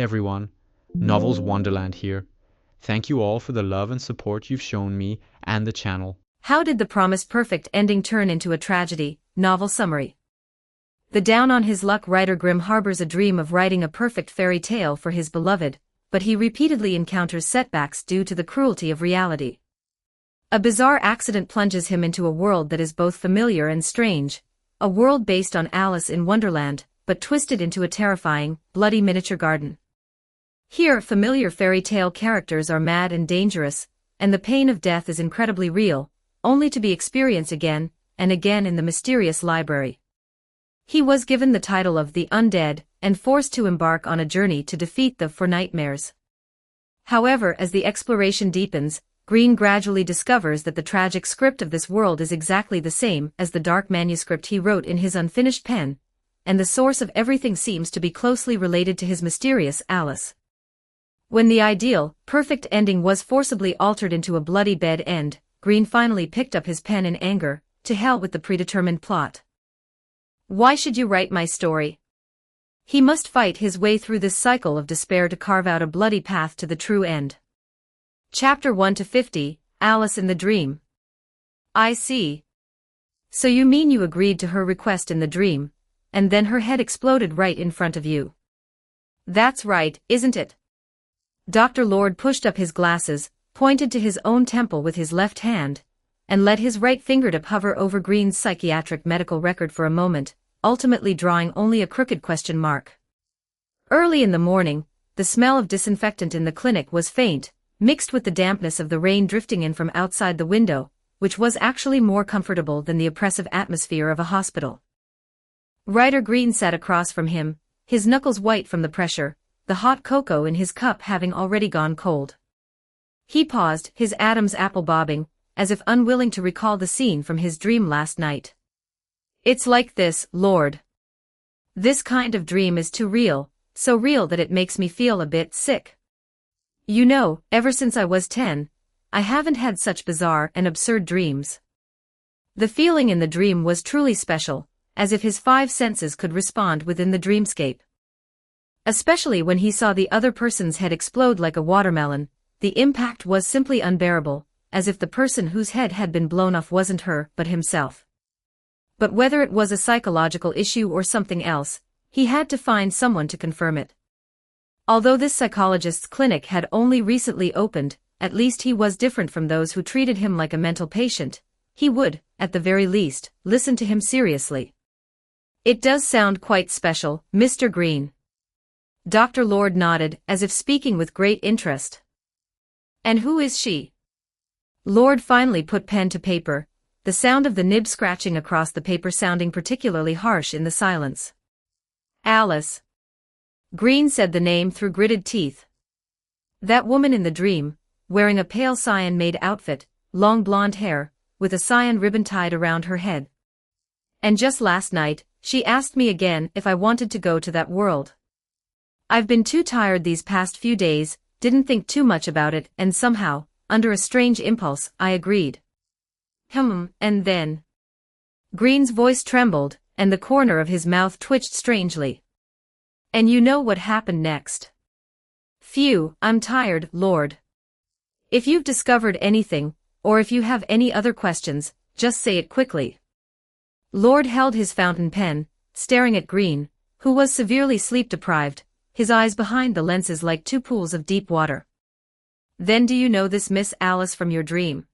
everyone, Novels Wonderland here. Thank you all for the love and support you've shown me and the channel. How did the promised perfect ending turn into a tragedy? Novel summary. The down-on-his-luck writer Grimm harbors a dream of writing a perfect fairy tale for his beloved, but he repeatedly encounters setbacks due to the cruelty of reality. A bizarre accident plunges him into a world that is both familiar and strange, a world based on Alice in Wonderland, but twisted into a terrifying, bloody miniature garden. Here, familiar fairy tale characters are mad and dangerous, and the pain of death is incredibly real, only to be experienced again and again in the mysterious library. He was given the title of the Undead and forced to embark on a journey to defeat the four nightmares. However, as the exploration deepens, Green gradually discovers that the tragic script of this world is exactly the same as the dark manuscript he wrote in his unfinished pen, and the source of everything seems to be closely related to his mysterious Alice. When the ideal, perfect ending was forcibly altered into a bloody bed end, Green finally picked up his pen in anger. To hell with the predetermined plot. Why should you write my story? He must fight his way through this cycle of despair to carve out a bloody path to the true end. Chapter 1-50, Alice in the Dream. I see. So you mean you agreed to her request in the dream, and then her head exploded right in front of you. That's right, isn't it? Dr. Lord pushed up his glasses, pointed to his own temple with his left hand, and let his right fingertip hover over Green's psychiatric medical record for a moment, ultimately drawing only a crooked question mark. Early in the morning, the smell of disinfectant in the clinic was faint, mixed with the dampness of the rain drifting in from outside the window, which was actually more comfortable than the oppressive atmosphere of a hospital. Writer Green sat across from him, his knuckles white from the pressure, the hot cocoa in his cup having already gone cold. He paused, his Adam's apple bobbing, as if unwilling to recall the scene from his dream last night. It's like this, Lord. This kind of dream is too real, so real that it makes me feel a bit sick. You know, ever since I was 10, I haven't had such bizarre and absurd dreams. The feeling in the dream was truly special, as if his 5 senses could respond within the dreamscape. Especially when he saw the other person's head explode like a watermelon, the impact was simply unbearable, as if the person whose head had been blown off wasn't her, but himself. But whether it was a psychological issue or something else, he had to find someone to confirm it. Although this psychologist's clinic had only recently opened, at least he was different from those who treated him like a mental patient. He would, at the very least, listen to him seriously. It does sound quite special, Mr. Green. Dr. Lord nodded, as if speaking with great interest. And who is she? Lord finally put pen to paper, the sound of the nib scratching across the paper sounding particularly harsh in the silence. Alice. Green said the name through gritted teeth. That woman in the dream, wearing a pale cyan-made outfit, long blonde hair, with a cyan ribbon tied around her head. And just last night, she asked me again if I wanted to go to that world. I've been too tired these past few days, didn't think too much about it, and somehow, under a strange impulse, I agreed. And then. Green's voice trembled, and the corner of his mouth twitched strangely. And you know what happened next. Phew, I'm tired, Lord. If you've discovered anything, or if you have any other questions, just say it quickly. Lord held his fountain pen, staring at Green, who was severely sleep-deprived, his eyes behind the lenses like 2 pools of deep water. Then do you know this Miss Alice from your dream?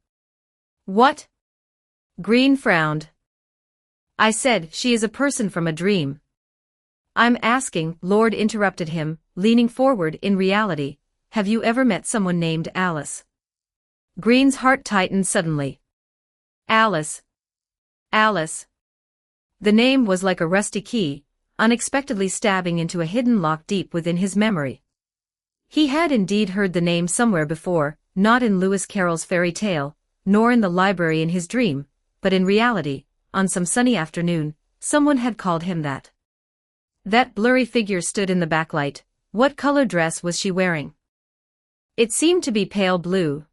What? Green frowned. I said she is a person from a dream. I'm asking, Lord interrupted him, leaning forward. In reality, have you ever met someone named Alice? Green's heart tightened suddenly. Alice. Alice. The name was like a rusty key, unexpectedly stabbing into a hidden lock deep within his memory. He had indeed heard the name somewhere before, not in Lewis Carroll's fairy tale, nor in the library in his dream, but in reality, on some sunny afternoon, someone had called him that. That blurry figure stood in the backlight. What color dress was she wearing? It seemed to be pale blue.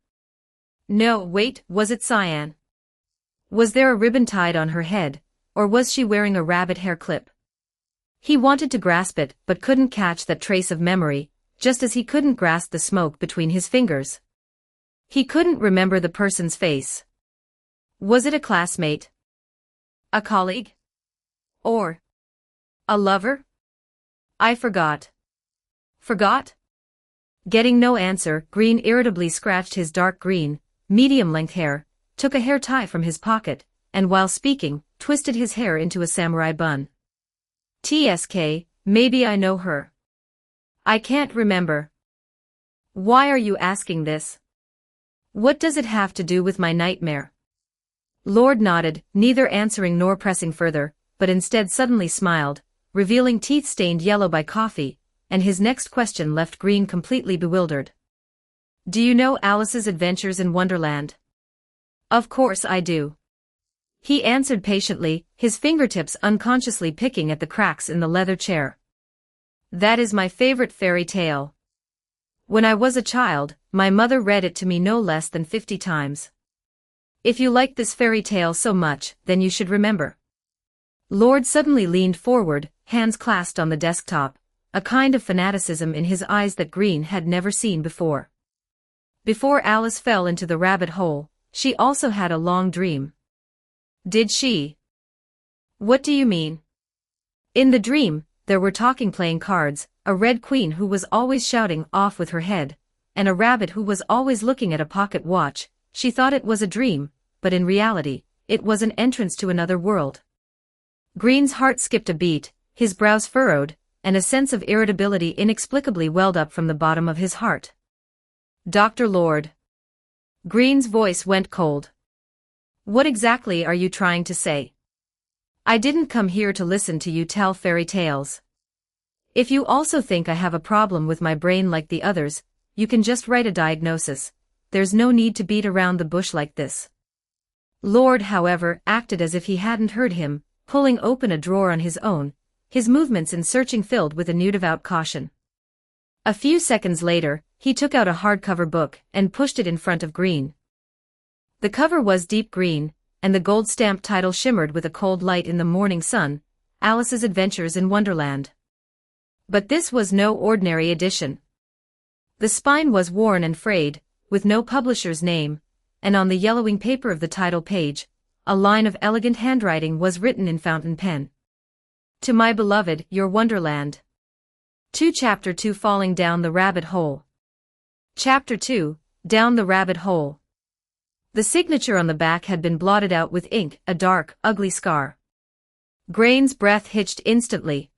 No, wait, was it cyan? Was there a ribbon tied on her head, or was she wearing a rabbit hair clip? He wanted to grasp it, but couldn't catch that trace of memory, just as he couldn't grasp the smoke between his fingers. He couldn't remember the person's face. Was it a classmate? A colleague? Or a lover? I forgot. Forgot? Getting no answer, Green irritably scratched his dark green, medium-length hair, took a hair tie from his pocket, and while speaking, twisted his hair into a samurai bun. TSK, maybe I know her. I can't remember. Why are you asking this? What does it have to do with my nightmare? Lord nodded, neither answering nor pressing further, but instead suddenly smiled, revealing teeth stained yellow by coffee, and his next question left Green completely bewildered. Do you know Alice's Adventures in Wonderland? Of course I do. He answered patiently, his fingertips unconsciously picking at the cracks in the leather chair. That is my favorite fairy tale. When I was a child, my mother read it to me no less than 50 times. If you like this fairy tale so much, then you should remember. Lord suddenly leaned forward, hands clasped on the desktop, a kind of fanaticism in his eyes that Green had never seen before. Before Alice fell into the rabbit hole, she also had a long dream. Did she? What do you mean? In the dream, there were talking playing cards, a red queen who was always shouting off with her head, and a rabbit who was always looking at a pocket watch. She thought it was a dream, but in reality, it was an entrance to another world. Green's heart skipped a beat, his brows furrowed, and a sense of irritability inexplicably welled up from the bottom of his heart. Dr. Lord. Green's voice went cold. What exactly are you trying to say? I didn't come here to listen to you tell fairy tales. If you also think I have a problem with my brain like the others, you can just write a diagnosis. There's no need to beat around the bush like this. Lord, however, acted as if he hadn't heard him, pulling open a drawer on his own, his movements in searching filled with a new devout caution. A few seconds later, he took out a hardcover book and pushed it in front of Green. The cover was deep green, and the gold-stamped title shimmered with a cold light in the morning sun, Alice's Adventures in Wonderland. But this was no ordinary edition. The spine was worn and frayed, with no publisher's name, and on the yellowing paper of the title page, a line of elegant handwriting was written in fountain pen. To my beloved, your Wonderland. To Chapter 2 Falling Down the Rabbit Hole. Chapter 2, Down the Rabbit Hole. The signature on the back had been blotted out with ink, a dark, ugly scar. Green's breath hitched instantly.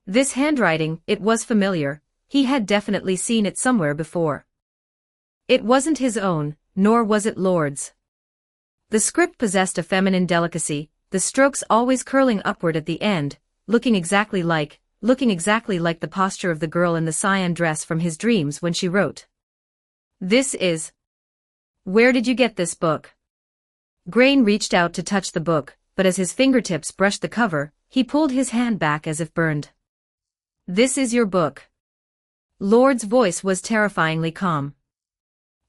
This handwriting, it was familiar, he had definitely seen it somewhere before. It wasn't his own, nor was it Lord's. The script possessed a feminine delicacy, the strokes always curling upward at the end, looking exactly like the posture of the girl in the cyan dress from his dreams when she wrote. This is... Where did you get this book? Green reached out to touch the book, but as his fingertips brushed the cover, he pulled his hand back as if burned. This is your book. Lord's voice was terrifyingly calm.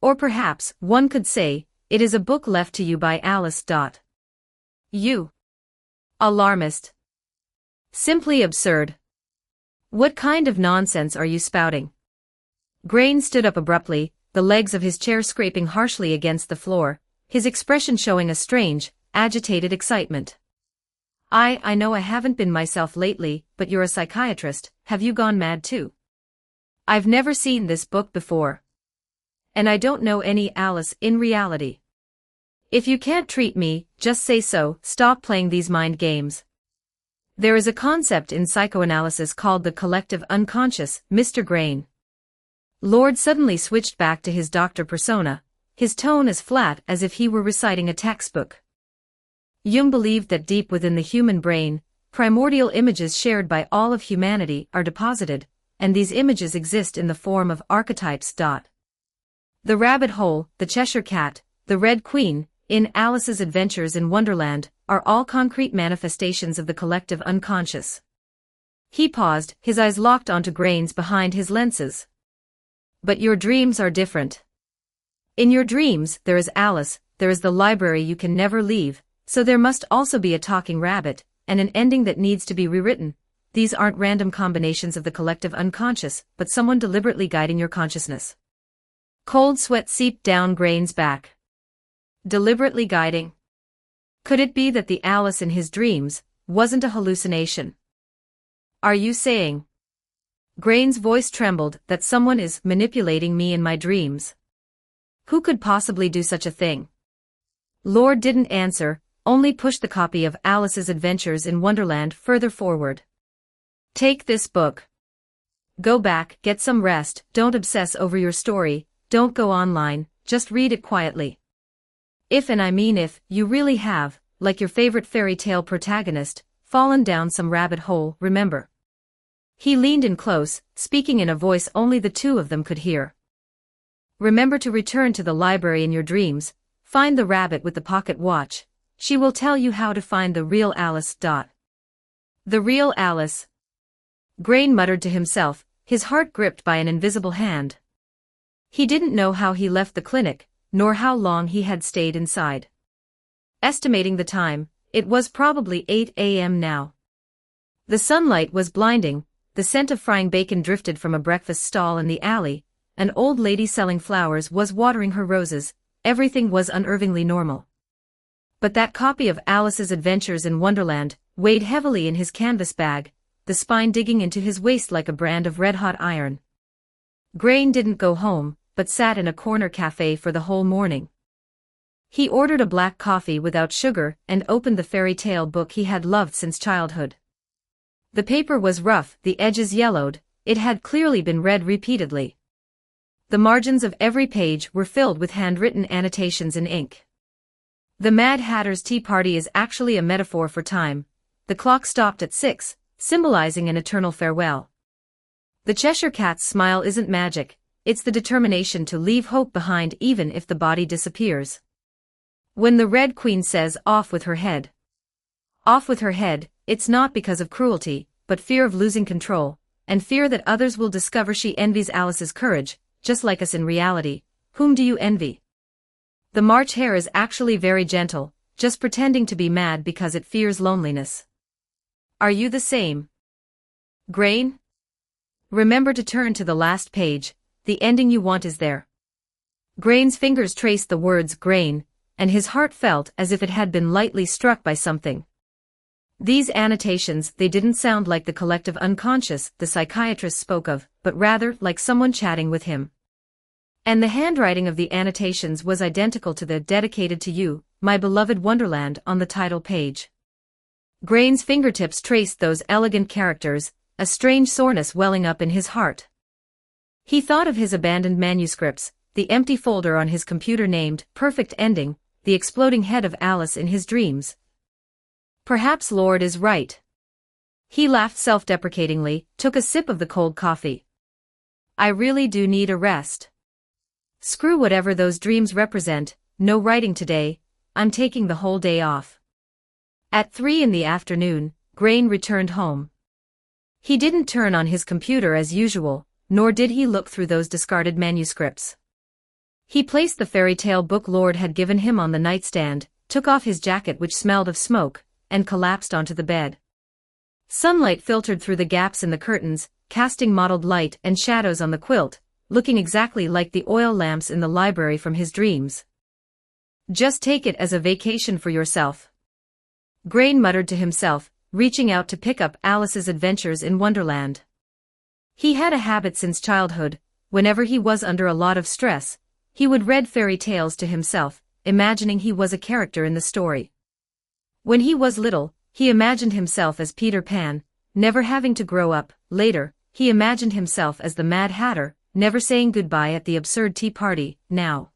Or perhaps, one could say, it is a book left to you by Alice. You. Alarmist. Simply absurd. What kind of nonsense are you spouting? Green stood up abruptly, the legs of his chair scraping harshly against the floor, his expression showing a strange, agitated excitement. I know I haven't been myself lately, but you're a psychiatrist, have you gone mad too? I've never seen this book before. And I don't know any Alice in reality. If you can't treat me, just say so, stop playing these mind games. There is a concept in psychoanalysis called the collective unconscious, Mr. Green. Lord suddenly switched back to his doctor persona, his tone as flat as if he were reciting a textbook. Jung believed that deep within the human brain, primordial images shared by all of humanity are deposited, and these images exist in the form of archetypes. The rabbit hole, the Cheshire cat, the Red Queen, in Alice's Adventures in Wonderland, are all concrete manifestations of the collective unconscious. He paused, his eyes locked onto Green's behind his lenses. But your dreams are different. In your dreams, there is Alice, there is the library you can never leave, so there must also be a talking rabbit, and an ending that needs to be rewritten, these aren't random combinations of the collective unconscious, but someone deliberately guiding your consciousness. Cold sweat seeped down Grain's back. Deliberately guiding? Could it be that the Alice in his dreams wasn't a hallucination? Are you saying? Grain's voice trembled, that someone is manipulating me in my dreams? Who could possibly do such a thing? Lord didn't answer, only pushed the copy of Alice's Adventures in Wonderland further forward. Take this book. Go back, get some rest, don't obsess over your story, don't go online, just read it quietly. If, and I mean if, you really have, like your favorite fairy tale protagonist, fallen down some rabbit hole, remember. He leaned in close, speaking in a voice only the two of them could hear. Remember to return to the library in your dreams, find the rabbit with the pocket watch. She will tell you how to find the real Alice. The real Alice. Grain muttered to himself, his heart gripped by an invisible hand. He didn't know how he left the clinic, nor how long he had stayed inside. Estimating the time, it was probably 8 a.m. now. The sunlight was blinding, the scent of frying bacon drifted from a breakfast stall in the alley, an old lady selling flowers was watering her roses, everything was unnervingly normal. But that copy of Alice's Adventures in Wonderland weighed heavily in his canvas bag, the spine digging into his waist like a brand of red-hot iron. Grain didn't go home, but sat in a corner cafe for the whole morning. He ordered a black coffee without sugar and opened the fairy tale book he had loved since childhood. The paper was rough, the edges yellowed, it had clearly been read repeatedly. The margins of every page were filled with handwritten annotations in ink. The Mad Hatter's Tea Party is actually a metaphor for time. The clock stopped at 6, symbolizing an eternal farewell. The Cheshire Cat's smile isn't magic, it's the determination to leave hope behind even if the body disappears. When the Red Queen says, "Off with her head." Off with her head, it's not because of cruelty, but fear of losing control, and fear that others will discover she envies Alice's courage, just like us in reality. Whom do you envy? The March Hare is actually very gentle, just pretending to be mad because it fears loneliness. Are you the same? Grain? Remember to turn to the last page, the ending you want is there. Grain's fingers traced the words grain, and his heart felt as if it had been lightly struck by something. These annotations, they didn't sound like the collective unconscious the psychiatrist spoke of, but rather like someone chatting with him. And the handwriting of the annotations was identical to the "Dedicated to You, my beloved Wonderland" on the title page. Grain's fingertips traced those elegant characters, a strange soreness welling up in his heart. He thought of his abandoned manuscripts, the empty folder on his computer named "Perfect Ending," the exploding head of Alice in his dreams. Perhaps Lord is right. He laughed self-deprecatingly, took a sip of the cold coffee. I really do need a rest. Screw whatever those dreams represent, no writing today, I'm taking the whole day off. At 3 in the afternoon, Grain returned home. He didn't turn on his computer as usual, nor did he look through those discarded manuscripts. He placed the fairy tale book Lord had given him on the nightstand, took off his jacket which smelled of smoke, and collapsed onto the bed. Sunlight filtered through the gaps in the curtains, casting mottled light and shadows on the quilt, looking exactly like the oil lamps in the library from his dreams. Just take it as a vacation for yourself. Grain muttered to himself, reaching out to pick up Alice's Adventures in Wonderland. He had a habit since childhood, whenever he was under a lot of stress, he would read fairy tales to himself, imagining he was a character in the story. When he was little, he imagined himself as Peter Pan, never having to grow up. Later, he imagined himself as the Mad Hatter, never saying goodbye at the absurd tea party. Now,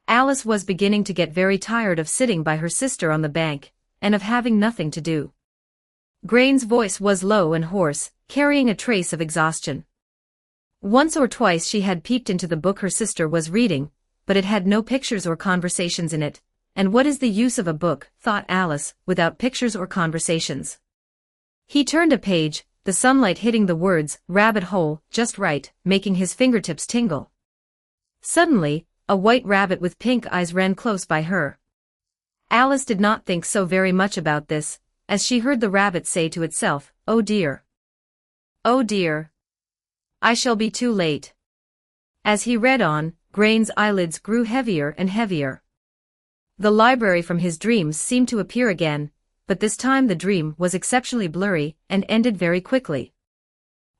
Alice was beginning to get very tired of sitting by her sister on the bank, and of having nothing to do. Grain's voice was low and hoarse, carrying a trace of exhaustion. Once or twice she had peeped into the book her sister was reading, but it had no pictures or conversations in it. And what is the use of a book, thought Alice, without pictures or conversations? He turned a page, the sunlight hitting the words, "rabbit hole," just right, making his fingertips tingle. Suddenly, a white rabbit with pink eyes ran close by her. Alice did not think so very much about this, as she heard the rabbit say to itself, "Oh dear." Oh dear. I shall be too late. As he read on, Grain's eyelids grew heavier and heavier. The library from his dreams seemed to appear again, but this time the dream was exceptionally blurry and ended very quickly.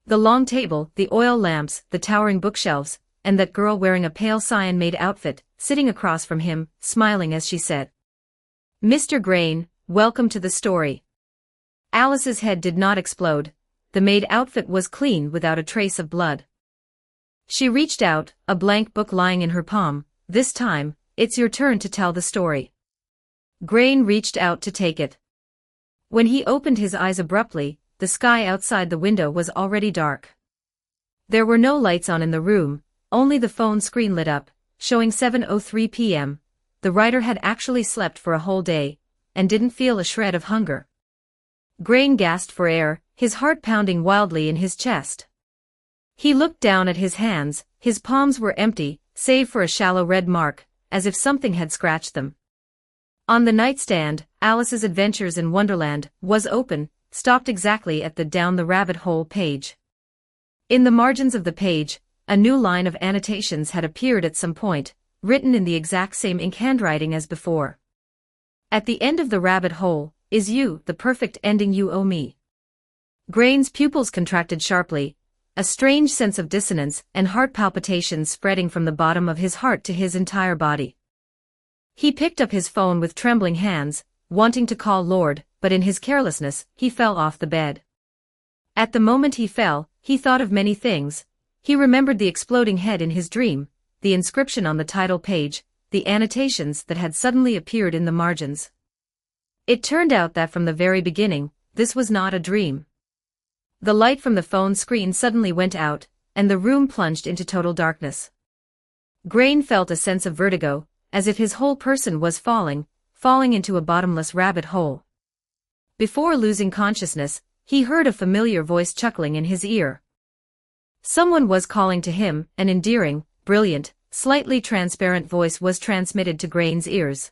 The long table, the oil lamps, the towering bookshelves, and that girl wearing a pale cyan-maid outfit, sitting across from him, smiling as she said, "Mr. Grain, welcome to the story." Alice's head did not explode. The maid outfit was clean without a trace of blood. She reached out, a blank book lying in her palm. "This time, it's your turn to tell the story." Grain reached out to take it. When he opened his eyes abruptly, the sky outside the window was already dark. There were no lights on in the room, only the phone screen lit up, showing 7:03 p.m. The writer had actually slept for a whole day, and didn't feel a shred of hunger. Grain gasped for air, his heart pounding wildly in his chest. He looked down at his hands. His palms were empty, save for a shallow red mark, as if something had scratched them. On the nightstand, Alice's Adventures in Wonderland was open, stopped exactly at the Down the Rabbit Hole page. In the margins of the page, a new line of annotations had appeared at some point, written in the exact same ink handwriting as before. "At the end of the rabbit hole is you, the perfect ending you owe me." Grain's pupils contracted sharply, a strange sense of dissonance and heart palpitations spreading from the bottom of his heart to his entire body. He picked up his phone with trembling hands, wanting to call Lord, but in his carelessness, he fell off the bed. At the moment he fell, he thought of many things. He remembered the exploding head in his dream, the inscription on the title page, the annotations that had suddenly appeared in the margins. It turned out that from the very beginning, this was not a dream. The light from the phone screen suddenly went out, and the room plunged into total darkness. Grain felt a sense of vertigo, as if his whole person was falling into a bottomless rabbit hole. Before losing consciousness, he heard a familiar voice chuckling in his ear. Someone was calling to him. An endearing, brilliant, slightly transparent voice was transmitted to Grain's ears.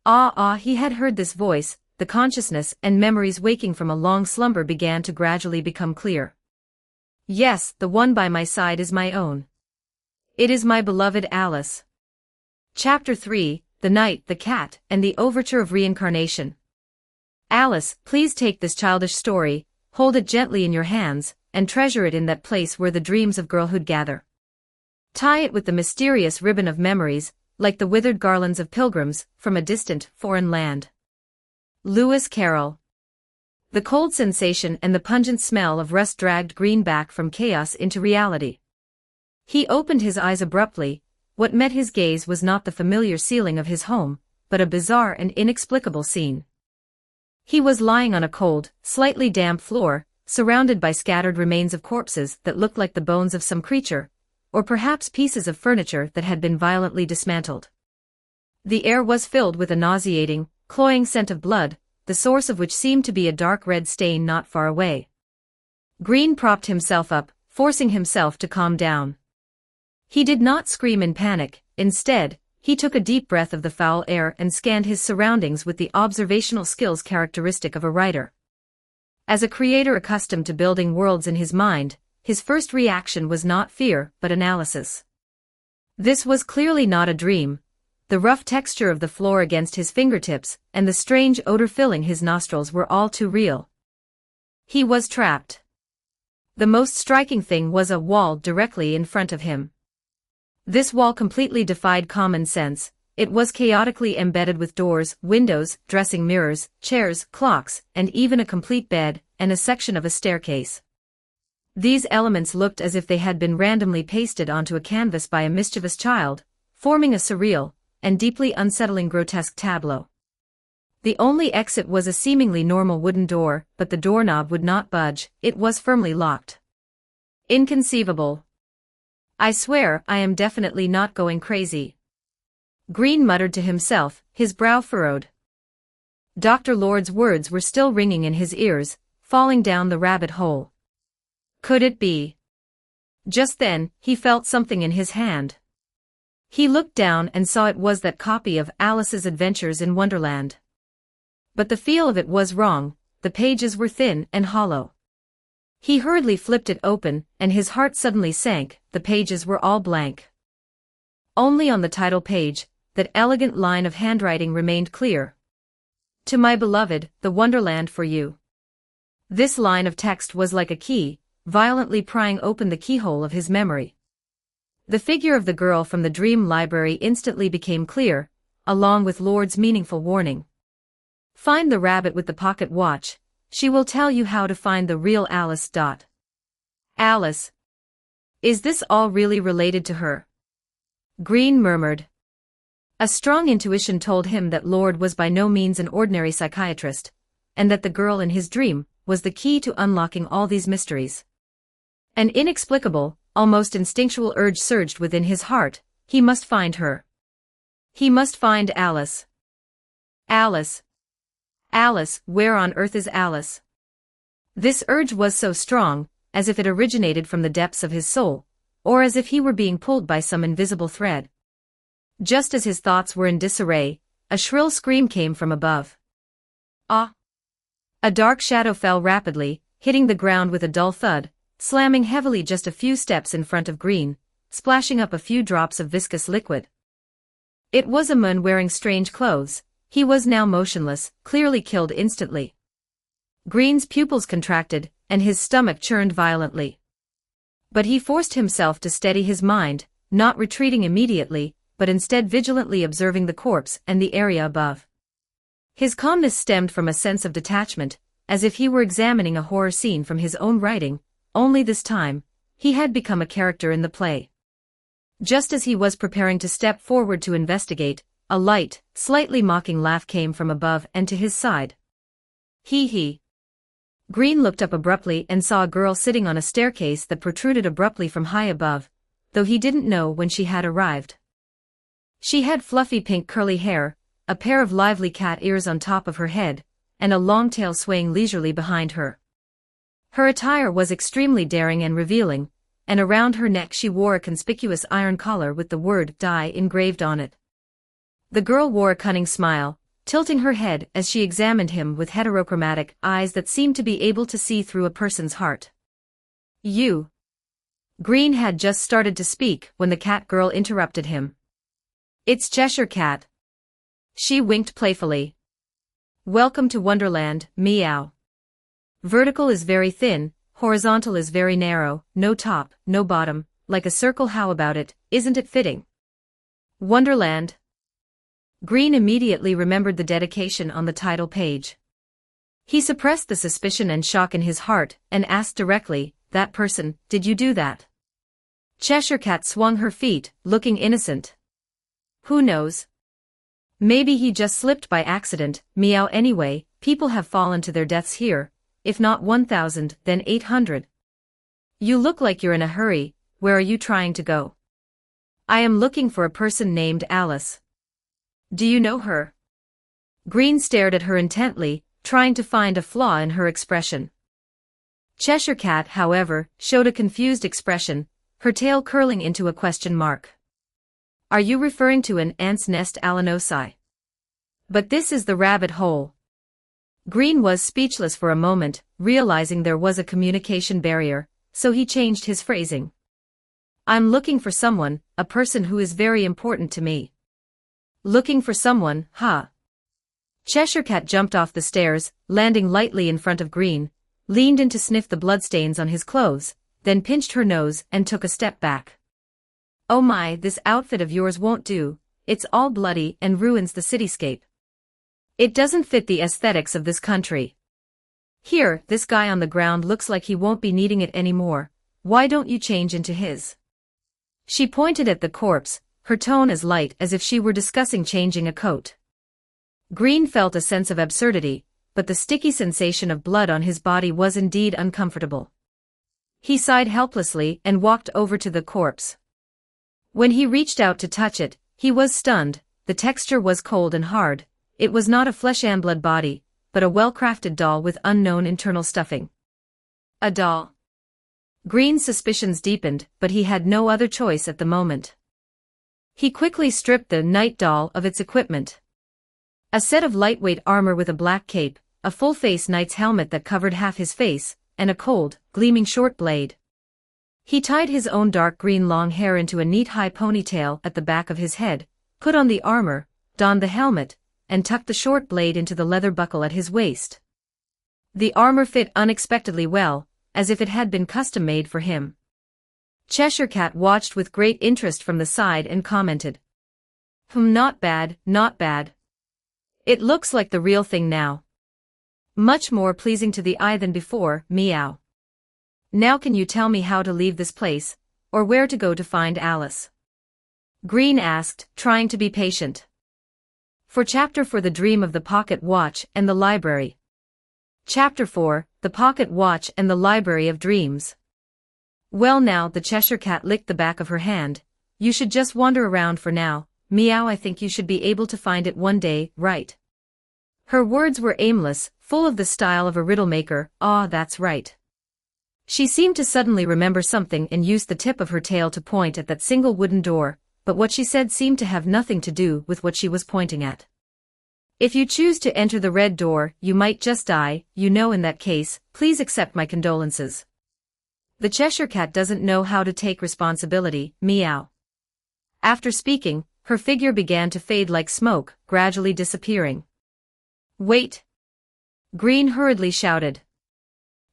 He had heard this voice. The consciousness and memories waking from a long slumber began to gradually become clear. "Yes, the one by my side is my own. It is my beloved Alice." Chapter 3, The Knight, the Cat, and the Overture of Reincarnation. "Alice, please take this childish story, hold it gently in your hands, and treasure it in that place where the dreams of girlhood gather. Tie it with the mysterious ribbon of memories, like the withered garlands of pilgrims from a distant, foreign land." Lewis Carroll. The cold sensation and the pungent smell of rust dragged Green back from chaos into reality. He opened his eyes abruptly. What met his gaze was not the familiar ceiling of his home, but a bizarre and inexplicable scene. He was lying on a cold, slightly damp floor, surrounded by scattered remains of corpses that looked like the bones of some creature, or perhaps pieces of furniture that had been violently dismantled. The air was filled with a nauseating, cloying scent of blood, the source of which seemed to be a dark red stain not far away. Green propped himself up, forcing himself to calm down. He did not scream in panic. Instead, he took a deep breath of the foul air and scanned his surroundings with the observational skills characteristic of a writer. As a creator accustomed to building worlds in his mind, his first reaction was not fear but analysis. This was clearly not a dream. The rough texture of the floor against his fingertips and the strange odor filling his nostrils were all too real. He was trapped. The most striking thing was a wall directly in front of him. This wall completely defied common sense. It was chaotically embedded with doors, windows, dressing mirrors, chairs, clocks, and even a complete bed, and a section of a staircase. These elements looked as if they had been randomly pasted onto a canvas by a mischievous child, forming a surreal and deeply unsettling grotesque tableau. The only exit was a seemingly normal wooden door, but the doorknob would not budge. It was firmly locked. Inconceivable. "I swear I am definitely not going crazy," Green muttered to himself, his brow furrowed. Dr. Lord's words were still ringing in his ears, falling down the rabbit hole. Could it be? Just then, he felt something in his hand. He looked down and saw it was that copy of Alice's Adventures in Wonderland. But the feel of it was wrong. The pages were thin and hollow. He hurriedly flipped it open, and his heart suddenly sank. The pages were all blank. Only on the title page, that elegant line of handwriting remained clear. To my beloved, the Wonderland for you. This line of text was like a key, violently prying open the keyhole of his memory. The figure of the girl from the dream library instantly became clear, along with Lord's meaningful warning. Find the rabbit with the pocket watch. She will tell you how to find the real Alice. Alice. Is this all really related to her? Green murmured. A strong intuition told him that Lord was by no means an ordinary psychiatrist, and that the girl in his dream was the key to unlocking all these mysteries. An inexplicable, almost instinctual urge surged within his heart. He must find her. He must find Alice. Alice. Alice, where on earth is Alice? This urge was so strong, as if it originated from the depths of his soul, or as if he were being pulled by some invisible thread. Just as his thoughts were in disarray, a shrill scream came from above. Ah! A dark shadow fell rapidly, hitting the ground with a dull thud, slamming heavily just a few steps in front of Green, splashing up a few drops of viscous liquid. It was a man wearing strange clothes. He was now motionless, clearly killed instantly. Green's pupils contracted, and his stomach churned violently. But he forced himself to steady his mind, not retreating immediately, but instead vigilantly observing the corpse and the area above. His calmness stemmed from a sense of detachment, as if he were examining a horror scene from his own writing, only this time, he had become a character in the play. Just as he was preparing to step forward to investigate, a light, slightly mocking laugh came from above and to his side. He. Green looked up abruptly and saw a girl sitting on a staircase that protruded abruptly from high above, though he didn't know when she had arrived. She had fluffy pink curly hair, a pair of lively cat ears on top of her head, and a long tail swaying leisurely behind her. Her attire was extremely daring and revealing, and around her neck she wore a conspicuous iron collar with the word "Die" engraved on it. The girl wore a cunning smile, tilting her head as she examined him with heterochromatic eyes that seemed to be able to see through a person's heart. You. Green had just started to speak when the cat girl interrupted him. It's Cheshire Cat. She winked playfully. Welcome to Wonderland, meow. Vertical is very thin, horizontal is very narrow, no top, no bottom, like a circle. How about it, isn't it fitting? Wonderland. Green immediately remembered the dedication on the title page. He suppressed the suspicion and shock in his heart, and asked directly, that person, did you do that? Cheshire Cat swung her feet, looking innocent. Who knows? Maybe he just slipped by accident. Meow. Anyway, people have fallen to their deaths here, if not 1,000, then 800. You look like you're in a hurry. Where are you trying to go? I am looking for a person named Alice. Do you know her? Green stared at her intently, trying to find a flaw in her expression. Cheshire Cat, however, showed a confused expression, her tail curling into a question mark. Are you referring to an ant's nest alanosi? But this is the rabbit hole. Green was speechless for a moment, realizing there was a communication barrier, so he changed his phrasing. I'm looking for someone, a person who is very important to me. Looking for someone, huh? Cheshire Cat jumped off the stairs, landing lightly in front of Green, leaned in to sniff the bloodstains on his clothes, then pinched her nose and took a step back. Oh my, this outfit of yours won't do, it's all bloody and ruins the cityscape. It doesn't fit the aesthetics of this country. Here, this guy on the ground looks like he won't be needing it anymore. Why don't you change into his? She pointed at the corpse, her tone as light as if she were discussing changing a coat. Green felt a sense of absurdity, but the sticky sensation of blood on his body was indeed uncomfortable. He sighed helplessly and walked over to the corpse. When he reached out to touch it, he was stunned. The texture was cold and hard. It was not a flesh and blood body, but a well-crafted doll with unknown internal stuffing. A doll. Green's suspicions deepened, but he had no other choice at the moment. He quickly stripped the night doll of its equipment. A set of lightweight armor with a black cape, a full-face knight's helmet that covered half his face, and a cold, gleaming short blade. He tied his own dark green long hair into a neat high ponytail at the back of his head, put on the armor, donned the helmet, and tucked the short blade into the leather buckle at his waist. The armor fit unexpectedly well, as if it had been custom-made for him. Cheshire Cat watched with great interest from the side and commented, Not bad, not bad. It looks like the real thing now. Much more pleasing to the eye than before, meow. Now can you tell me how to leave this place, or where to go to find Alice? Green asked, trying to be patient. For Chapter 4 The Dream of the Pocket Watch and the Library. Chapter 4, The Pocket Watch and the Library of Dreams. Well now, the Cheshire Cat licked the back of her hand. You should just wander around for now, meow. I think you should be able to find it one day, right? Her words were aimless, full of the style of a riddle maker. Ah, that's right. She seemed to suddenly remember something and used the tip of her tail to point at that single wooden door, but what she said seemed to have nothing to do with what she was pointing at. If you choose to enter the red door, you might just die, you know. In that case, please accept my condolences. The Cheshire Cat doesn't know how to take responsibility, meow. After speaking, her figure began to fade like smoke, gradually disappearing. Wait! Green hurriedly shouted.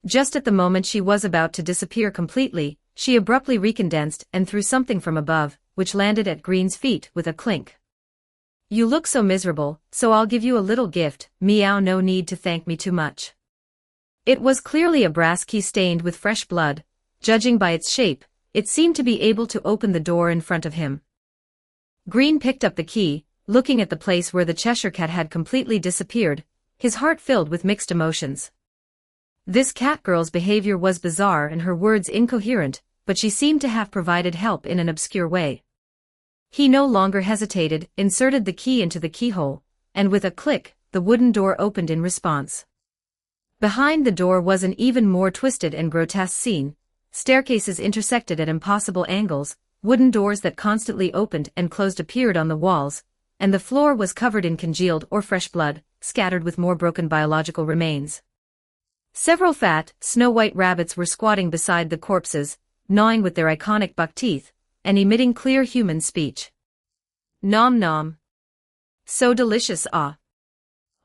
Just at the moment she was about to disappear completely, she abruptly recondensed and threw something from above, which landed at Green's feet with a clink. You look so miserable, so I'll give you a little gift, meow. No need to thank me too much. It was clearly a brass key stained with fresh blood. Judging by its shape, it seemed to be able to open the door in front of him. Green picked up the key, looking at the place where the Cheshire Cat had completely disappeared, his heart filled with mixed emotions. This cat girl's behavior was bizarre and her words incoherent, but she seemed to have provided help in an obscure way. He no longer hesitated, inserted the key into the keyhole, and with a click, the wooden door opened in response. Behind the door was an even more twisted and grotesque scene. Staircases intersected at impossible angles, wooden doors that constantly opened and closed appeared on the walls, and the floor was covered in congealed or fresh blood, scattered with more broken biological remains. Several fat, snow-white rabbits were squatting beside the corpses, gnawing with their iconic buck teeth, and emitting clear human speech. Nom nom. So delicious, ah.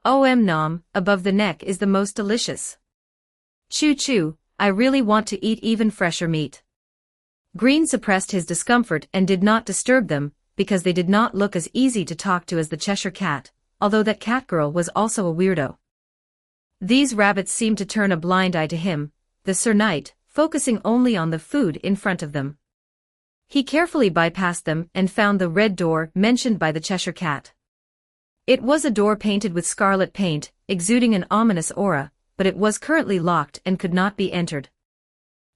Nom, above the neck is the most delicious. Choo choo, I really want to eat even fresher meat. Green suppressed his discomfort and did not disturb them, because they did not look as easy to talk to as the Cheshire Cat, although that cat girl was also a weirdo. These rabbits seemed to turn a blind eye to him, the Sir Knight, focusing only on the food in front of them. He carefully bypassed them and found the red door mentioned by the Cheshire Cat. It was a door painted with scarlet paint, exuding an ominous aura, but it was currently locked and could not be entered.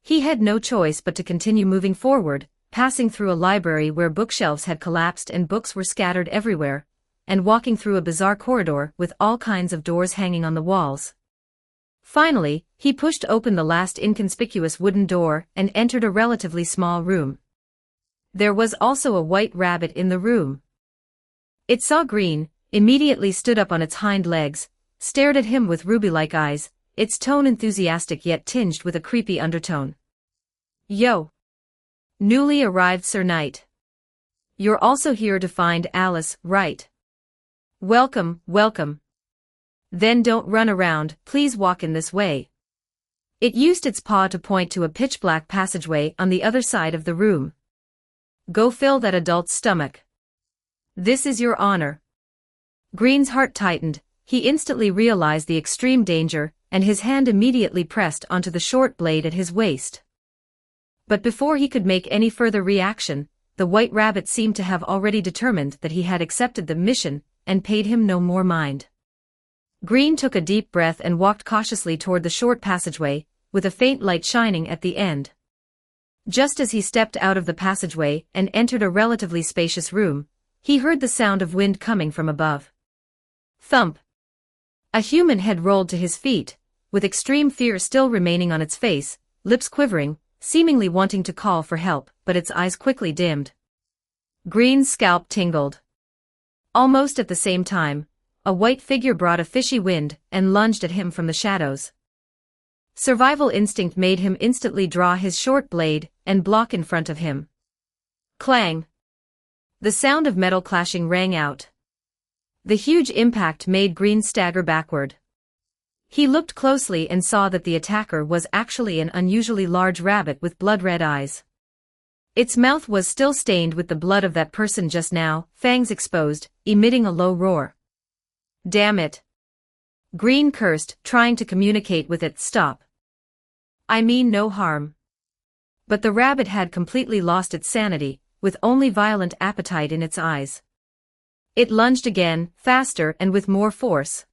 He had no choice but to continue moving forward, passing through a library where bookshelves had collapsed and books were scattered everywhere, and walking through a bizarre corridor with all kinds of doors hanging on the walls. Finally, he pushed open the last inconspicuous wooden door and entered a relatively small room. There was also a white rabbit in the room. It saw Green, immediately stood up on its hind legs, stared at him with ruby-like eyes, its tone enthusiastic yet tinged with a creepy undertone. Yo! Newly arrived Sir Knight. You're also here to find Alice, right? Welcome, welcome. Then don't run around, please walk in this way. It used its paw to point to a pitch-black passageway on the other side of the room. Go fill that adult's stomach. This is your honor. Green's heart tightened, he instantly realized the extreme danger, and his hand immediately pressed onto the short blade at his waist. But before he could make any further reaction, the white rabbit seemed to have already determined that he had accepted the mission, and paid him no more mind. Green took a deep breath and walked cautiously toward the short passageway, with a faint light shining at the end. Just as he stepped out of the passageway and entered a relatively spacious room, he heard the sound of wind coming from above. Thump! A human head rolled to his feet, with extreme fear still remaining on its face, lips quivering, seemingly wanting to call for help, but its eyes quickly dimmed. Green's scalp tingled. Almost at the same time, a white figure brought a fishy wind and lunged at him from the shadows. Survival instinct made him instantly draw his short blade and block in front of him. Clang! The sound of metal clashing rang out. The huge impact made Green stagger backward. He looked closely and saw that the attacker was actually an unusually large rabbit with blood-red eyes. Its mouth was still stained with the blood of that person just now, fangs exposed, emitting a low roar. Damn it! Green cursed, trying to communicate with it. Stop. I mean no harm. But the rabbit had completely lost its sanity, with only violent appetite in its eyes. It lunged again, faster and with more force.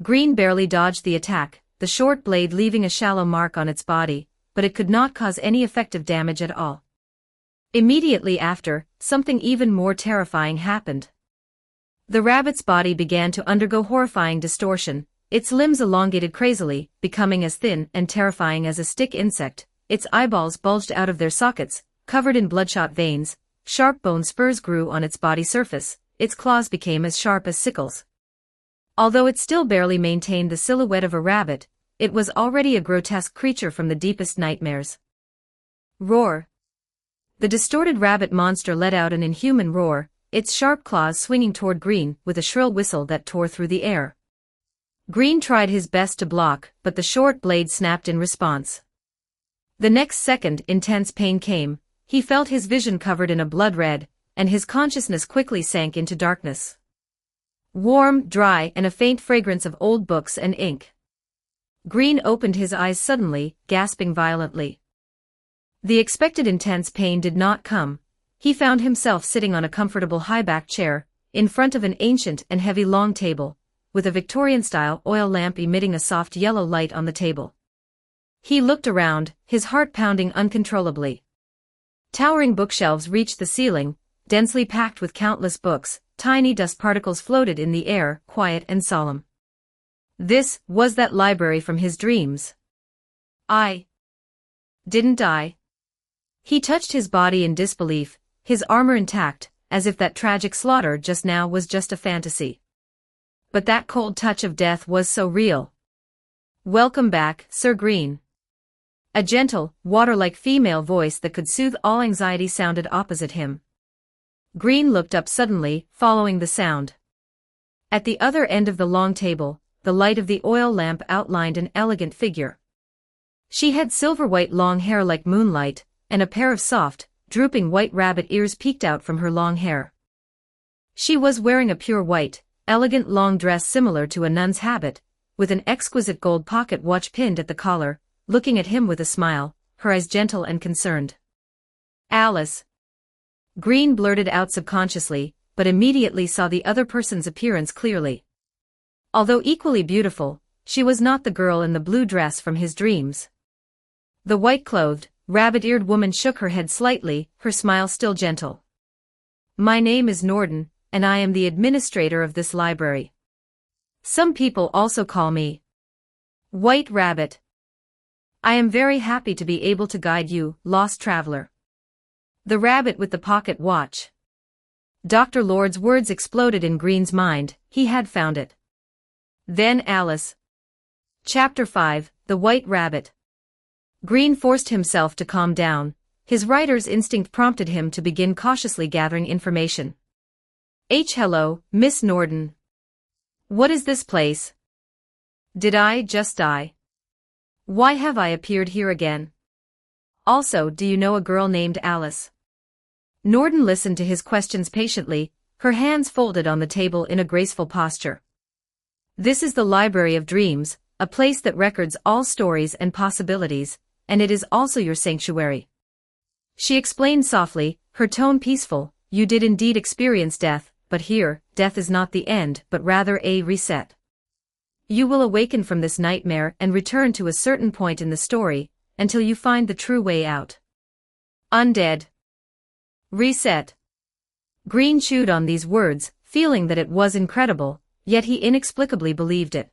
Green barely dodged the attack, the short blade leaving a shallow mark on its body, but it could not cause any effective damage at all. Immediately after, something even more terrifying happened. The rabbit's body began to undergo horrifying distortion, its limbs elongated crazily, becoming as thin and terrifying as a stick insect, its eyeballs bulged out of their sockets, covered in bloodshot veins, sharp bone spurs grew on its body surface, its claws became as sharp as sickles. Although it still barely maintained the silhouette of a rabbit, it was already a grotesque creature from the deepest nightmares. Roar! The distorted rabbit monster let out an inhuman roar, its sharp claws swinging toward Green with a shrill whistle that tore through the air. Green tried his best to block, but the short blade snapped in response. The next second, intense pain came. He felt his vision covered in a blood red, and his consciousness quickly sank into darkness. Warm, dry, and a faint fragrance of old books and ink. Green opened his eyes suddenly, gasping violently. The expected intense pain did not come. He found himself sitting on a comfortable high-backed chair, in front of an ancient and heavy long table, with a Victorian-style oil lamp emitting a soft yellow light on the table. He looked around, his heart pounding uncontrollably. Towering bookshelves reached the ceiling, densely packed with countless books. Tiny dust particles floated in the air, quiet and solemn. This was that library from his dreams. I didn't die. He touched his body in disbelief, his armor intact, as if that tragic slaughter just now was just a fantasy. But that cold touch of death was so real. Welcome back, Sir Green. A gentle, water-like female voice that could soothe all anxiety sounded opposite him. Green looked up suddenly, following the sound. At the other end of the long table, the light of the oil lamp outlined an elegant figure. She had silver-white long hair like moonlight, and a pair of soft, drooping white rabbit ears peeked out from her long hair. She was wearing a pure white, elegant long dress similar to a nun's habit, with an exquisite gold pocket watch pinned at the collar, looking at him with a smile, her eyes gentle and concerned. Alice. Green blurted out subconsciously, but immediately saw the other person's appearance clearly. Although equally beautiful, she was not the girl in the blue dress from his dreams. The white-clothed, rabbit-eared woman shook her head slightly, her smile still gentle. My name is Norden, and I am the administrator of this library. Some people also call me White Rabbit. I am very happy to be able to guide you, lost traveler. The rabbit with the pocket watch. Dr. Lord's words exploded in Green's mind, he had found it. Then Alice. Chapter 5, The White Rabbit. Green forced himself to calm down, his writer's instinct prompted him to begin cautiously gathering information. Hello, Miss Norden. What is this place? Did I just die? Why have I appeared here again? Also, do you know a girl named Alice? Norden listened to his questions patiently, her hands folded on the table in a graceful posture. This is the Library of Dreams, a place that records all stories and possibilities, and it is also your sanctuary. She explained softly, her tone peaceful, you did indeed experience death, but here, death is not the end but rather a reset. You will awaken from this nightmare and return to a certain point in the story, until you find the true way out. Undead. Reset. Green chewed on these words, feeling that it was incredible, yet he inexplicably believed it.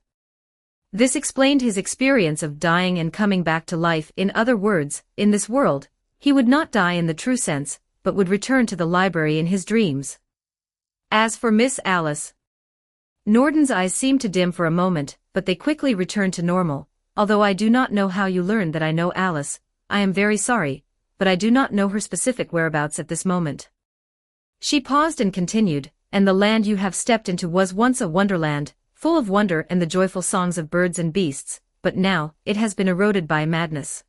This explained his experience of dying and coming back to life. In other words, in this world, he would not die in the true sense, but would return to the library in his dreams. As for Miss Alice, Norden's eyes seemed to dim for a moment, but they quickly returned to normal, although I do not know how you learned that I know Alice. I am very sorry, but I do not know her specific whereabouts at this moment." She paused and continued, "And the land you have stepped into was once a wonderland, full of wonder and the joyful songs of birds and beasts, but now, it has been eroded by madness.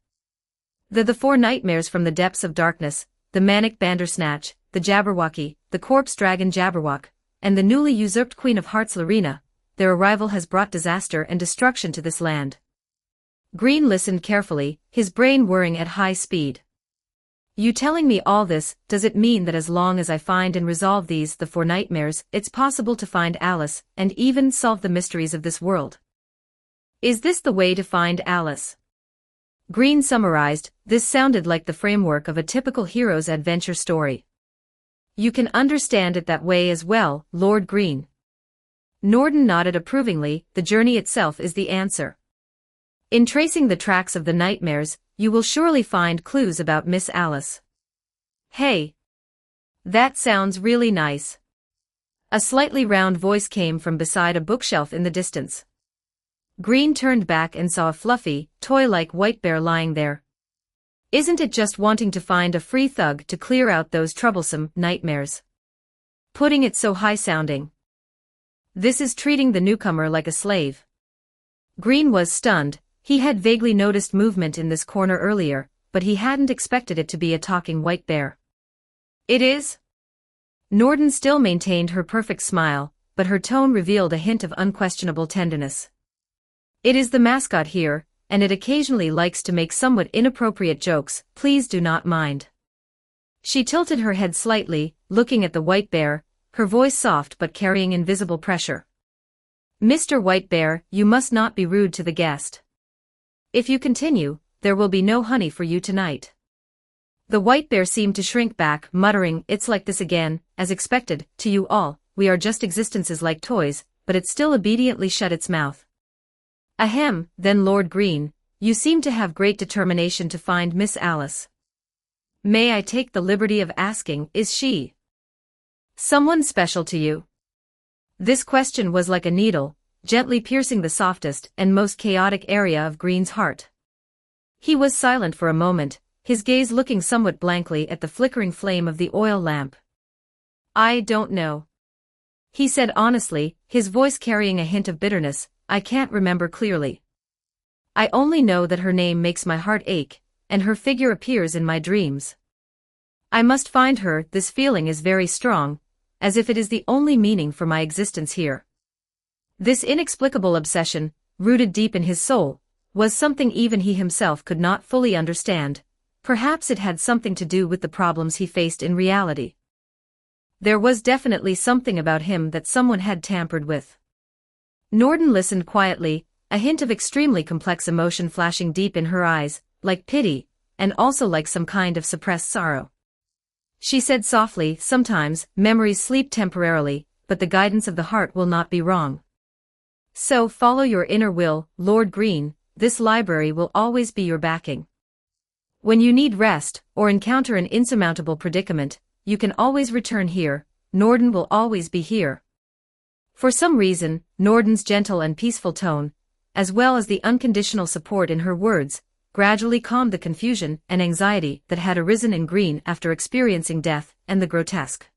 The four nightmares from the depths of darkness, the manic Bandersnatch, the Jabberwocky, the corpse dragon Jabberwock, and the newly usurped Queen of Hearts Larina, their arrival has brought disaster and destruction to this land." Green listened carefully, his brain whirring at high speed. "You telling me all this, does it mean that as long as I find and resolve the four nightmares, it's possible to find Alice, and even solve the mysteries of this world? Is this the way to find Alice?" Green summarized, "This sounded like the framework of a typical hero's adventure story." "You can understand it that way as well, Lord Green." Norden nodded approvingly, "The journey itself is the answer. In tracing the tracks of the nightmares, you will surely find clues about Miss Alice." "Hey! That sounds really nice." A slightly round voice came from beside a bookshelf in the distance. Green turned back and saw a fluffy, toy-like white bear lying there. "Isn't it just wanting to find a free thug to clear out those troublesome nightmares? Putting it so high-sounding. This is treating the newcomer like a slave." Green was stunned. He had vaguely noticed movement in this corner earlier, but he hadn't expected it to be a talking white bear. "It is?" Norden still maintained her perfect smile, but her tone revealed a hint of unquestionable tenderness. "It is the mascot here, and it occasionally likes to make somewhat inappropriate jokes, please do not mind." She tilted her head slightly, looking at the white bear, her voice soft but carrying invisible pressure. "Mr. White Bear, you must not be rude to the guest. If you continue, there will be no honey for you tonight." The white bear seemed to shrink back, muttering, "It's like this again, as expected, to you all, we are just existences like toys," but it still obediently shut its mouth. "Ahem, then Lord Green, you seem to have great determination to find Miss Alice. May I take the liberty of asking, is she someone special to you?" This question was like a needle, gently piercing the softest and most chaotic area of Green's heart. He was silent for a moment, his gaze looking somewhat blankly at the flickering flame of the oil lamp. "I don't know," he said honestly, his voice carrying a hint of bitterness. "I can't remember clearly. I only know that her name makes my heart ache, and her figure appears in my dreams. I must find her. This feeling is very strong, as if it is the only meaning for my existence here." This inexplicable obsession, rooted deep in his soul, was something even he himself could not fully understand. Perhaps it had something to do with the problems he faced in reality. There was definitely something about him that someone had tampered with. Norden listened quietly, a hint of extremely complex emotion flashing deep in her eyes, like pity, and also like some kind of suppressed sorrow. She said softly, "Sometimes, memories sleep temporarily, but the guidance of the heart will not be wrong. So follow your inner will, Lord Green, this library will always be your backing. When you need rest, or encounter an insurmountable predicament, you can always return here, Norden will always be here." For some reason, Norden's gentle and peaceful tone, as well as the unconditional support in her words, gradually calmed the confusion and anxiety that had arisen in Green after experiencing death and the grotesque.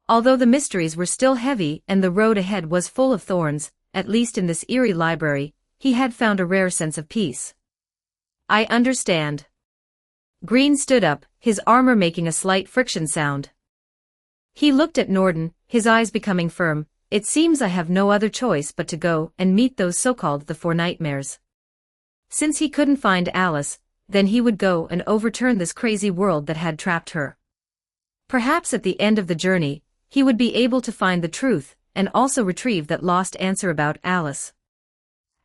Although the mysteries were still heavy and the road ahead was full of thorns, at least in this eerie library, he had found a rare sense of peace. "I understand." Green stood up, his armor making a slight friction sound. He looked at Norden, his eyes becoming firm. "It seems I have no other choice but to go and meet those so-called the four nightmares. Since he couldn't find Alice, then he would go and overturn this crazy world that had trapped her. Perhaps at the end of the journey, he would be able to find the truth, and also retrieve that lost answer about Alice."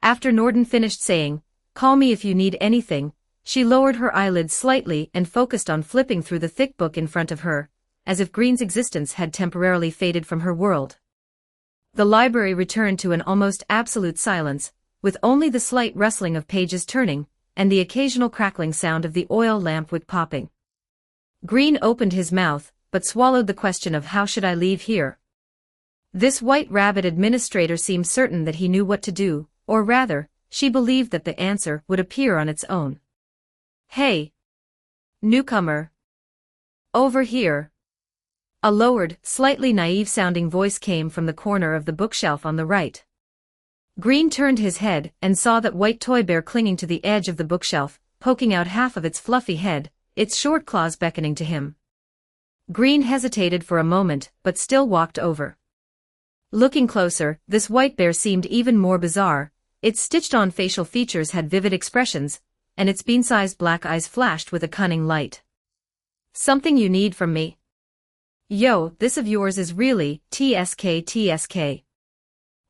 After Norden finished saying, "Call me if you need anything," she lowered her eyelids slightly and focused on flipping through the thick book in front of her, as if Green's existence had temporarily faded from her world. The library returned to an almost absolute silence, with only the slight rustling of pages turning, and the occasional crackling sound of the oil lamp wick popping. Green opened his mouth, but swallowed the question of how should I leave here. This white rabbit administrator seemed certain that he knew what to do, or rather, she believed that the answer would appear on its own. "Hey, newcomer. Over here." A lowered, slightly naive-sounding voice came from the corner of the bookshelf on the right. Green turned his head and saw that white toy bear clinging to the edge of the bookshelf, poking out half of its fluffy head, its short claws beckoning to him. Green hesitated for a moment, but still walked over. Looking closer, this white bear seemed even more bizarre. Its stitched-on facial features had vivid expressions, and its bean-sized black eyes flashed with a cunning light. "Something you need from me?" "Yo, this of yours is really, TSK.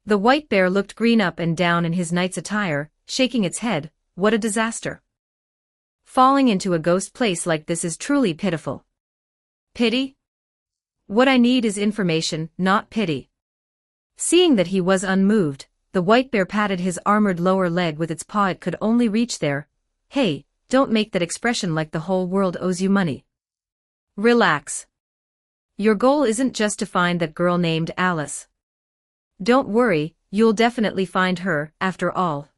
The white bear looked Green up and down in his knight's attire, shaking its head. "What a disaster. Falling into a ghost place like this is truly pitiful." "Pity? What I need is information, not pity." Seeing that he was unmoved, the white bear patted his armored lower leg with its paw. It could only reach there. "Hey, don't make that expression like the whole world owes you money. Relax. Your goal isn't just to find that girl named Alice. Don't worry, you'll definitely find her, after all."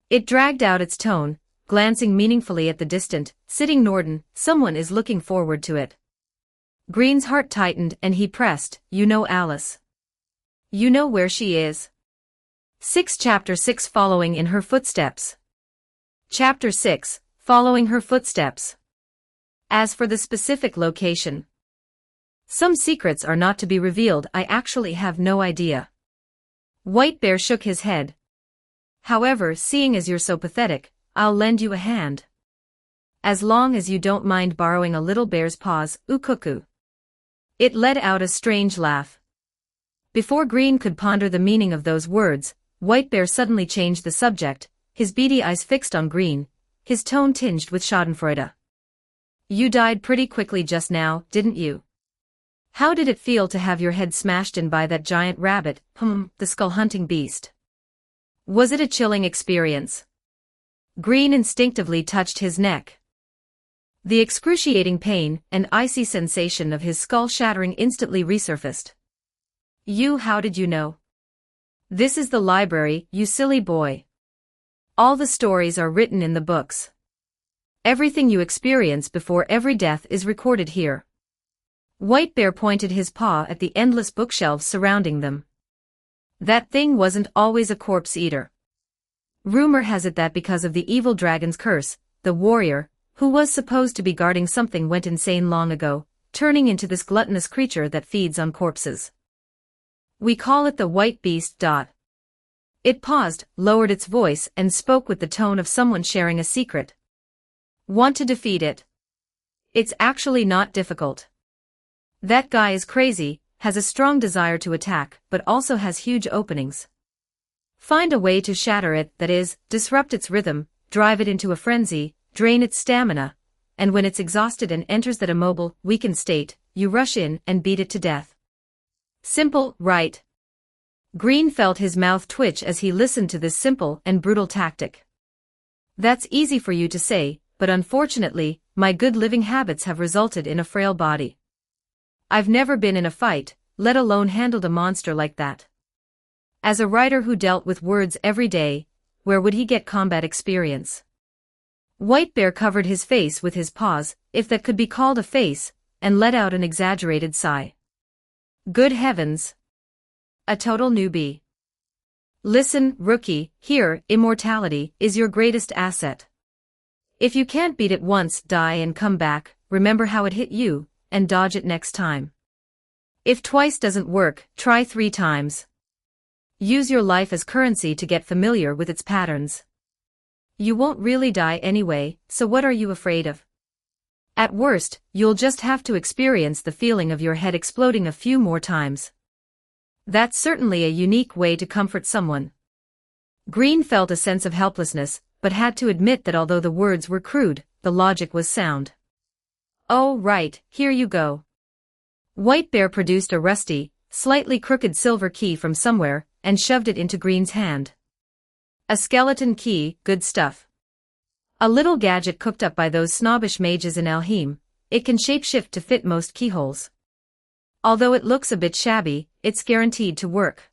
It dragged out its tone, glancing meaningfully at the distant, sitting Norden. "Someone is looking forward to it." Green's heart tightened and he pressed, "You know Alice. You know where she is." Chapter 6 Following in her footsteps. Chapter 6 Following her footsteps. As for the specific location, some secrets are not to be revealed. I actually have no idea. White Bear shook his head. "However, seeing as you're so pathetic, I'll lend you a hand. As long as you don't mind borrowing a little bear's paws, cuckoo." It let out a strange laugh. Before Green could ponder the meaning of those words, White Bear suddenly changed the subject, his beady eyes fixed on Green, his tone tinged with schadenfreude. "You died pretty quickly just now, didn't you? How did it feel to have your head smashed in by that giant rabbit, the skull-hunting beast? Was it a chilling experience?" Green instinctively touched his neck. The excruciating pain and icy sensation of his skull shattering instantly resurfaced. How did you know?" "This is the library, you silly boy. All the stories are written in the books. Everything you experience before every death is recorded here." White Bear pointed his paw at the endless bookshelves surrounding them. "That thing wasn't always a corpse eater. Rumor has it that because of the evil dragon's curse, the warrior, who was supposed to be guarding something, went insane long ago, turning into this gluttonous creature that feeds on corpses. We call it the White Beast. It paused, lowered its voice, and spoke with the tone of someone sharing a secret. "Want to defeat it? It's actually not difficult. That guy is crazy, has a strong desire to attack, but also has huge openings. Find a way to shatter it, that is, disrupt its rhythm, drive it into a frenzy, drain its stamina, and when it's exhausted and enters that immobile, weakened state, you rush in and beat it to death. Simple, right?" Green felt his mouth twitch as he listened to this simple and brutal tactic. "That's easy for you to say, but unfortunately, my good living habits have resulted in a frail body. I've never been in a fight, let alone handled a monster like that. As a writer who dealt with words every day, where would he get combat experience?" White Bear covered his face with his paws, if that could be called a face, and let out an exaggerated sigh. "Good heavens. A total newbie. Listen, rookie, here, immortality is your greatest asset. If you can't beat it once, die and come back, remember how it hit you, and dodge it next time. If twice doesn't work, try 3 times. Use your life as currency to get familiar with its patterns. You won't really die anyway, so what are you afraid of? At worst, you'll just have to experience the feeling of your head exploding a few more times. That's certainly a unique way to comfort someone." Green felt a sense of helplessness, but had to admit that although the words were crude, the logic was sound. "Oh right, here you go." White Bear produced a rusty, slightly crooked silver key from somewhere, and shoved it into Green's hand. "A skeleton key, good stuff. A little gadget cooked up by those snobbish mages in Alheim. It can shapeshift to fit most keyholes. Although it looks a bit shabby, it's guaranteed to work."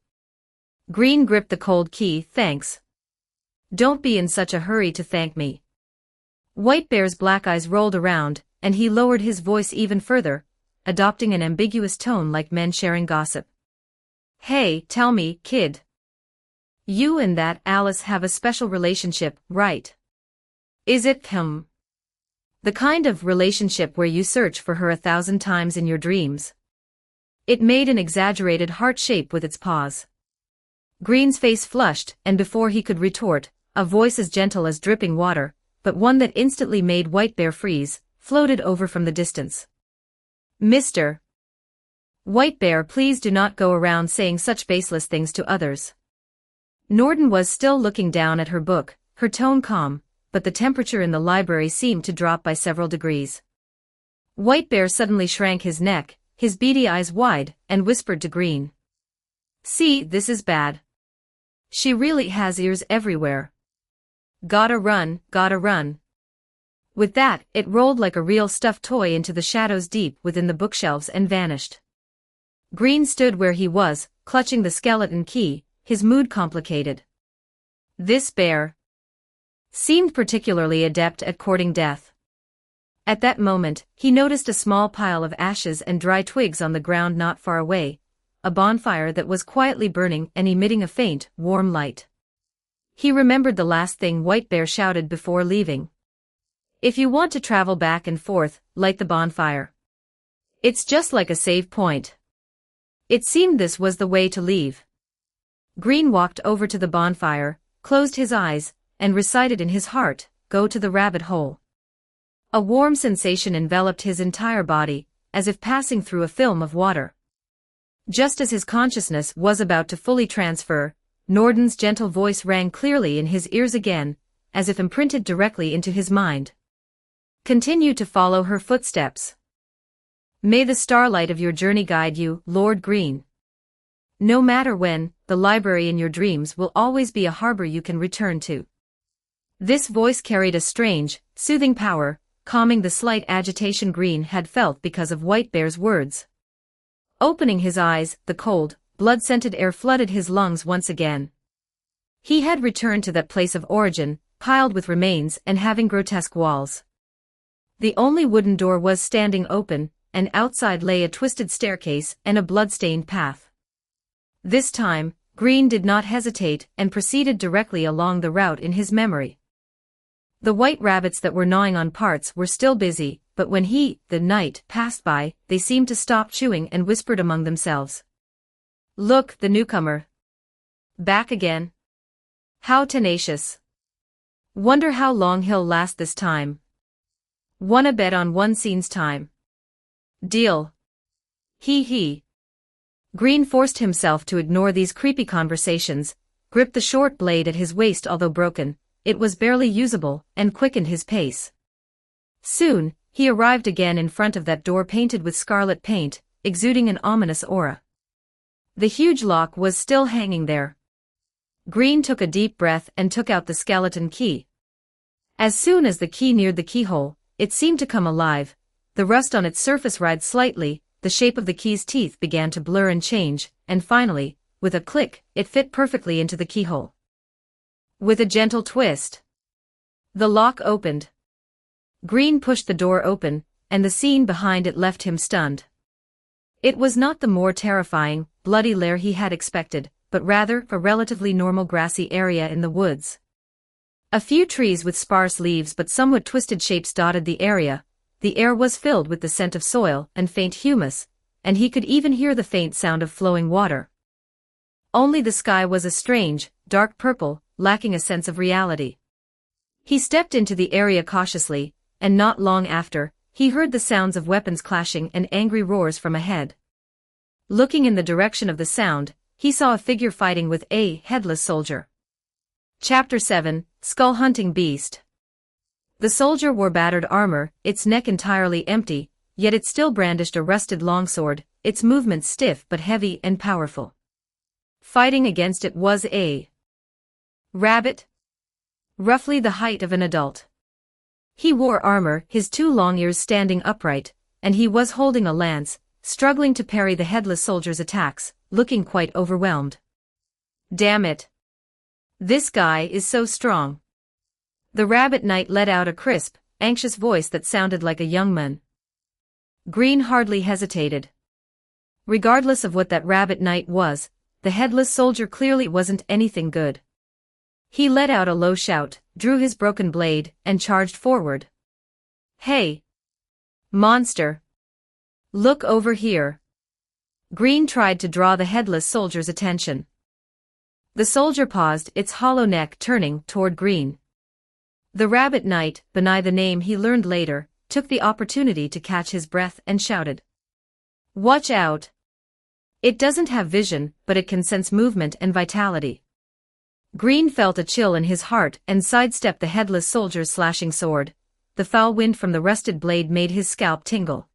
Green gripped the cold key. "Thanks. Don't be in such a hurry to thank me. White Bear's black eyes rolled around, and he lowered his voice even further, adopting an ambiguous tone like men sharing gossip. Hey, tell me, kid. You and that Alice have a special relationship, right? Is it, the kind of relationship where you search for her 1,000 times in your dreams? It made an exaggerated heart shape with its paws. Green's face flushed, and before he could retort, a voice as gentle as dripping water, but one that instantly made White Bear freeze, floated over from the distance. Mr. White Bear, please do not go around saying such baseless things to others. Norden was still looking down at her book, her tone calm, but the temperature in the library seemed to drop by several degrees. White Bear suddenly shrank his neck, his beady eyes wide, and whispered to Green. See, this is bad. She really has ears everywhere. Gotta run, gotta run. With that, it rolled like a real stuffed toy into the shadows deep within the bookshelves and vanished. Green stood where he was, clutching the skeleton key, his mood complicated. This bear seemed particularly adept at courting death. At that moment, he noticed a small pile of ashes and dry twigs on the ground not far away, a bonfire that was quietly burning and emitting a faint, warm light. He remembered the last thing White Bear shouted before leaving. If you want to travel back and forth, light the bonfire. It's just like a save point. It seemed this was the way to leave. Green walked over to the bonfire, closed his eyes, and recited in his heart, "Go to the rabbit hole." A warm sensation enveloped his entire body, as if passing through a film of water. Just as his consciousness was about to fully transfer, Norden's gentle voice rang clearly in his ears again, as if imprinted directly into his mind. Continue to follow her footsteps. May the starlight of your journey guide you, Lord Green. No matter when, the library in your dreams will always be a harbor you can return to. This voice carried a strange, soothing power, calming the slight agitation Green had felt because of White Bear's words. Opening his eyes, the cold, blood-scented air flooded his lungs once again. He had returned to that place of origin, piled with remains and having grotesque walls. The only wooden door was standing open, and outside lay a twisted staircase and a blood-stained path. This time, Green did not hesitate and proceeded directly along the route in his memory. The white rabbits that were gnawing on parts were still busy, but when the knight, passed by, they seemed to stop chewing and whispered among themselves. Look, the newcomer. Back again. How tenacious. Wonder how long he'll last this time. Wanna bet on one scene's time. Deal. He. Green forced himself to ignore these creepy conversations, gripped the short blade at his waist. Although broken, it was barely usable, and quickened his pace. Soon, he arrived again in front of that door painted with scarlet paint, exuding an ominous aura. The huge lock was still hanging there. Green took a deep breath and took out the skeleton key. As soon as the key neared the keyhole, it seemed to come alive. The rust on its surface writhed slightly, the shape of the key's teeth began to blur and change, and finally, with a click, it fit perfectly into the keyhole. With a gentle twist, the lock opened. Green pushed the door open, and the scene behind it left him stunned. It was not the more terrifying, bloody lair he had expected, but rather a relatively normal grassy area in the woods. A few trees with sparse leaves but somewhat twisted shapes dotted the area. The air was filled with the scent of soil and faint humus, and he could even hear the faint sound of flowing water. Only the sky was a strange, dark purple, lacking a sense of reality. He stepped into the area cautiously, and not long after, he heard the sounds of weapons clashing and angry roars from ahead. Looking in the direction of the sound, he saw a figure fighting with a headless soldier. Chapter 7, Skull-Hunting Beast. The soldier wore battered armor, its neck entirely empty, yet it still brandished a rusted longsword, its movements stiff but heavy and powerful. Fighting against it was a rabbit, roughly the height of an adult. He wore armor, his two long ears standing upright, and he was holding a lance, struggling to parry the headless soldier's attacks, looking quite overwhelmed. Damn it. This guy is so strong. The rabbit knight let out a crisp, anxious voice that sounded like a young man. Green hardly hesitated. Regardless of what that rabbit knight was, the headless soldier clearly wasn't anything good. He let out a low shout, drew his broken blade, and charged forward. Hey! Monster! Look over here! Green tried to draw the headless soldier's attention. The soldier paused, its hollow neck turning toward Green. The rabbit knight, Benai the name he learned later, took the opportunity to catch his breath and shouted. Watch out! It doesn't have vision, but it can sense movement and vitality. Green felt a chill in his heart and sidestepped the headless soldier's slashing sword. The foul wind from the rusted blade made his scalp tingle.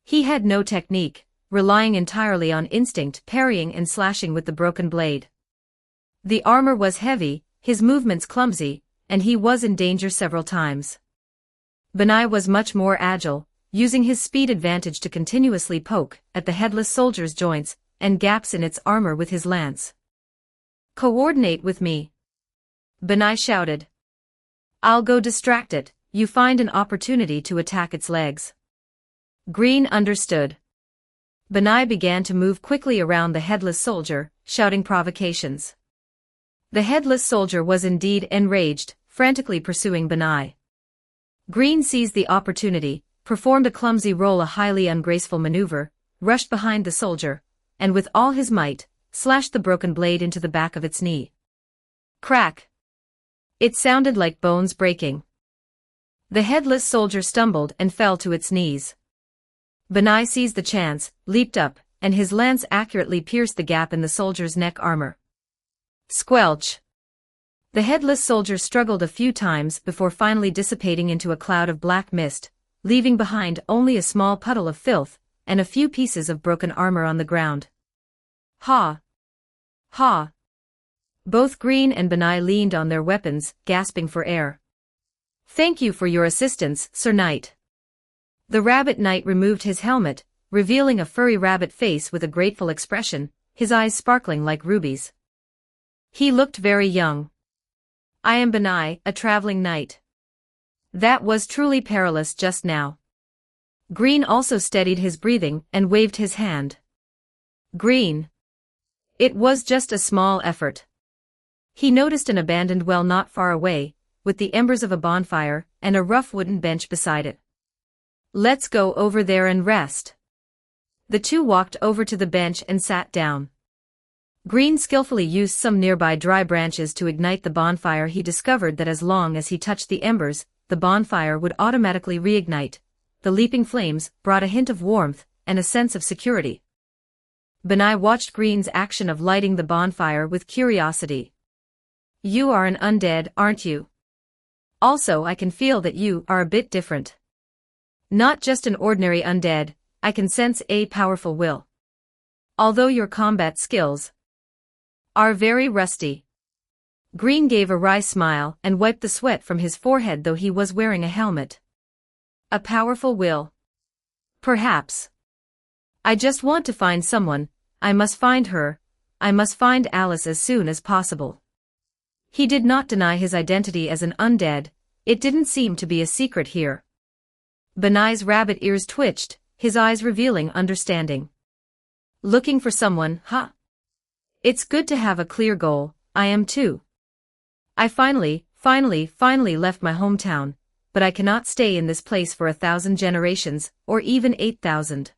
He had no technique, relying entirely on instinct, parrying and slashing with the broken blade. The armor was heavy, his movements clumsy, and he was in danger several times. Benai was much more agile, using his speed advantage to continuously poke at the headless soldier's joints and gaps in its armor with his lance. Coordinate with me! Benai shouted. I'll go distract it, you find an opportunity to attack its legs. Green understood. Benai began to move quickly around the headless soldier, shouting provocations. The headless soldier was indeed enraged, frantically pursuing Benai. Green seized the opportunity, performed a clumsy roll, a highly ungraceful maneuver, rushed behind the soldier, and with all his might, slashed the broken blade into the back of its knee. Crack! It sounded like bones breaking. The headless soldier stumbled and fell to its knees. Benai seized the chance, leaped up, and his lance accurately pierced the gap in the soldier's neck armor. Squelch! The headless soldier struggled a few times before finally dissipating into a cloud of black mist, leaving behind only a small puddle of filth and a few pieces of broken armor on the ground. Ha! Ha! Both Green and Benai leaned on their weapons, gasping for air. Thank you for your assistance, Sir Knight. The rabbit knight removed his helmet, revealing a furry rabbit face with a grateful expression, his eyes sparkling like rubies. He looked very young. I am Benai, a traveling knight. That was truly perilous just now. Green also steadied his breathing and waved his hand. Green. It was just a small effort. He noticed an abandoned well not far away, with the embers of a bonfire and a rough wooden bench beside it. Let's go over there and rest. The two walked over to the bench and sat down. Green skillfully used some nearby dry branches to ignite the bonfire. He discovered that as long as he touched the embers, the bonfire would automatically reignite. The leaping flames brought a hint of warmth and a sense of security. Benai watched Green's action of lighting the bonfire with curiosity. You are an undead, aren't you? Also, I can feel that you are a bit different. Not just an ordinary undead, I can sense a powerful will. Although your combat skills are very rusty. Green gave a wry smile and wiped the sweat from his forehead, though he was wearing a helmet. A powerful will. Perhaps. I just want to find someone. I must find her. I must find Alice as soon as possible. He did not deny his identity as an undead. It didn't seem to be a secret here. Benai's rabbit ears twitched, his eyes revealing understanding. Looking for someone, huh? It's good to have a clear goal. I am too. I finally left my hometown, but I cannot stay in this place for 1,000 generations, or even 8,000.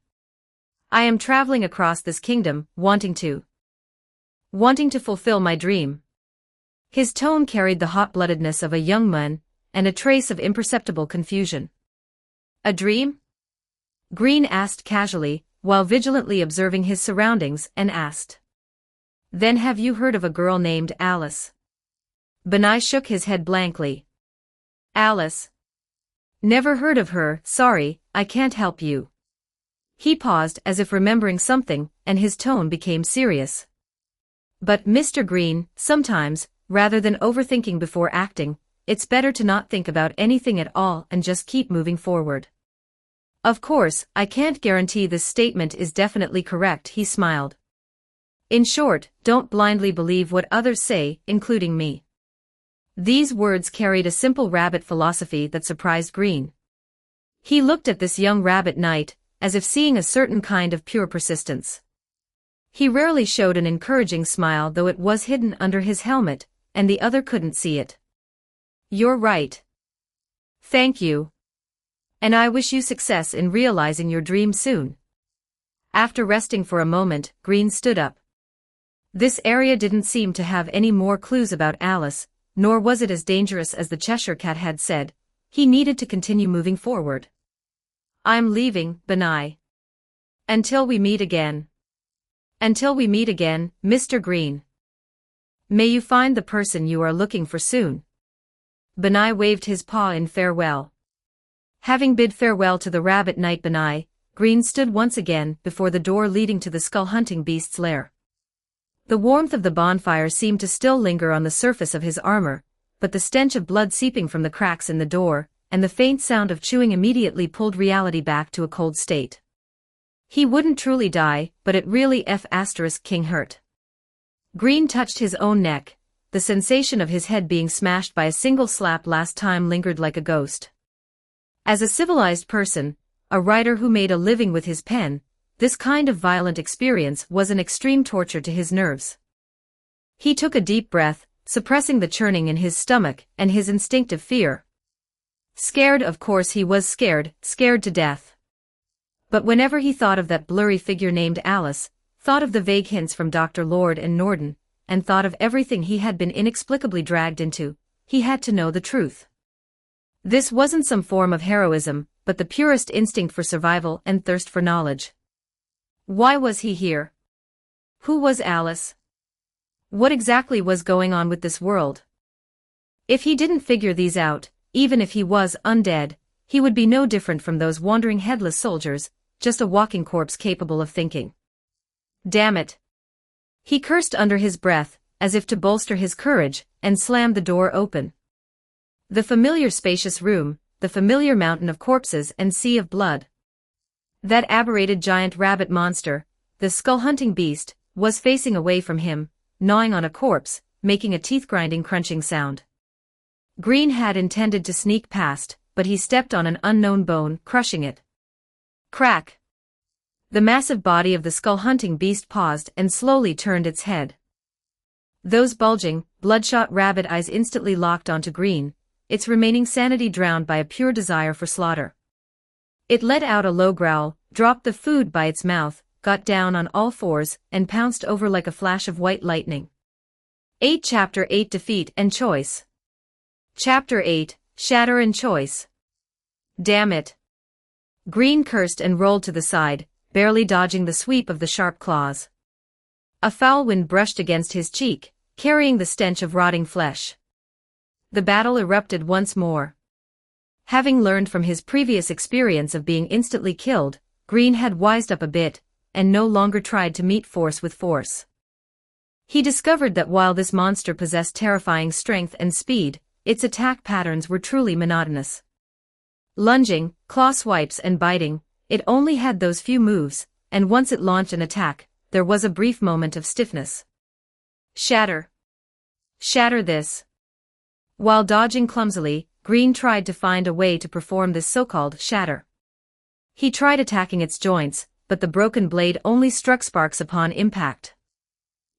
I am traveling across this kingdom, wanting to fulfill my dream. His tone carried the hot-bloodedness of a young man, and a trace of imperceptible confusion. A dream? Green asked casually, while vigilantly observing his surroundings, and asked. Then have you heard of a girl named Alice? Benai shook his head blankly. Alice? Never heard of her, sorry, I can't help you. He paused as if remembering something, and his tone became serious. But Mr. Green, sometimes, rather than overthinking before acting, it's better to not think about anything at all and just keep moving forward. Of course, I can't guarantee this statement is definitely correct, he smiled. In short, don't blindly believe what others say, including me. These words carried a simple rabbit philosophy that surprised Green. He looked at this young rabbit knight, as if seeing a certain kind of pure persistence. He rarely showed an encouraging smile, though it was hidden under his helmet, and the other couldn't see it. You're right. Thank you. And I wish you success in realizing your dream soon. After resting for a moment, Green stood up. This area didn't seem to have any more clues about Alice, nor was it as dangerous as the Cheshire Cat had said. He needed to continue moving forward. I'm leaving, Benai. Until we meet again. Until we meet again, Mr. Green. May you find the person you are looking for soon. Benai waved his paw in farewell. Having bid farewell to the rabbit knight Benai, Green stood once again before the door leading to the skull-hunting beast's lair. The warmth of the bonfire seemed to still linger on the surface of his armor, but the stench of blood seeping from the cracks in the door, and the faint sound of chewing immediately pulled reality back to a cold state. He wouldn't truly die, but it really King hurt. Green touched his own neck. The sensation of his head being smashed by a single slap last time lingered like a ghost. As a civilized person, a writer who made a living with his pen, this kind of violent experience was an extreme torture to his nerves. He took a deep breath, suppressing the churning in his stomach and his instinctive fear. Scared, of course he was scared to death. But whenever he thought of that blurry figure named Alice, thought of the vague hints from Dr. Lord and Norden, and thought of everything he had been inexplicably dragged into, he had to know the truth. This wasn't some form of heroism, but the purest instinct for survival and thirst for knowledge. Why was he here? Who was Alice? What exactly was going on with this world? If he didn't figure these out, even if he was undead, he would be no different from those wandering headless soldiers, just a walking corpse capable of thinking. Damn it! He cursed under his breath, as if to bolster his courage, and slammed the door open. The familiar spacious room, the familiar mountain of corpses and sea of blood. That aberrated giant rabbit monster, the skull-hunting beast, was facing away from him, gnawing on a corpse, making a teeth-grinding crunching sound. Green had intended to sneak past, but he stepped on an unknown bone, crushing it. Crack! The massive body of the skull-hunting beast paused and slowly turned its head. Those bulging, bloodshot rabbit eyes instantly locked onto Green, its remaining sanity drowned by a pure desire for slaughter. It let out a low growl, dropped the food by its mouth, got down on all fours, and pounced over like a flash of white lightning. Chapter 8 Defeat and Choice. Chapter 8 Shatter and Choice. Damn it! Green cursed and rolled to the side, barely dodging the sweep of the sharp claws. A foul wind brushed against his cheek, carrying the stench of rotting flesh. The battle erupted once more. Having learned from his previous experience of being instantly killed, Green had wised up a bit, and no longer tried to meet force with force. He discovered that while this monster possessed terrifying strength and speed, its attack patterns were truly monotonous. Lunging, claw swipes and biting, it only had those few moves, and once it launched an attack, there was a brief moment of stiffness. Shatter. Shatter this. While dodging clumsily, Green tried to find a way to perform this so-called shatter. He tried attacking its joints, but the broken blade only struck sparks upon impact.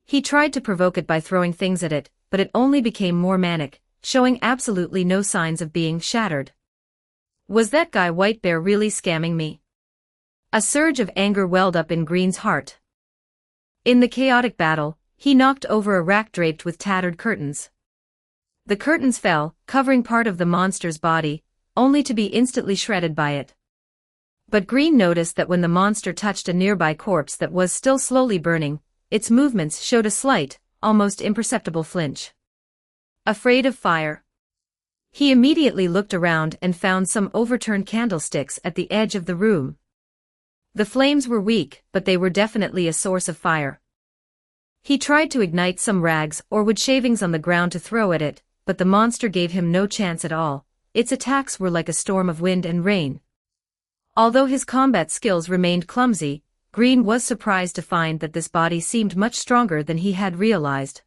He tried to provoke it by throwing things at it, but it only became more manic, showing absolutely no signs of being shattered. Was that guy White Bear really scamming me? A surge of anger welled up in Green's heart. In the chaotic battle, he knocked over a rack draped with tattered curtains. The curtains fell, covering part of the monster's body, only to be instantly shredded by it. But Green noticed that when the monster touched a nearby corpse that was still slowly burning, its movements showed a slight, almost imperceptible flinch. Afraid of fire. He immediately looked around and found some overturned candlesticks at the edge of the room. The flames were weak, but they were definitely a source of fire. He tried to ignite some rags or wood shavings on the ground to throw at it, but the monster gave him no chance at all. Its attacks were like a storm of wind and rain. Although his combat skills remained clumsy, Green was surprised to find that this body seemed much stronger than he had realized.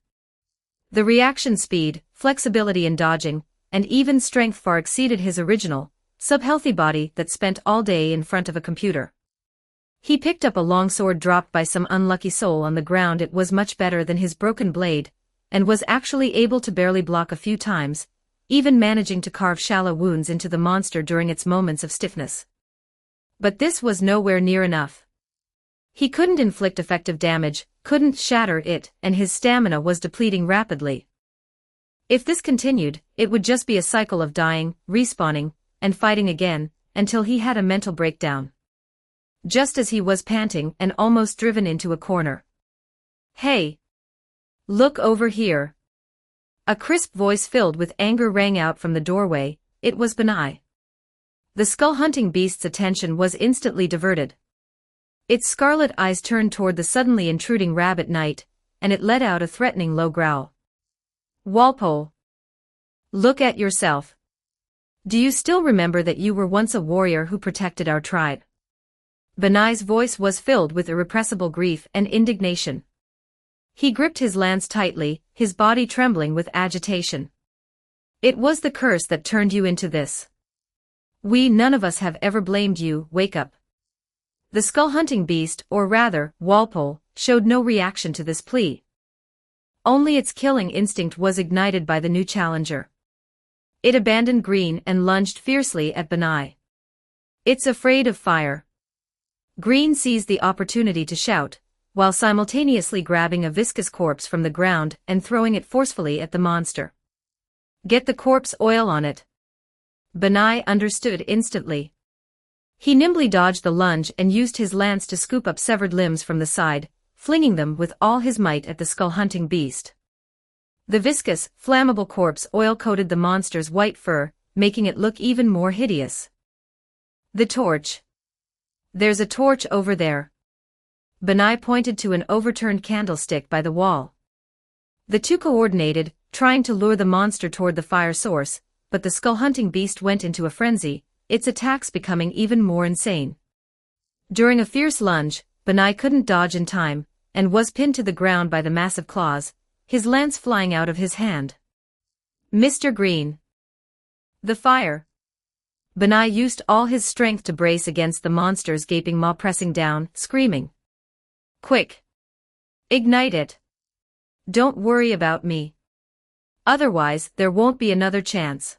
The reaction speed, flexibility in dodging, and even strength far exceeded his original, sub-healthy body that spent all day in front of a computer. He picked up a long sword dropped by some unlucky soul on the ground. It was much better than his broken blade, and was actually able to barely block a few times, even managing to carve shallow wounds into the monster during its moments of stiffness. But this was nowhere near enough. He couldn't inflict effective damage, couldn't shatter it, and his stamina was depleting rapidly. If this continued, it would just be a cycle of dying, respawning, and fighting again, until he had a mental breakdown. Just as he was panting and almost driven into a corner. "Hey! Look over here!" A crisp voice filled with anger rang out from the doorway. It was Benai. The skull-hunting beast's attention was instantly diverted. Its scarlet eyes turned toward the suddenly intruding rabbit knight, and it let out a threatening low growl. "Walpole! Look at yourself. Do you still remember that you were once a warrior who protected our tribe?" Benai's voice was filled with irrepressible grief and indignation. He gripped his lance tightly, his body trembling with agitation. "It was the curse that turned you into this. None of us have ever blamed you. Wake up." The skull-hunting beast, or rather, Walpole, showed no reaction to this plea. Only its killing instinct was ignited by the new challenger. It abandoned Green and lunged fiercely at Benai. "It's afraid of fire." Green seized the opportunity to shout, while simultaneously grabbing a viscous corpse from the ground and throwing it forcefully at the monster. "Get the corpse oil on it." Benai understood instantly. He nimbly dodged the lunge and used his lance to scoop up severed limbs from the side, flinging them with all his might at the skull-hunting beast. The viscous, flammable corpse oil coated the monster's white fur, making it look even more hideous. "The torch. There's a torch over there." Benai pointed to an overturned candlestick by the wall. The two coordinated, trying to lure the monster toward the fire source, but the skull-hunting beast went into a frenzy, its attacks becoming even more insane. During a fierce lunge, Benai couldn't dodge in time, and was pinned to the ground by the massive claws, his lance flying out of his hand. "Mr. Green! The fire!" Benai used all his strength to brace against the monster's gaping maw, pressing down, screaming. "Quick! Ignite it! Don't worry about me. Otherwise, there won't be another chance."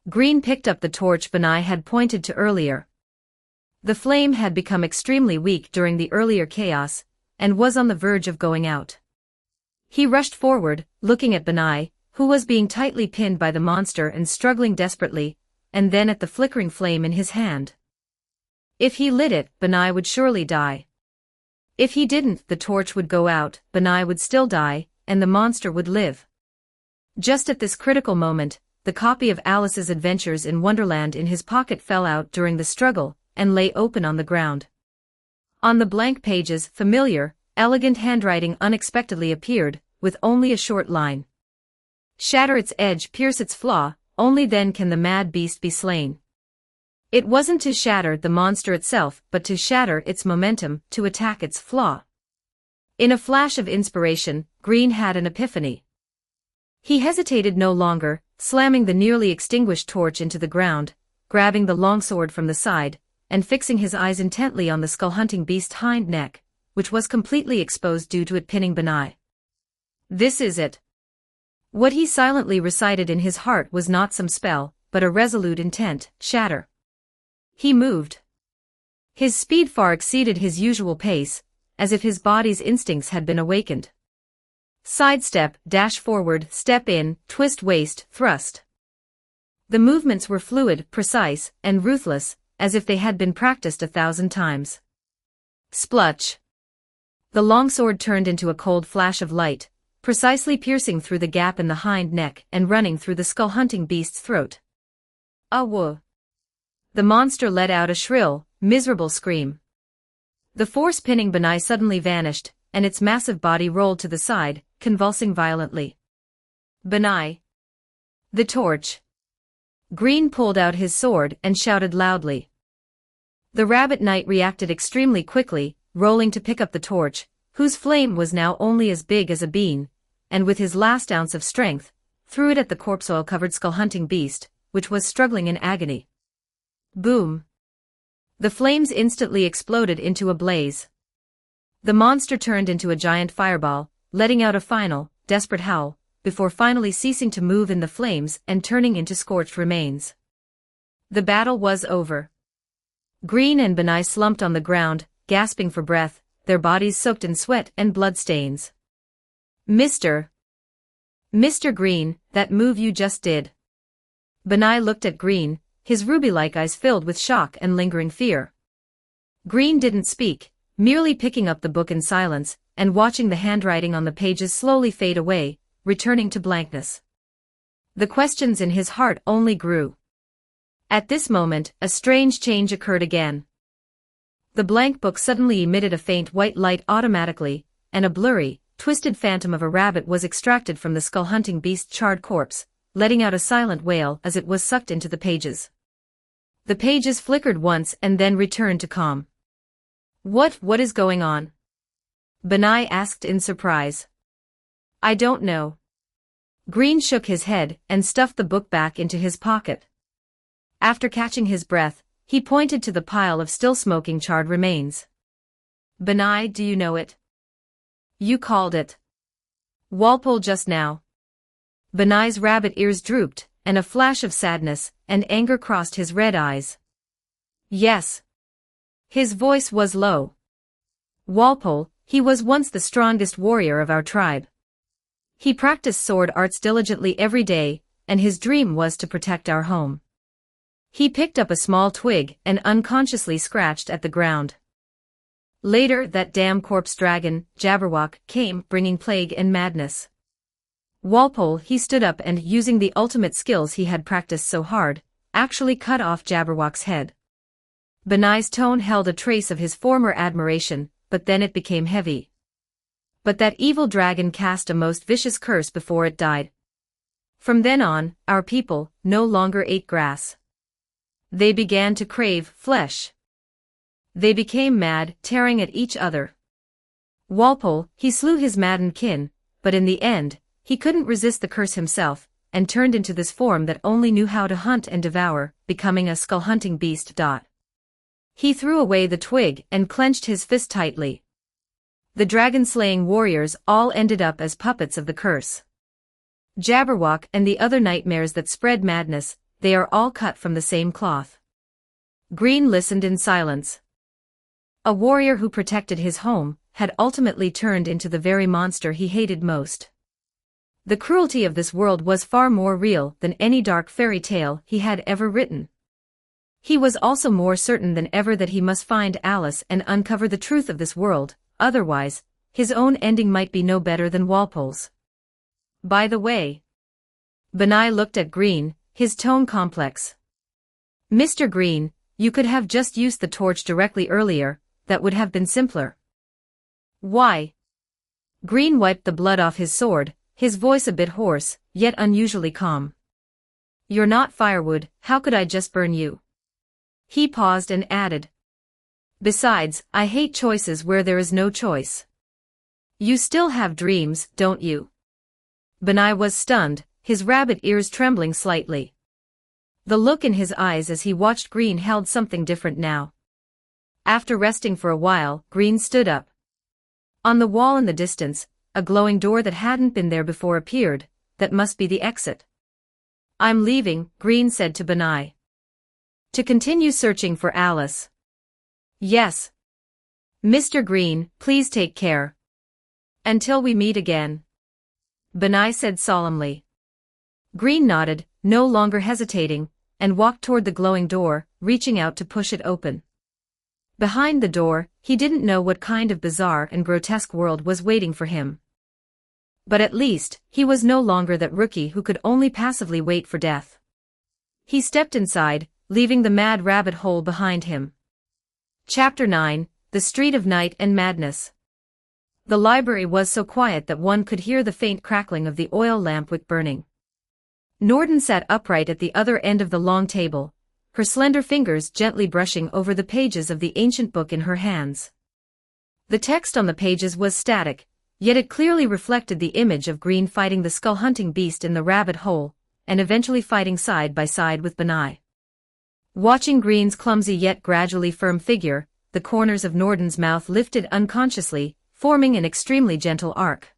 Green picked up the torch Benai had pointed to earlier. The flame had become extremely weak during the earlier chaos, and was on the verge of going out. He rushed forward, looking at Benai, who was being tightly pinned by the monster and struggling desperately, and then at the flickering flame in his hand. If he lit it, Benai would surely die. If he didn't, the torch would go out, Benai would still die, and the monster would live. Just at this critical moment, the copy of Alice's Adventures in Wonderland in his pocket fell out during the struggle, and lay open on the ground. On the blank pages, familiar, elegant handwriting unexpectedly appeared, with only a short line. "Shatter its edge, pierce its flaw, only then can the mad beast be slain." It wasn't to shatter the monster itself, but to shatter its momentum, to attack its flaw. In a flash of inspiration, Green had an epiphany. He hesitated no longer, slamming the nearly extinguished torch into the ground, grabbing the longsword from the side, and fixing his eyes intently on the skull-hunting beast's hind neck, which was completely exposed due to it pinning Benai. "This is it." What he silently recited in his heart was not some spell, but a resolute intent: shatter. He moved. His speed far exceeded his usual pace, as if his body's instincts had been awakened. Sidestep, dash forward, step in, twist waist, thrust. The movements were fluid, precise, and ruthless, as if they had been practiced 1,000 times. Splutch! The longsword turned into a cold flash of light, precisely piercing through the gap in the hind neck and running through the skull-hunting beast's throat. "Ah-woo!" The monster let out a shrill, miserable scream. The force pinning Benai suddenly vanished, and its massive body rolled to the side, convulsing violently. "Benai! The torch!" Green pulled out his sword and shouted loudly. The rabbit knight reacted extremely quickly, rolling to pick up the torch, whose flame was now only as big as a bean, and with his last ounce of strength, threw it at the corpse-oil-covered skull-hunting beast, which was struggling in agony. Boom! The flames instantly exploded into a blaze. The monster turned into a giant fireball, letting out a final, desperate howl, before finally ceasing to move in the flames and turning into scorched remains. The battle was over. Green and Benai slumped on the ground, gasping for breath, their bodies soaked in sweat and blood stains. Mr. Green, that move you just did. Benai looked at Green, his ruby-like eyes filled with shock and lingering fear. Green didn't speak, merely picking up the book in silence, and watching the handwriting on the pages slowly fade away, returning to blankness. The questions in his heart only grew. At this moment, a strange change occurred again. The blank book suddenly emitted a faint white light automatically, and a blurry, twisted phantom of a rabbit was extracted from the skull-hunting beast's charred corpse, letting out a silent wail as it was sucked into the pages. The pages flickered once and then returned to calm. What is going on? Benai asked in surprise. I don't know. Green shook his head and stuffed the book back into his pocket. After catching his breath, he pointed to the pile of still smoking charred remains. Benai, do you know it? You called it. Walpole just now. Benai's rabbit ears drooped, and a flash of sadness and anger crossed his red eyes. Yes. His voice was low. Walpole, he was once the strongest warrior of our tribe. He practiced sword arts diligently every day, and his dream was to protect our home. He picked up a small twig and unconsciously scratched at the ground. Later, that damn corpse dragon, Jabberwock, came, bringing plague and madness. Walpole, he stood up and, using the ultimate skills he had practiced so hard, actually cut off Jabberwock's head. Benai's tone held a trace of his former admiration, but then it became heavy. But that evil dragon cast a most vicious curse before it died. From then on, our people no longer ate grass. They began to crave flesh. They became mad, tearing at each other. Walpole, he slew his maddened kin, but in the end, he couldn't resist the curse himself, and turned into this form that only knew how to hunt and devour, becoming a skull-hunting beast. He threw away the twig and clenched his fist tightly. The dragon-slaying warriors all ended up as puppets of the curse. Jabberwock and the other nightmares that spread madness, they are all cut from the same cloth. Green listened in silence. A warrior who protected his home had ultimately turned into the very monster he hated most. The cruelty of this world was far more real than any dark fairy tale he had ever written. He was also more certain than ever that he must find Alice and uncover the truth of this world, otherwise, his own ending might be no better than Walpole's. By the way. Benai looked at Green, his tone complex. Mr. Green, you could have just used the torch directly earlier, that would have been simpler. Why? Green wiped the blood off his sword, his voice a bit hoarse, yet unusually calm. You're not firewood, how could I just burn you? He paused and added. Besides, I hate choices where there is no choice. You still have dreams, don't you? Benai was stunned, his rabbit ears trembling slightly. The look in his eyes as he watched Green held something different now. After resting for a while, Green stood up. On the wall in the distance, a glowing door that hadn't been there before appeared. That must be the exit. I'm leaving, Green said to Benai. To continue searching for Alice. Yes. Mr. Green, please take care. Until we meet again. Benai said solemnly. Green nodded, no longer hesitating, and walked toward the glowing door, reaching out to push it open. Behind the door, he didn't know what kind of bizarre and grotesque world was waiting for him. But at least, he was no longer that rookie who could only passively wait for death. He stepped inside, leaving the mad rabbit hole behind him. Chapter 9, The Street of Night and Madness. The library was so quiet that one could hear the faint crackling of the oil lamp wick burning. Norden sat upright at the other end of the long table, her slender fingers gently brushing over the pages of the ancient book in her hands. The text on the pages was static, yet it clearly reflected the image of Green fighting the skull-hunting beast in the rabbit hole, and eventually fighting side by side with Benai. Watching Green's clumsy yet gradually firm figure, the corners of Norden's mouth lifted unconsciously, forming an extremely gentle arc.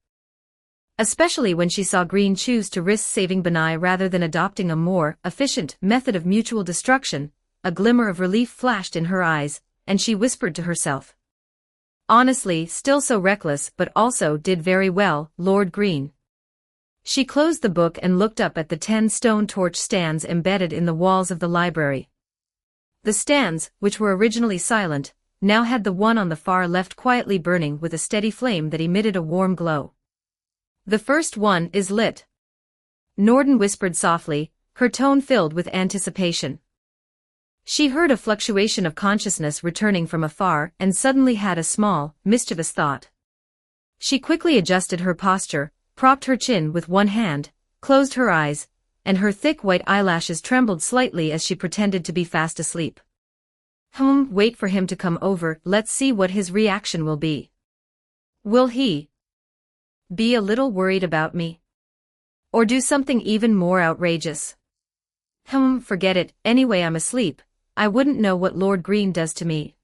Especially when she saw Green choose to risk saving Benai rather than adopting a more efficient method of mutual destruction, a glimmer of relief flashed in her eyes, and she whispered to herself. Honestly, still so reckless but also did very well, Lord Green. She closed the book and looked up at the 10 stone torch stands embedded in the walls of the library. The stands, which were originally silent, now had the one on the far left quietly burning with a steady flame that emitted a warm glow. The first one is lit. Norden whispered softly, her tone filled with anticipation. She heard a fluctuation of consciousness returning from afar and suddenly had a small, mischievous thought. She quickly adjusted her posture, propped her chin with one hand, closed her eyes, and her thick white eyelashes trembled slightly as she pretended to be fast asleep. Wait for him to come over, let's see what his reaction will be. Will he be a little worried about me? Or do something even more outrageous? Forget it, anyway I'm asleep. I wouldn't know what Lord Green does to me.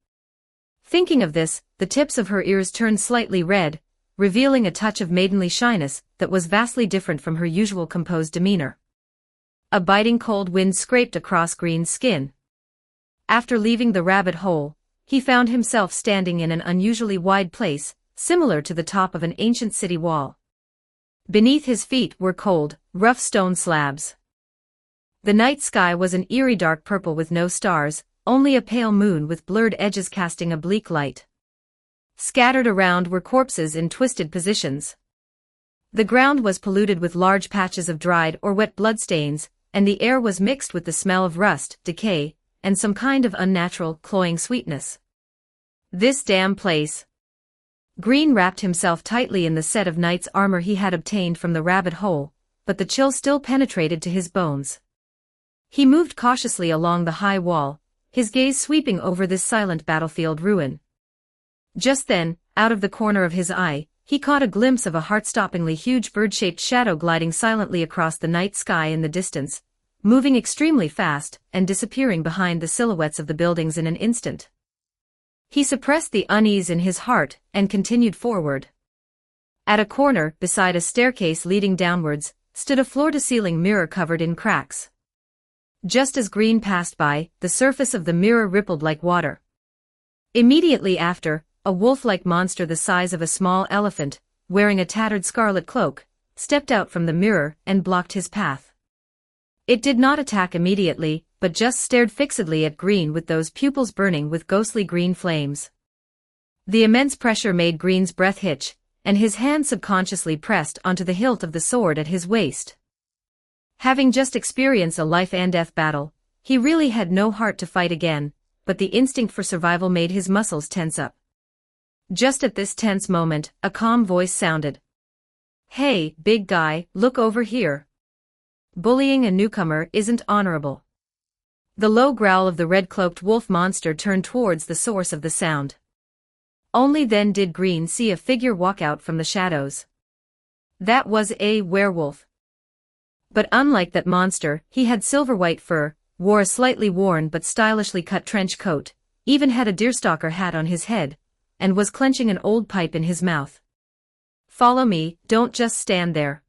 Thinking of this, the tips of her ears turned slightly red, revealing a touch of maidenly shyness that was vastly different from her usual composed demeanor. A biting cold wind scraped across Green's skin. After leaving the rabbit hole, he found himself standing in an unusually wide place, similar to the top of an ancient city wall. Beneath his feet were cold, rough stone slabs. The night sky was an eerie dark purple with no stars, only a pale moon with blurred edges casting a bleak light. Scattered around were corpses in twisted positions. The ground was polluted with large patches of dried or wet bloodstains, and the air was mixed with the smell of rust, decay, and some kind of unnatural, cloying sweetness. This damn place. Green wrapped himself tightly in the set of knight's armor he had obtained from the rabbit hole, but the chill still penetrated to his bones. He moved cautiously along the high wall, his gaze sweeping over this silent battlefield ruin. Just then, out of the corner of his eye, he caught a glimpse of a heart-stoppingly huge bird-shaped shadow gliding silently across the night sky in the distance, moving extremely fast and disappearing behind the silhouettes of the buildings in an instant. He suppressed the unease in his heart and continued forward. At a corner, beside a staircase leading downwards, stood a floor-to-ceiling mirror covered in cracks. Just as Green passed by, the surface of the mirror rippled like water. Immediately after, a wolf-like monster the size of a small elephant, wearing a tattered scarlet cloak, stepped out from the mirror and blocked his path. It did not attack immediately, but just stared fixedly at Green with those pupils burning with ghostly green flames. The immense pressure made Green's breath hitch, and his hand subconsciously pressed onto the hilt of the sword at his waist. Having just experienced a life-and-death battle, he really had no heart to fight again, but the instinct for survival made his muscles tense up. Just at this tense moment, a calm voice sounded. "Hey, big guy, look over here. Bullying a newcomer isn't honorable." The low growl of the red-cloaked wolf monster turned towards the source of the sound. Only then did Green see a figure walk out from the shadows. That was a werewolf. But unlike that monster, he had silver-white fur, wore a slightly worn but stylishly cut trench coat, even had a deerstalker hat on his head, and was clenching an old pipe in his mouth. "Follow me, don't just stand there."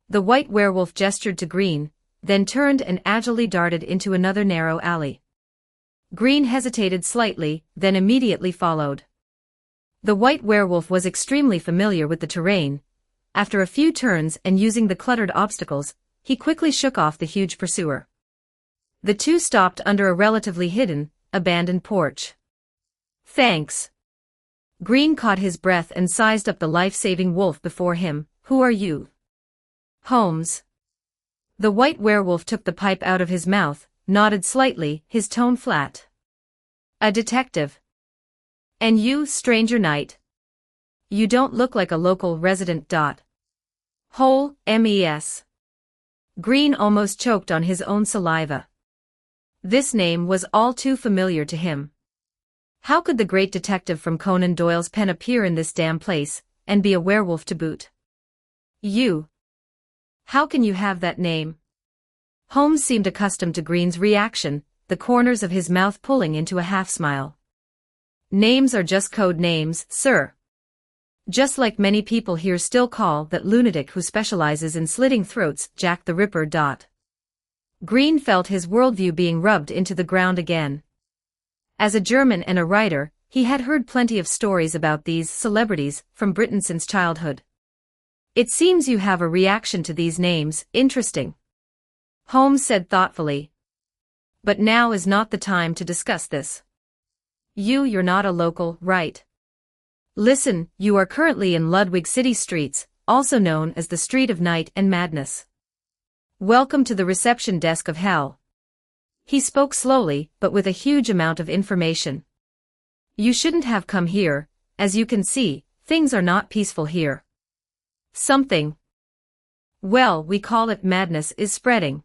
The white werewolf gestured to Green, then turned and agilely darted into another narrow alley. Green hesitated slightly, then immediately followed. The white werewolf was extremely familiar with the terrain. After a few turns and using the cluttered obstacles, he quickly shook off the huge pursuer. The two stopped under a relatively hidden, abandoned porch. "Thanks." Green caught his breath and sized up the life-saving wolf before him. "Who are you?" "Holmes." The white werewolf took the pipe out of his mouth, nodded slightly, his tone flat. "A detective. And you, stranger knight? You don't look like a local resident. Hole, mes. Green almost choked on his own saliva. This name was all too familiar to him. How could the great detective from Conan Doyle's pen appear in this damn place, and be a werewolf to boot? You. How can you have that name? Holmes seemed accustomed to Green's reaction, the corners of his mouth pulling into a half-smile. Names are just code names, sir. Just like many people here still call that lunatic who specializes in slitting throats Jack the Ripper. Green felt his worldview being rubbed into the ground again. As a German and a writer, he had heard plenty of stories about these celebrities from Britain since childhood. It seems you have a reaction to these names, interesting. Holmes said thoughtfully. But now is not the time to discuss this. You're not a local, right? Listen, you are currently in Ludwig City streets, also known as the Street of Night and Madness. Welcome to the reception desk of hell. He spoke slowly, but with a huge amount of information. You shouldn't have come here, as you can see, things are not peaceful here. Something. Well, we call it madness is spreading.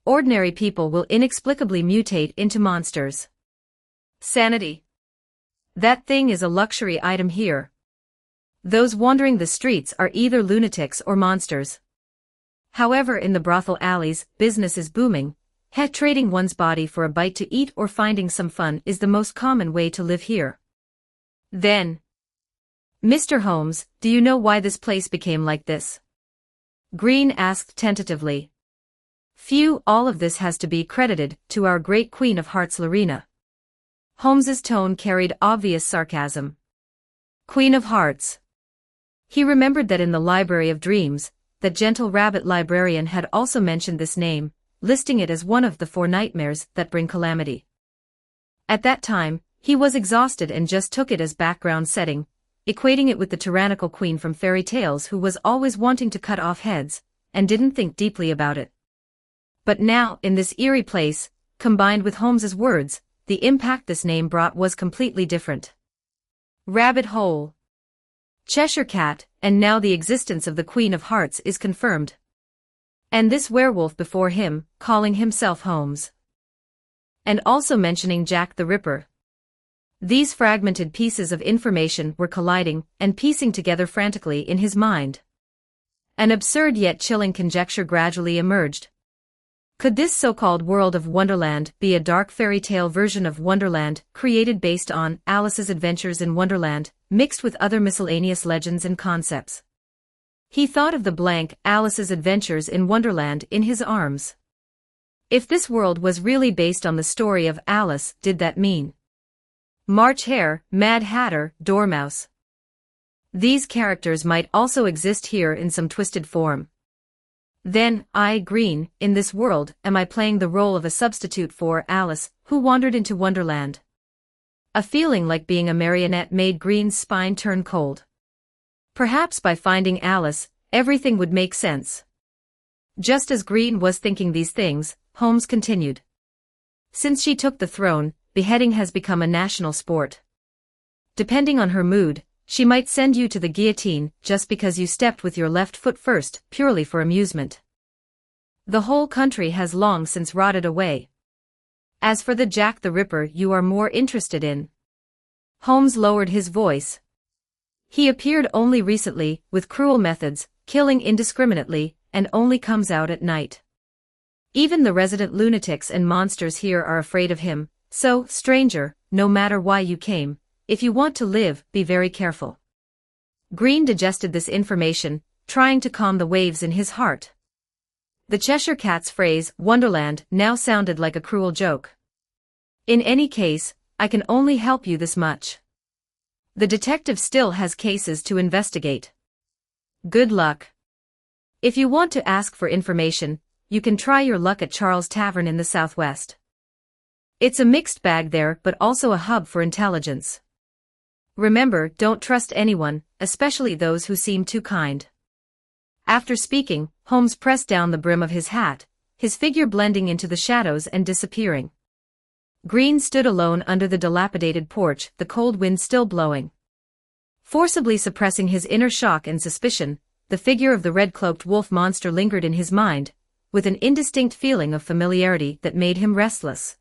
Ordinary people will inexplicably mutate into monsters. Sanity. That thing is a luxury item here. Those wandering the streets are either lunatics or monsters. However, in the brothel alleys, business is booming. Trading one's body for a bite to eat or finding some fun is the most common way to live here. Then, Mr. Holmes, do you know why this place became like this? Green asked tentatively. All of this has to be credited to our great Queen of Hearts, Lorena. Holmes's tone carried obvious sarcasm. Queen of Hearts. He remembered that in the Library of Dreams, that gentle rabbit librarian had also mentioned this name, listing it as one of the 4 nightmares that bring calamity. At that time, he was exhausted and just took it as background setting, equating it with the tyrannical queen from fairy tales who was always wanting to cut off heads, and didn't think deeply about it. But now, in this eerie place, combined with Holmes's words, the impact this name brought was completely different. Rabbit hole. Cheshire cat, and now the existence of the Queen of Hearts is confirmed. And this werewolf before him, calling himself Holmes. And also mentioning Jack the Ripper. These fragmented pieces of information were colliding and piecing together frantically in his mind. An absurd yet chilling conjecture gradually emerged. Could this so-called world of Wonderland be a dark fairy tale version of Wonderland, created based on Alice's adventures in Wonderland, mixed with other miscellaneous legends and concepts? He thought of the blank Alice's adventures in Wonderland in his arms. If this world was really based on the story of Alice, did that mean March Hare, Mad Hatter, Dormouse? These characters might also exist here in some twisted form. Then, Green, in this world, am I playing the role of a substitute for Alice, who wandered into Wonderland? A feeling like being a marionette made Green's spine turn cold. Perhaps by finding Alice, everything would make sense. Just as Green was thinking these things, Holmes continued. Since she took the throne, beheading has become a national sport. Depending on her mood, she might send you to the guillotine just because you stepped with your left foot first, purely for amusement. The whole country has long since rotted away. As for the Jack the Ripper you are more interested in. Holmes lowered his voice. He appeared only recently, with cruel methods, killing indiscriminately, and only comes out at night. Even the resident lunatics and monsters here are afraid of him, so, stranger, no matter why you came, if you want to live, be very careful. Green digested this information, trying to calm the waves in his heart. The Cheshire Cat's phrase, Wonderland, now sounded like a cruel joke. In any case, I can only help you this much. The detective still has cases to investigate. Good luck. If you want to ask for information, you can try your luck at Charles Tavern in the southwest. It's a mixed bag there, but also a hub for intelligence. Remember, don't trust anyone, especially those who seem too kind. After speaking, Holmes pressed down the brim of his hat, his figure blending into the shadows and disappearing. Green stood alone under the dilapidated porch, the cold wind still blowing. Forcibly suppressing his inner shock and suspicion, the figure of the red-cloaked wolf monster lingered in his mind, with an indistinct feeling of familiarity that made him restless.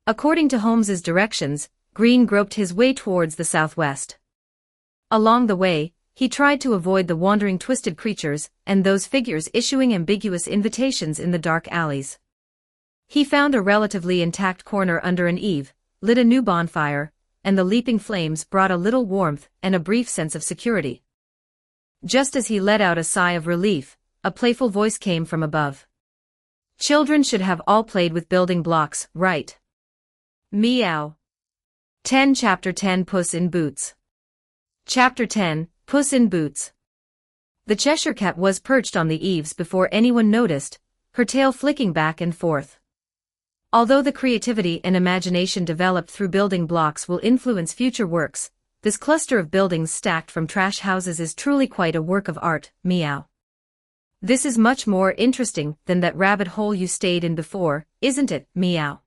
According to Holmes's directions, Green groped his way towards the southwest. Along the way, he tried to avoid the wandering twisted creatures and those figures issuing ambiguous invitations in the dark alleys. He found a relatively intact corner under an eave, lit a new bonfire, and the leaping flames brought a little warmth and a brief sense of security. Just as he let out a sigh of relief, a playful voice came from above. Children should have all played with building blocks, right? Meow. 10 Chapter 10 Puss in Boots. Chapter 10 Puss in Boots. The Cheshire Cat was perched on the eaves before anyone noticed, her tail flicking back and forth. Although the creativity and imagination developed through building blocks will influence future works, this cluster of buildings stacked from trash houses is truly quite a work of art, meow. This is much more interesting than that rabbit hole you stayed in before, isn't it, meow?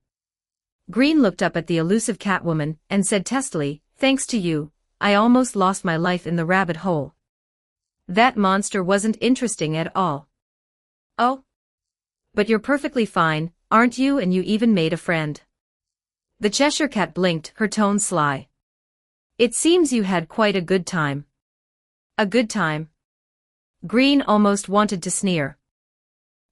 Green looked up at the elusive Catwoman and said testily, thanks to you, I almost lost my life in the rabbit hole. That monster wasn't interesting at all. Oh? But you're perfectly fine, aren't you, and you even made a friend. The Cheshire Cat blinked, her tone sly. It seems you had quite a good time. A good time? Green almost wanted to sneer.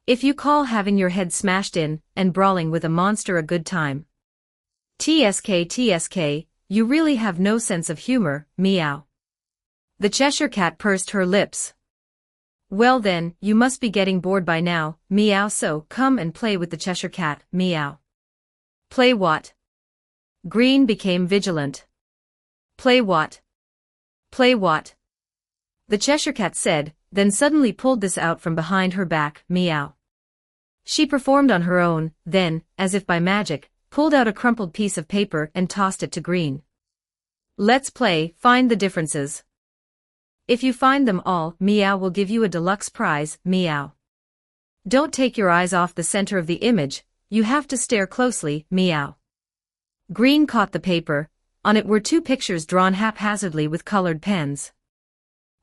If you call having your head smashed in and brawling with a monster a good time. TSK, you really have no sense of humor, meow. The Cheshire Cat pursed her lips. Well then, you must be getting bored by now, meow, so come and play with the Cheshire Cat, meow. Play what? Green became vigilant. Play what? Play what? The Cheshire Cat said, then suddenly pulled this out from behind her back, meow. She performed on her own, then, as if by magic, pulled out a crumpled piece of paper and tossed it to Green. Let's play, find the differences. If you find them all, meow will give you a deluxe prize, meow. Don't take your eyes off the center of the image, you have to stare closely, meow. Green caught the paper, on it were two pictures drawn haphazardly with colored pens.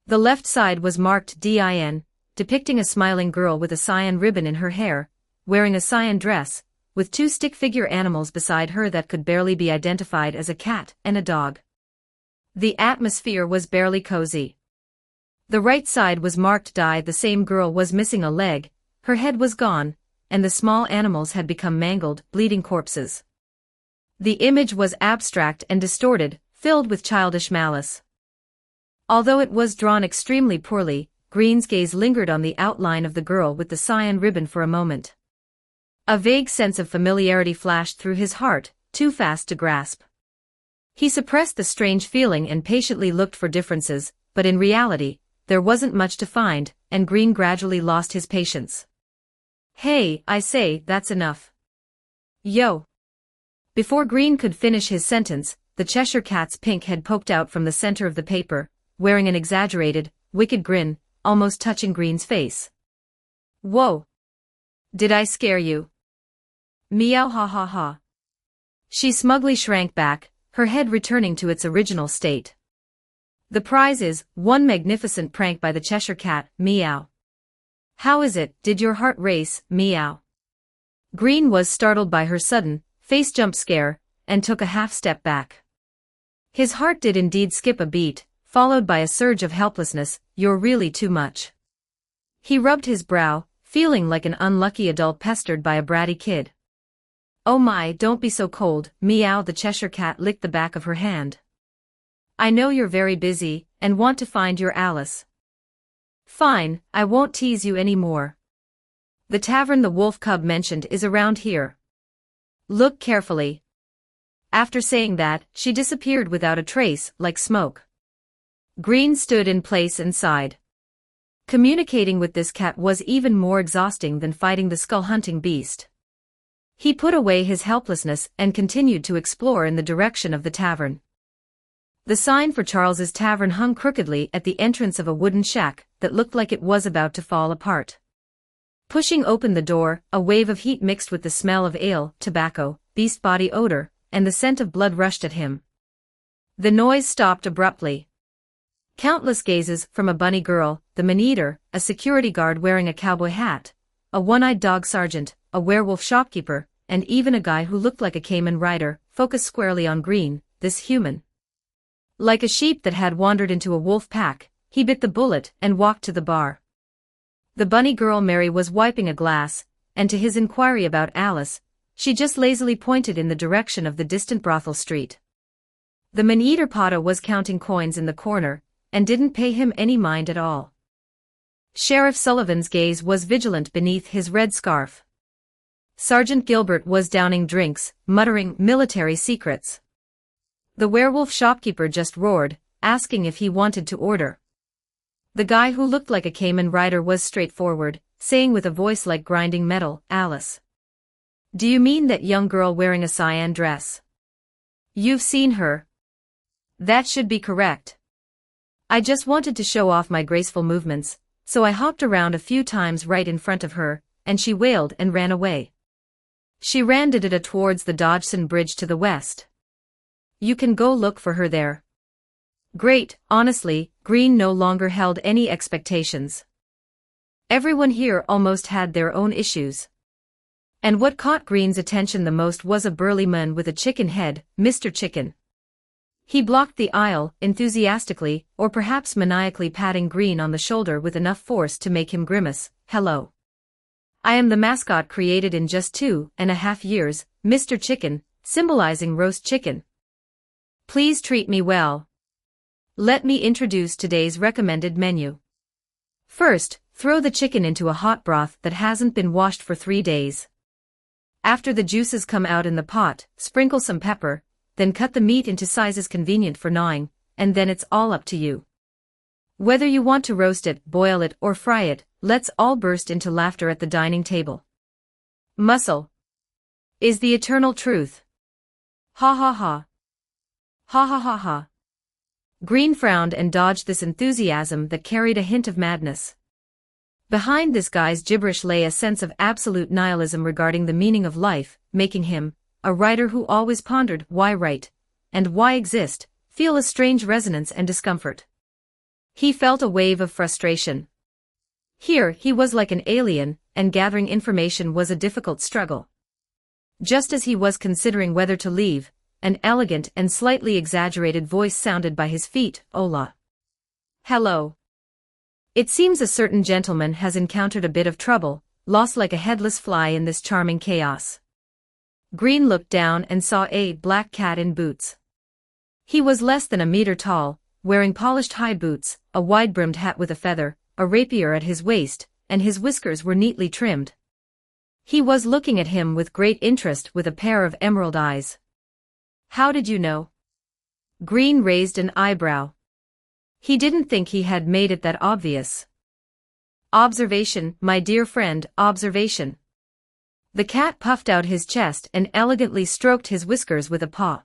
The left side was marked DIN, depicting a smiling girl with a cyan ribbon in her hair, wearing a cyan dress, with two stick figure animals beside her that could barely be identified as a cat and a dog. The atmosphere was barely cozy. The right side was marked Die. The same girl was missing a leg, her head was gone, and the small animals had become mangled, bleeding corpses. The image was abstract and distorted, filled with childish malice. Although it was drawn extremely poorly, Green's gaze lingered on the outline of the girl with the cyan ribbon for a moment. A vague sense of familiarity flashed through his heart, too fast to grasp. He suppressed the strange feeling and patiently looked for differences, but in reality, there wasn't much to find, and Green gradually lost his patience. Hey, I say, that's enough. Yo. Before Green could finish his sentence, the Cheshire Cat's pink head poked out from the center of the paper, wearing an exaggerated, wicked grin, almost touching Green's face. Whoa. Did I scare you? Meow, ha ha ha. She smugly shrank back, her head returning to its original state. The prize is one magnificent prank by the Cheshire Cat, meow. How is it, did your heart race, meow? Green was startled by her sudden, face jump scare, and took a half step back. His heart did indeed skip a beat, followed by a surge of helplessness. You're really too much. He rubbed his brow, feeling like an unlucky adult pestered by a bratty kid. Oh my, don't be so cold, meow. The Cheshire Cat licked the back of her hand. I know you're very busy, and want to find your Alice. Fine, I won't tease you any more. The tavern the wolf cub mentioned is around here. Look carefully. After saying that, she disappeared without a trace, like smoke. Green stood in place and sighed. Communicating with this cat was even more exhausting than fighting the skull-hunting beast. He put away his helplessness and continued to explore in the direction of the tavern. The sign for Charles's Tavern hung crookedly at the entrance of a wooden shack that looked like it was about to fall apart. Pushing open the door, a wave of heat mixed with the smell of ale, tobacco, beast body odor, and the scent of blood rushed at him. The noise stopped abruptly. Countless gazes from a bunny girl, the man-eater, a security guard wearing a cowboy hat, a one-eyed dog sergeant, a werewolf shopkeeper, and even a guy who looked like a Cayman rider, focused squarely on Green, this human. Like a sheep that had wandered into a wolf pack, he bit the bullet and walked to the bar. The bunny girl Mary was wiping a glass, and to his inquiry about Alice, she just lazily pointed in the direction of the distant brothel street. The man-eater Potter was counting coins in the corner, and didn't pay him any mind at all. Sheriff Sullivan's gaze was vigilant beneath his red scarf. Sergeant Gilbert was downing drinks, muttering military secrets. The werewolf shopkeeper just roared, asking if he wanted to order. The guy who looked like a Cayman rider was straightforward, saying with a voice like grinding metal, "Alice. Do you mean that young girl wearing a cyan dress? You've seen her. That should be correct. I just wanted to show off my graceful movements, so I hopped around a few times right in front of her, and she wailed and ran away. She ran towards the Dodgson Bridge to the west. You can go look for her there." Great, honestly, Green no longer held any expectations. Everyone here almost had their own issues. And what caught Green's attention the most was a burly man with a chicken head, Mr. Chicken. He blocked the aisle, enthusiastically, or perhaps maniacally patting Green on the shoulder with enough force to make him grimace. "Hello. I am the mascot created in just 2.5 years, Mr. Chicken, symbolizing roast chicken. Please treat me well. Let me introduce today's recommended menu. First, throw the chicken into a hot broth that hasn't been washed for 3 days. After the juices come out in the pot, sprinkle some pepper, then cut the meat into sizes convenient for gnawing, and then it's all up to you. Whether you want to roast it, boil it, or fry it, let's all burst into laughter at the dining table. Muscle is the eternal truth. Ha ha ha. Ha ha ha ha." Green frowned and dodged this enthusiasm that carried a hint of madness. Behind this guy's gibberish lay a sense of absolute nihilism regarding the meaning of life, making him, a writer who always pondered why write, and why exist, feel a strange resonance and discomfort. He felt a wave of frustration. Here he was like an alien, and gathering information was a difficult struggle. Just as he was considering whether to leave, an elegant and slightly exaggerated voice sounded by his feet. "Hola. Hello. It seems a certain gentleman has encountered a bit of trouble, lost like a headless fly in this charming chaos." Green looked down and saw a black cat in boots. He was less than a meter tall, wearing polished high boots, a wide-brimmed hat with a feather, a rapier at his waist, and his whiskers were neatly trimmed. He was looking at him with great interest with a pair of emerald eyes. "How did you know?" Green raised an eyebrow. He didn't think he had made it that obvious. "Observation, my dear friend, observation." The cat puffed out his chest and elegantly stroked his whiskers with a paw.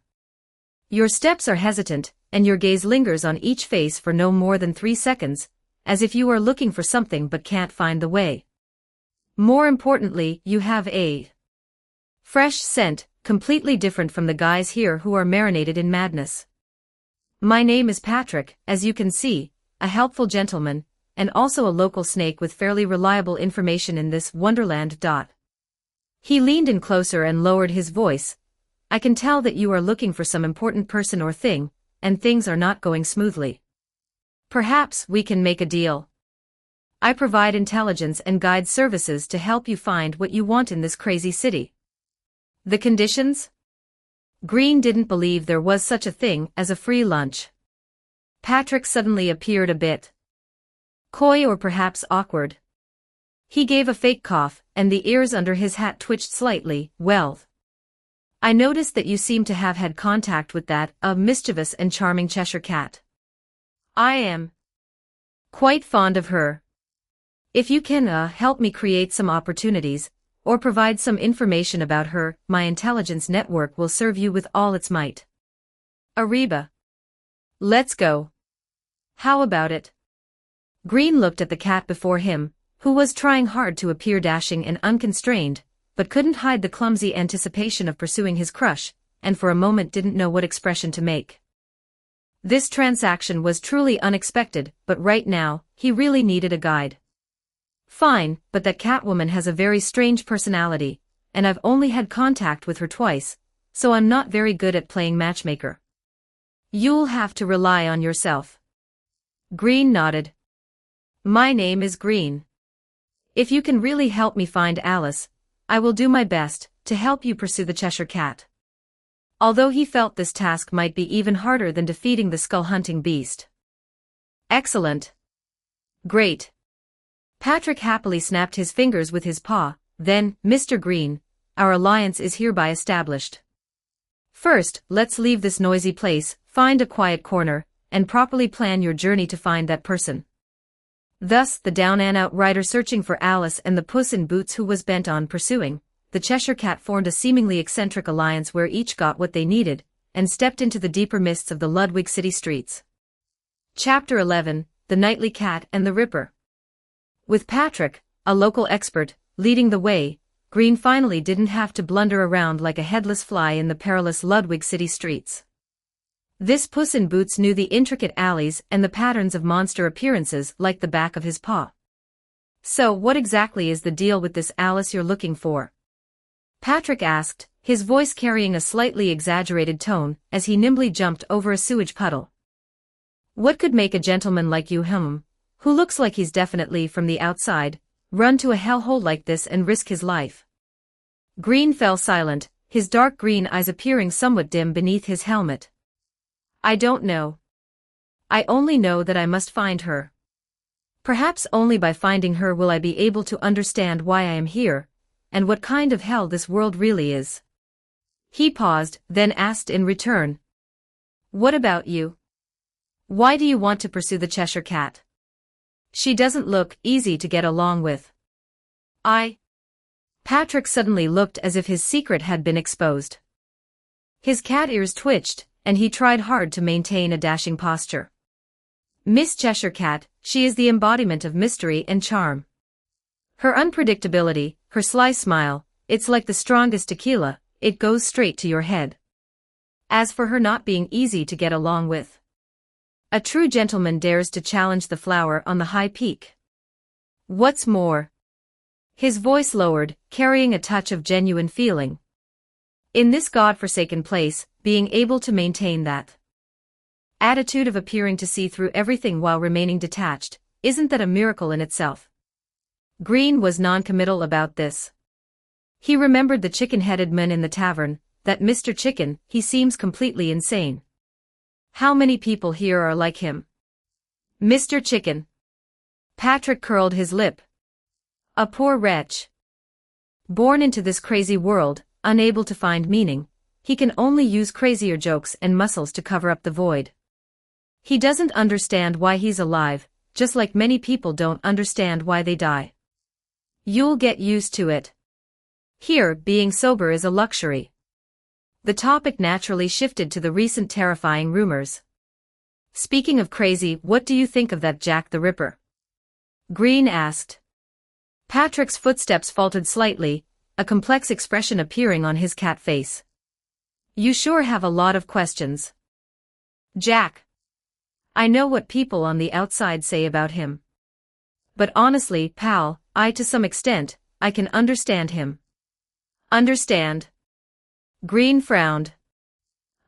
"Your steps are hesitant, and your gaze lingers on each face for no more than 3 seconds, as if you are looking for something but can't find the way. More importantly, you have a fresh scent, completely different from the guys here who are marinated in madness. My name is Patrick, as you can see, a helpful gentleman, and also a local snake with fairly reliable information in this wonderland. He leaned in closer and lowered his voice. "I can tell that you are looking for some important person or thing, and things are not going smoothly. Perhaps we can make a deal. I provide intelligence and guide services to help you find what you want in this crazy city. The conditions?" Green didn't believe there was such a thing as a free lunch. Patrick suddenly appeared a bit coy or perhaps awkward. He gave a fake cough, and the ears under his hat twitched slightly. "Well, I noticed that you seem to have had contact with that, mischievous and charming Cheshire cat. I am quite fond of her. If you can, help me create some opportunities, or provide some information about her, my intelligence network will serve you with all its might. Ariba. Let's go. How about it?" Green looked at the cat before him, who was trying hard to appear dashing and unconstrained, but couldn't hide the clumsy anticipation of pursuing his crush, and for a moment didn't know what expression to make. This transaction was truly unexpected, but right now, he really needed a guide. "Fine, but that Catwoman has a very strange personality, and I've only had contact with her twice, so I'm not very good at playing matchmaker. You'll have to rely on yourself. Green nodded. My name is Green. If you can really help me find Alice, I will do my best to help you pursue the Cheshire Cat. Although he felt this task might be even harder than defeating the skull-hunting beast. Excellent. Great. Patrick happily snapped his fingers with his paw. Then, Mr. Green, our alliance is hereby established. First, let's leave this noisy place, find a quiet corner, and properly plan your journey to find that person. Thus, the down-and-out rider searching for Alice and the Puss in Boots who was bent on pursuing the Cheshire Cat formed a seemingly eccentric alliance where each got what they needed, and stepped into the deeper mists of the Ludwig city streets. Chapter 11, The Nightly Cat and the Ripper. With Patrick, a local expert, leading the way, Green finally didn't have to blunder around like a headless fly in the perilous Ludwig city streets. This Puss in Boots knew the intricate alleys and the patterns of monster appearances like the back of his paw. So what exactly is the deal with this Alice you're looking for? Patrick asked, his voice carrying a slightly exaggerated tone as he nimbly jumped over a sewage puddle. What could make a gentleman like you, who looks like he's definitely from the outside, run to a hellhole like this and risk his life? Green fell silent, his dark green eyes appearing somewhat dim beneath his helmet. I don't know. I only know that I must find her. Perhaps only by finding her will I be able to understand why I am here, and what kind of hell this world really is. He paused, then asked in return. What about you? Why do you want to pursue the Cheshire Cat? She doesn't look easy to get along with. Patrick suddenly looked as if his secret had been exposed. His cat ears twitched, and he tried hard to maintain a dashing posture. Miss Cheshire Cat, she is the embodiment of mystery and charm. Her unpredictability, her sly smile, it's like the strongest tequila, it goes straight to your head. As for her not being easy to get along with, a true gentleman dares to challenge the flower on the high peak. What's more, his voice lowered, carrying a touch of genuine feeling. In this godforsaken place, being able to maintain that attitude of appearing to see through everything while remaining detached, isn't that a miracle in itself? Green was non-committal about this. He remembered the chicken-headed man in the tavern, that Mr. Chicken, he seems completely insane. How many people here are like him? Mr. Chicken. Patrick curled his lip. A poor wretch. Born into this crazy world, unable to find meaning, he can only use crazier jokes and muscles to cover up the void. He doesn't understand why he's alive, just like many people don't understand why they die. You'll get used to it. Here, being sober is a luxury. The topic naturally shifted to the recent terrifying rumors. Speaking of crazy, what do you think of that Jack the Ripper? Green asked. Patrick's footsteps faltered slightly, a complex expression appearing on his cat face. You sure have a lot of questions. Jack. I know what people on the outside say about him. But honestly, pal, to some extent, I can understand him. Understand? Green frowned.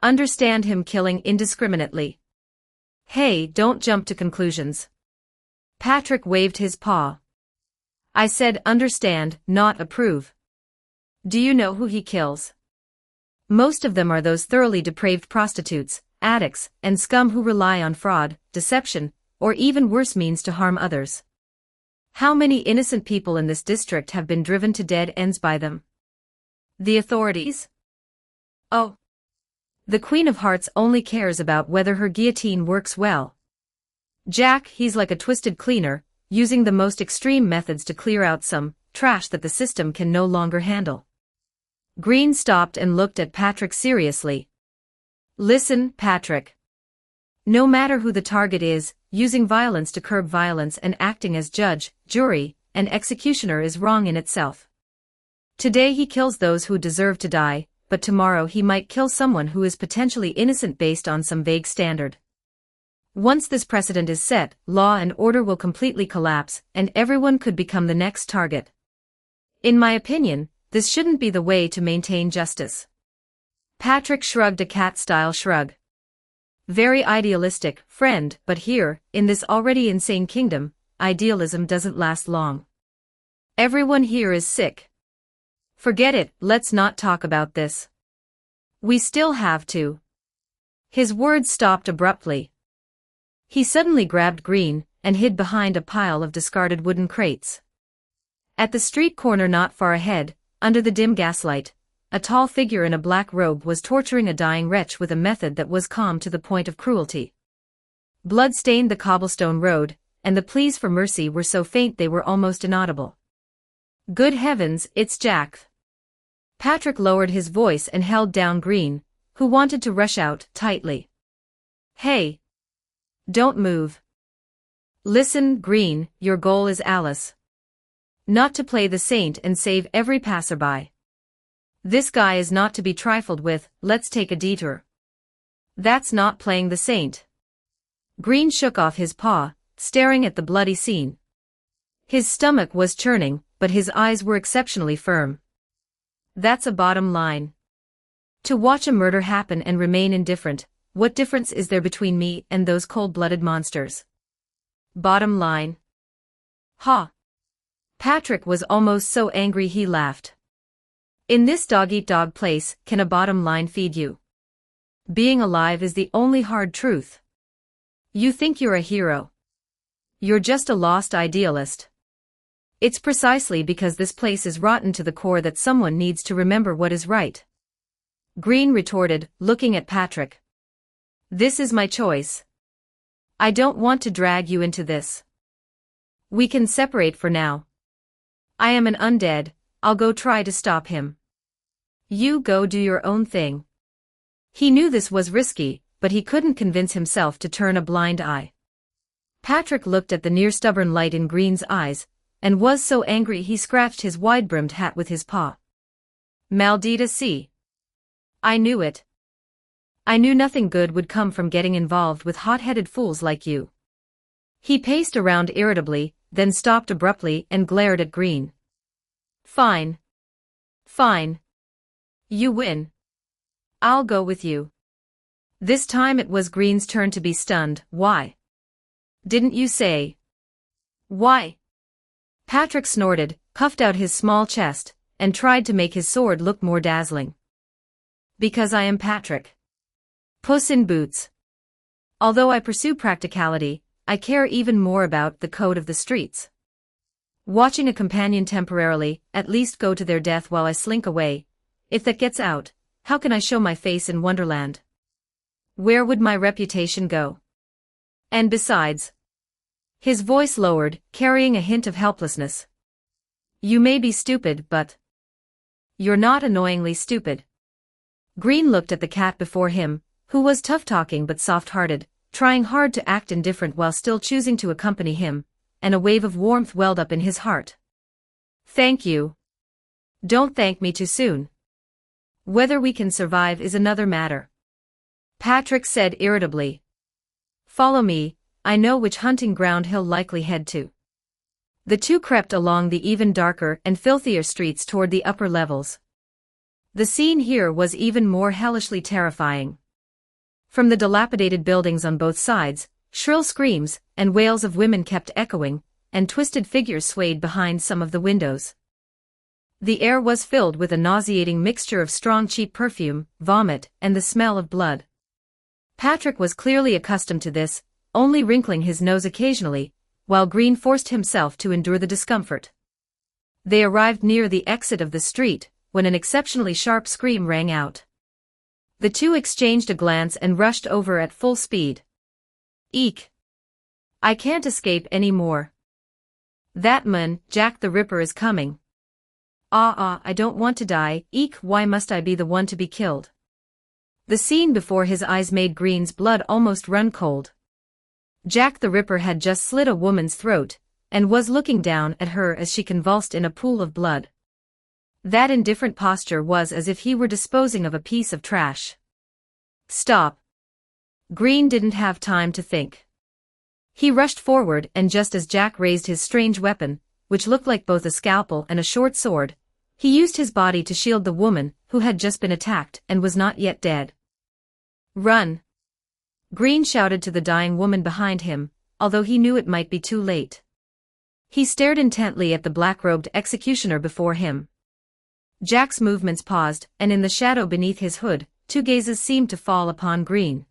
Understand him killing indiscriminately. Hey, don't jump to conclusions. Patrick waved his paw. I said understand, not approve. Do you know who he kills? Most of them are those thoroughly depraved prostitutes, addicts, and scum who rely on fraud, deception, or even worse means to harm others. How many innocent people in this district have been driven to dead ends by them? The authorities? Oh. The Queen of Hearts only cares about whether her guillotine works well. Jack, he's like a twisted cleaner, using the most extreme methods to clear out some trash that the system can no longer handle. Green stopped and looked at Patrick seriously. Listen, Patrick. No matter who the target is, using violence to curb violence and acting as judge, jury, and executioner is wrong in itself. Today he kills those who deserve to die, but tomorrow he might kill someone who is potentially innocent based on some vague standard. Once this precedent is set, law and order will completely collapse, and everyone could become the next target. In my opinion, this shouldn't be the way to maintain justice. Patrick shrugged a cat-style shrug. Very idealistic, friend, but here, in this already insane kingdom, idealism doesn't last long. Everyone here is sick. Forget it, let's not talk about this. We still have to. His words stopped abruptly. He suddenly grabbed Green and hid behind a pile of discarded wooden crates. At the street corner not far ahead, under the dim gaslight, a tall figure in a black robe was torturing a dying wretch with a method that was calm to the point of cruelty. Blood stained the cobblestone road, and the pleas for mercy were so faint they were almost inaudible. Good heavens, it's Jack. Patrick lowered his voice and held down Green, who wanted to rush out, tightly. Hey! Don't move. Listen, Green, your goal is Alice. Not to play the saint and save every passerby. This guy is not to be trifled with, let's take a detour. That's not playing the saint. Green shook off his paw, staring at the bloody scene. His stomach was churning, but his eyes were exceptionally firm. That's a bottom line. To watch a murder happen and remain indifferent, what difference is there between me and those cold-blooded monsters? Bottom line. Ha! Patrick was almost so angry he laughed. In this dog-eat-dog place, can a bottom line feed you? Being alive is the only hard truth. You think you're a hero. You're just a lost idealist. It's precisely because this place is rotten to the core that someone needs to remember what is right. Green retorted, looking at Patrick. This is my choice. I don't want to drag you into this. We can separate for now. I am an undead, I'll go try to stop him. You go do your own thing. He knew this was risky, but he couldn't convince himself to turn a blind eye. Patrick looked at the near stubborn light in Green's eyes, and was so angry he scratched his wide-brimmed hat with his paw. Maldita sea. I knew it. I knew nothing good would come from getting involved with hot-headed fools like you. He paced around irritably, then stopped abruptly and glared at Green. Fine. Fine. You win. I'll go with you. This time it was Green's turn to be stunned. Why? Didn't you say? Why? Patrick snorted, puffed out his small chest, and tried to make his sword look more dazzling. Because I am Patrick. Puss in Boots. Although I pursue practicality, I care even more about the code of the streets. Watching a companion temporarily, at least go to their death while I slink away. If that gets out, how can I show my face in Wonderland? Where would my reputation go? And besides... His voice lowered, carrying a hint of helplessness. You may be stupid, but... You're not annoyingly stupid. Green looked at the cat before him, who was tough-talking but soft-hearted, trying hard to act indifferent while still choosing to accompany him, and a wave of warmth welled up in his heart. Thank you. Don't thank me too soon. Whether we can survive is another matter. Patrick said irritably. Follow me, I know which hunting ground he'll likely head to. The two crept along the even darker and filthier streets toward the upper levels. The scene here was even more hellishly terrifying. From the dilapidated buildings on both sides, shrill screams and wails of women kept echoing, and twisted figures swayed behind some of the windows. The air was filled with a nauseating mixture of strong cheap perfume, vomit, and the smell of blood. Patrick was clearly accustomed to this, only wrinkling his nose occasionally, while Green forced himself to endure the discomfort. They arrived near the exit of the street, when an exceptionally sharp scream rang out. The two exchanged a glance and rushed over at full speed. Eek! I can't escape any more. That man, Jack the Ripper, is coming. I don't want to die. Eek, why must I be the one to be killed? The scene before his eyes made Green's blood almost run cold. Jack the Ripper had just slit a woman's throat, and was looking down at her as she convulsed in a pool of blood. That indifferent posture was as if he were disposing of a piece of trash. Stop. Green didn't have time to think. He rushed forward, and just as Jack raised his strange weapon, which looked like both a scalpel and a short sword, he used his body to shield the woman who had just been attacked and was not yet dead. Run! Green shouted to the dying woman behind him, although he knew it might be too late. He stared intently at the black-robed executioner before him. Jack's movements paused, and in the shadow beneath his hood, two gazes seemed to fall upon Green.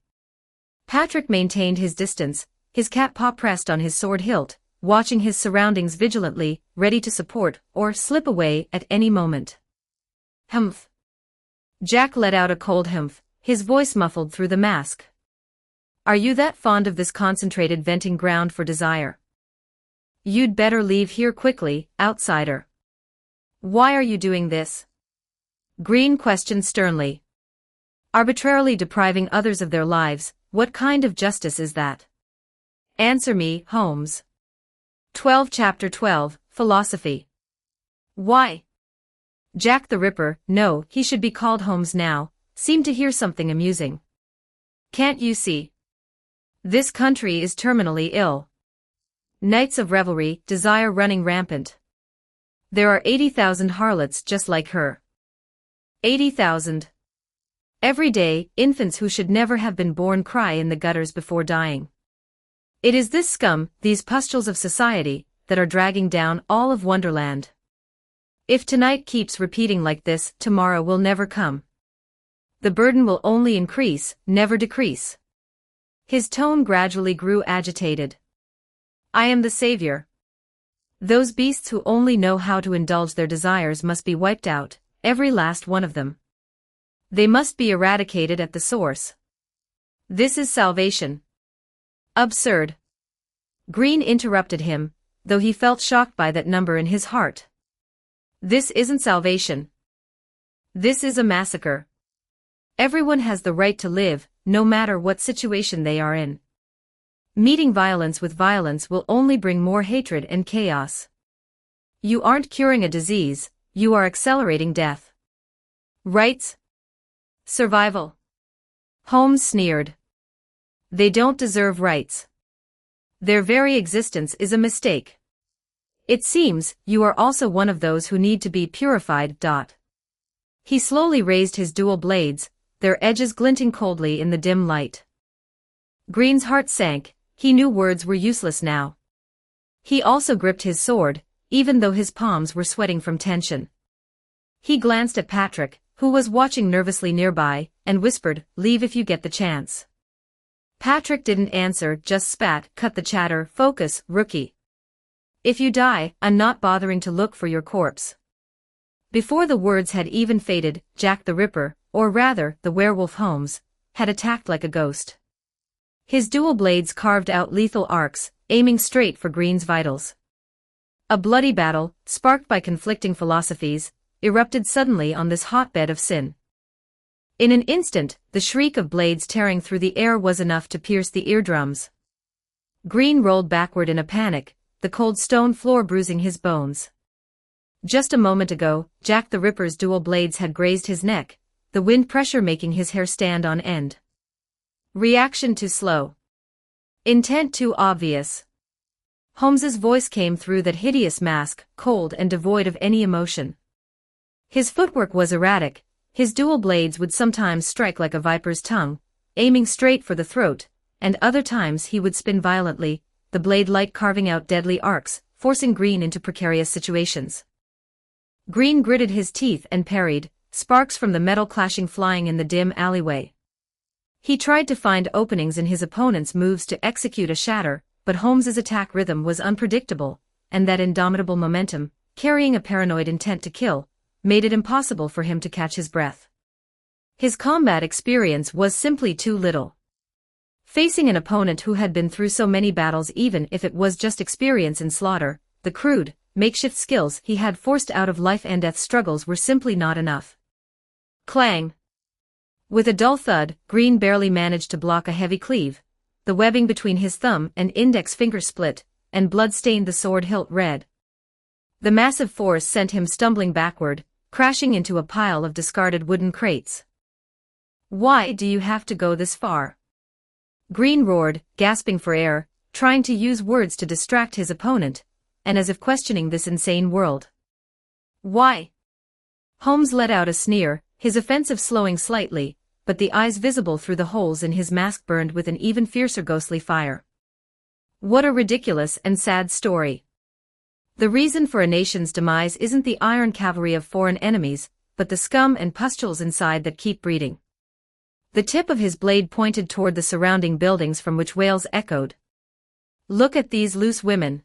Patrick maintained his distance, his cat paw pressed on his sword hilt, watching his surroundings vigilantly, ready to support or slip away at any moment. Humph. Jack let out a cold humph, his voice muffled through the mask. Are you that fond of this concentrated venting ground for desire? You'd better leave here quickly, outsider. Why are you doing this? Green questioned sternly. Arbitrarily depriving others of their lives, what kind of justice is that? Answer me, Holmes. 12 Chapter 12, Philosophy. Why? Jack the Ripper, no, he should be called Holmes now, seemed to hear something amusing. Can't you see? This country is terminally ill. Nights of revelry, desire running rampant. There are 80,000 harlots just like her. 80,000. Every day, infants who should never have been born cry in the gutters before dying. It is this scum, these pustules of society, that are dragging down all of Wonderland. If tonight keeps repeating like this, tomorrow will never come. The burden will only increase, never decrease. His tone gradually grew agitated. I am the savior. Those beasts who only know how to indulge their desires must be wiped out, every last one of them. They must be eradicated at the source. This is salvation. Absurd. Green interrupted him, though he felt shocked by that number in his heart. This isn't salvation. This is a massacre. Everyone has the right to live, no matter what situation they are in. Meeting violence with violence will only bring more hatred and chaos. You aren't curing a disease, you are accelerating death. Rights? Survival. Holmes sneered. They don't deserve rights. Their very existence is a mistake. It seems, you are also one of those who need to be purified. He slowly raised his dual blades, their edges glinting coldly in the dim light. Green's heart sank, he knew words were useless now. He also gripped his sword, even though his palms were sweating from tension. He glanced at Patrick, who was watching nervously nearby, and whispered, "Leave if you get the chance." Patrick didn't answer, just spat, "Cut the chatter, focus, rookie. If you die, I'm not bothering to look for your corpse." Before the words had even faded, Jack the Ripper, or rather, the werewolf Holmes, had attacked like a ghost. His dual blades carved out lethal arcs, aiming straight for Green's vitals. A bloody battle, sparked by conflicting philosophies, erupted suddenly on this hotbed of sin. In an instant, the shriek of blades tearing through the air was enough to pierce the eardrums. Green rolled backward in a panic, the cold stone floor bruising his bones. Just a moment ago, Jack the Ripper's dual blades had grazed his neck, the wind pressure making his hair stand on end. Reaction too slow. Intent too obvious. Holmes's voice came through that hideous mask, cold and devoid of any emotion. His footwork was erratic, his dual blades would sometimes strike like a viper's tongue, aiming straight for the throat, and other times he would spin violently, the blade light carving out deadly arcs, forcing Green into precarious situations. Green gritted his teeth and parried, sparks from the metal clashing flying in the dim alleyway. He tried to find openings in his opponent's moves to execute a shatter, but Holmes's attack rhythm was unpredictable, and that indomitable momentum, carrying a paranoid intent to kill, made it impossible for him to catch his breath. His combat experience was simply too little. Facing an opponent who had been through so many battles, even if it was just experience in slaughter, the crude, makeshift skills he had forced out of life and death struggles were simply not enough. Clang! With a dull thud, Green barely managed to block a heavy cleave. The webbing between his thumb and index finger split, and blood stained the sword hilt red. The massive force sent him stumbling backward, crashing into a pile of discarded wooden crates. Why do you have to go this far? Green roared, gasping for air, trying to use words to distract his opponent, and as if questioning this insane world. Why? Holmes let out a sneer, his offensive slowing slightly, but the eyes visible through the holes in his mask burned with an even fiercer ghostly fire. What a ridiculous and sad story. The reason for a nation's demise isn't the iron cavalry of foreign enemies, but the scum and pustules inside that keep breeding. The tip of his blade pointed toward the surrounding buildings from which wails echoed. Look at these loose women.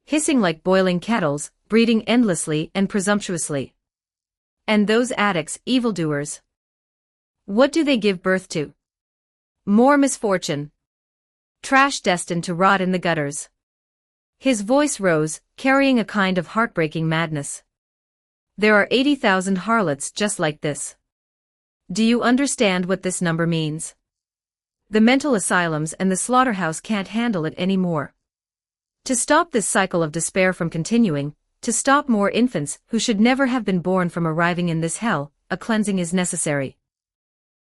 Hissing like boiling kettles, breeding endlessly and presumptuously. And those addicts, evildoers. What do they give birth to? More misfortune. Trash destined to rot in the gutters. His voice rose, carrying a kind of heartbreaking madness. There are 80,000 harlots just like this. Do you understand what this number means? The mental asylums and the slaughterhouse can't handle it anymore. To stop this cycle of despair from continuing, to stop more infants who should never have been born from arriving in this hell, a cleansing is necessary.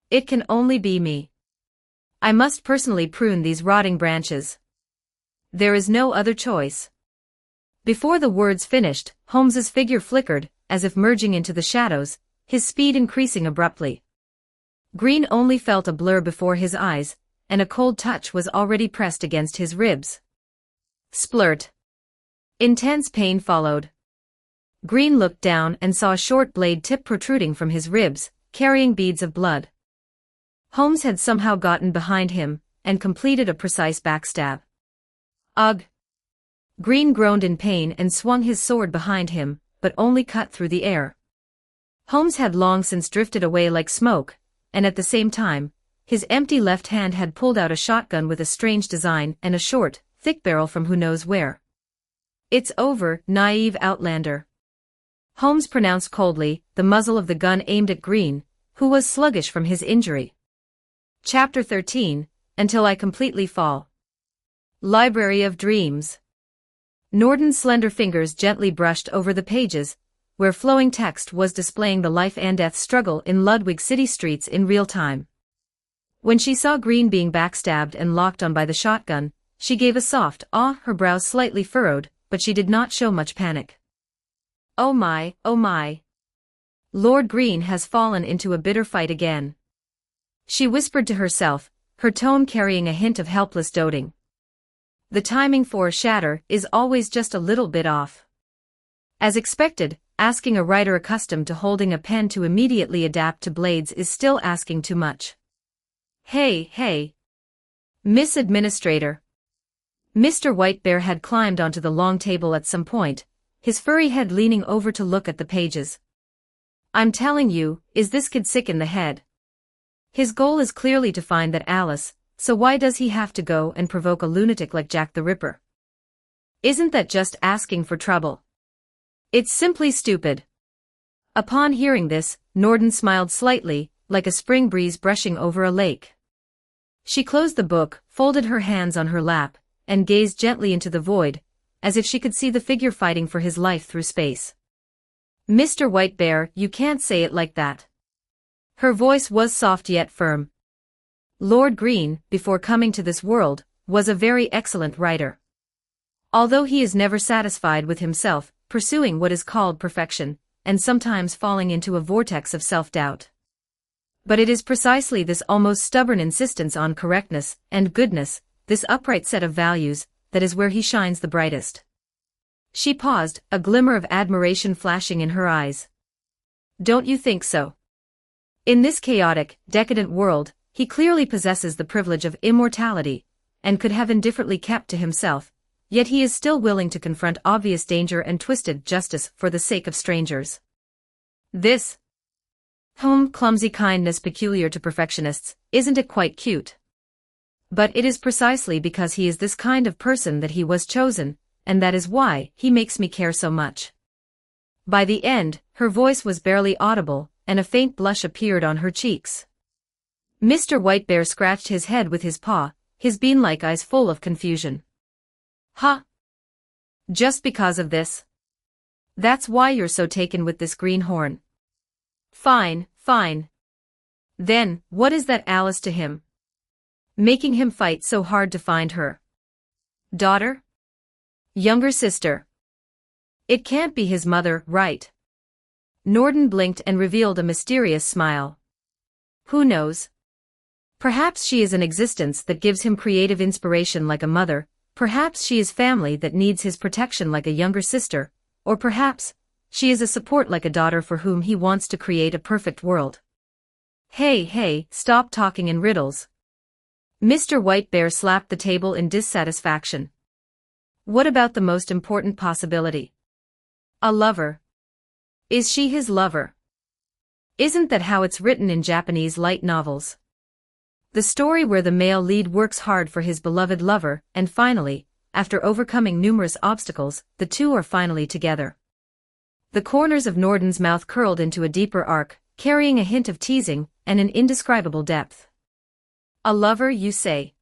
It can only be me. I must personally prune these rotting branches. There is no other choice. Before the words finished, Holmes's figure flickered, as if merging into the shadows, his speed increasing abruptly. Green only felt a blur before his eyes, and a cold touch was already pressed against his ribs. Splurt. Intense pain followed. Green looked down and saw a short blade tip protruding from his ribs, carrying beads of blood. Holmes had somehow gotten behind him, and completed a precise backstab. Ugh! Green groaned in pain and swung his sword behind him, but only cut through the air. Holmes had long since drifted away like smoke, and at the same time, his empty left hand had pulled out a shotgun with a strange design and a short, thick barrel from who knows where. It's over, naive outlander. Holmes pronounced coldly, the muzzle of the gun aimed at Green, who was sluggish from his injury. Chapter 13, Until I Completely Fall. Library of Dreams. Norden's slender fingers gently brushed over the pages, where flowing text was displaying the life and death struggle in Ludwig City streets in real time. When she saw Green being backstabbed and locked on by the shotgun, she gave a soft ah, her brows slightly furrowed, but she did not show much panic. Oh my, oh my. Lord Green has fallen into a bitter fight again. She whispered to herself, her tone carrying a hint of helpless doting. The timing for a shatter is always just a little bit off. As expected, asking a writer accustomed to holding a pen to immediately adapt to blades is still asking too much. Hey. Miss Administrator. Mr. Whitebear had climbed onto the long table at some point, his furry head leaning over to look at the pages. I'm telling you, is this kid sick in the head? His goal is clearly to find that Alice, so why does he have to go and provoke a lunatic like Jack the Ripper? Isn't that just asking for trouble? It's simply stupid. Upon hearing this, Norden smiled slightly, like a spring breeze brushing over a lake. She closed the book, folded her hands on her lap, and gazed gently into the void, as if she could see the figure fighting for his life through space. Mr. Whitebear, you can't say it like that. Her voice was soft yet firm. Lord Green, before coming to this world, was a very excellent writer. Although he is never satisfied with himself, pursuing what is called perfection, and sometimes falling into a vortex of self-doubt. But it is precisely this almost stubborn insistence on correctness and goodness, this upright set of values, that is where he shines the brightest. She paused, a glimmer of admiration flashing in her eyes. Don't you think so? In this chaotic, decadent world, he clearly possesses the privilege of immortality, and could have indifferently kept to himself, yet he is still willing to confront obvious danger and twisted justice for the sake of strangers. This clumsy kindness peculiar to perfectionists, isn't it quite cute? But it is precisely because he is this kind of person that he was chosen, and that is why he makes me care so much. By the end, her voice was barely audible, and a faint blush appeared on her cheeks. Mr. Whitebear scratched his head with his paw, his bean-like eyes full of confusion. Huh? Just because of this? That's why you're so taken with this greenhorn. Fine. Then, what is that Alice to him? Making him fight so hard to find her. Daughter? Younger sister? It can't be his mother, right? Norden blinked and revealed a mysterious smile. Who knows? Perhaps she is an existence that gives him creative inspiration like a mother, perhaps she is family that needs his protection like a younger sister, or perhaps she is a support like a daughter for whom he wants to create a perfect world. Hey, stop talking in riddles. Mr. White Bear slapped the table in dissatisfaction. What about the most important possibility? A lover. Is she his lover? Isn't that how it's written in Japanese light novels? The story where the male lead works hard for his beloved lover, and finally, after overcoming numerous obstacles, the two are finally together. The corners of Norden's mouth curled into a deeper arc, carrying a hint of teasing and an indescribable depth. A lover, you say?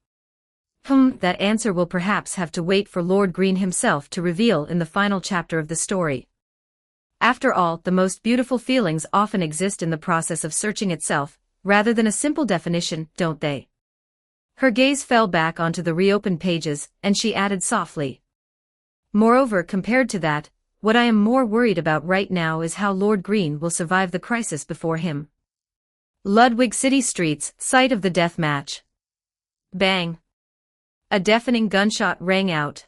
That answer will perhaps have to wait for Lord Green himself to reveal in the final chapter of the story. After all, the most beautiful feelings often exist in the process of searching itself, rather than a simple definition, don't they? Her gaze fell back onto the reopened pages, and she added softly. Moreover, compared to that, what I am more worried about right now is how Lord Green will survive the crisis before him. Ludwig City streets, site of the death match. Bang! A deafening gunshot rang out.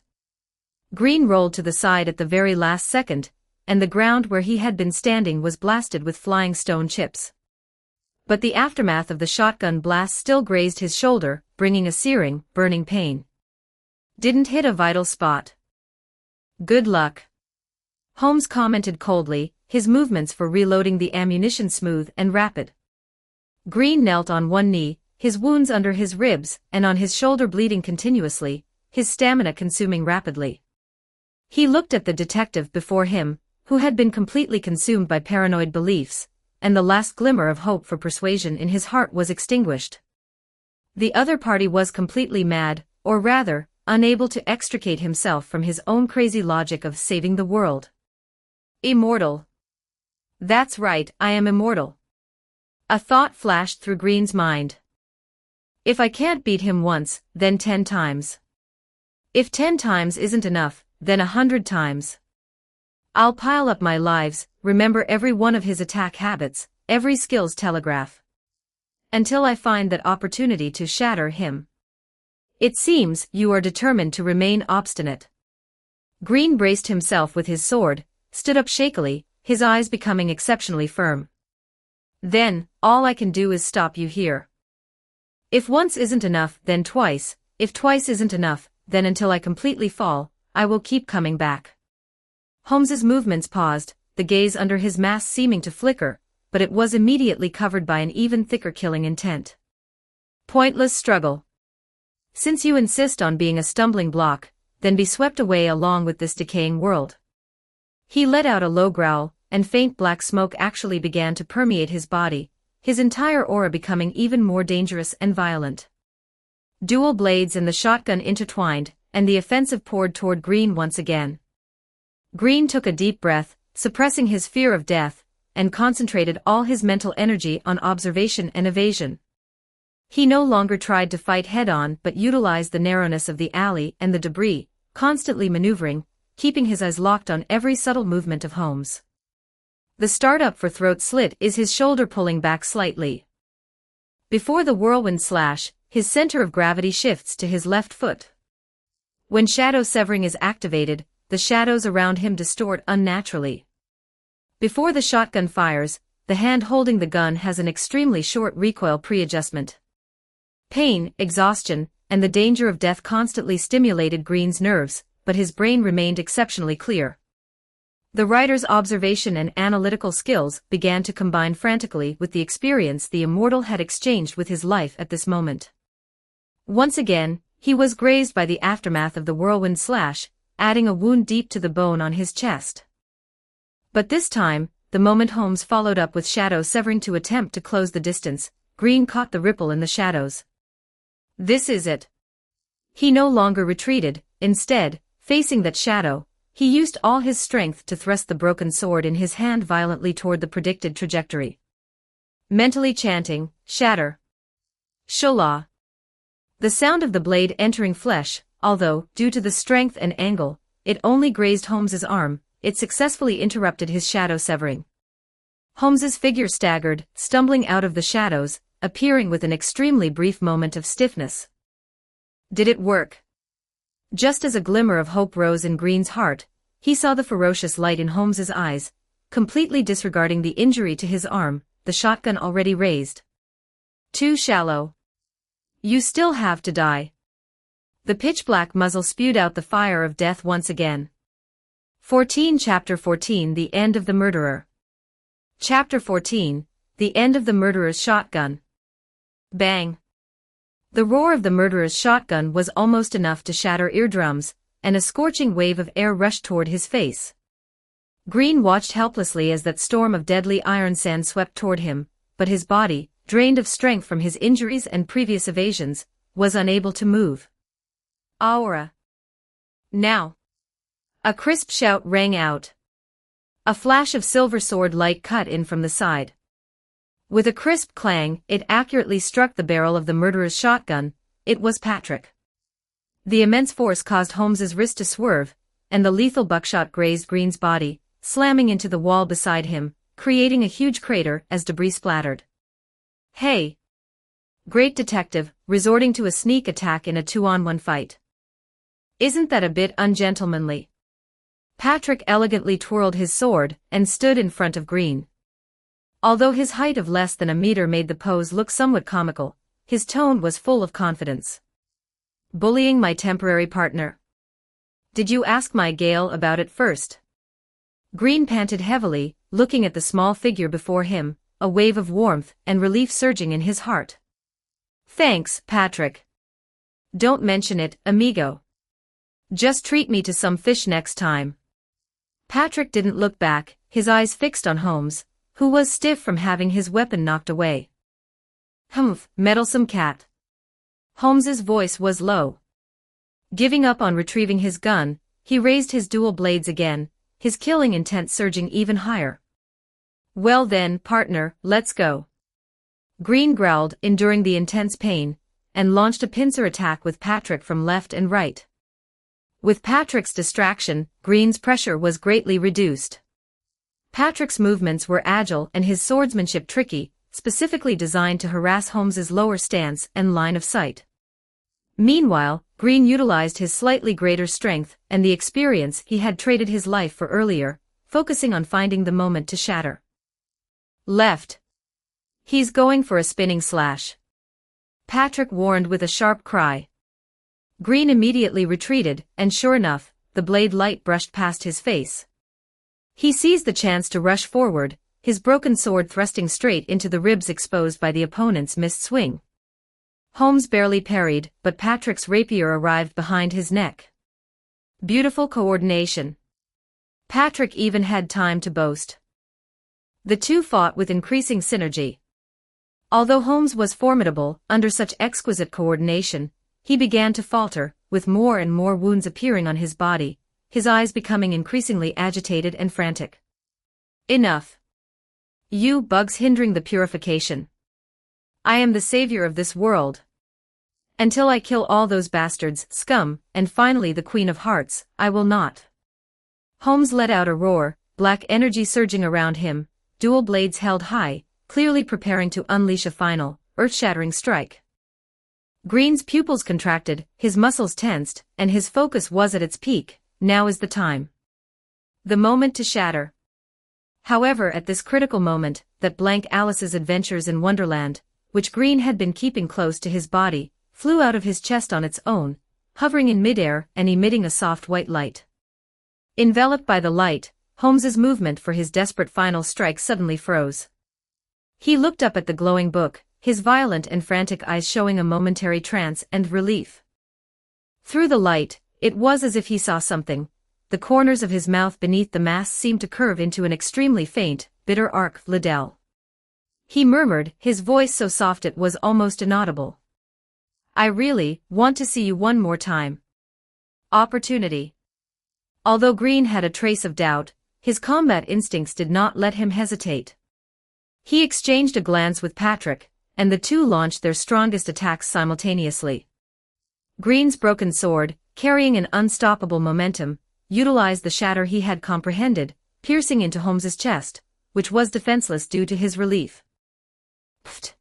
Green rolled to the side at the very last second, and the ground where he had been standing was blasted with flying stone chips. But the aftermath of the shotgun blast still grazed his shoulder, bringing a searing, burning pain. Didn't hit a vital spot. Good luck. Holmes commented coldly, his movements for reloading the ammunition smooth and rapid. Green knelt on one knee, his wounds under his ribs and on his shoulder bleeding continuously, his stamina consuming rapidly. He looked at the detective before him, who had been completely consumed by paranoid beliefs, and the last glimmer of hope for persuasion in his heart was extinguished. The other party was completely mad, or rather, unable to extricate himself from his own crazy logic of saving the world. Immortal. That's right, I am immortal. A thought flashed through Green's mind. If I can't beat him once, then 10 times. If 10 times isn't enough, then 100 times. I'll pile up my lives, remember every one of his attack habits, every skill's telegraph. Until I find that opportunity to shatter him. It seems you are determined to remain obstinate. Green braced himself with his sword, stood up shakily, his eyes becoming exceptionally firm. Then, all I can do is stop you here. If once isn't enough, then twice, if twice isn't enough, then until I completely fall, I will keep coming back. Holmes's movements paused, the gaze under his mask seeming to flicker, but it was immediately covered by an even thicker killing intent. Pointless struggle. Since you insist on being a stumbling block, then be swept away along with this decaying world. He let out a low growl, and faint black smoke actually began to permeate his body, his entire aura becoming even more dangerous and violent. Dual blades and the shotgun intertwined, and the offensive poured toward Green once again. Green took a deep breath, suppressing his fear of death, and concentrated all his mental energy on observation and evasion. He no longer tried to fight head-on but utilized the narrowness of the alley and the debris, constantly maneuvering, keeping his eyes locked on every subtle movement of Holmes. The start-up for throat slit is his shoulder pulling back slightly. Before the whirlwind slash, his center of gravity shifts to his left foot. When shadow severing is activated, the shadows around him distort unnaturally. Before the shotgun fires, the hand holding the gun has an extremely short recoil pre-adjustment. Pain, exhaustion, and the danger of death constantly stimulated Green's nerves, but his brain remained exceptionally clear. The writer's observation and analytical skills began to combine frantically with the experience the immortal had exchanged with his life at this moment. Once again, he was grazed by the aftermath of the whirlwind slash, adding a wound deep to the bone on his chest. But this time, the moment Holmes followed up with shadow severing to attempt to close the distance, Green caught the ripple in the shadows. This is it. He no longer retreated, instead, facing that shadow, he used all his strength to thrust the broken sword in his hand violently toward the predicted trajectory. Mentally chanting, "Shatter. Shola." The sound of the blade entering flesh, although, due to the strength and angle, it only grazed Holmes's arm, it successfully interrupted his shadow severing. Holmes's figure staggered, stumbling out of the shadows, appearing with an extremely brief moment of stiffness. Did it work? Just as a glimmer of hope rose in Green's heart, he saw the ferocious light in Holmes's eyes, completely disregarding the injury to his arm, the shotgun already raised. Too shallow. You still have to die. The pitch-black muzzle spewed out the fire of death once again. Chapter 14 The End of the Murderer. Chapter 14 The End of the Murderer's Shotgun. Bang! The roar of the murderer's shotgun was almost enough to shatter eardrums, and a scorching wave of air rushed toward his face. Green watched helplessly as that storm of deadly iron sand swept toward him, but his body, drained of strength from his injuries and previous evasions, was unable to move. Aura! Now! A crisp shout rang out. A flash of silver sword light cut in from the side. With a crisp clang, it accurately struck the barrel of the murderer's shotgun. It was Patrick. The immense force caused Holmes's wrist to swerve, and the lethal buckshot grazed Green's body, slamming into the wall beside him, creating a huge crater as debris splattered. Hey! Great detective, resorting to a sneak attack in a 2-on-1 fight. Isn't that a bit ungentlemanly? Patrick elegantly twirled his sword and stood in front of Green. Although his height of less than a meter made the pose look somewhat comical, his tone was full of confidence. Bullying my temporary partner. Did you ask my Gale about it first? Green panted heavily, looking at the small figure before him, a wave of warmth and relief surging in his heart. Thanks, Patrick. Don't mention it, amigo. Just treat me to some fish next time. Patrick didn't look back, his eyes fixed on Holmes, who was stiff from having his weapon knocked away. Humph, meddlesome cat. Holmes's voice was low. Giving up on retrieving his gun, he raised his dual blades again, his killing intent surging even higher. Well then, partner, let's go. Green growled, enduring the intense pain, and launched a pincer attack with Patrick from left and right. With Patrick's distraction, Green's pressure was greatly reduced. Patrick's movements were agile and his swordsmanship tricky, specifically designed to harass Holmes's lower stance and line of sight. Meanwhile, Green utilized his slightly greater strength and the experience he had traded his life for earlier, focusing on finding the moment to shatter. Left. He's going for a spinning slash. Patrick warned with a sharp cry. Green immediately retreated, and sure enough, the blade light brushed past his face. He seized the chance to rush forward, his broken sword thrusting straight into the ribs exposed by the opponent's missed swing. Holmes barely parried, but Patrick's rapier arrived behind his neck. Beautiful coordination. Patrick even had time to boast. The two fought with increasing synergy. Although Holmes was formidable, under such exquisite coordination, he began to falter, with more and more wounds appearing on his body, his eyes becoming increasingly agitated and frantic. Enough. You bugs hindering the purification. I am the savior of this world. Until I kill all those bastards, scum, and finally the Queen of Hearts, I will not. Holmes let out a roar, black energy surging around him, dual blades held high, clearly preparing to unleash a final, earth-shattering strike. Green's pupils contracted, his muscles tensed, and his focus was at its peak. Now is the time. The moment to shatter. However, at this critical moment, that blank Alice's adventures in Wonderland, which Green had been keeping close to his body, flew out of his chest on its own, hovering in midair and emitting a soft white light. Enveloped by the light, Holmes's movement for his desperate final strike suddenly froze. He looked up at the glowing book, his violent and frantic eyes showing a momentary trance and relief. Through the light, it was as if he saw something. The corners of his mouth beneath the mask seemed to curve into an extremely faint, bitter arc. Liddell. He murmured, his voice so soft it was almost inaudible. I really want to see you one more time. Opportunity. Although Green had a trace of doubt, his combat instincts did not let him hesitate. He exchanged a glance with Patrick, and the two launched their strongest attacks simultaneously. Green's broken sword, carrying an unstoppable momentum, utilized the shatter he had comprehended, piercing into Holmes's chest, which was defenseless due to his relief. Pfft!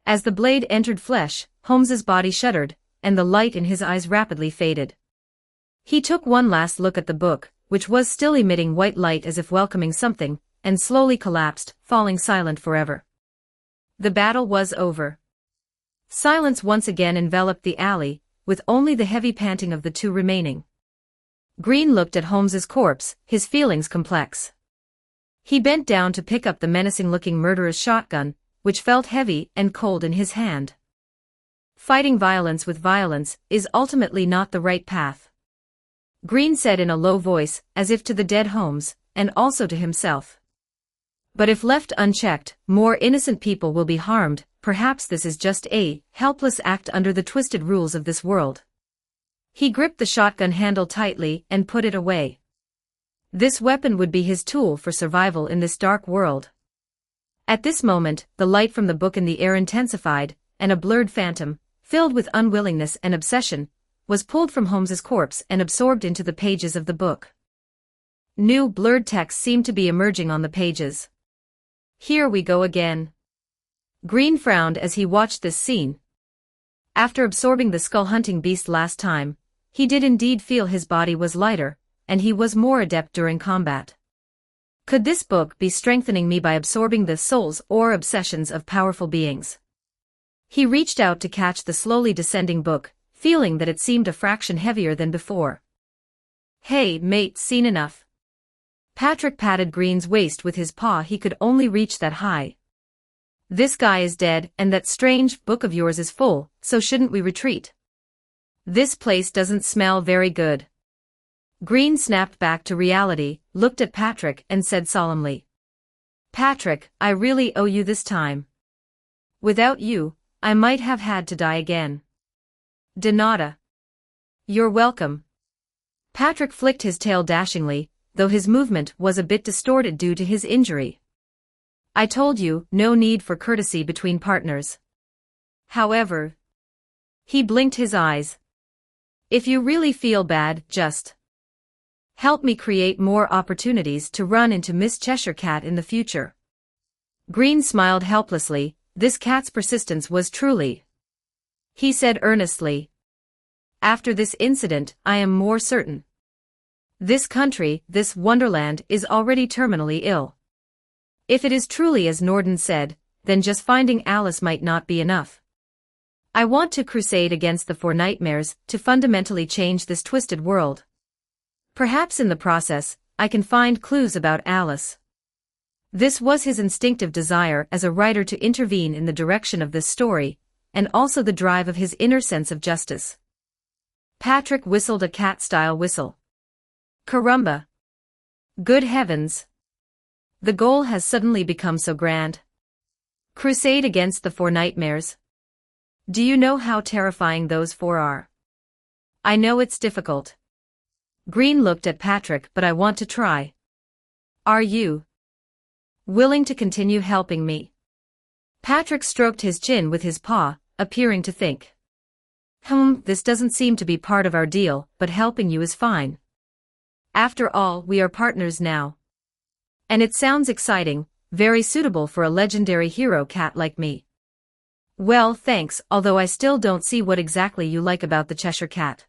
As the blade entered flesh, Holmes's body shuddered, and the light in his eyes rapidly faded. He took one last look at the book, which was still emitting white light as if welcoming something, and slowly collapsed, falling silent forever. The battle was over. Silence once again enveloped the alley, with only the heavy panting of the two remaining. Green looked at Holmes's corpse, his feelings complex. He bent down to pick up the menacing-looking murderer's shotgun, which felt heavy and cold in his hand. Fighting violence with violence is ultimately not the right path. Green said in a low voice, as if to the dead Holmes, and also to himself. But if left unchecked, more innocent people will be harmed. Perhaps this is just a helpless act under the twisted rules of this world. He gripped the shotgun handle tightly and put it away. This weapon would be his tool for survival in this dark world. At this moment, the light from the book in the air intensified, and a blurred phantom, filled with unwillingness and obsession, was pulled from Holmes's corpse and absorbed into the pages of the book. New blurred text seemed to be emerging on the pages. Here we go again. Green frowned as he watched this scene. After absorbing the skull-hunting beast last time, he did indeed feel his body was lighter, and he was more adept during combat. Could this book be strengthening me by absorbing the souls or obsessions of powerful beings? He reached out to catch the slowly descending book, feeling that it seemed a fraction heavier than before. Hey, mate, seen enough. Patrick patted Green's waist with his paw. He could only reach that high. This guy is dead, and that strange book of yours is full, so shouldn't we retreat? This place doesn't smell very good. Green snapped back to reality, looked at Patrick and said solemnly. Patrick, I really owe you this time. Without you, I might have had to die again. De nada. You're welcome. Patrick flicked his tail dashingly, though his movement was a bit distorted due to his injury. I told you, no need for courtesy between partners. However, he blinked his eyes. If you really feel bad, just help me create more opportunities to run into Miss Cheshire Cat in the future. Green smiled helplessly. This cat's persistence was truly. He said earnestly. After this incident, I am more certain. This country, this wonderland, is already terminally ill. If it is truly as Norden said, then just finding Alice might not be enough. I want to crusade against the four nightmares, to fundamentally change this twisted world. Perhaps in the process, I can find clues about Alice. This was his instinctive desire as a writer to intervene in the direction of this story, and also the drive of his inner sense of justice. Patrick whistled a cat-style whistle. Caramba! Good heavens! The goal has suddenly become so grand. Crusade against the four nightmares. Do you know how terrifying those four are? I know it's difficult. Green looked at Patrick, but I want to try. Are you willing to continue helping me? Patrick stroked his chin with his paw, appearing to think. This doesn't seem to be part of our deal, but helping you is fine. After all, we are partners now. And it sounds exciting, very suitable for a legendary hero cat like me. Well, thanks, although I still don't see what exactly you like about the Cheshire Cat.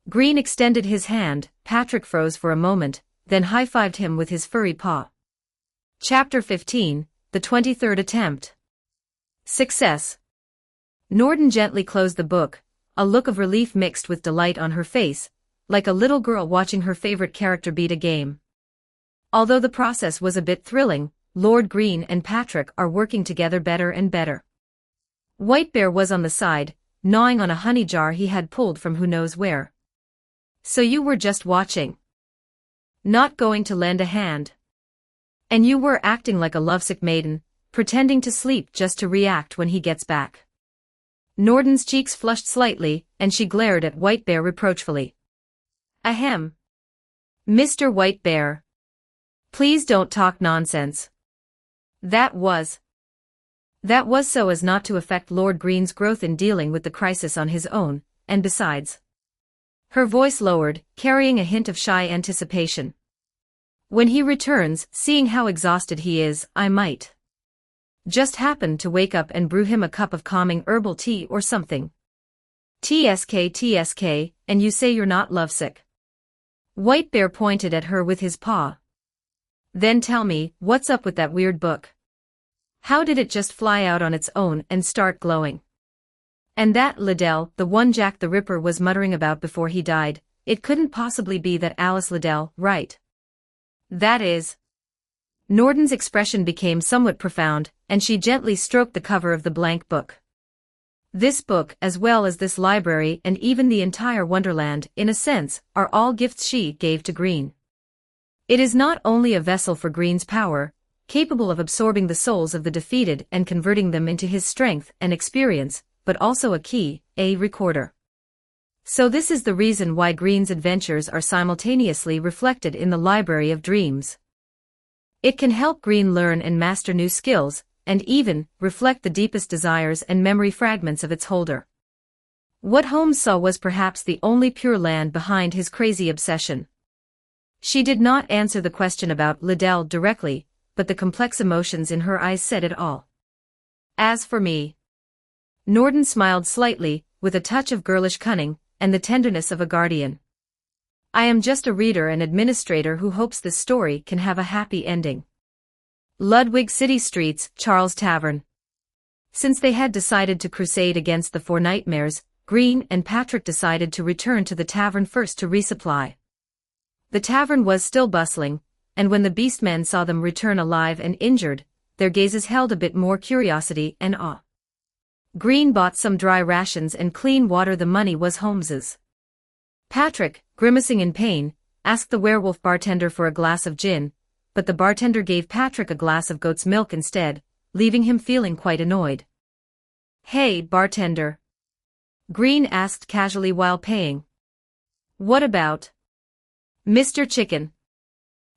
Green extended his hand. Patrick froze for a moment, then high-fived him with his furry paw. Chapter 15, The 23rd Attempt. Success. Norden gently closed the book, a look of relief mixed with delight on her face, like a little girl watching her favorite character beat a game. Although the process was a bit thrilling, Lord Green and Patrick are working together better and better. White Bear was on the side, gnawing on a honey jar he had pulled from who knows where. So you were just watching. Not going to lend a hand. And you were acting like a lovesick maiden, pretending to sleep just to react when he gets back. Norden's cheeks flushed slightly, and she glared at White Bear reproachfully. Ahem. Mr. White Bear. Please don't talk nonsense. That was so as not to affect Lord Green's growth in dealing with the crisis on his own, and besides. Her voice lowered, carrying a hint of shy anticipation. When he returns, seeing how exhausted he is, I might Just happened to wake up and brew him a cup of calming herbal tea or something. TSK, and you say you're not lovesick. White Bear pointed at her with his paw. Then tell me, what's up with that weird book? How did it just fly out on its own and start glowing? And that Liddell, the one Jack the Ripper was muttering about before he died, it couldn't possibly be that Alice Liddell, right? That is. Norden's expression became somewhat profound, and she gently stroked the cover of the blank book. This book, as well as this library and even the entire Wonderland, in a sense, are all gifts she gave to Green. It is not only a vessel for Green's power, capable of absorbing the souls of the defeated and converting them into his strength and experience, but also a key, a recorder. So this is the reason why Green's adventures are simultaneously reflected in the Library of Dreams. It can help Green learn and master new skills, and even reflect the deepest desires and memory fragments of its holder. What Holmes saw was perhaps the only pure land behind his crazy obsession. She did not answer the question about Liddell directly, but the complex emotions in her eyes said it all. As for me, Norden smiled slightly, with a touch of girlish cunning, and the tenderness of a guardian. I am just a reader and administrator who hopes this story can have a happy ending. Ludwig City Streets, Charles Tavern. Since they had decided to crusade against the Four Nightmares, Green and Patrick decided to return to the tavern first to resupply. The tavern was still bustling, and when the beastmen saw them return alive and injured, their gazes held a bit more curiosity and awe. Green bought some dry rations and clean water. The money was Holmes's. Patrick, grimacing in pain, asked the werewolf bartender for a glass of gin, but the bartender gave Patrick a glass of goat's milk instead, leaving him feeling quite annoyed. Hey, bartender. Green asked casually while paying. What about Mr. Chicken?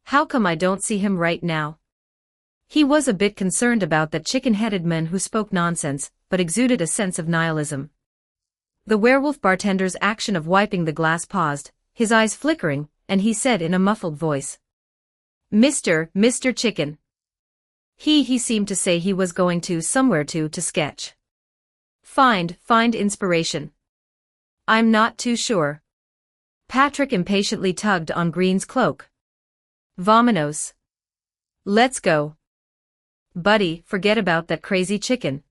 How come I don't see him right now? He was a bit concerned about that chicken-headed man who spoke nonsense, but exuded a sense of nihilism. The werewolf bartender's action of wiping the glass paused, his eyes flickering, and he said in a muffled voice. Mr. Chicken. He seemed to say he was going to somewhere to sketch. Find inspiration. I'm not too sure. Patrick impatiently tugged on Green's cloak. Vamonos. Let's go. Buddy, forget about that crazy chicken.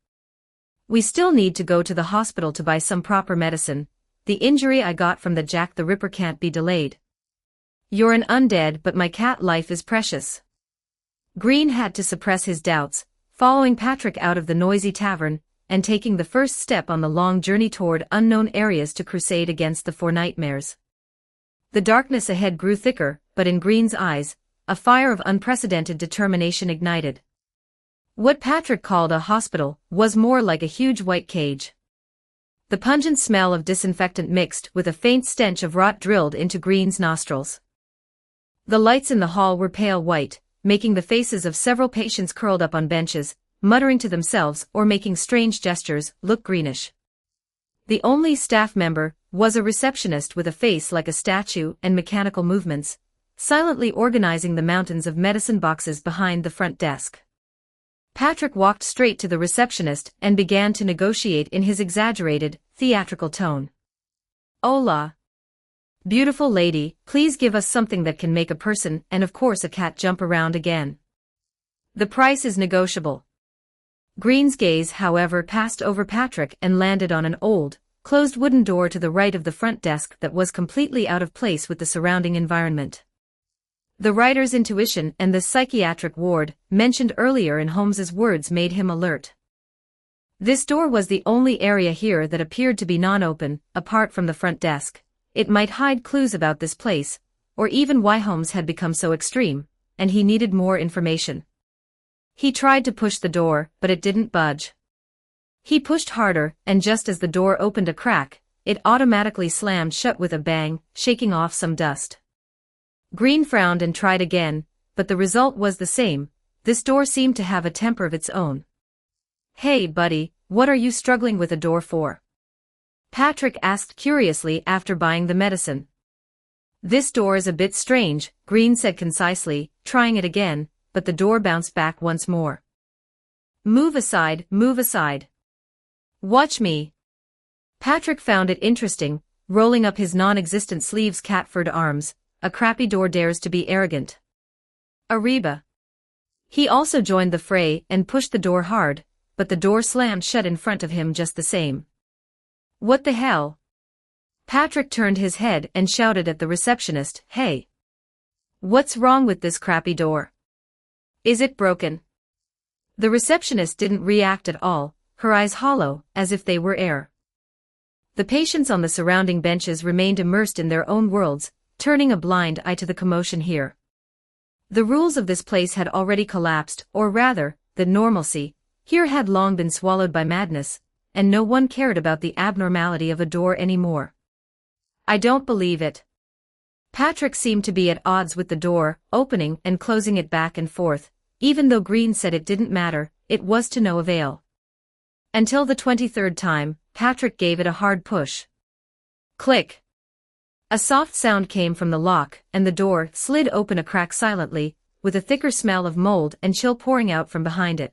We still need to go to the hospital to buy some proper medicine. The injury I got from the Jack the Ripper can't be delayed. You're an undead, but my cat life is precious. Green had to suppress his doubts, following Patrick out of the noisy tavern, and taking the first step on the long journey toward unknown areas to crusade against the Four Nightmares. The darkness ahead grew thicker, but in Green's eyes, a fire of unprecedented determination ignited. What Patrick called a hospital was more like a huge white cage. The pungent smell of disinfectant mixed with a faint stench of rot drilled into Green's nostrils. The lights in the hall were pale white, making the faces of several patients curled up on benches, muttering to themselves or making strange gestures, look greenish. The only staff member was a receptionist with a face like a statue and mechanical movements, silently organizing the mountains of medicine boxes behind the front desk. Patrick walked straight to the receptionist and began to negotiate in his exaggerated, theatrical tone. Hola. Beautiful lady, please give us something that can make a person and of course a cat jump around again. The price is negotiable. Green's gaze, however, passed over Patrick and landed on an old, closed wooden door to the right of the front desk that was completely out of place with the surrounding environment. The writer's intuition and the psychiatric ward, mentioned earlier in Holmes's words, made him alert. This door was the only area here that appeared to be non-open, apart from the front desk. It might hide clues about this place, or even why Holmes had become so extreme, and he needed more information. He tried to push the door, but it didn't budge. He pushed harder, and just as the door opened a crack, it automatically slammed shut with a bang, shaking off some dust. Green frowned and tried again, but the result was the same. This door seemed to have a temper of its own. Hey buddy, what are you struggling with a door for? Patrick asked curiously after buying the medicine. This door is a bit strange, Green said concisely, trying it again, but the door bounced back once more. Move aside, move aside. Watch me. Patrick found it interesting, rolling up his non-existent sleeves' cat-furred arms. A crappy door dares to be arrogant. Ariba. He also joined the fray and pushed the door hard, but the door slammed shut in front of him just the same. What the hell? Patrick turned his head and shouted at the receptionist, "Hey! What's wrong with this crappy door? Is it broken?" The receptionist didn't react at all, her eyes hollow, as if they were air. The patients on the surrounding benches remained immersed in their own worlds, turning a blind eye to the commotion here. The rules of this place had already collapsed, or rather, the normalcy here had long been swallowed by madness, and no one cared about the abnormality of a door anymore. I don't believe it. Patrick seemed to be at odds with the door, opening and closing it back and forth. Even though Green said it didn't matter, it was to no avail. Until the 23rd time, Patrick gave it a hard push. Click. A soft sound came from the lock, and the door slid open a crack silently, with a thicker smell of mold and chill pouring out from behind it.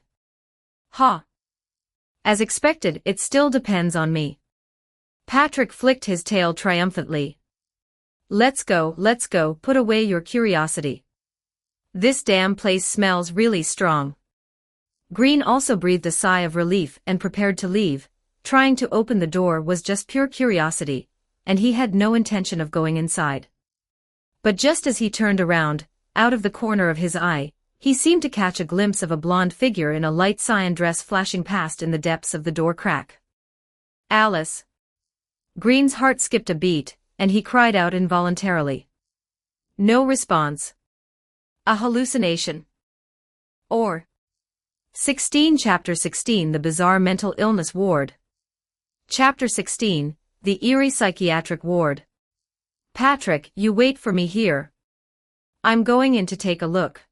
Ha! As expected, it still depends on me. Patrick flicked his tail triumphantly. Let's go, put away your curiosity. This damn place smells really strong. Green also breathed a sigh of relief and prepared to leave. Trying to open the door was just pure curiosity, and he had no intention of going inside. But just as he turned around, out of the corner of his eye, he seemed to catch a glimpse of a blonde figure in a light cyan dress flashing past in the depths of the door crack. Alice. Green's heart skipped a beat, and he cried out involuntarily. No response. A hallucination. Or 16 Chapter 16 The Bizarre Mental Illness Ward. Chapter 16 The Eerie Psychiatric Ward. Patrick, you wait for me here. I'm going in to take a look.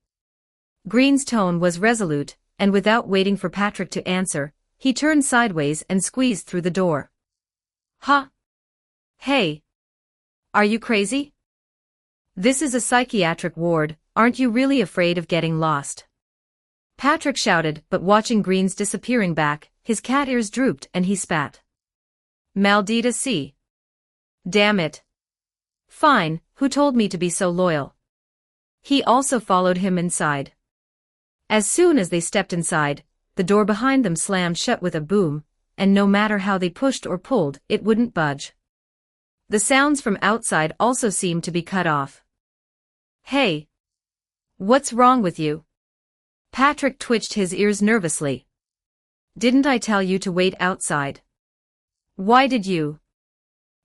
Green's tone was resolute, and without waiting for Patrick to answer, he turned sideways and squeezed through the door. Huh? Hey! Are you crazy? This is a psychiatric ward, aren't you really afraid of getting lost? Patrick shouted, but watching Green's disappearing back, his cat ears drooped and he spat. Maldita sea. Damn it. Fine, who told me to be so loyal? He also followed him inside. As soon as they stepped inside, the door behind them slammed shut with a boom, and no matter how they pushed or pulled, it wouldn't budge. The sounds from outside also seemed to be cut off. Hey! What's wrong with you? Patrick twitched his ears nervously. Didn't I tell you to wait outside? Why did you?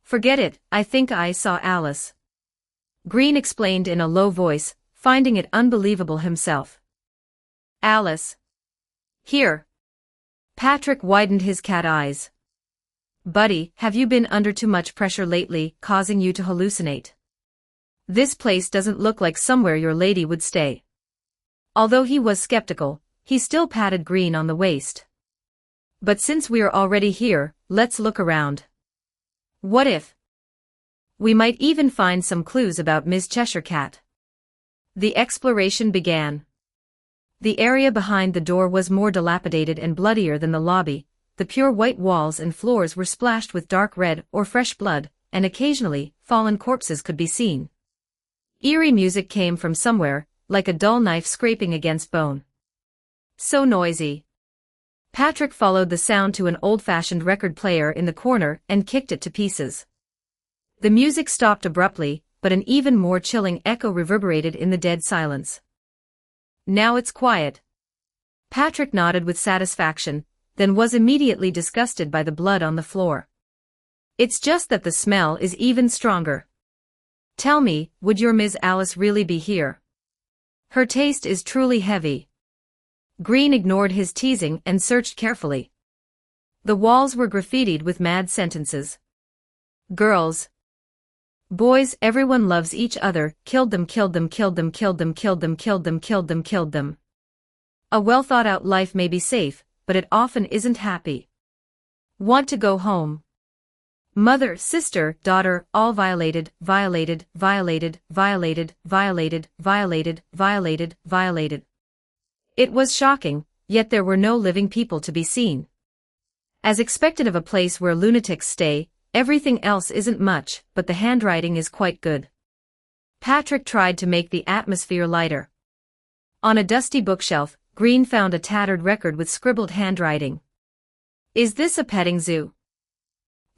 Forget it, I think I saw Alice. Green explained in a low voice, finding it unbelievable himself. Alice. Here. Patrick widened his cat eyes. Buddy, have you been under too much pressure lately, causing you to hallucinate? This place doesn't look like somewhere your lady would stay. Although he was skeptical, he still patted Green on the waist. But since we're already here, let's look around. What if? We might even find some clues about Ms. Cheshire Cat. The exploration began. The area behind the door was more dilapidated and bloodier than the lobby. The pure white walls and floors were splashed with dark red or fresh blood, and occasionally, fallen corpses could be seen. Eerie music came from somewhere, like a dull knife scraping against bone. So noisy. Patrick followed the sound to an old-fashioned record player in the corner and kicked it to pieces. The music stopped abruptly, but an even more chilling echo reverberated in the dead silence. Now it's quiet. Patrick nodded with satisfaction, then was immediately disgusted by the blood on the floor. It's just that the smell is even stronger. Tell me, would your Ms. Alice really be here? Her taste is truly heavy. Green ignored his teasing and searched carefully. The walls were graffitied with mad sentences. Girls. Boys, everyone loves each other, killed them, killed them, killed them, killed them, killed them, killed them, killed them, killed them. A well-thought-out life may be safe, but it often isn't happy. Want to go home? Mother, sister, daughter, all violated, violated, violated, violated, violated, violated, violated, violated. It was shocking, yet there were no living people to be seen. As expected of a place where lunatics stay, everything else isn't much, but the handwriting is quite good. Patrick tried to make the atmosphere lighter. On a dusty bookshelf, Green found a tattered record with scribbled handwriting. Is this a petting zoo?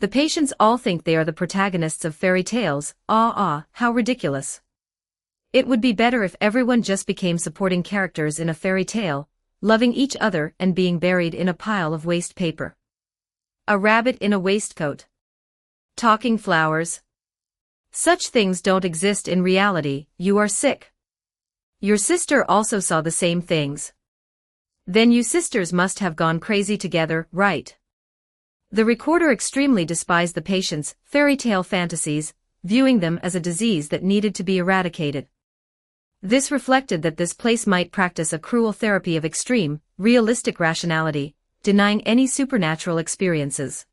The patients all think they are the protagonists of fairy tales. How ridiculous. It would be better if everyone just became supporting characters in a fairy tale, loving each other and being buried in a pile of waste paper. A rabbit in a waistcoat. Talking flowers. Such things don't exist in reality. You are sick. Your sister also saw the same things. Then you sisters must have gone crazy together, right? The recorder extremely despised the patient's fairy tale fantasies, viewing them as a disease that needed to be eradicated. This reflected that this place might practice a cruel therapy of extreme, realistic rationality, denying any supernatural experiences.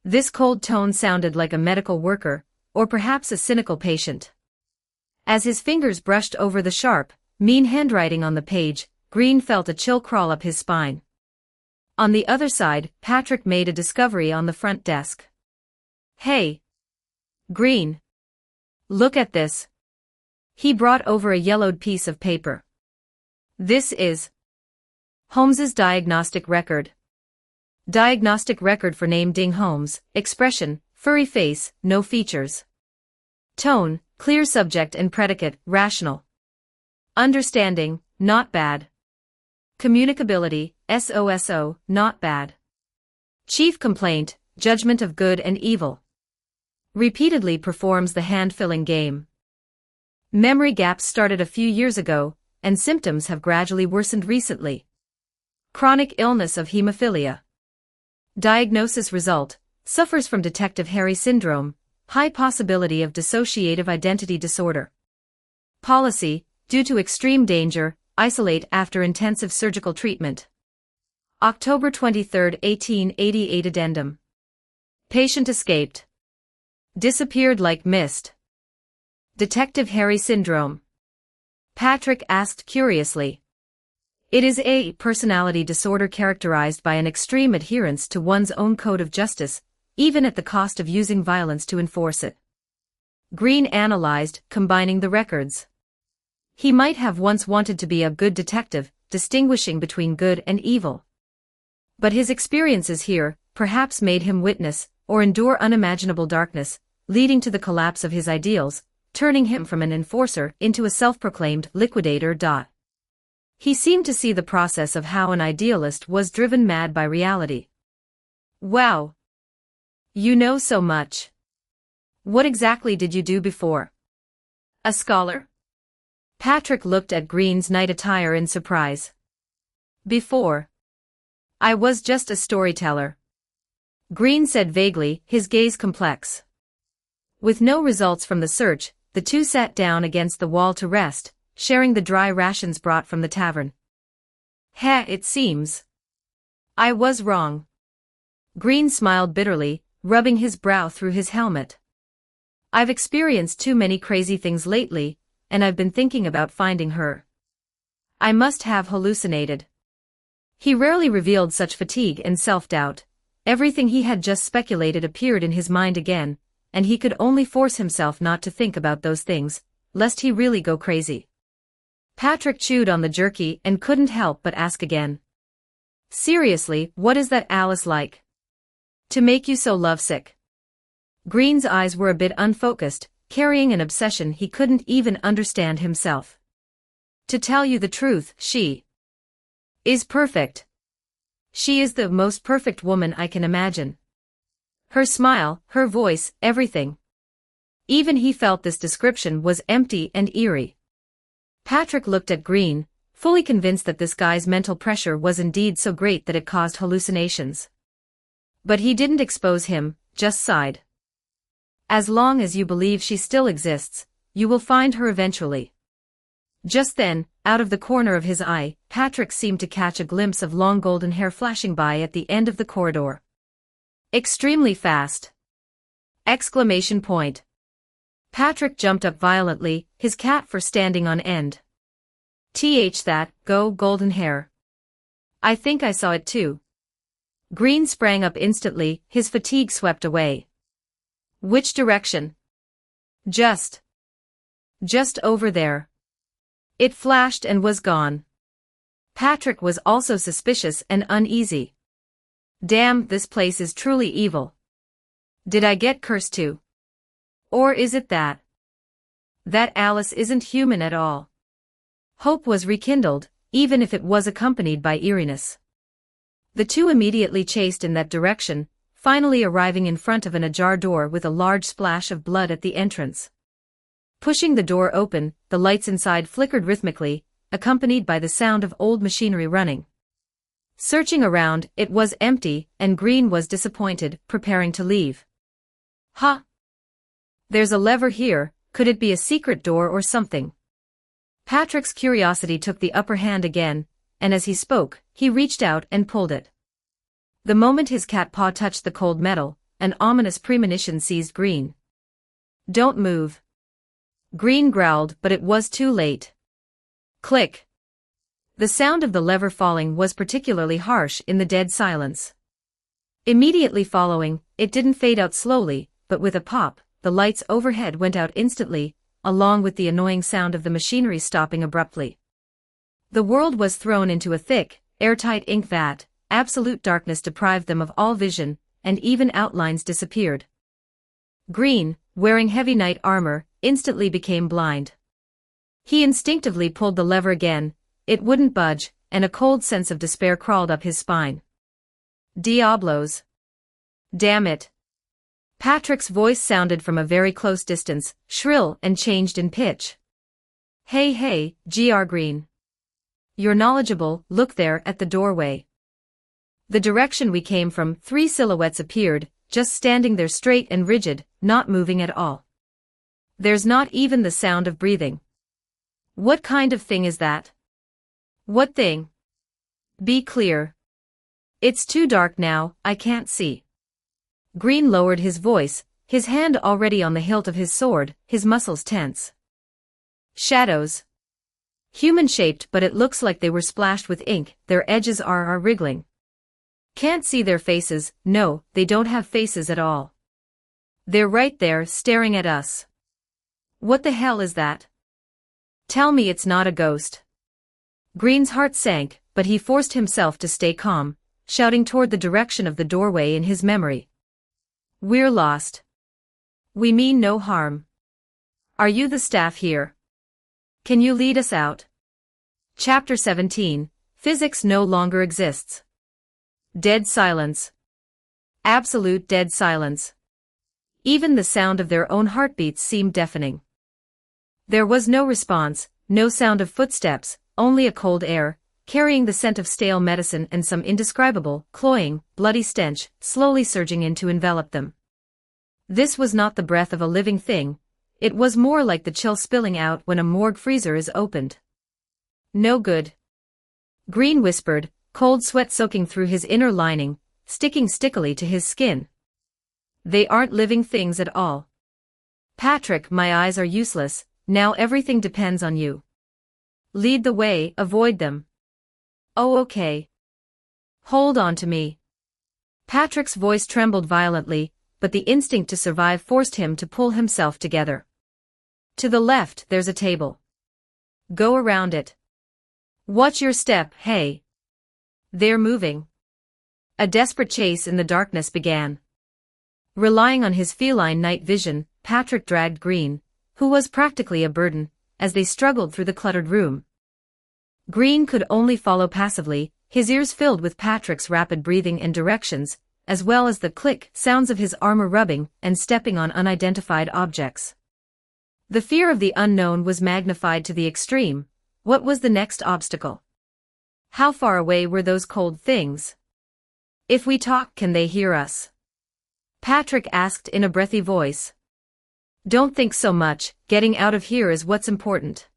This cold tone sounded like a medical worker, or perhaps a cynical patient. As his fingers brushed over the sharp, mean handwriting on the page, Green felt a chill crawl up his spine. On the other side, Patrick made a discovery on the front desk. Hey! Green! Look at this. He brought over a yellowed piece of paper. This is Holmes's diagnostic record. Diagnostic record for name Ding Holmes, expression, furry face, no features. Tone, clear subject and predicate, rational. Understanding, not bad. Communicability, SOSO, not bad. Chief complaint, judgment of good and evil. Repeatedly performs the hand-filling game. Memory gaps started a few years ago, and symptoms have gradually worsened recently. Chronic illness of hemophilia. Diagnosis result, suffers from detective Harry syndrome, high possibility of dissociative identity disorder. Policy, due to extreme danger, isolate after intensive surgical treatment. October 23, 1888 addendum. Patient escaped. Disappeared like mist. Detective Harry syndrome. Patrick asked curiously. It is a personality disorder characterized by an extreme adherence to one's own code of justice, even at the cost of using violence to enforce it. Green analyzed, combining the records. He might have once wanted to be a good detective, distinguishing between good and evil. But his experiences here, perhaps made him witness, or endure unimaginable darkness, leading to the collapse of his ideals, turning him from an enforcer into a self-proclaimed liquidator. He seemed to see the process of how an idealist was driven mad by reality. Wow! You know so much. What exactly did you do before? A scholar? Patrick looked at Green's night attire in surprise. Before? I was just a storyteller. Green said vaguely, his gaze complex. With no results from the search, the two sat down against the wall to rest, sharing the dry rations brought from the tavern. It seems. I was wrong. Green smiled bitterly, rubbing his brow through his helmet. I've experienced too many crazy things lately, and I've been thinking about finding her. I must have hallucinated. He rarely revealed such fatigue and self-doubt. Everything he had just speculated appeared in his mind again, and he could only force himself not to think about those things, lest he really go crazy. Patrick chewed on the jerky and couldn't help but ask again. Seriously, what is that Alice like? To make you so lovesick? Green's eyes were a bit unfocused, carrying an obsession he couldn't even understand himself. To tell you the truth, she is perfect. She is the most perfect woman I can imagine. Her smile, her voice, everything. Even he felt this description was empty and eerie. Patrick looked at Green, fully convinced that this guy's mental pressure was indeed so great that it caused hallucinations. But he didn't expose him, just sighed. As long as you believe she still exists, you will find her eventually. Just then, out of the corner of his eye, Patrick seemed to catch a glimpse of long golden hair flashing by at the end of the corridor. Extremely fast! Exclamation point. Patrick jumped up violently, his cat fur standing on end. That, go golden hair. I think I saw it too. Green sprang up instantly, his fatigue swept away. Which direction? Just over there. It flashed and was gone. Patrick was also suspicious and uneasy. Damn, this place is truly evil. Did I get cursed too? Or is it that Alice isn't human at all? Hope was rekindled, even if it was accompanied by eeriness. The two immediately chased in that direction, finally arriving in front of an ajar door with a large splash of blood at the entrance. Pushing the door open, the lights inside flickered rhythmically, accompanied by the sound of old machinery running. Searching around, it was empty, and Green was disappointed, preparing to leave. Huh? There's a lever here, could it be a secret door or something? Patrick's curiosity took the upper hand again, and as he spoke, he reached out and pulled it. The moment his cat paw touched the cold metal, an ominous premonition seized Green. Don't move. Green growled, but it was too late. Click. The sound of the lever falling was particularly harsh in the dead silence. Immediately following, it didn't fade out slowly, but with a pop, the lights overhead went out instantly, along with the annoying sound of the machinery stopping abruptly. The world was thrown into a thick, airtight ink vat, absolute darkness deprived them of all vision, and even outlines disappeared. Green, wearing heavy night armor, instantly became blind. He instinctively pulled the lever again, it wouldn't budge, and a cold sense of despair crawled up his spine. Diablos. Damn it. Patrick's voice sounded from a very close distance, shrill and changed in pitch. Hey, Gr. Green. You're knowledgeable, look there at the doorway. The direction we came from, 3 silhouettes appeared, just standing there straight and rigid, not moving at all. There's not even the sound of breathing. What kind of thing is that? What thing? Be clear. It's too dark now, I can't see. Green lowered his voice, his hand already on the hilt of his sword, his muscles tense. Shadows. Human-shaped, but it looks like they were splashed with ink, their edges are wriggling. Can't see their faces, no, they don't have faces at all. They're right there, staring at us. What the hell is that? Tell me it's not a ghost. Green's heart sank, but he forced himself to stay calm, shouting toward the direction of the doorway in his memory. We're lost. We mean no harm. Are you the staff here? Can you lead us out? Chapter 17, Physics no longer exists. Dead silence. Absolute dead silence. Even the sound of their own heartbeats seemed deafening. There was no response, no sound of footsteps, only a cold air, carrying the scent of stale medicine and some indescribable, cloying, bloody stench, slowly surging in to envelop them. This was not the breath of a living thing, it was more like the chill spilling out when a morgue freezer is opened. No good. Green whispered, cold sweat soaking through his inner lining, sticking stickily to his skin. They aren't living things at all. Patrick, my eyes are useless, now everything depends on you. Lead the way, avoid them. Oh, okay. Hold on to me. Patrick's voice trembled violently, but the instinct to survive forced him to pull himself together. To the left, there's a table. Go around it. Watch your step, hey. They're moving. A desperate chase in the darkness began. Relying on his feline night vision, Patrick dragged Green, who was practically a burden, as they struggled through the cluttered room. Green could only follow passively, his ears filled with Patrick's rapid breathing and directions, as well as the click sounds of his armor rubbing and stepping on unidentified objects. The fear of the unknown was magnified to the extreme. What was the next obstacle? How far away were those cold things? If we talk, can they hear us? Patrick asked in a breathy voice. Don't think so much, getting out of here is what's important.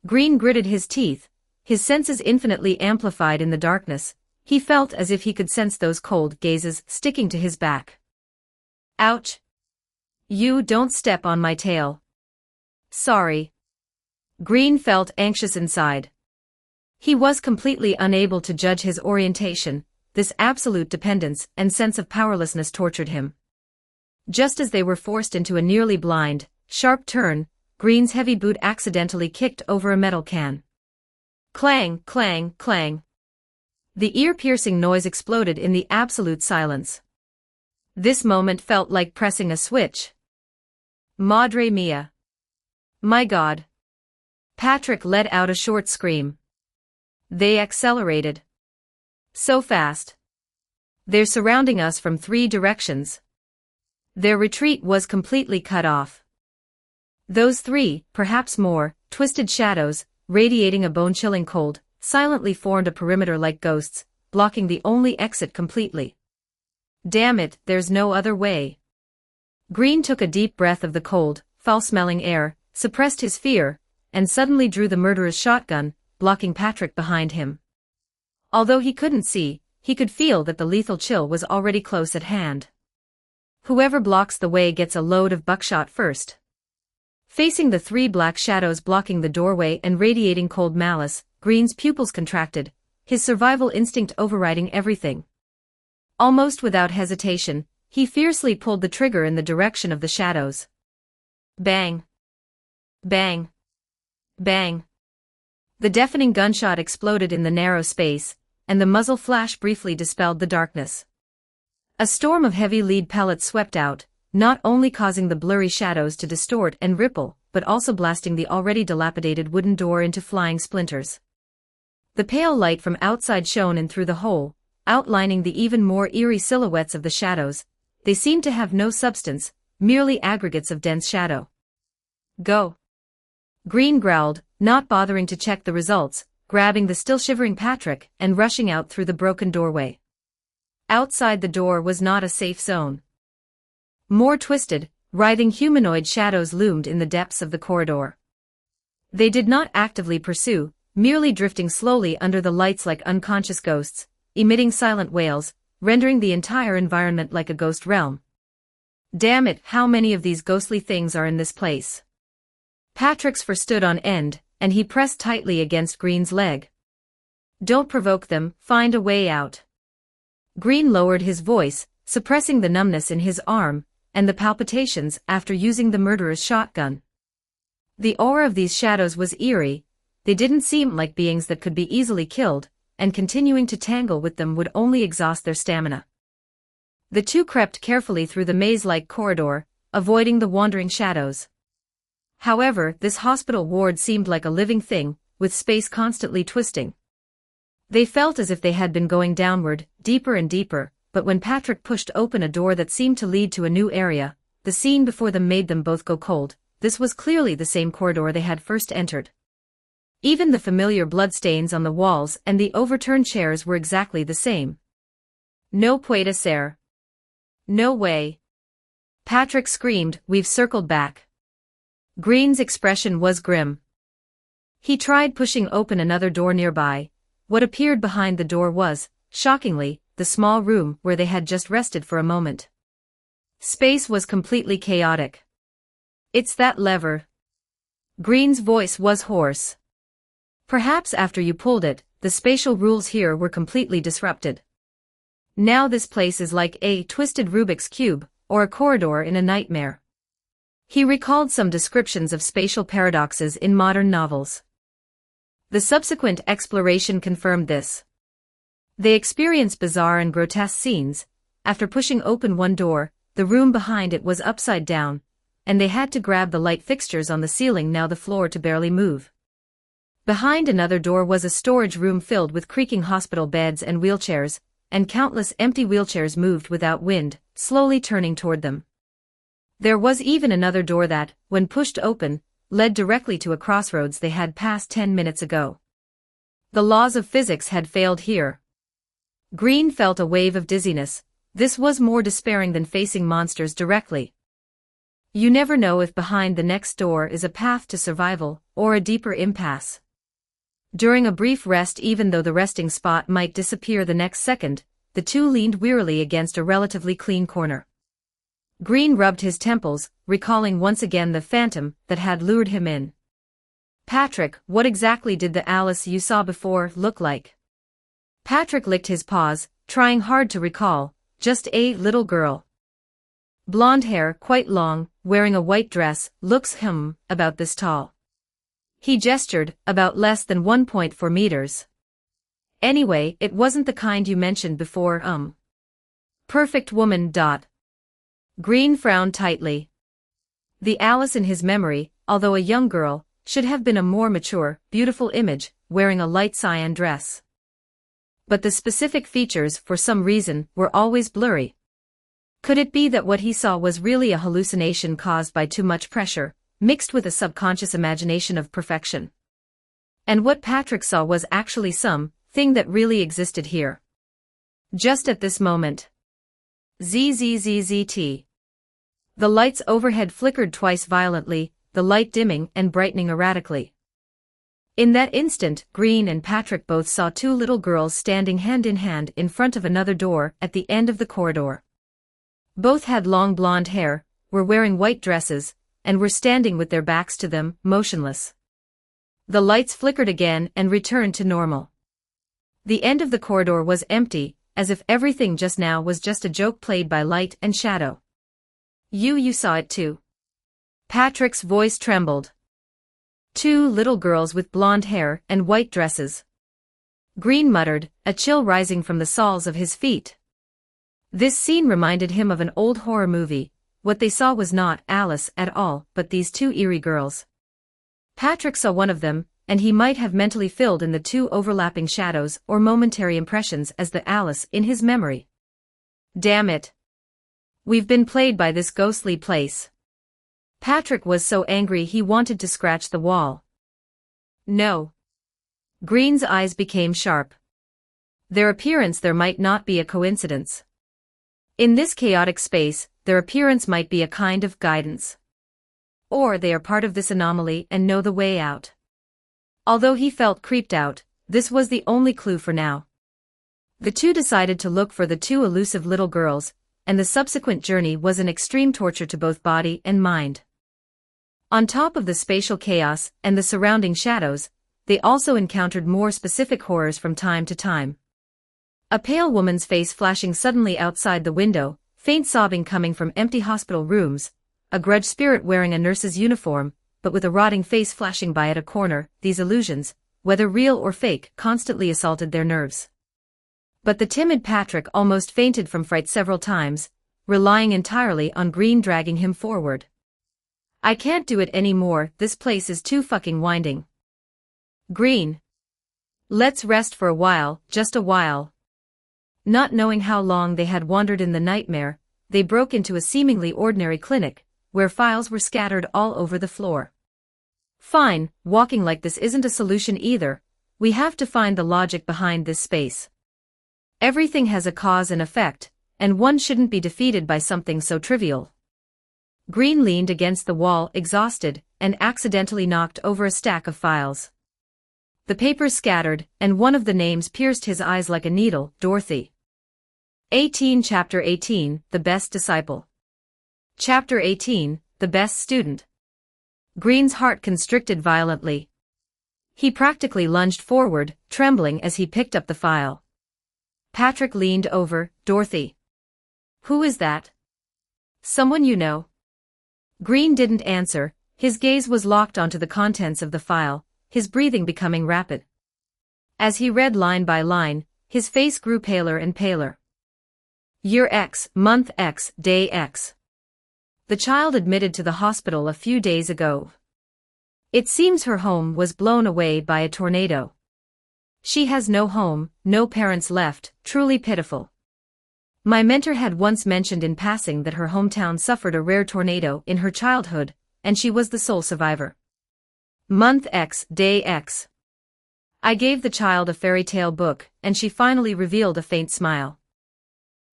Green gritted his teeth, his senses infinitely amplified in the darkness. He felt as if he could sense those cold gazes sticking to his back. Ouch! You don't step on my tail. Sorry. Green felt anxious inside. He was completely unable to judge his orientation. This absolute dependence and sense of powerlessness tortured him. Just as they were forced into a nearly blind, sharp turn, Green's heavy boot accidentally kicked over a metal can. Clang, clang, clang. The ear-piercing noise exploded in the absolute silence. This moment felt like pressing a switch. Madre mia. My God. Patrick let out a short scream. They accelerated. So fast. They're surrounding us from 3 directions. Their retreat was completely cut off. Those 3, perhaps more, twisted shadows, radiating a bone-chilling cold, silently formed a perimeter like ghosts, blocking the only exit completely. Damn it, there's no other way. Green took a deep breath of the cold, foul-smelling air, suppressed his fear, and suddenly drew the murderer's shotgun, blocking Patrick behind him. Although he couldn't see, he could feel that the lethal chill was already close at hand. Whoever blocks the way gets a load of buckshot first. Facing the 3 black shadows blocking the doorway and radiating cold malice, Green's pupils contracted, his survival instinct overriding everything. Almost without hesitation, he fiercely pulled the trigger in the direction of the shadows. Bang! Bang! Bang! The deafening gunshot exploded in the narrow space, and the muzzle flash briefly dispelled the darkness. A storm of heavy lead pellets swept out, not only causing the blurry shadows to distort and ripple, but also blasting the already dilapidated wooden door into flying splinters. The pale light from outside shone in through the hole, outlining the even more eerie silhouettes of the shadows. They seemed to have no substance, merely aggregates of dense shadow. Go! Green growled, not bothering to check the results, grabbing the still shivering Patrick and rushing out through the broken doorway. Outside the door was not a safe zone. More twisted, writhing humanoid shadows loomed in the depths of the corridor. They did not actively pursue, merely drifting slowly under the lights like unconscious ghosts, emitting silent wails, rendering the entire environment like a ghost realm. Damn it, how many of these ghostly things are in this place? Patrick's fur stood on end, and he pressed tightly against Green's leg. Don't provoke them, find a way out. Green lowered his voice, suppressing the numbness in his arm, and the palpitations after using the murderer's shotgun. The aura of these shadows was eerie. They didn't seem like beings that could be easily killed, and continuing to tangle with them would only exhaust their stamina. The 2 crept carefully through the maze-like corridor, avoiding the wandering shadows. However, this hospital ward seemed like a living thing, with space constantly twisting. They felt as if they had been going downward, deeper and deeper, but when Patrick pushed open a door that seemed to lead to a new area, the scene before them made them both go cold. This was clearly the same corridor they had first entered. Even the familiar bloodstains on the walls and the overturned chairs were exactly the same. No puede ser. No way. Patrick screamed, we've circled back. Green's expression was grim. He tried pushing open another door nearby. What appeared behind the door was, shockingly, the small room where they had just rested for a moment. Space was completely chaotic. It's that lever. Green's voice was hoarse. Perhaps after you pulled it, the spatial rules here were completely disrupted. Now this place is like a twisted Rubik's Cube, or a corridor in a nightmare. He recalled some descriptions of spatial paradoxes in modern novels. The subsequent exploration confirmed this. They experienced bizarre and grotesque scenes. After pushing open one door, the room behind it was upside down, and they had to grab the light fixtures on the ceiling now the floor to barely move. Behind another door was a storage room filled with creaking hospital beds and wheelchairs, and countless empty wheelchairs moved without wind, slowly turning toward them. There was even another door that, when pushed open, led directly to a crossroads they had passed 10 minutes ago. The laws of physics had failed here. Green felt a wave of dizziness. This was more despairing than facing monsters directly. You never know if behind the next door is a path to survival, or a deeper impasse. During a brief rest, even though the resting spot might disappear the next second, the 2 leaned wearily against a relatively clean corner. Green rubbed his temples, recalling once again the phantom that had lured him in. Patrick, what exactly did the Alice you saw before look like? Patrick licked his paws, trying hard to recall. Just a little girl. Blonde hair, quite long, wearing a white dress, looks about this tall. He gestured, about less than 1.4 meters. Anyway, it wasn't the kind you mentioned before, Perfect woman. Green frowned tightly. The Alice in his memory, although a young girl, should have been a more mature, beautiful image, wearing a light cyan dress. But the specific features, for some reason, were always blurry. Could it be that what he saw was really a hallucination caused by too much pressure, mixed with a subconscious imagination of perfection? And what Patrick saw was actually something that really existed here. Just at this moment. ZZZZT. The lights overhead flickered twice violently, the light dimming and brightening erratically. In that instant, Green and Patrick both saw two little girls standing hand in hand in front of another door at the end of the corridor. Both had long blonde hair, were wearing white dresses, and were standing with their backs to them, motionless. The lights flickered again and returned to normal. The end of the corridor was empty, as if everything just now was just a joke played by light and shadow. You saw it too. Patrick's voice trembled. Two little girls with blonde hair and white dresses. Green muttered, a chill rising from the soles of his feet. This scene reminded him of an old horror movie. What they saw was not Alice at all, but these two eerie girls. Patrick saw one of them, and he might have mentally filled in the two overlapping shadows or momentary impressions as the Alice in his memory. Damn it. We've been played by this ghostly place. Patrick was so angry he wanted to scratch the wall. No. Green's eyes became sharp. Their appearance there might not be a coincidence. In this chaotic space, their appearance might be a kind of guidance. Or they are part of this anomaly and know the way out. Although he felt creeped out, this was the only clue for now. The two decided to look for the two elusive little girls, and the subsequent journey was an extreme torture to both body and mind. On top of the spatial chaos and the surrounding shadows, they also encountered more specific horrors from time to time. A pale woman's face flashing suddenly outside the window, faint sobbing coming from empty hospital rooms, a grudge spirit wearing a nurse's uniform, but with a rotting face flashing by at a corner. These illusions, whether real or fake, constantly assaulted their nerves. But the timid Patrick almost fainted from fright several times, relying entirely on Green dragging him forward. I can't do it anymore, this place is too fucking winding. Green. Let's rest for a while, just a while. Not knowing how long they had wandered in the nightmare, they broke into a seemingly ordinary clinic, where files were scattered all over the floor. Fine, walking like this isn't a solution either, we have to find the logic behind this space. Everything has a cause and effect, and one shouldn't be defeated by something so trivial. Green leaned against the wall exhausted, and accidentally knocked over a stack of files. The papers scattered, and one of the names pierced his eyes like a needle, Dorothy. 18 Chapter 18, The Best Disciple. Chapter 18, The Best Student. Green's heart constricted violently. He practically lunged forward, trembling as he picked up the file. Patrick leaned over. Dorothy. Who is that? Someone you know? Green didn't answer, his gaze was locked onto the contents of the file, his breathing becoming rapid. As he read line by line, his face grew paler and paler. Year X, month X, day X. The child admitted to the hospital a few days ago. It seems her home was blown away by a tornado. She has no home, no parents left, truly pitiful. My mentor had once mentioned in passing that her hometown suffered a rare tornado in her childhood, and she was the sole survivor. Month X, day X. I gave the child a fairy tale book, and she finally revealed a faint smile.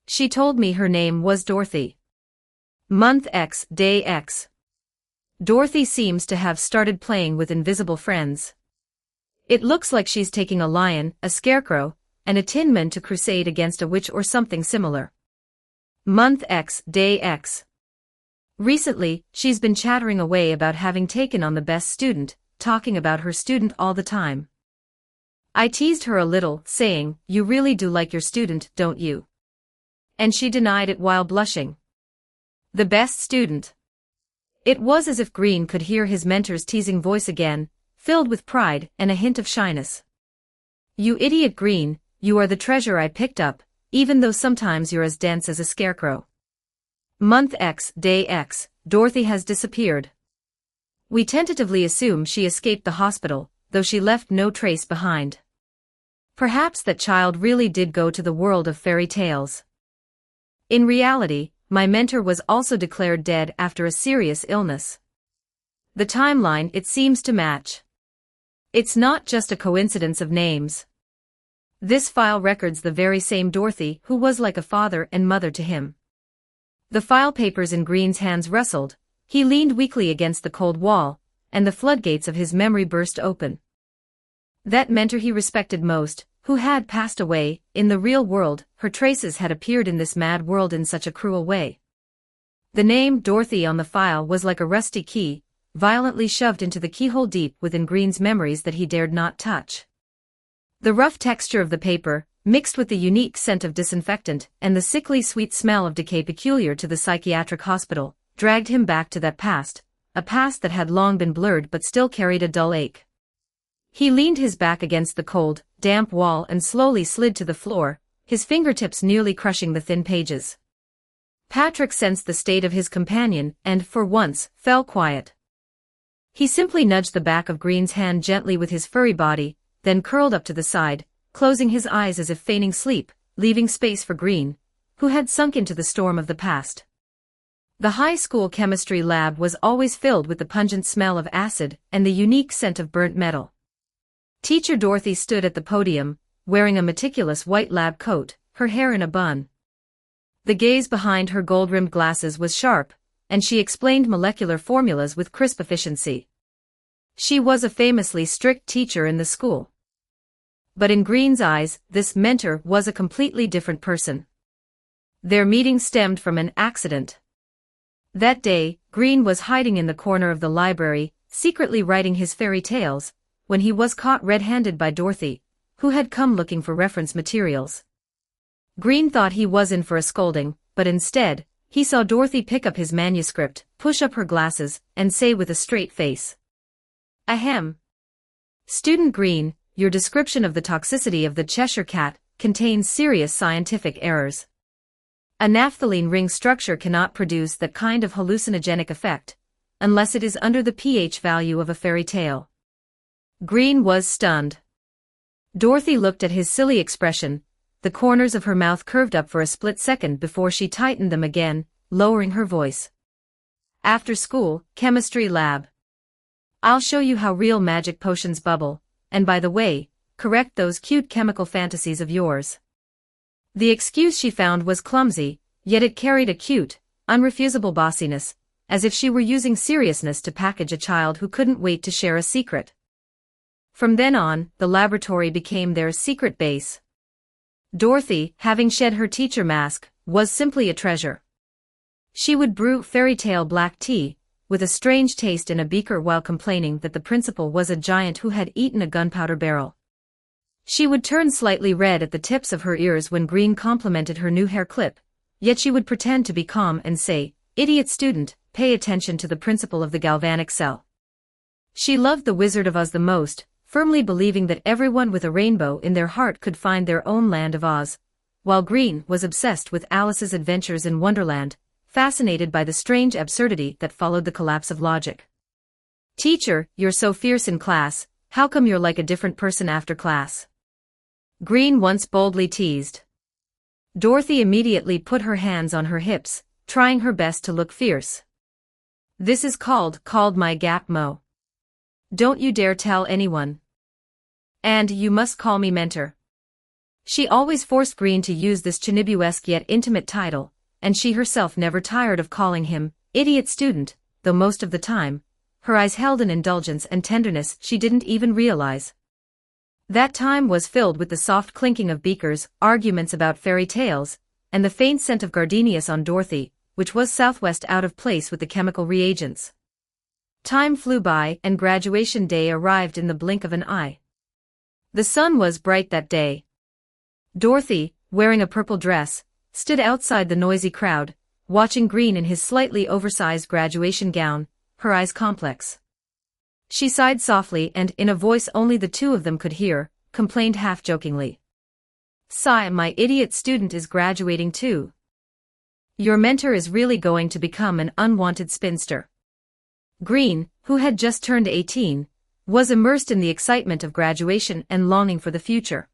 She told me her name was Dorothy. Month X, day X. Dorothy seems to have started playing with invisible friends. It looks like she's taking a lion, a scarecrow, and a tin man to crusade against a witch or something similar. Month X, day X. Recently, she's been chattering away about having taken on the best student, talking about her student all the time. I teased her a little, saying, "You really do like your student, don't you?" And she denied it while blushing. The best student. It was as if Green could hear his mentor's teasing voice again, filled with pride and a hint of shyness. "You idiot Green, you are the treasure I picked up, even though sometimes you're as dense as a scarecrow. Month X, Day X, Dorothy has disappeared. We tentatively assume she escaped the hospital, though she left no trace behind. Perhaps that child really did go to the world of fairy tales. In reality, my mentor was also declared dead after a serious illness. The timeline it seems to match. It's not just a coincidence of names. This file records the very same Dorothy who was like a father and mother to him." The file papers in Green's hands rustled, he leaned weakly against the cold wall, and the floodgates of his memory burst open. That mentor he respected most, who had passed away, in the real world, her traces had appeared in this mad world in such a cruel way. The name Dorothy on the file was like a rusty key, violently shoved into the keyhole deep within Green's memories that he dared not touch. The rough texture of the paper, mixed with the unique scent of disinfectant and the sickly sweet smell of decay peculiar to the psychiatric hospital, dragged him back to that past, a past that had long been blurred but still carried a dull ache. He leaned his back against the cold, damp wall and slowly slid to the floor, his fingertips nearly crushing the thin pages. Patrick sensed the state of his companion and, for once, fell quiet. He simply nudged the back of Green's hand gently with his furry body, then curled up to the side, closing his eyes as if feigning sleep, leaving space for Green, who had sunk into the storm of the past. The high school chemistry lab was always filled with the pungent smell of acid and the unique scent of burnt metal. Teacher Dorothy stood at the podium, wearing a meticulous white lab coat, her hair in a bun. The gaze behind her gold-rimmed glasses was sharp, and she explained molecular formulas with crisp efficiency. She was a famously strict teacher in the school. But in Green's eyes, this mentor was a completely different person. Their meeting stemmed from an accident. That day, Green was hiding in the corner of the library, secretly writing his fairy tales, when he was caught red-handed by Dorothy, who had come looking for reference materials. Green thought he was in for a scolding, but instead, he saw Dorothy pick up his manuscript, push up her glasses, and say with a straight face, "Ahem. Student Green, your description of the toxicity of the Cheshire cat contains serious scientific errors. A naphthalene ring structure cannot produce that kind of hallucinogenic effect, unless it is under the pH value of a fairy tale." Green was stunned. Dorothy looked at his silly expression, the corners of her mouth curved up for a split second before she tightened them again, lowering her voice. "After school, chemistry lab. I'll show you how real magic potions bubble, and by the way, correct those cute chemical fantasies of yours." The excuse she found was clumsy, yet it carried a cute, unrefusable bossiness, as if she were using seriousness to package a child who couldn't wait to share a secret. From then on, the laboratory became their secret base. Dorothy, having shed her teacher mask, was simply a treasure. She would brew fairy tale black tea, with a strange taste in a beaker while complaining that the principal was a giant who had eaten a gunpowder barrel. She would turn slightly red at the tips of her ears when Green complimented her new hair clip, yet she would pretend to be calm and say, "Idiot student, pay attention to the principle of the galvanic cell." She loved the Wizard of Oz the most, firmly believing that everyone with a rainbow in their heart could find their own land of Oz, while Green was obsessed with Alice's adventures in Wonderland, fascinated by the strange absurdity that followed the collapse of logic. "Teacher, you're so fierce in class, how come you're like a different person after class?" Green once boldly teased. Dorothy immediately put her hands on her hips, trying her best to look fierce. "This is called my gap mo. Don't you dare tell anyone. And you must call me mentor." She always forced Green to use this Chinibu-esque yet intimate title, and she herself never tired of calling him idiot student, though most of the time, her eyes held an indulgence and tenderness she didn't even realize. That time was filled with the soft clinking of beakers, arguments about fairy tales, and the faint scent of gardenias on Dorothy, which was southwest out of place with the chemical reagents. Time flew by and graduation day arrived in the blink of an eye. The sun was bright that day. Dorothy, wearing a purple dress, stood outside the noisy crowd, watching Green in his slightly oversized graduation gown, her eyes complex. She sighed softly and, in a voice only the two of them could hear, complained half-jokingly. "Sigh, my idiot student is graduating too. Your mentor is really going to become an unwanted spinster." Green, who had just turned 18, was immersed in the excitement of graduation and longing for the future.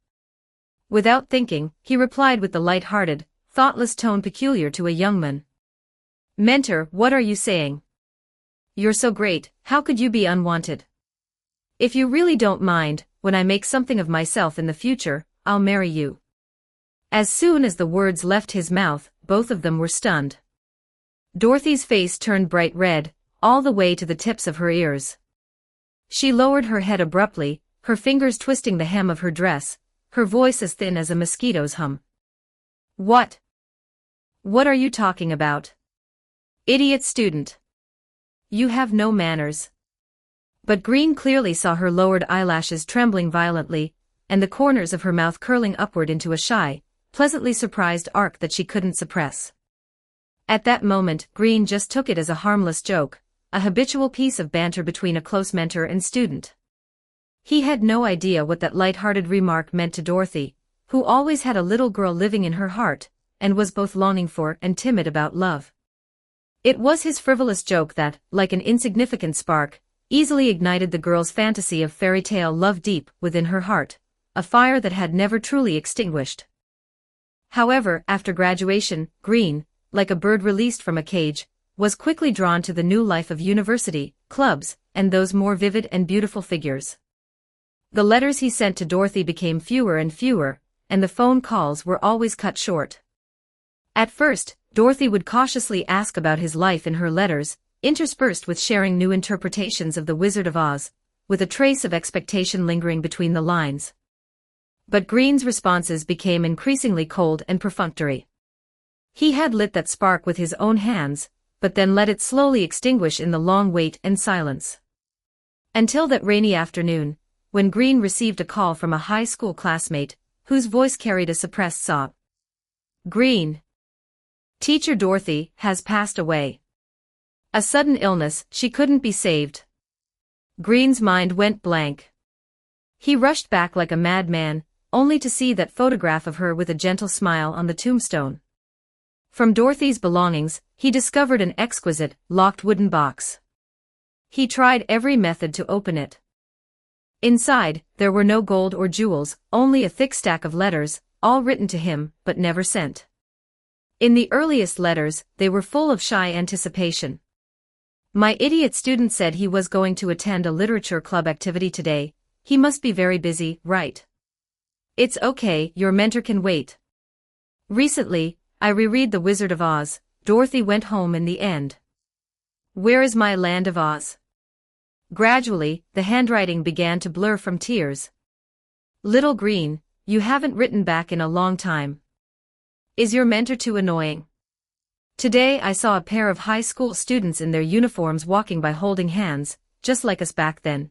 Without thinking, he replied with the light-hearted, thoughtless tone peculiar to a young man. "Mentor, what are you saying? You're so great, how could you be unwanted? If you really don't mind, when I make something of myself in the future, I'll marry you." As soon as the words left his mouth, both of them were stunned. Dorothy's face turned bright red, all the way to the tips of her ears. She lowered her head abruptly, her fingers twisting the hem of her dress, her voice as thin as a mosquito's hum. "What? What are you talking about? Idiot student. You have no manners." But Green clearly saw her lowered eyelashes trembling violently, and the corners of her mouth curling upward into a shy, pleasantly surprised arc that she couldn't suppress. At that moment, Green just took it as a harmless joke, a habitual piece of banter between a close mentor and student. He had no idea what that light-hearted remark meant to Dorothy, who always had a little girl living in her heart, and was both longing for and timid about love. It was his frivolous joke that, like an insignificant spark, easily ignited the girl's fantasy of fairy tale love deep within her heart, a fire that had never truly extinguished. However, after graduation, Green, like a bird released from a cage, was quickly drawn to the new life of university, clubs, and those more vivid and beautiful figures. The letters he sent to Dorothy became fewer and fewer, and the phone calls were always cut short. At first, Dorothy would cautiously ask about his life in her letters, interspersed with sharing new interpretations of The Wizard of Oz, with a trace of expectation lingering between the lines. But Green's responses became increasingly cold and perfunctory. He had lit that spark with his own hands, but then let it slowly extinguish in the long wait and silence. Until that rainy afternoon, when Green received a call from a high school classmate, whose voice carried a suppressed sob. "Green. Teacher Dorothy has passed away. A sudden illness, she couldn't be saved." Green's mind went blank. He rushed back like a madman, only to see that photograph of her with a gentle smile on the tombstone. From Dorothy's belongings, he discovered an exquisite, locked wooden box. He tried every method to open it. Inside, there were no gold or jewels, only a thick stack of letters, all written to him, but never sent. In the earliest letters, they were full of shy anticipation. "My idiot student said he was going to attend a literature club activity today. He must be very busy, right? It's okay, your mentor can wait. Recently, I reread The Wizard of Oz. Dorothy went home in the end. Where is my land of Oz?" Gradually, the handwriting began to blur from tears. "Little Green, you haven't written back in a long time. Is your mentor too annoying? Today I saw a pair of high school students in their uniforms walking by holding hands, just like us back then.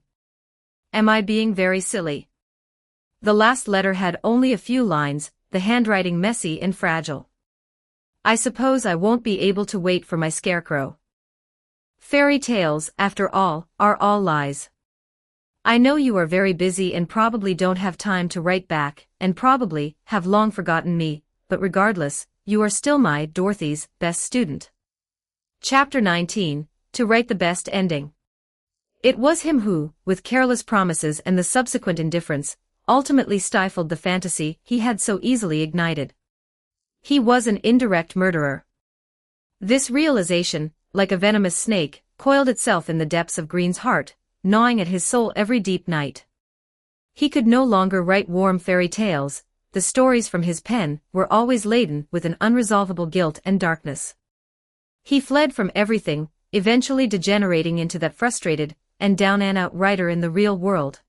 Am I being very silly?" The last letter had only a few lines, the handwriting messy and fragile. "I suppose I won't be able to wait for my scarecrow. Fairy tales, after all, are all lies. I know you are very busy and probably don't have time to write back, and probably have long forgotten me, but regardless, you are still my, Dorothy's, best student." Chapter 19, To Write the Best Ending. It was him who, with careless promises and the subsequent indifference, ultimately stifled the fantasy he had so easily ignited. He was an indirect murderer. This realization, like a venomous snake, coiled itself in the depths of Green's heart, gnawing at his soul every deep night. He could no longer write warm fairy tales. The stories from his pen were always laden with an unresolvable guilt and darkness. He fled from everything, eventually degenerating into that frustrated and down-and-out writer in the real world.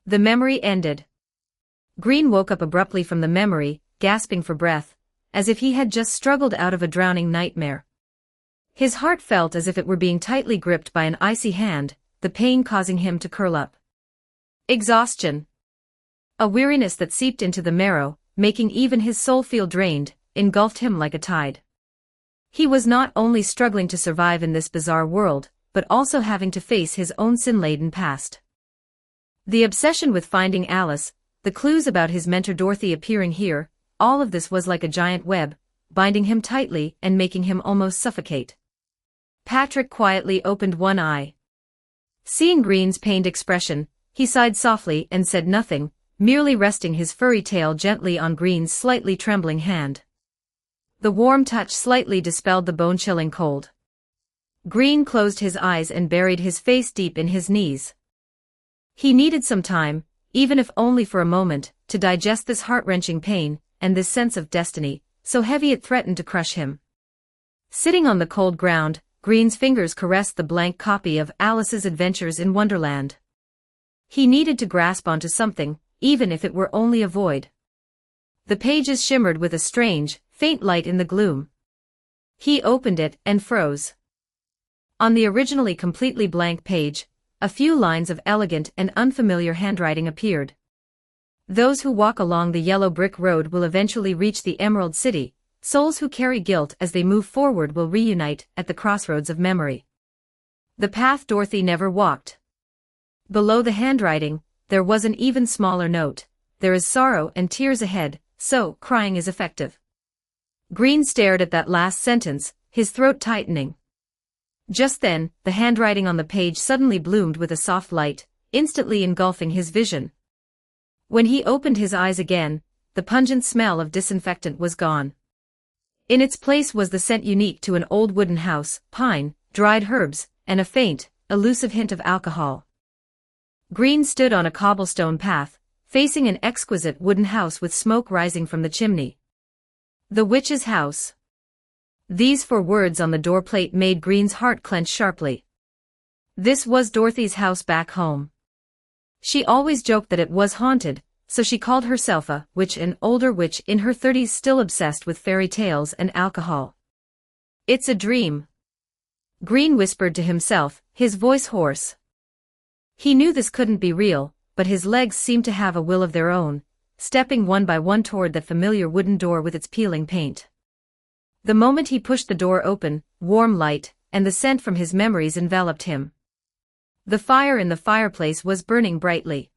The memory ended. Green woke up abruptly from the memory, gasping for breath, as if he had just struggled out of a drowning nightmare. His heart felt as if it were being tightly gripped by an icy hand, the pain causing him to curl up. Exhaustion. A weariness that seeped into the marrow, making even his soul feel drained, engulfed him like a tide. He was not only struggling to survive in this bizarre world, but also having to face his own sin-laden past. The obsession with finding Alice, the clues about his mentor Dorothy appearing here, all of this was like a giant web, binding him tightly and making him almost suffocate. Patrick quietly opened one eye. Seeing Green's pained expression, he sighed softly and said nothing, merely resting his furry tail gently on Green's slightly trembling hand. The warm touch slightly dispelled the bone-chilling cold. Green closed his eyes and buried his face deep in his knees. He needed some time, even if only for a moment, to digest this heart-wrenching pain, and this sense of destiny, so heavy it threatened to crush him. Sitting on the cold ground, Green's fingers caressed the blank copy of Alice's Adventures in Wonderland. He needed to grasp onto something, even if it were only a void. The pages shimmered with a strange, faint light in the gloom. He opened it and froze. On the originally completely blank page, a few lines of elegant and unfamiliar handwriting appeared. Those who walk along the yellow brick road will eventually reach the Emerald City. Souls who carry guilt as they move forward will reunite at the crossroads of memory. The path Dorothy never walked. Below the handwriting, there was an even smaller note. There is sorrow and tears ahead, so crying is effective. Green stared at that last sentence, his throat tightening. Just then, the handwriting on the page suddenly bloomed with a soft light, instantly engulfing his vision. When he opened his eyes again, the pungent smell of disinfectant was gone. In its place was the scent unique to an old wooden house, pine, dried herbs, and a faint, elusive hint of alcohol. Green stood on a cobblestone path, facing an exquisite wooden house with smoke rising from the chimney. The witch's house. These 4 words on the doorplate made Green's heart clench sharply. This was Dorothy's house back home. She always joked that it was haunted, so she called herself a witch, an older witch in her 30s still obsessed with fairy tales and alcohol. It's a dream. Green whispered to himself, his voice hoarse. He knew this couldn't be real, but his legs seemed to have a will of their own, stepping one by one toward that familiar wooden door with its peeling paint. The moment he pushed the door open, warm light, and the scent from his memories enveloped him. The fire in the fireplace was burning brightly.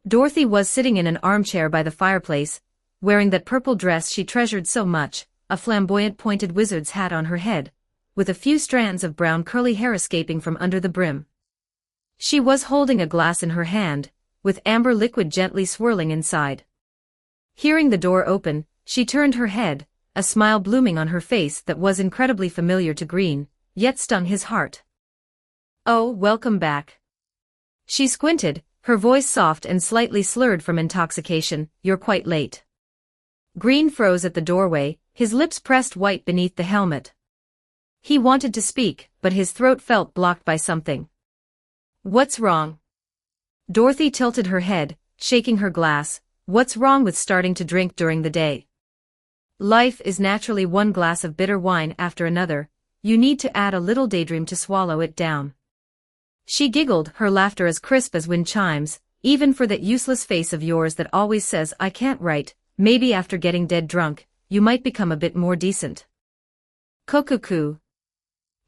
Dorothy was sitting in an armchair by the fireplace, wearing that purple dress she treasured so much, a flamboyant pointed wizard's hat on her head, with a few strands of brown curly hair escaping from under the brim. She was holding a glass in her hand, with amber liquid gently swirling inside. Hearing the door open, she turned her head, a smile blooming on her face that was incredibly familiar to Green, yet stung his heart. "Oh, welcome back." She squinted, her voice soft and slightly slurred from intoxication. "You're quite late." Green froze at the doorway, his lips pressed white beneath the helmet. He wanted to speak, but his throat felt blocked by something. "What's wrong?" Dorothy tilted her head, shaking her glass. "What's wrong with starting to drink during the day? Life is naturally one glass of bitter wine after another. You need to add a little daydream to swallow it down." She giggled, her laughter as crisp as wind chimes. "Even for that useless face of yours that always says I can't write, maybe after getting dead drunk, you might become a bit more decent." Cuckoo.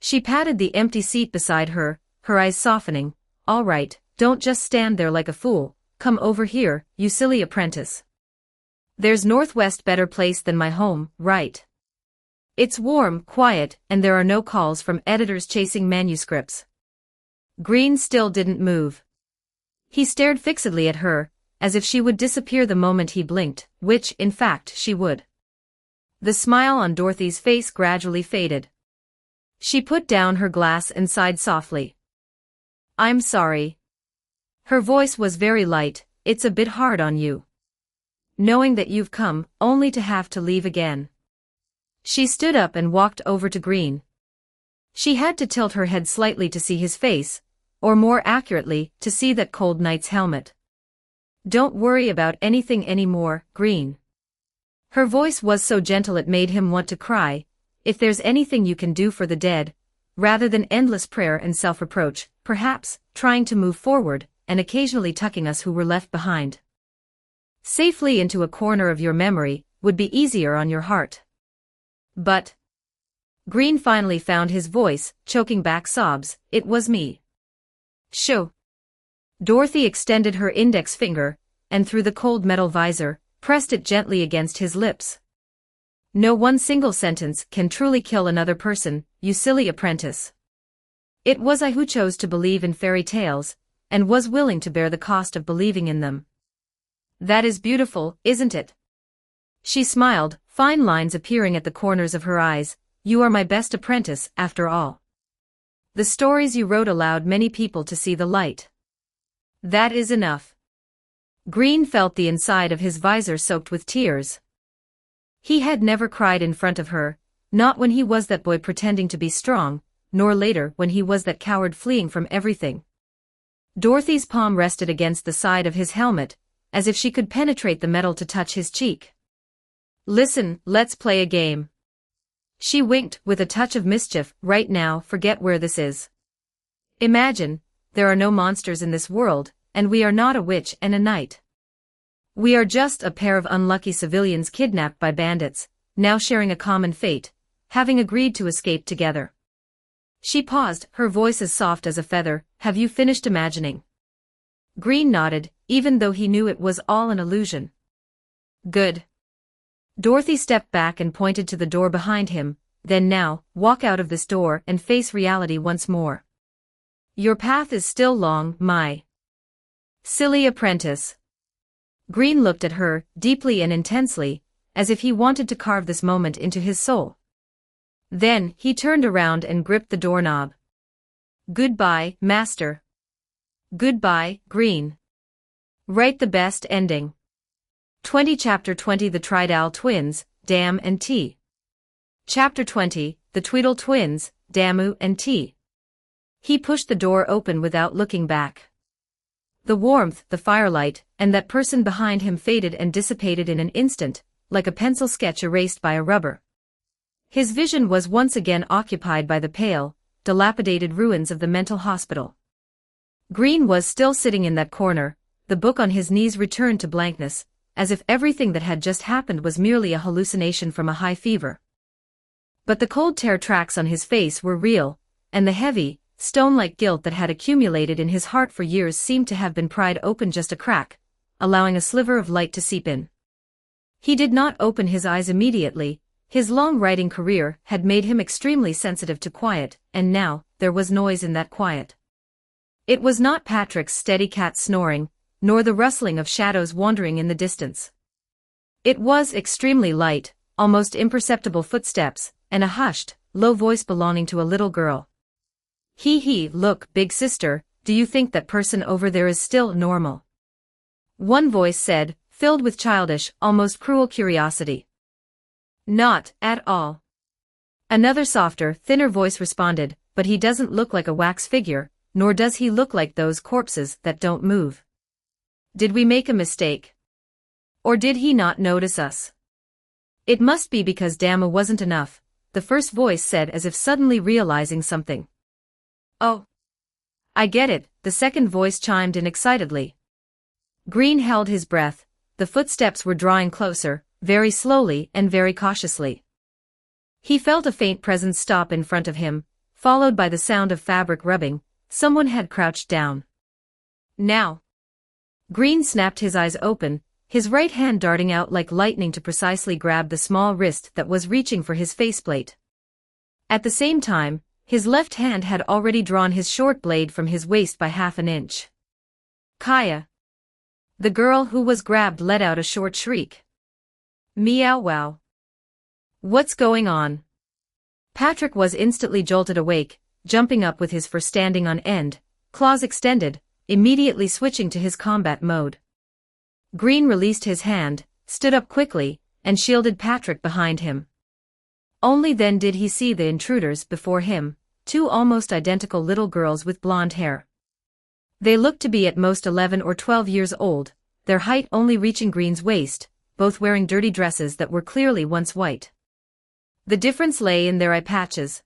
She patted the empty seat beside her, her eyes softening. "All right, don't just stand there like a fool. Come over here, you silly apprentice. There's Northwest better place than my home, right? It's warm, quiet, and there are no calls from editors chasing manuscripts." Green still didn't move. He stared fixedly at her, as if she would disappear the moment he blinked, which, in fact, she would. The smile on Dorothy's face gradually faded. She put down her glass and sighed softly. "I'm sorry." Her voice was very light. "It's a bit hard on you, knowing that you've come, only to have to leave again." She stood up and walked over to Green. She had to tilt her head slightly to see his face, or more accurately, to see that cold knight's helmet. "Don't worry about anything anymore, Green." Her voice was so gentle it made him want to cry. if there's anything you can do for the dead, rather than endless prayer and self-reproach, perhaps, trying to move forward, and occasionally tucking us who were left behind safely into a corner of your memory, would be easier on your heart. But Green finally found his voice, choking back sobs. It was me. Shoo. Dorothy extended her index finger, and through the cold metal visor, pressed it gently against his lips. No one single sentence can truly kill another person, you silly apprentice. It was I who chose to believe in fairy tales, and was willing to bear the cost of believing in them. That is beautiful, isn't it? She smiled, fine lines appearing at the corners of her eyes. You are my best apprentice, after all. The stories you wrote allowed many people to see the light. That is enough. Green felt the inside of his visor soaked with tears. He had never cried in front of her, not when he was that boy pretending to be strong, nor later when he was that coward fleeing from everything. Dorothy's palm rested against the side of his helmet, as if she could penetrate the metal to touch his cheek. Listen, let's play a game. She winked, with a touch of mischief. Right now, forget where this is. Imagine, there are no monsters in this world, and we are not a witch and a knight. We are just a pair of unlucky civilians kidnapped by bandits, now sharing a common fate, having agreed to escape together. She paused, her voice as soft as a feather. Have you finished imagining? Green nodded, even though he knew it was all an illusion. Good. Dorothy stepped back and pointed to the door behind him. Then now, walk out of this door and face reality once more. Your path is still long, my silly apprentice. Green looked at her, deeply and intensely, as if he wanted to carve this moment into his soul. Then, he turned around and gripped the doorknob. Goodbye, Master. Goodbye, Green. Write the best ending. 20 Chapter 20 The Tridal Twins, Dam and T. Chapter 20, The Tweedle Twins, Damu and T. He pushed the door open without looking back. The warmth, the firelight, and that person behind him faded and dissipated in an instant, like a pencil sketch erased by a rubber. His vision was once again occupied by the pale, dilapidated ruins of the mental hospital. Green was still sitting in that corner, the book on his knees returned to blankness, as if everything that had just happened was merely a hallucination from a high fever. But the cold tear tracks on his face were real, and the heavy, stone-like guilt that had accumulated in his heart for years seemed to have been pried open just a crack, allowing a sliver of light to seep in. He did not open his eyes immediately. His long writing career had made him extremely sensitive to quiet, and now, there was noise in that quiet. It was not Patrick's steady cat snoring, nor the rustling of shadows wandering in the distance. It was extremely light, almost imperceptible footsteps, and a hushed, low voice belonging to a little girl. Look, big sister, do you think that person over there is still normal? One voice said, filled with childish, almost cruel curiosity. Not at all. Another softer, thinner voice responded, but he doesn't look like a wax figure, nor does he look like those corpses that don't move. Did we make a mistake? Or did he not notice us? It must be because Dama wasn't enough, the first voice said as if suddenly realizing something. Oh. I get it, the second voice chimed in excitedly. Green held his breath. The footsteps were drawing closer, very slowly and very cautiously. He felt a faint presence stop in front of him, followed by the sound of fabric rubbing. Someone had crouched down. Now. Green snapped his eyes open, his right hand darting out like lightning to precisely grab the small wrist that was reaching for his faceplate. At the same time, his left hand had already drawn his short blade from his waist by half an inch. Kaya. The girl who was grabbed let out a short shriek. Meow wow. What's going on? Patrick was instantly jolted awake, jumping up with his fur standing on end, claws extended, immediately switching to his combat mode. Green released his hand, stood up quickly, and shielded Patrick behind him. Only then did he see the intruders before him, two almost identical little girls with blonde hair. They looked to be at most 11 or 12 years old, their height only reaching Green's waist, both wearing dirty dresses that were clearly once white. The difference lay in their eye patches.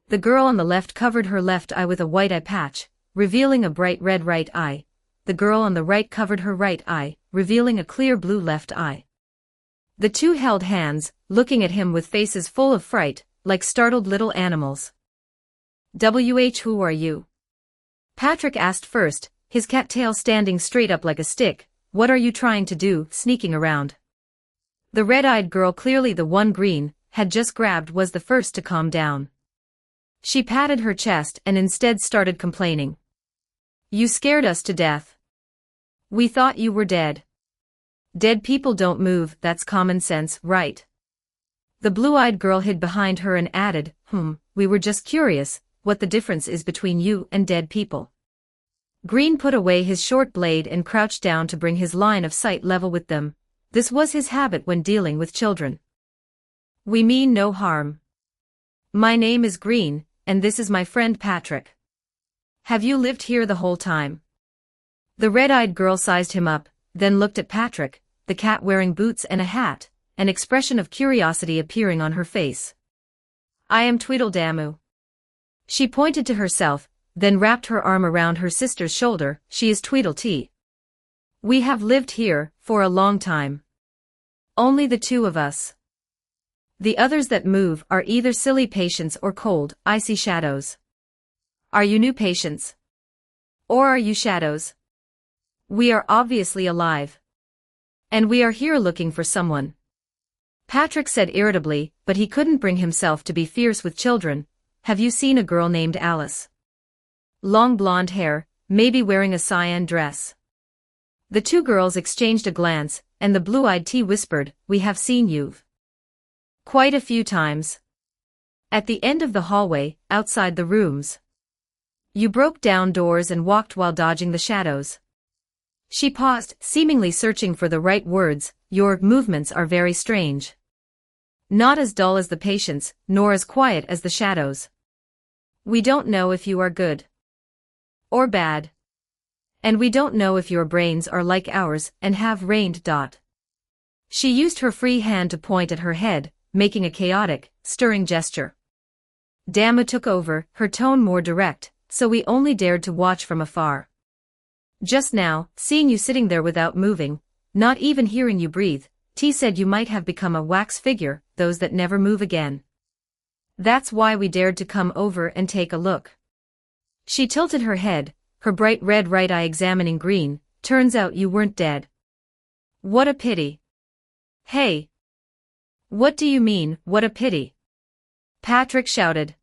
The girl on the left covered her left eye with a white eye patch, revealing a bright red right eye. The girl on the right covered her right eye, revealing a clear blue left eye. The two held hands, looking at him with faces full of fright, like startled little animals. Who are you? Patrick asked first, his cattail standing straight up like a stick. What are you trying to do, sneaking around? The red-eyed girl, clearly the one Green had just grabbed, was the first to calm down. She patted her chest and instead started complaining. You scared us to death. We thought you were dead. Dead people don't move, that's common sense, right? The blue-eyed girl hid behind her and added, we were just curious what the difference is between you and dead people. Green put away his short blade and crouched down to bring his line of sight level with them. This was his habit when dealing with children. We mean no harm. My name is Green, and this is my friend Patrick. Have you lived here the whole time? The red-eyed girl sized him up, then looked at Patrick, the cat wearing boots and a hat, an expression of curiosity appearing on her face. I am Tweedledammu. She pointed to herself, then wrapped her arm around her sister's shoulder. She is Tweedledee. We have lived here for a long time. Only the two of us. The others that move are either silly patients or cold, icy shadows. Are you new patients? Or are you shadows? We are obviously alive. And we are here looking for someone. Patrick said irritably, but he couldn't bring himself to be fierce with children. Have you seen a girl named Alice? Long blonde hair, maybe wearing a cyan dress. The two girls exchanged a glance, and the blue-eyed tea whispered, we have seen you. Quite a few times. At the end of the hallway, outside the rooms. You broke down doors and walked while dodging the shadows. She paused, seemingly searching for the right words. Your movements are very strange. Not as dull as the patients, nor as quiet as the shadows. We don't know if you are good or bad. And we don't know if your brains are like ours and have rained. She used her free hand to point at her head, making a chaotic, stirring gesture. Dammu took over, her tone more direct, so we only dared to watch from afar. Just now, seeing you sitting there without moving, not even hearing you breathe, T said you might have become a wax figure, those that never move again. That's why we dared to come over and take a look. She tilted her head, her bright red right eye examining Green. Turns out you weren't dead. What a pity. Hey. What do you mean, what a pity? Patrick shouted.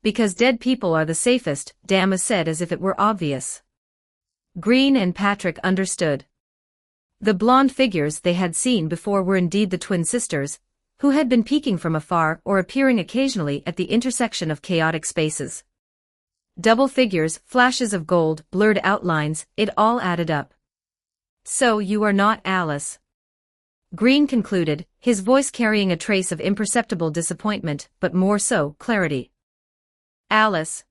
Because dead people are the safest, Dammu said as if it were obvious. Green and Patrick understood. The blonde figures they had seen before were indeed the twin sisters, who had been peeking from afar or appearing occasionally at the intersection of chaotic spaces. Double figures, flashes of gold, blurred outlines, it all added up. So you are not Alice. Green concluded, his voice carrying a trace of imperceptible disappointment, but more so, clarity. Alice.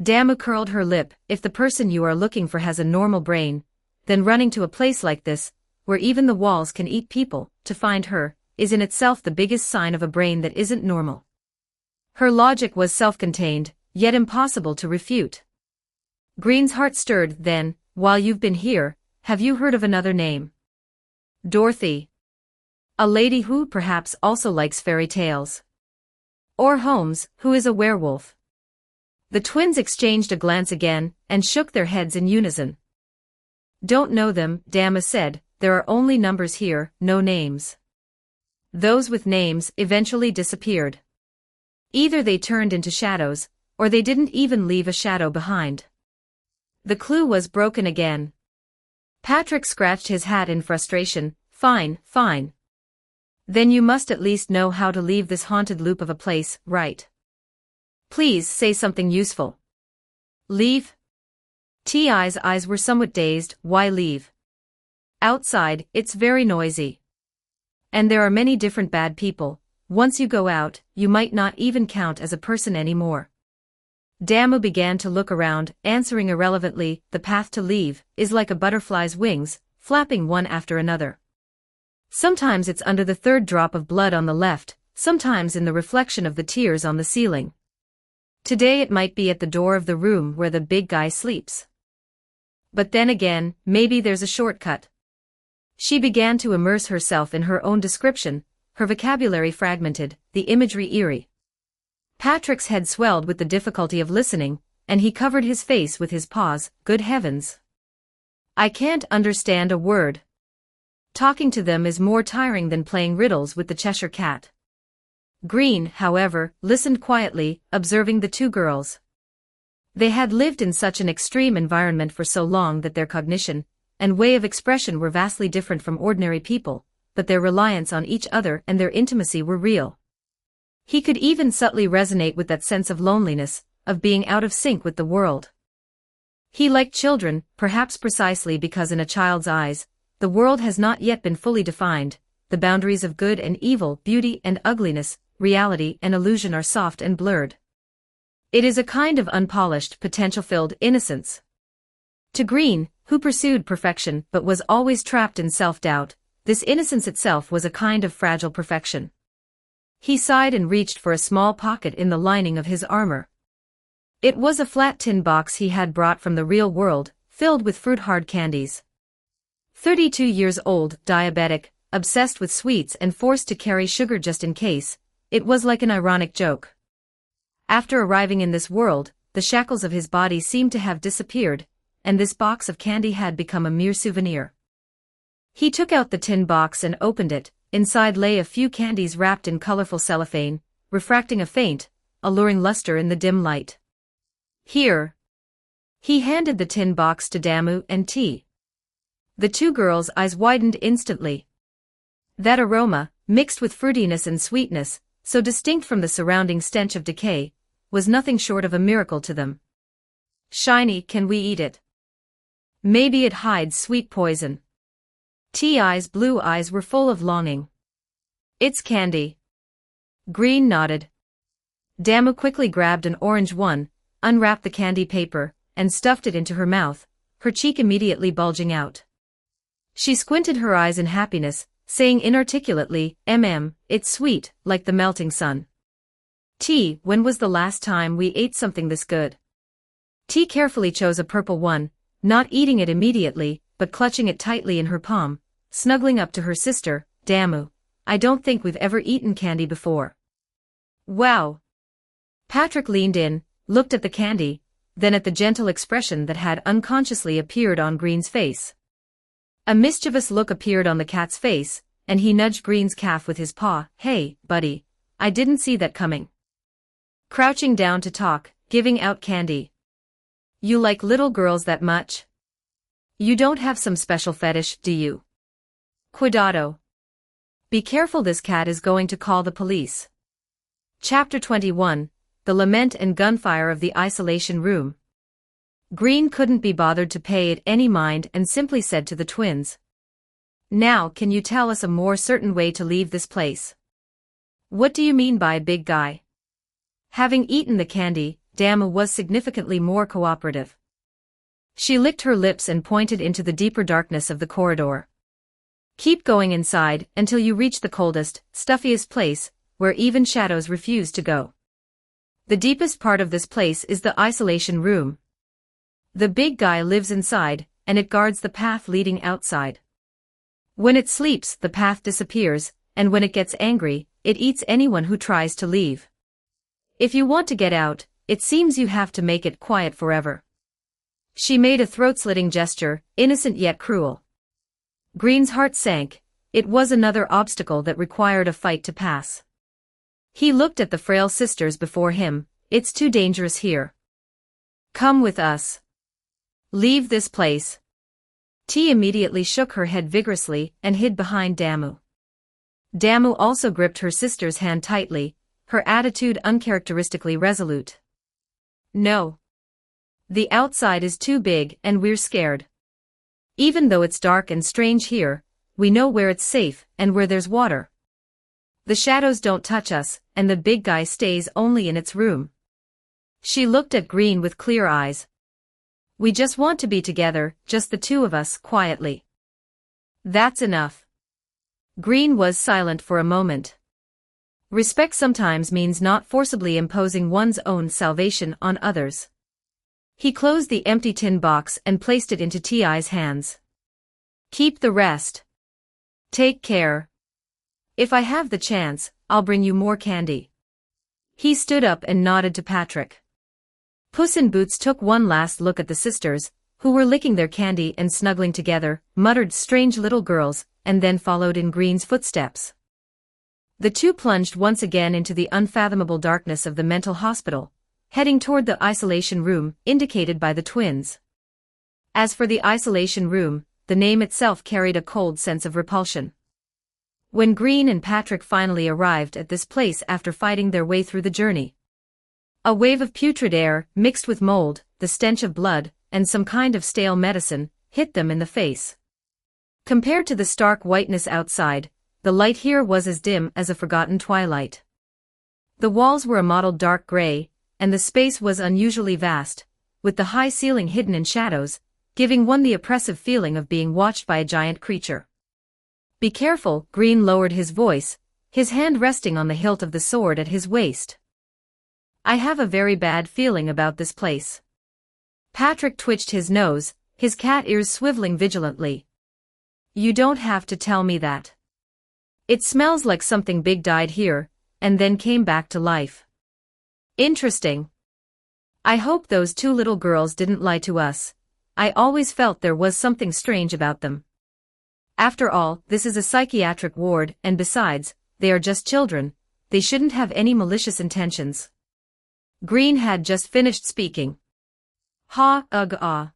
Dammu curled her lip. If the person you are looking for has a normal brain, then running to a place like this, where even the walls can eat people, to find her, is in itself the biggest sign of a brain that isn't normal. Her logic was self-contained, yet impossible to refute. Green's heart stirred. Then, while you've been here, have you heard of another name? Dorothy. A lady who perhaps also likes fairy tales. Or Holmes, who is a werewolf. The twins exchanged a glance again, and shook their heads in unison. Don't know them, Dammu said, there are only numbers here, no names. Those with names eventually disappeared. Either they turned into shadows, or they didn't even leave a shadow behind. The clue was broken again. Patrick scratched his hat in frustration. Fine, fine. Then you must at least know how to leave this haunted loop of a place, right? Please say something useful. Leave? T.I.'s eyes were somewhat dazed. Why leave? Outside, it's very noisy. And there are many different bad people. Once you go out, you might not even count as a person anymore. Dammu began to look around, answering irrelevantly, the path to leave is like a butterfly's wings, flapping one after another. Sometimes it's under the third drop of blood on the left, sometimes in the reflection of the tears on the ceiling. Today it might be at the door of the room where the big guy sleeps. But then again, maybe there's a shortcut. She began to immerse herself in her own description, her vocabulary fragmented, the imagery eerie. Patrick's head swelled with the difficulty of listening, and he covered his face with his paws. Good heavens! I can't understand a word. Talking to them is more tiring than playing riddles with the Cheshire Cat. Green, however, listened quietly, observing the two girls. They had lived in such an extreme environment for so long that their cognition and way of expression were vastly different from ordinary people, but their reliance on each other and their intimacy were real. He could even subtly resonate with that sense of loneliness, of being out of sync with the world. He liked children, perhaps precisely because in a child's eyes, the world has not yet been fully defined, the boundaries of good and evil, beauty and ugliness, reality and illusion are soft and blurred. It is a kind of unpolished, potential-filled innocence. To Green, who pursued perfection but was always trapped in self-doubt, this innocence itself was a kind of fragile perfection. He sighed and reached for a small pocket in the lining of his armor. It was a flat tin box he had brought from the real world, filled with fruit-hard candies. 32 years old, diabetic, obsessed with sweets and forced to carry sugar just in case, it was like an ironic joke. After arriving in this world, the shackles of his body seemed to have disappeared, and this box of candy had become a mere souvenir. He took out the tin box and opened it. Inside lay a few candies wrapped in colorful cellophane, refracting a faint, alluring luster in the dim light. Here. He handed the tin box to Damu and T. The two girls' eyes widened instantly. That aroma, mixed with fruitiness and sweetness, so distinct from the surrounding stench of decay, was nothing short of a miracle to them. Shiny, can we eat it? Maybe it hides sweet poison. T.I.'s blue eyes were full of longing. It's candy. Green nodded. Damu quickly grabbed an orange one, unwrapped the candy paper, and stuffed it into her mouth, her cheek immediately bulging out. She squinted her eyes in happiness, saying inarticulately, it's sweet, like the melting sun. T, when was the last time we ate something this good? T carefully chose a purple one, not eating it immediately, but clutching it tightly in her palm, snuggling up to her sister. Damu, I don't think we've ever eaten candy before. Wow! Patrick leaned in, looked at the candy, then at the gentle expression that had unconsciously appeared on Green's face. A mischievous look appeared on the cat's face, and he nudged Green's calf with his paw. Hey, buddy, I didn't see that coming. Crouching down to talk, giving out candy. You like little girls that much? You don't have some special fetish, do you? Cuidado. Be careful, this cat is going to call the police. Chapter 21, The Lament and Gunfire of the Isolation Room. Green couldn't be bothered to pay it any mind and simply said to the twins. Now, can you tell us a more certain way to leave this place? What do you mean by big guy? Having eaten the candy, Damu was significantly more cooperative. She licked her lips and pointed into the deeper darkness of the corridor. Keep going inside until you reach the coldest, stuffiest place, where even shadows refuse to go. The deepest part of this place is the isolation room. The big guy lives inside, and it guards the path leading outside. When it sleeps, the path disappears, and when it gets angry, it eats anyone who tries to leave. If you want to get out, it seems you have to make it quiet forever. She made a throat-slitting gesture, innocent yet cruel. Green's heart sank. It was another obstacle that required a fight to pass. He looked at the frail sisters before him. It's too dangerous here. Come with us. Leave this place. T immediately shook her head vigorously and hid behind Damu. Damu also gripped her sister's hand tightly, her attitude uncharacteristically resolute. No. The outside is too big and we're scared. Even though it's dark and strange here, we know where it's safe and where there's water. The shadows don't touch us, and the big guy stays only in its room. She looked at Green with clear eyes. We just want to be together, just the two of us, quietly. That's enough. Green was silent for a moment. Respect sometimes means not forcibly imposing one's own salvation on others. He closed the empty tin box and placed it into Ti's hands. Keep the rest. Take care. If I have the chance, I'll bring you more candy. He stood up and nodded to Patrick. Puss in Boots took one last look at the sisters, who were licking their candy and snuggling together, muttered strange little girls, and then followed in Green's footsteps. The two plunged once again into the unfathomable darkness of the mental hospital, heading toward the isolation room indicated by the twins. As for the isolation room, the name itself carried a cold sense of repulsion. When Green and Patrick finally arrived at this place after fighting their way through the journey, a wave of putrid air, mixed with mold, the stench of blood, and some kind of stale medicine, hit them in the face. Compared to the stark whiteness outside, the light here was as dim as a forgotten twilight. The walls were a mottled dark gray, and the space was unusually vast, with the high ceiling hidden in shadows, giving one the oppressive feeling of being watched by a giant creature. Be careful, Green lowered his voice, his hand resting on the hilt of the sword at his waist. I have a very bad feeling about this place. Patrick twitched his nose, his cat ears swiveling vigilantly. You don't have to tell me that. It smells like something big died here, and then came back to life. Interesting. I hope those two little girls didn't lie to us. I always felt there was something strange about them. After all, this is a psychiatric ward, and besides, they are just children. They shouldn't have any malicious intentions. Green had just finished speaking. Ha, ugh, ah.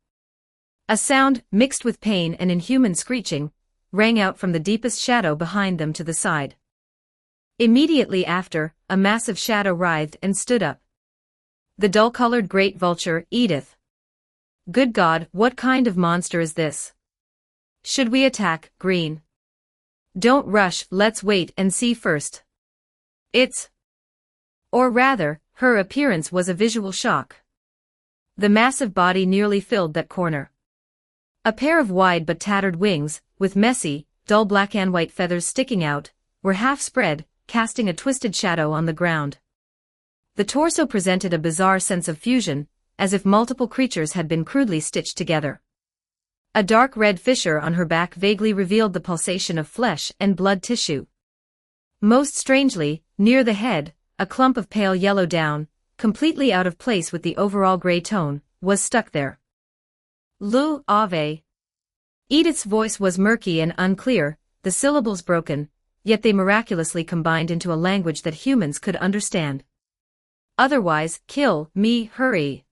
A sound, mixed with pain and inhuman screeching, rang out from the deepest shadow behind them to the side. Immediately after, a massive shadow writhed and stood up. The dull-colored great vulture, Edith. Good God, what kind of monster is this? Should we attack, Green? Don't rush, let's wait and see first. Or rather, her appearance was a visual shock. The massive body nearly filled that corner. A pair of wide but tattered wings, with messy, dull black and white feathers sticking out, were half spread, casting a twisted shadow on the ground. The torso presented a bizarre sense of fusion, as if multiple creatures had been crudely stitched together. A dark red fissure on her back vaguely revealed the pulsation of flesh and blood tissue. Most strangely, near the head, a clump of pale yellow down, completely out of place with the overall gray tone, was stuck there. Lu Ave. Edith's voice was murky and unclear, the syllables broken, yet they miraculously combined into a language that humans could understand. Otherwise, kill me, hurry.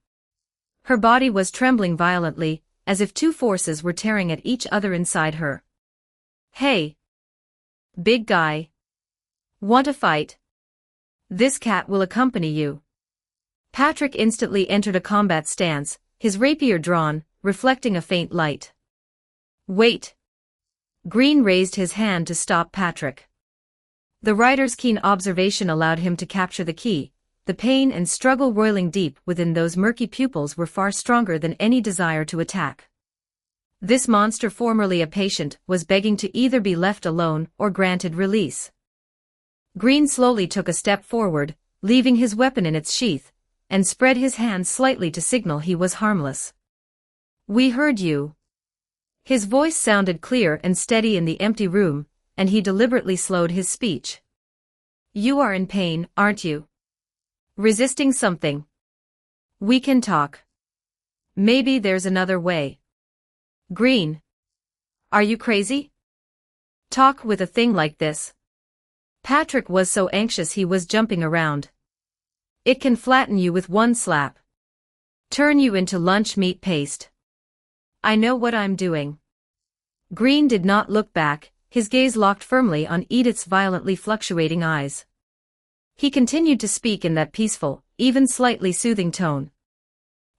Her body was trembling violently, as if two forces were tearing at each other inside her. Hey! Big guy. Want to fight? This cat will accompany you. Patrick instantly entered a combat stance, his rapier drawn, reflecting a faint light. Wait. Green raised his hand to stop Patrick. The rider's keen observation allowed him to capture the key. The pain and struggle roiling deep within those murky pupils were far stronger than any desire to attack. This monster, formerly a patient, was begging to either be left alone or granted release. Green slowly took a step forward, leaving his weapon in its sheath, and spread his hand slightly to signal he was harmless. We heard you. His voice sounded clear and steady in the empty room, and he deliberately slowed his speech. You are in pain, aren't you? Resisting something. We can talk. Maybe there's another way. Green. Are you crazy? Talk with a thing like this. Patrick was so anxious he was jumping around. It can flatten you with one slap. Turn you into lunch meat paste. I know what I'm doing. Green did not look back, his gaze locked firmly on Edith's violently fluctuating eyes. He continued to speak in that peaceful, even slightly soothing tone.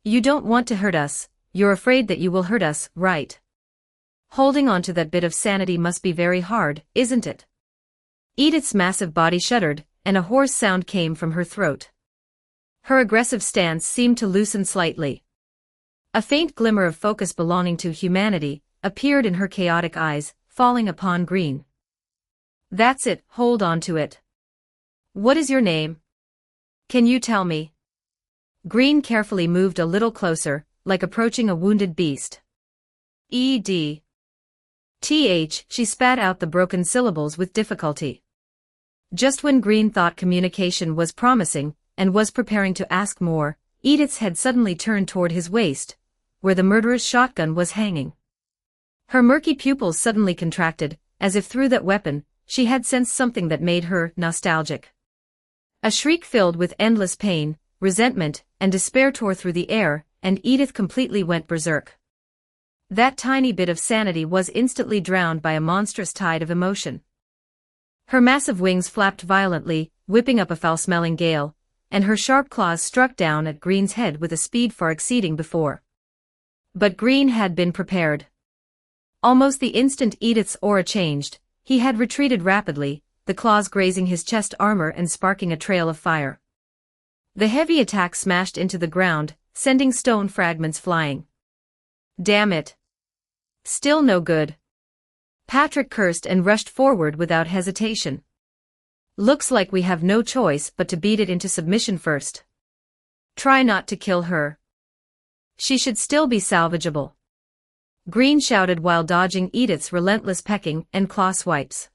You don't want to hurt us, you're afraid that you will hurt us, right? Holding on to that bit of sanity must be very hard, isn't it? Edith's massive body shuddered, and a hoarse sound came from her throat. Her aggressive stance seemed to loosen slightly. A faint glimmer of focus belonging to humanity appeared in her chaotic eyes, falling upon Green. That's it, hold on to it. What is your name? Can you tell me? Green carefully moved a little closer, like approaching a wounded beast. E.D. Th, she spat out the broken syllables with difficulty. Just when Green thought communication was promising, and was preparing to ask more, Edith's head suddenly turned toward his waist, where the murderer's shotgun was hanging. Her murky pupils suddenly contracted, as if through that weapon, she had sensed something that made her nostalgic. A shriek filled with endless pain, resentment, and despair tore through the air, and Edith completely went berserk. That tiny bit of sanity was instantly drowned by a monstrous tide of emotion. Her massive wings flapped violently, whipping up a foul-smelling gale, and her sharp claws struck down at Green's head with a speed far exceeding before. But Green had been prepared. Almost the instant Edith's aura changed, he had retreated rapidly, the claws grazing his chest armor and sparking a trail of fire. The heavy attack smashed into the ground, sending stone fragments flying. Damn it. Still no good. Patrick cursed and rushed forward without hesitation. Looks like we have no choice but to beat it into submission first. Try not to kill her. She should still be salvageable. Green shouted while dodging Edith's relentless pecking and claw swipes.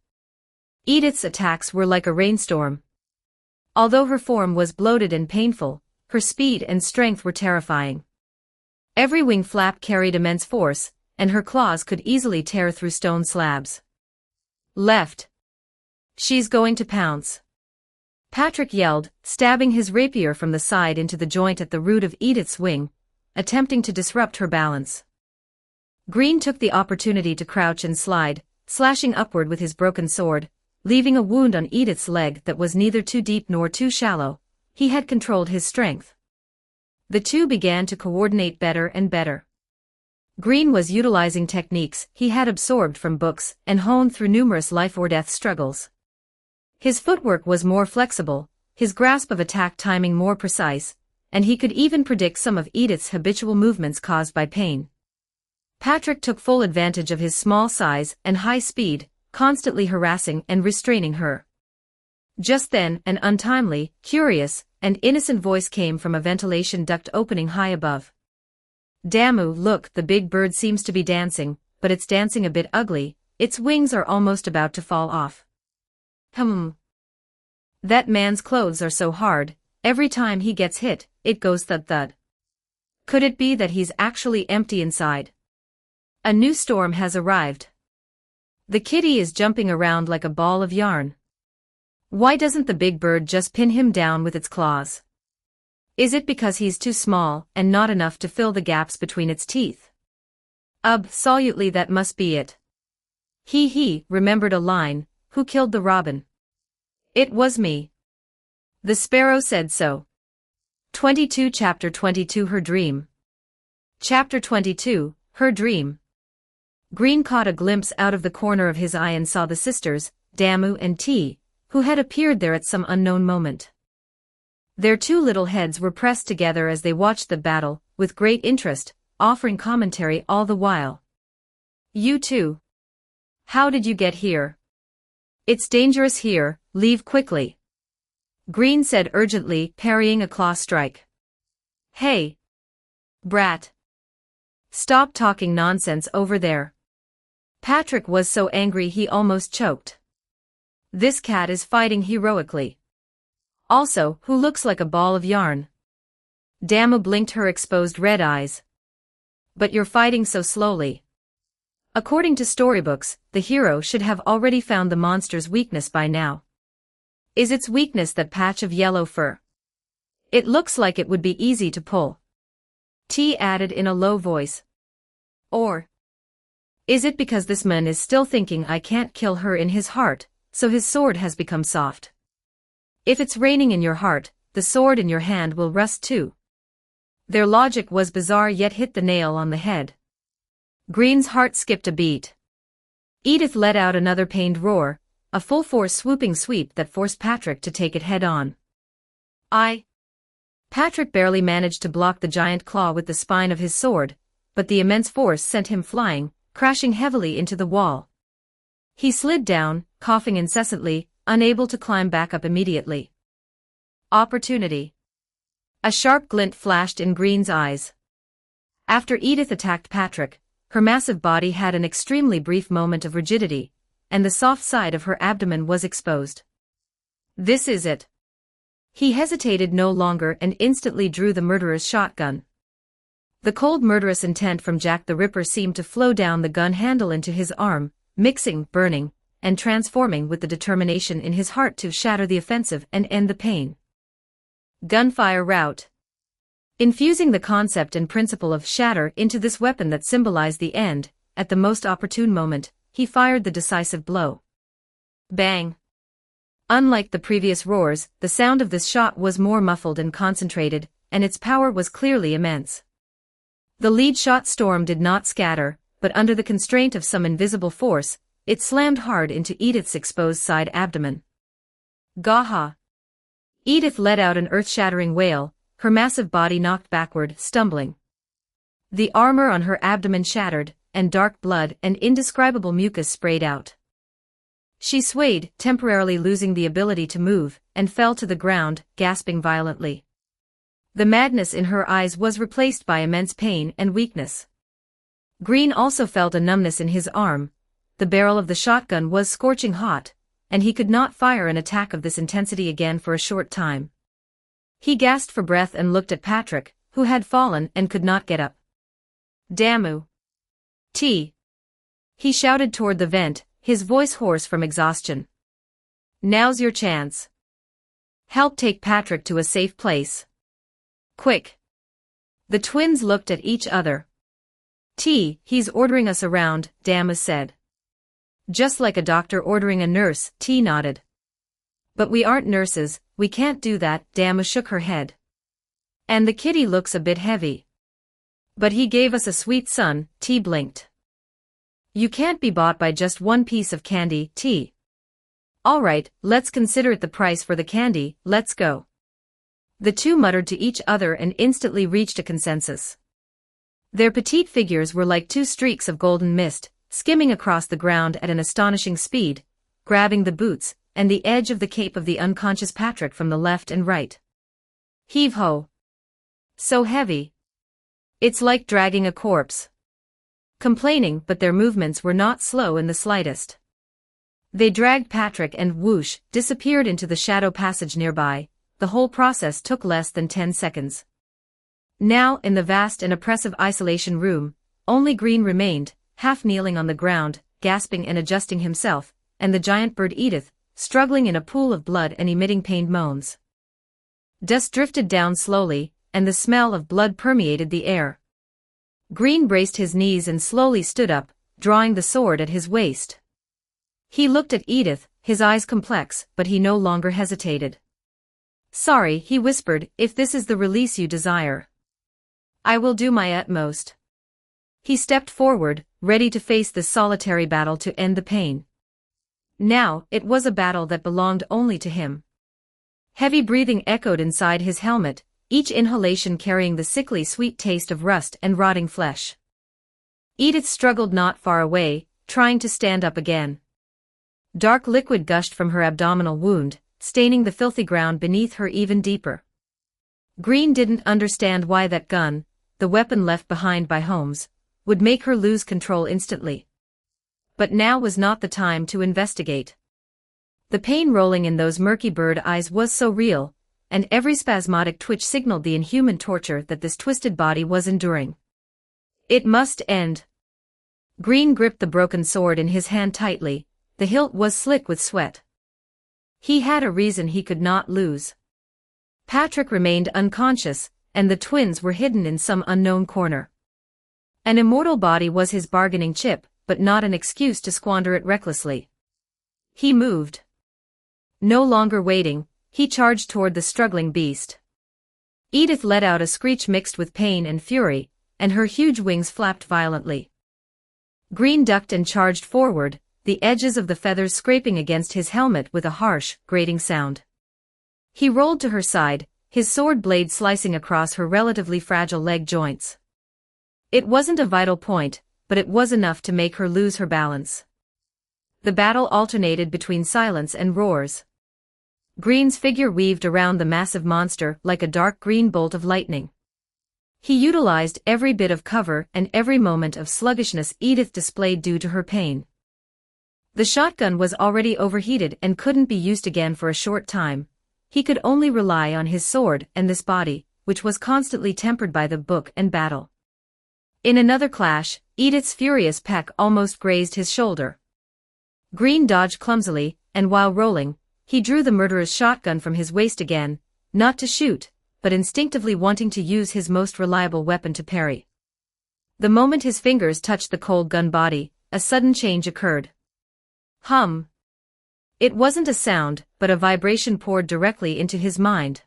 Edith's attacks were like a rainstorm. Although her form was bloated and painful, her speed and strength were terrifying. Every wing flap carried immense force, and her claws could easily tear through stone slabs. Left. She's going to pounce. Patrick yelled, stabbing his rapier from the side into the joint at the root of Edith's wing, attempting to disrupt her balance. Green took the opportunity to crouch and slide, slashing upward with his broken sword, leaving a wound on Edith's leg that was neither too deep nor too shallow. He had controlled his strength. The two began to coordinate better and better. Green was utilizing techniques he had absorbed from books and honed through numerous life-or-death struggles. His footwork was more flexible, his grasp of attack timing more precise, and he could even predict some of Edith's habitual movements caused by pain. Patrick took full advantage of his small size and high speed, constantly harassing and restraining her. Just then, an untimely, curious, and innocent voice came from a ventilation duct opening high above. Damu, look, the big bird seems to be dancing, but it's dancing a bit ugly, its wings are almost about to fall off. That man's clothes are so hard, every time he gets hit, it goes thud-thud. Could it be that he's actually empty inside? A new storm has arrived. The kitty is jumping around like a ball of yarn. Why doesn't the big bird just pin him down with its claws? Is it because he's too small and not enough to fill the gaps between its teeth? Absolutely, that must be it. He remembered a line, who killed the robin? It was me. The sparrow said so. 22 Chapter 22 Her Dream. Chapter 22, Her Dream. Green caught a glimpse out of the corner of his eye and saw the sisters, Damu and T, who had appeared there at some unknown moment. Their two little heads were pressed together as they watched the battle, with great interest, offering commentary all the while. You too. How did you get here? It's dangerous here, leave quickly. Green said urgently, parrying a claw strike. Hey! Brat! Stop talking nonsense over there. Patrick was so angry he almost choked. This cat is fighting heroically. Also, who looks like a ball of yarn? Damu blinked her exposed red eyes. But you're fighting so slowly. According to storybooks, the hero should have already found the monster's weakness by now. Is its weakness that patch of yellow fur? It looks like it would be easy to pull. T added in a low voice. Or is it because this man is still thinking I can't kill her in his heart, so his sword has become soft? If it's raining in your heart, the sword in your hand will rust too. Their logic was bizarre yet hit the nail on the head. Green's heart skipped a beat. Edith let out another pained roar, a full-force swooping sweep that forced Patrick to take it head-on. Patrick barely managed to block the giant claw with the spine of his sword, but the immense force sent him flying, crashing heavily into the wall. He slid down, coughing incessantly, unable to climb back up immediately. Opportunity. A sharp glint flashed in Green's eyes. After Edith attacked Patrick, her massive body had an extremely brief moment of rigidity, and the soft side of her abdomen was exposed. This is it. He hesitated no longer and instantly drew the murderer's shotgun. The cold murderous intent from Jack the Ripper seemed to flow down the gun handle into his arm, mixing, burning, and transforming with the determination in his heart to shatter the offensive and end the pain. Gunfire route. Infusing the concept and principle of shatter into this weapon that symbolized the end, at the most opportune moment, he fired the decisive blow. Bang! Unlike the previous roars, the sound of this shot was more muffled and concentrated, and its power was clearly immense. The lead shot storm did not scatter, but under the constraint of some invisible force, it slammed hard into Edith's exposed side abdomen. Gaha! Edith let out an earth-shattering wail, her massive body knocked backward, stumbling. The armor on her abdomen shattered, and dark blood and indescribable mucus sprayed out. She swayed, temporarily losing the ability to move, and fell to the ground, gasping violently. The madness in her eyes was replaced by immense pain and weakness. Green also felt a numbness in his arm. The barrel of the shotgun was scorching hot, and he could not fire an attack of this intensity again for a short time. He gasped for breath and looked at Patrick, who had fallen and could not get up. Damu! T! He shouted toward the vent, his voice hoarse from exhaustion. Now's your chance. Help take Patrick to a safe place. Quick! The twins looked at each other. T, he's ordering us around, Damu said. Just like a doctor ordering a nurse, T nodded. But we aren't nurses, we can't do that, Damu shook her head. And the kitty looks a bit heavy. But he gave us a sweet son, T blinked. You can't be bought by just one piece of candy, T. All right, let's consider it the price for the candy, let's go. The two muttered to each other and instantly reached a consensus. Their petite figures were like two streaks of golden mist, skimming across the ground at an astonishing speed, grabbing the boots and the edge of the cape of the unconscious Patrick from the left and right. Heave-ho! So heavy. It's like dragging a corpse. Complaining, but their movements were not slow in the slightest. They dragged Patrick and whoosh, disappeared into the shadow passage nearby. The whole process took less than 10 seconds. Now, in the vast and oppressive isolation room, only Green remained, half kneeling on the ground, gasping and adjusting himself, and the giant bird Edith, struggling in a pool of blood and emitting pained moans. Dust drifted down slowly, and the smell of blood permeated the air. Green braced his knees and slowly stood up, drawing the sword at his waist. He looked at Edith, his eyes complex, but he no longer hesitated. Sorry, he whispered, if this is the release you desire. I will do my utmost. He stepped forward, ready to face this solitary battle to end the pain. Now, it was a battle that belonged only to him. Heavy breathing echoed inside his helmet, each inhalation carrying the sickly sweet taste of rust and rotting flesh. Edith struggled not far away, trying to stand up again. Dark liquid gushed from her abdominal wound, staining the filthy ground beneath her even deeper. Green didn't understand why that gun, the weapon left behind by Holmes, would make her lose control instantly. But now was not the time to investigate. The pain rolling in those murky bird eyes was so real, and every spasmodic twitch signaled the inhuman torture that this twisted body was enduring. It must end. Green gripped the broken sword in his hand tightly, the hilt was slick with sweat. He had a reason he could not lose. Patrick remained unconscious, and the twins were hidden in some unknown corner. An immortal body was his bargaining chip, but not an excuse to squander it recklessly. He moved. No longer waiting, he charged toward the struggling beast. Edith let out a screech mixed with pain and fury, and her huge wings flapped violently. Green ducked and charged forward, the edges of the feathers scraping against his helmet with a harsh, grating sound. He rolled to her side, his sword blade slicing across her relatively fragile leg joints. It wasn't a vital point, but it was enough to make her lose her balance. The battle alternated between silence and roars. Green's figure weaved around the massive monster like a dark green bolt of lightning. He utilized every bit of cover and every moment of sluggishness Edith displayed due to her pain. The shotgun was already overheated and couldn't be used again for a short time. He could only rely on his sword and this body, which was constantly tempered by the book and battle. In another clash, Edith's furious peck almost grazed his shoulder. Green dodged clumsily, and while rolling, he drew the murderer's shotgun from his waist again, not to shoot, but instinctively wanting to use his most reliable weapon to parry. The moment his fingers touched the cold gun body, a sudden change occurred. Hum. It wasn't a sound, but a vibration poured directly into his mind.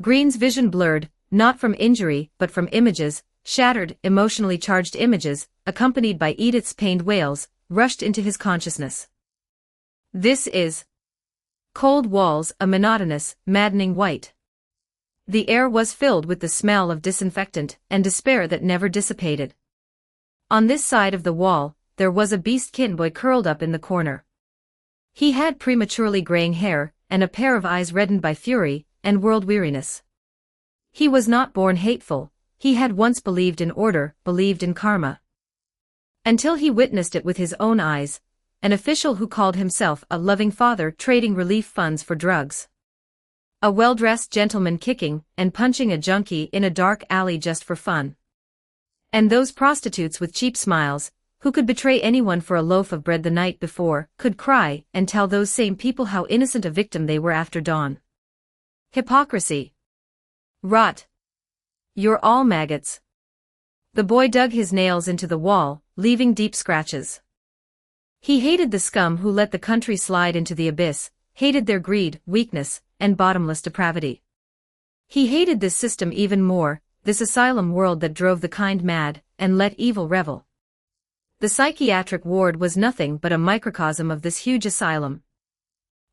Green's vision blurred, not from injury but from images, shattered, emotionally charged images, accompanied by Edith's pained wails, rushed into his consciousness. This is cold walls, a monotonous, maddening white. The air was filled with the smell of disinfectant and despair that never dissipated. On this side of the wall, there was a beastkin boy curled up in the corner. He had prematurely graying hair, and a pair of eyes reddened by fury and world-weariness. He was not born hateful, he had once believed in order, believed in karma. Until he witnessed it with his own eyes, an official who called himself a loving father trading relief funds for drugs. A well-dressed gentleman kicking and punching a junkie in a dark alley just for fun. And those prostitutes with cheap smiles, who could betray anyone for a loaf of bread the night before, could cry and tell those same people how innocent a victim they were after dawn. Hypocrisy. Rot. You're all maggots. The boy dug his nails into the wall, leaving deep scratches. He hated the scum who let the country slide into the abyss, hated their greed, weakness, and bottomless depravity. He hated this system even more, this asylum world that drove the kind mad, and let evil revel. The psychiatric ward was nothing but a microcosm of this huge asylum.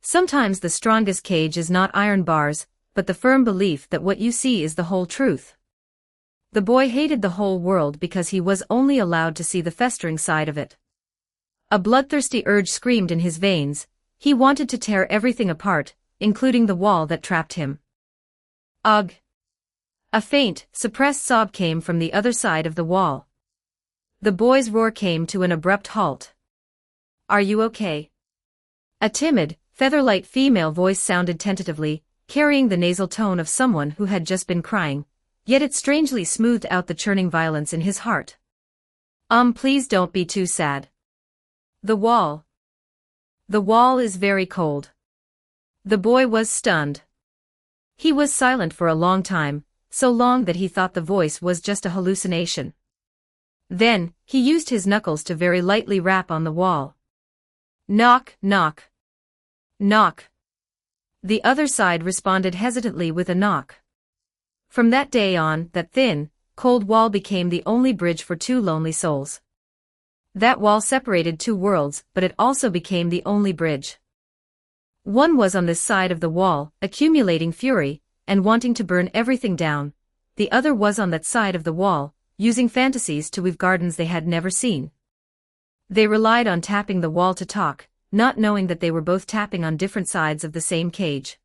Sometimes the strongest cage is not iron bars, but the firm belief that what you see is the whole truth. The boy hated the whole world because he was only allowed to see the festering side of it. A bloodthirsty urge screamed in his veins, he wanted to tear everything apart, including the wall that trapped him. Ugh! A faint, suppressed sob came from the other side of the wall. The boy's roar came to an abrupt halt. Are you okay? A timid, feather-light female voice sounded tentatively, carrying the nasal tone of someone who had just been crying, yet it strangely smoothed out the churning violence in his heart. Please don't be too sad. The wall. The wall is very cold. The boy was stunned. He was silent for a long time, so long that he thought the voice was just a hallucination. Then, he used his knuckles to very lightly rap on the wall. Knock, knock. Knock. The other side responded hesitantly with a knock. From that day on, that thin, cold wall became the only bridge for two lonely souls. That wall separated two worlds, but it also became the only bridge. One was on this side of the wall, accumulating fury, and wanting to burn everything down. The other was on that side of the wall, using fantasies to weave gardens they had never seen. They relied on tapping the wall to talk, not knowing that they were both tapping on different sides of the same cage.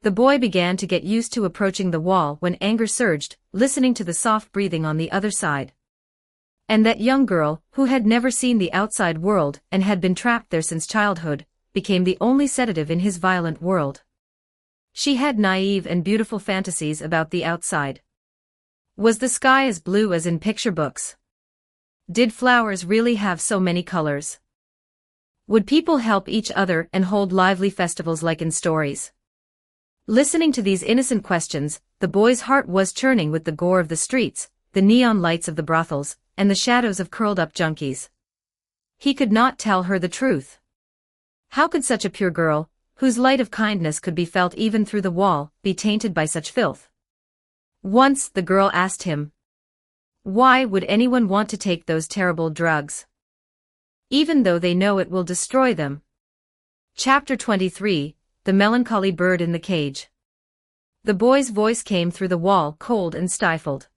The boy began to get used to approaching the wall when anger surged, listening to the soft breathing on the other side. And that young girl, who had never seen the outside world and had been trapped there since childhood, became the only sedative in his violent world. She had naive and beautiful fantasies about the outside. Was the sky as blue as in picture books? Did flowers really have so many colors? Would people help each other and hold lively festivals like in stories? Listening to these innocent questions, the boy's heart was churning with the gore of the streets, the neon lights of the brothels, and the shadows of curled-up junkies. He could not tell her the truth. How could such a pure girl, whose light of kindness could be felt even through the wall, be tainted by such filth? Once the girl asked him, why would anyone want to take those terrible drugs? Even though they know it will destroy them. Chapter 23, The Melancholy Bird in the Cage. The boy's voice came through the wall cold and stifled.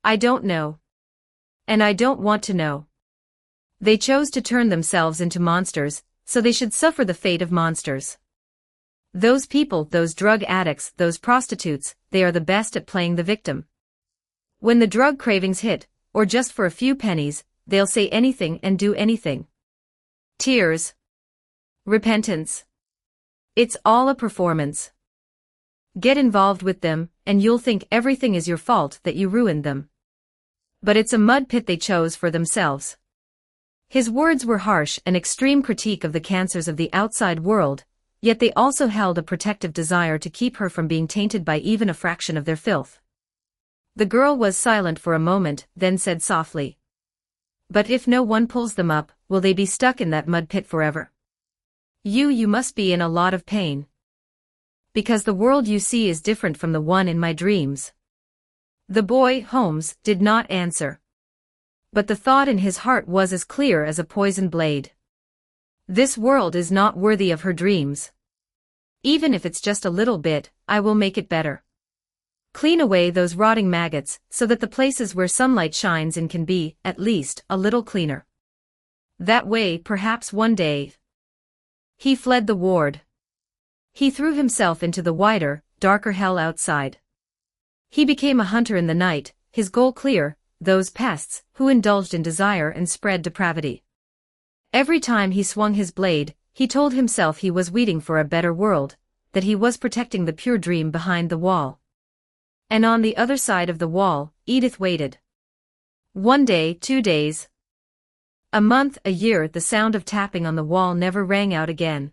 I don't know. And I don't want to know. They chose to turn themselves into monsters, so they should suffer the fate of monsters. Those people, those drug addicts, those prostitutes, they are the best at playing the victim. When the drug cravings hit, or just for a few pennies, they'll say anything and do anything. Tears. Repentance. It's all a performance. Get involved with them, and you'll think everything is your fault that you ruined them. But it's a mud pit they chose for themselves. His words were harsh, an extreme critique of the cancers of the outside world, yet they also held a protective desire to keep her from being tainted by even a fraction of their filth. The girl was silent for a moment, then said softly, "But if no one pulls them up, will they be stuck in that mud pit forever? You must be in a lot of pain. Because the world you see is different from the one in my dreams." The boy, Holmes, did not answer. But the thought in his heart was as clear as a poisoned blade. This world is not worthy of her dreams. Even if it's just a little bit, I will make it better. Clean away those rotting maggots, so that the places where sunlight shines in can be, at least, a little cleaner. That way, perhaps one day. He fled the ward. He threw himself into the wider, darker hell outside. He became a hunter in the night, his goal clear, those pests, who indulged in desire and spread depravity. Every time he swung his blade, he told himself he was weeding for a better world, that he was protecting the pure dream behind the wall. And on the other side of the wall, Edith waited. 1 day, 2 days. A month, a year, the sound of tapping on the wall never rang out again.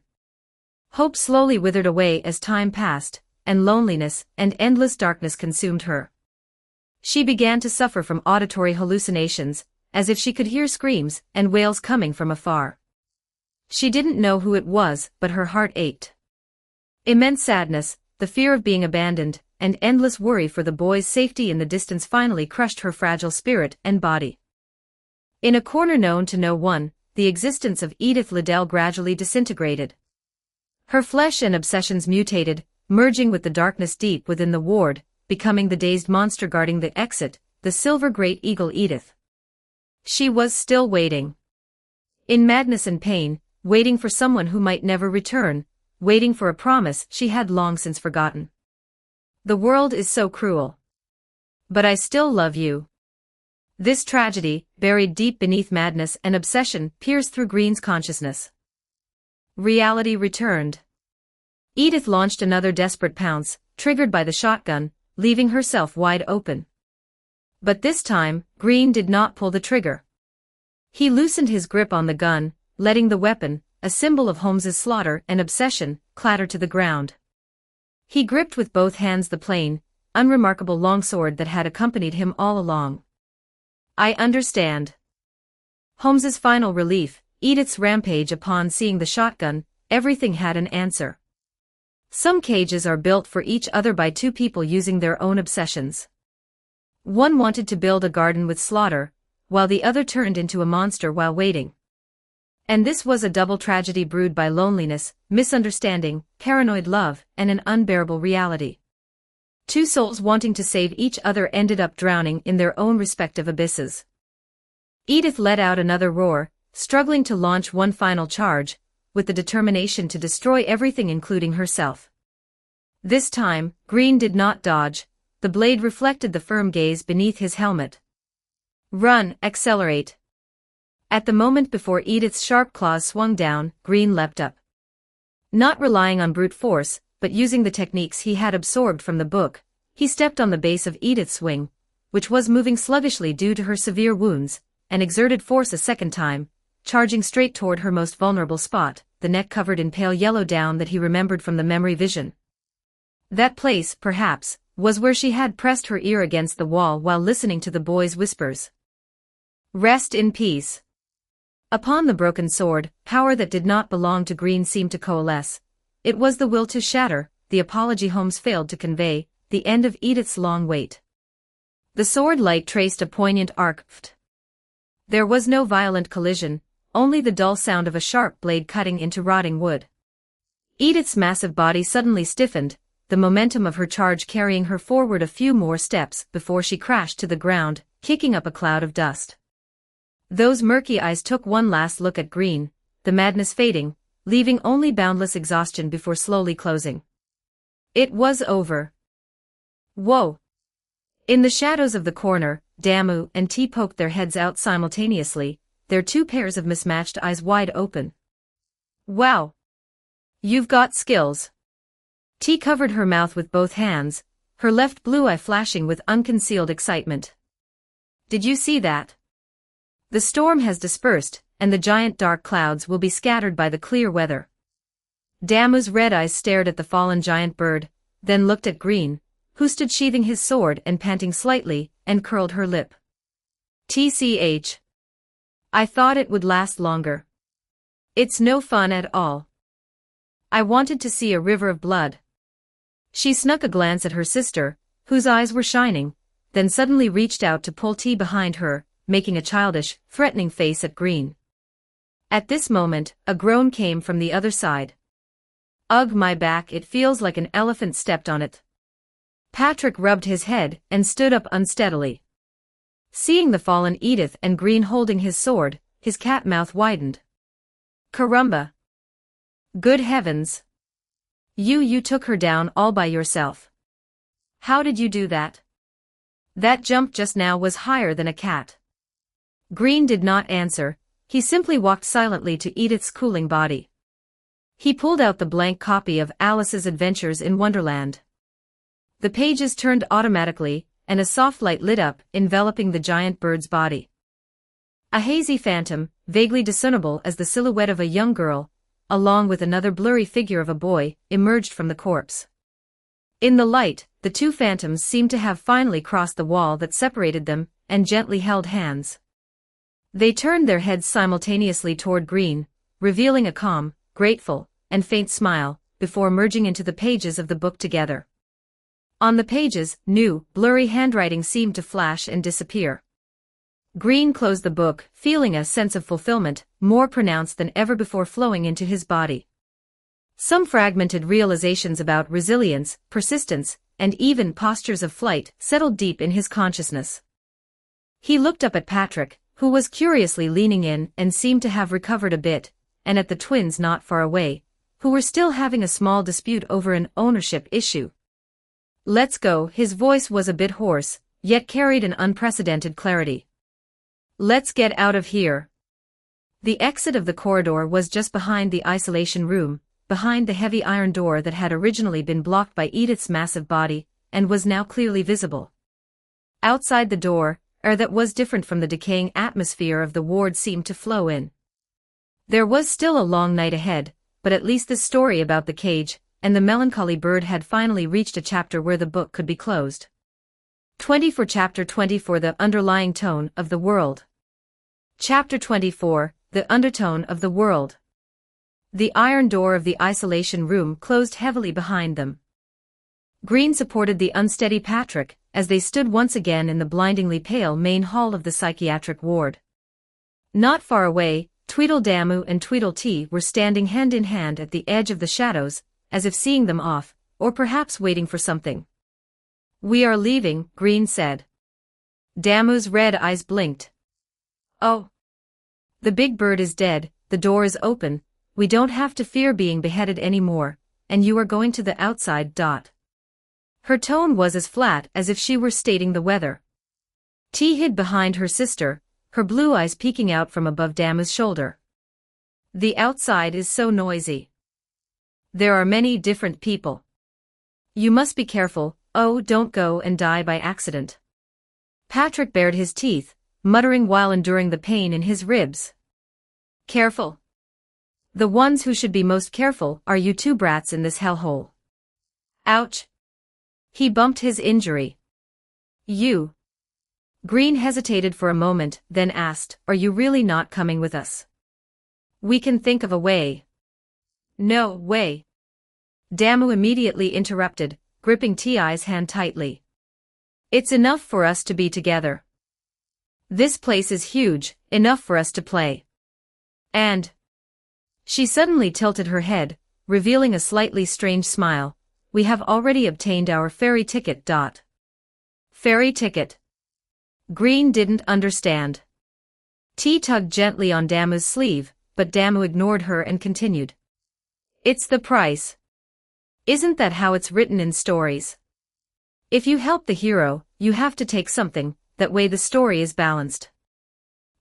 Hope slowly withered away as time passed, and loneliness and endless darkness consumed her. She began to suffer from auditory hallucinations, as if she could hear screams and wails coming from afar. She didn't know who it was, but her heart ached. Immense sadness, the fear of being abandoned, and endless worry for the boy's safety in the distance finally crushed her fragile spirit and body. In a corner known to no one, the existence of Edith Liddell gradually disintegrated. Her flesh and obsessions mutated, merging with the darkness deep within the ward, becoming the dazed monster guarding the exit, the silver great eagle Edith. She was still waiting. In madness and pain, waiting for someone who might never return, waiting for a promise she had long since forgotten. The world is so cruel. But I still love you. This tragedy, buried deep beneath madness and obsession, pierced through Green's consciousness. Reality returned. Edith launched another desperate pounce, triggered by the shotgun, leaving herself wide open. But this time, Green did not pull the trigger. He loosened his grip on the gun, letting the weapon, a symbol of Holmes's slaughter and obsession, clatter to the ground. He gripped with both hands the plain, unremarkable longsword that had accompanied him all along. I understand. Holmes's final relief, Edith's rampage upon seeing the shotgun, everything had an answer. Some cages are built for each other by two people using their own obsessions. One wanted to build a garden with slaughter, while the other turned into a monster while waiting. And this was a double tragedy brewed by loneliness, misunderstanding, paranoid love, and an unbearable reality. Two souls wanting to save each other ended up drowning in their own respective abysses. Edith let out another roar, struggling to launch one final charge, with the determination to destroy everything including herself. This time, Green did not dodge, the blade reflected the firm gaze beneath his helmet. Run, accelerate. At the moment before Edith's sharp claws swung down, Green leapt up. Not relying on brute force, but using the techniques he had absorbed from the book, he stepped on the base of Edith's wing, which was moving sluggishly due to her severe wounds, and exerted force a second time, charging straight toward her most vulnerable spot, the neck covered in pale yellow down that he remembered from the memory vision. That place, perhaps, was where she had pressed her ear against the wall while listening to the boy's whispers. Rest in peace. Upon the broken sword, power that did not belong to Green seemed to coalesce. It was the will to shatter, the apology Holmes failed to convey, the end of Edith's long wait. The sword light traced a poignant arc. There was no violent collision, only the dull sound of a sharp blade cutting into rotting wood. Edith's massive body suddenly stiffened, the momentum of her charge carrying her forward a few more steps before she crashed to the ground, kicking up a cloud of dust. Those murky eyes took one last look at Green, the madness fading, leaving only boundless exhaustion before slowly closing. It was over. Whoa! In the shadows of the corner, Damu and T poked their heads out simultaneously, their two pairs of mismatched eyes wide open. Wow! You've got skills. T covered her mouth with both hands, her left blue eye flashing with unconcealed excitement. Did you see that? The storm has dispersed, and the giant dark clouds will be scattered by the clear weather. Damu's red eyes stared at the fallen giant bird, then looked at Green, who stood sheathing his sword and panting slightly, and curled her lip. TCH. I thought it would last longer. It's no fun at all. I wanted to see a river of blood. She snuck a glance at her sister, whose eyes were shining, then suddenly reached out to pull T behind her, making a childish, threatening face at Green. At this moment, a groan came from the other side. Ugh, my back, it feels like an elephant stepped on it. Patrick rubbed his head and stood up unsteadily. Seeing the fallen Edith and Green holding his sword, his cat mouth widened. Caramba! Good heavens! You took her down all by yourself. How did you do that? That jump just now was higher than a cat. Green did not answer, he simply walked silently to Edith's cooling body. He pulled out the blank copy of Alice's Adventures in Wonderland. The pages turned automatically, and a soft light lit up, enveloping the giant bird's body. A hazy phantom, vaguely discernible as the silhouette of a young girl, along with another blurry figure of a boy, emerged from the corpse. In the light, the two phantoms seemed to have finally crossed the wall that separated them, and gently held hands. They turned their heads simultaneously toward Green, revealing a calm, grateful, and faint smile, before merging into the pages of the book together. On the pages, new, blurry handwriting seemed to flash and disappear. Green closed the book, feeling a sense of fulfillment, more pronounced than ever before flowing into his body. Some fragmented realizations about resilience, persistence, and even postures of flight settled deep in his consciousness. He looked up at Patrick, who was curiously leaning in and seemed to have recovered a bit, and at the twins not far away, who were still having a small dispute over an ownership issue. Let's go, his voice was a bit hoarse, yet carried an unprecedented clarity. Let's get out of here. The exit of the corridor was just behind the isolation room, behind the heavy iron door that had originally been blocked by Edith's massive body, and was now clearly visible. Outside the door, air that was different from the decaying atmosphere of the ward seemed to flow in. There was still a long night ahead, but at least the story about the cage and the melancholy bird had finally reached a chapter where the book could be closed. 24 Chapter 24 The Underlying Tone of the World. Chapter 24 The Undertone of the World. The iron door of the isolation room closed heavily behind them. Green supported the unsteady Patrick as they stood once again in the blindingly pale main hall of the psychiatric ward. Not far away, Tweedledamu and Tweedletee were standing hand in hand at the edge of the shadows, as if seeing them off, or perhaps waiting for something. We are leaving, Green said. Damu's red eyes blinked. Oh. The big bird is dead, the door is open, we don't have to fear being beheaded anymore, and you are going to the outside. Her tone was as flat as if she were stating the weather. T hid behind her sister, her blue eyes peeking out from above Damu's shoulder. The outside is so noisy. There are many different people. You must be careful, oh, don't go and die by accident. Patrick bared his teeth, muttering while enduring the pain in his ribs. Careful. The ones who should be most careful are you two brats in this hellhole. Ouch. He bumped his injury. You. Green hesitated for a moment, then asked, are you really not coming with us? We can think of a way. No way. Damu immediately interrupted, gripping Ti's hand tightly. It's enough for us to be together. This place is huge, enough for us to play. And... She suddenly tilted her head, revealing a slightly strange smile. We have already obtained our ferry ticket. Ferry ticket. Green didn't understand. T tugged gently on Damu's sleeve, but Damu ignored her and continued. It's the price. Isn't that how it's written in stories? If you help the hero, you have to take something, that way the story is balanced.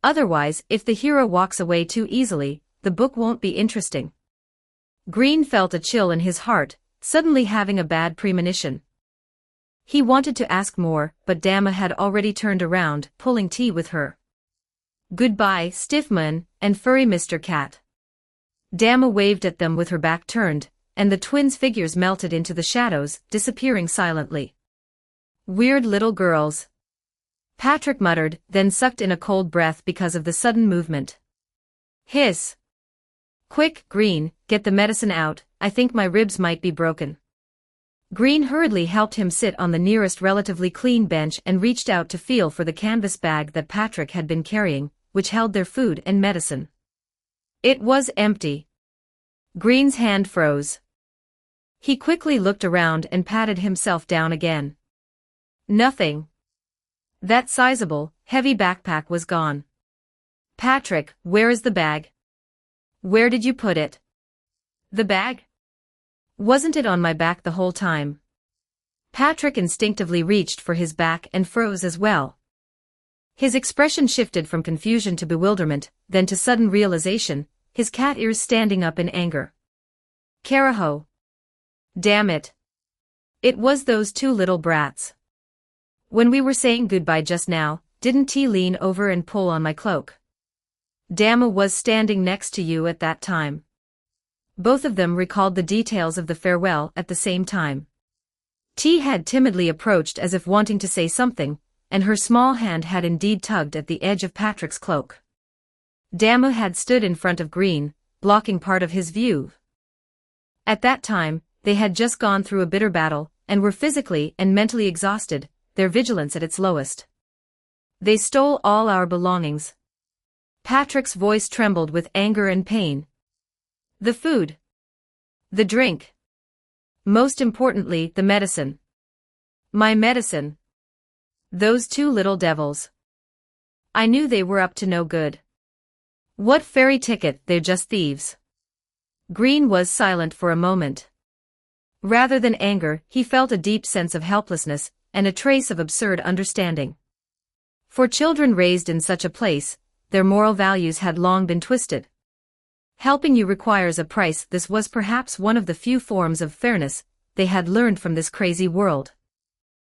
Otherwise, if the hero walks away too easily, the book won't be interesting. Green felt a chill in his heart, suddenly having a bad premonition. He wanted to ask more, but Dama had already turned around, pulling T with her. Goodbye, Stiffman, and furry Mr. Cat. Dama waved at them with her back turned, and the twins' figures melted into the shadows, disappearing silently. Weird little girls. Patrick muttered, then sucked in a cold breath because of the sudden movement. Hiss. Quick, Green, get the medicine out, I think my ribs might be broken. Green hurriedly helped him sit on the nearest relatively clean bench and reached out to feel for the canvas bag that Patrick had been carrying, which held their food and medicine. It was empty. Green's hand froze. He quickly looked around and patted himself down again. Nothing. That sizable, heavy backpack was gone. Patrick, where is the bag? Where did you put it? The bag? Wasn't it on my back the whole time? Patrick instinctively reached for his back and froze as well. His expression shifted from confusion to bewilderment, then to sudden realization, his cat ears standing up in anger. Caraho. Damn it. It was those two little brats. When we were saying goodbye just now, didn't T lean over and pull on my cloak? Dama was standing next to you at that time. Both of them recalled the details of the farewell at the same time. T had timidly approached as if wanting to say something, and her small hand had indeed tugged at the edge of Patrick's cloak. Dama had stood in front of Green, blocking part of his view. At that time, they had just gone through a bitter battle, and were physically and mentally exhausted, their vigilance at its lowest. They stole all our belongings. Patrick's voice trembled with anger and pain. The food. The drink. Most importantly, the medicine. My medicine. Those two little devils. I knew they were up to no good. What fairy ticket, they're just thieves. Green was silent for a moment. Rather than anger, he felt a deep sense of helplessness, and a trace of absurd understanding. For children raised in such a place, their moral values had long been twisted. Helping you requires a price. This was perhaps one of the few forms of fairness they had learned from this crazy world.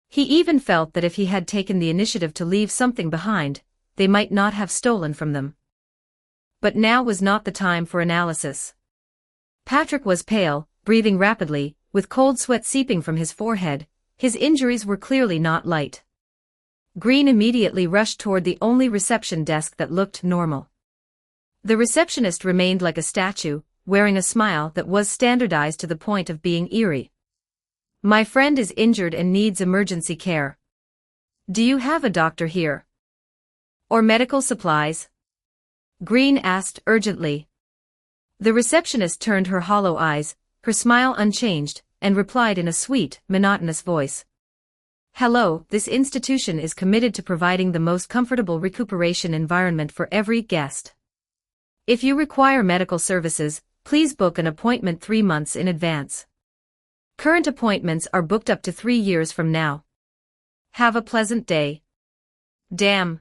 He even felt that if he had taken the initiative to leave something behind, they might not have stolen from them. But now was not the time for analysis. Patrick was pale, breathing rapidly, with cold sweat seeping from his forehead. His injuries were clearly not light. Green immediately rushed toward the only reception desk that looked normal. The receptionist remained like a statue, wearing a smile that was standardized to the point of being eerie. My friend is injured and needs emergency care. Do you have a doctor here? Or medical supplies? Green asked urgently. The receptionist turned her hollow eyes, her smile unchanged, and replied in a sweet, monotonous voice. Hello, this institution is committed to providing the most comfortable recuperation environment for every guest. If you require medical services, please book an appointment 3 months in advance. Current appointments are booked up to 3 years from now. Have a pleasant day. Damn.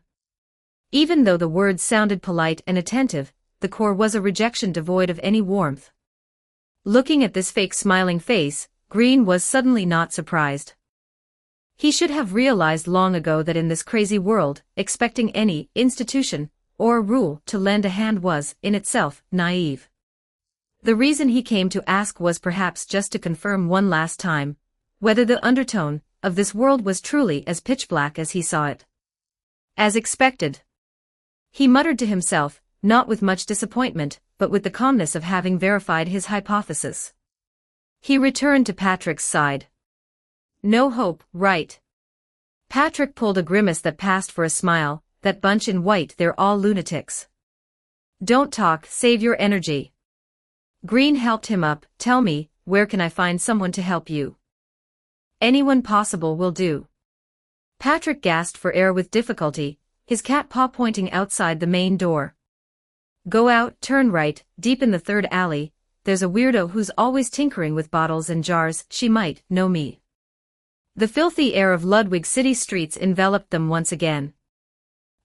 Even though the words sounded polite and attentive, the core was a rejection devoid of any warmth. Looking at this fake smiling face, Green was suddenly not surprised. He should have realized long ago that in this crazy world, expecting any institution or rule to lend a hand was, in itself, naive. The reason he came to ask was perhaps just to confirm one last time whether the undertone of this world was truly as pitch black as he saw it. As expected. He muttered to himself, not with much disappointment, but with the calmness of having verified his hypothesis. He returned to Patrick's side. No hope, right? Patrick pulled a grimace that passed for a smile. That bunch in white, they're all lunatics. Don't talk, save your energy. Green helped him up. Tell me, where can I find someone to help you? Anyone possible will do. Patrick gasped for air with difficulty, his cat paw pointing outside the main door. Go out, turn right, deep in the third alley, there's a weirdo who's always tinkering with bottles and jars, she might know me. The filthy air of Ludwig City streets enveloped them once again.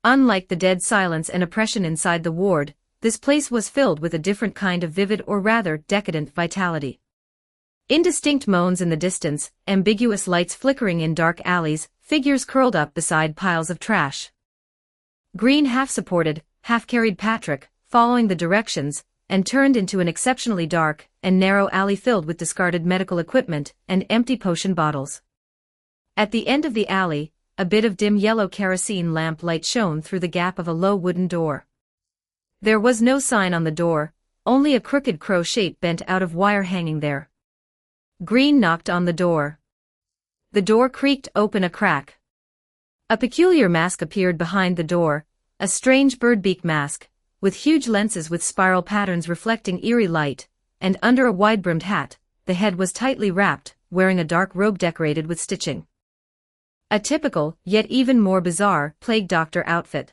Unlike the dead silence and oppression inside the ward, this place was filled with a different kind of vivid or rather decadent vitality. Indistinct moans in the distance, ambiguous lights flickering in dark alleys, figures curled up beside piles of trash. Green half-supported, half-carried Patrick, following the directions, and turned into an exceptionally dark and narrow alley filled with discarded medical equipment and empty potion bottles. At the end of the alley, a bit of dim yellow kerosene lamp light shone through the gap of a low wooden door. There was no sign on the door, only a crooked crow shape bent out of wire hanging there. Green knocked on the door. The door creaked open a crack. A peculiar mask appeared behind the door, a strange birdbeak mask, with huge lenses with spiral patterns reflecting eerie light, and under a wide-brimmed hat, the head was tightly wrapped, wearing a dark robe decorated with stitching. A typical, yet even more bizarre, plague doctor outfit.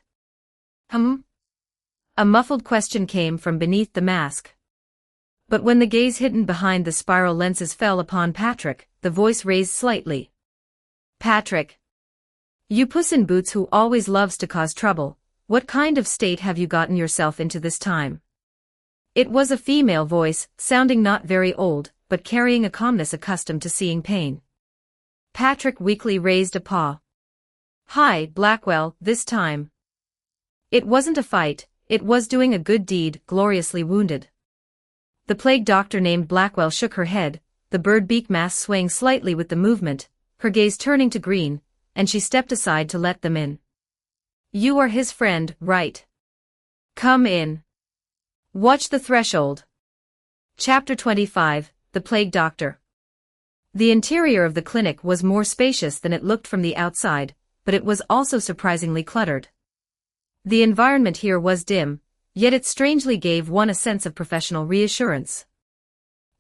A muffled question came from beneath the mask. But when the gaze hidden behind the spiral lenses fell upon Patrick, the voice raised slightly. Patrick. You Puss in Boots who always loves to cause trouble, what kind of state have you gotten yourself into this time? It was a female voice, sounding not very old, but carrying a calmness accustomed to seeing pain. Patrick weakly raised a paw. Hi, Blackwell, this time. It wasn't a fight, it was doing a good deed, gloriously wounded. The plague doctor named Blackwell shook her head, the bird beak mask swaying slightly with the movement, her gaze turning to Green, and she stepped aside to let them in. You are his friend, right? Come in. Watch the threshold. Chapter 25, The Plague Doctor. The interior of the clinic was more spacious than it looked from the outside, but it was also surprisingly cluttered. The environment here was dim, yet it strangely gave one a sense of professional reassurance.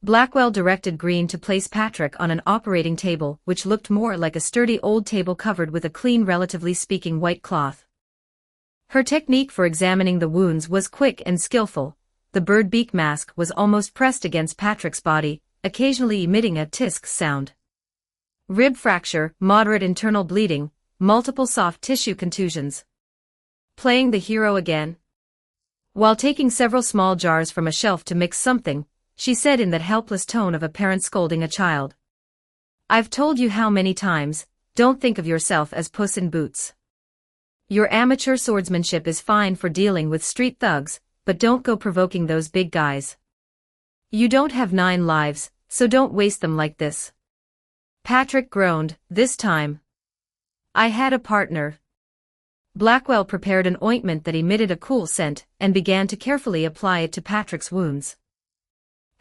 Blackwell directed Green to place Patrick on an operating table which looked more like a sturdy old table covered with a clean, relatively speaking, white cloth. Her technique for examining the wounds was quick and skillful. The bird beak mask was almost pressed against Patrick's body, occasionally emitting a tisk sound. Rib fracture, moderate internal bleeding, multiple soft tissue contusions. Playing the hero again? While taking several small jars from a shelf to mix something, she said in that helpless tone of a parent scolding a child. I've told you how many times, don't think of yourself as Puss in Boots. Your amateur swordsmanship is fine for dealing with street thugs, but don't go provoking those big guys. You don't have 9 lives, so don't waste them like this. Patrick groaned, this time. I had a partner. Blackwell prepared an ointment that emitted a cool scent and began to carefully apply it to Patrick's wounds.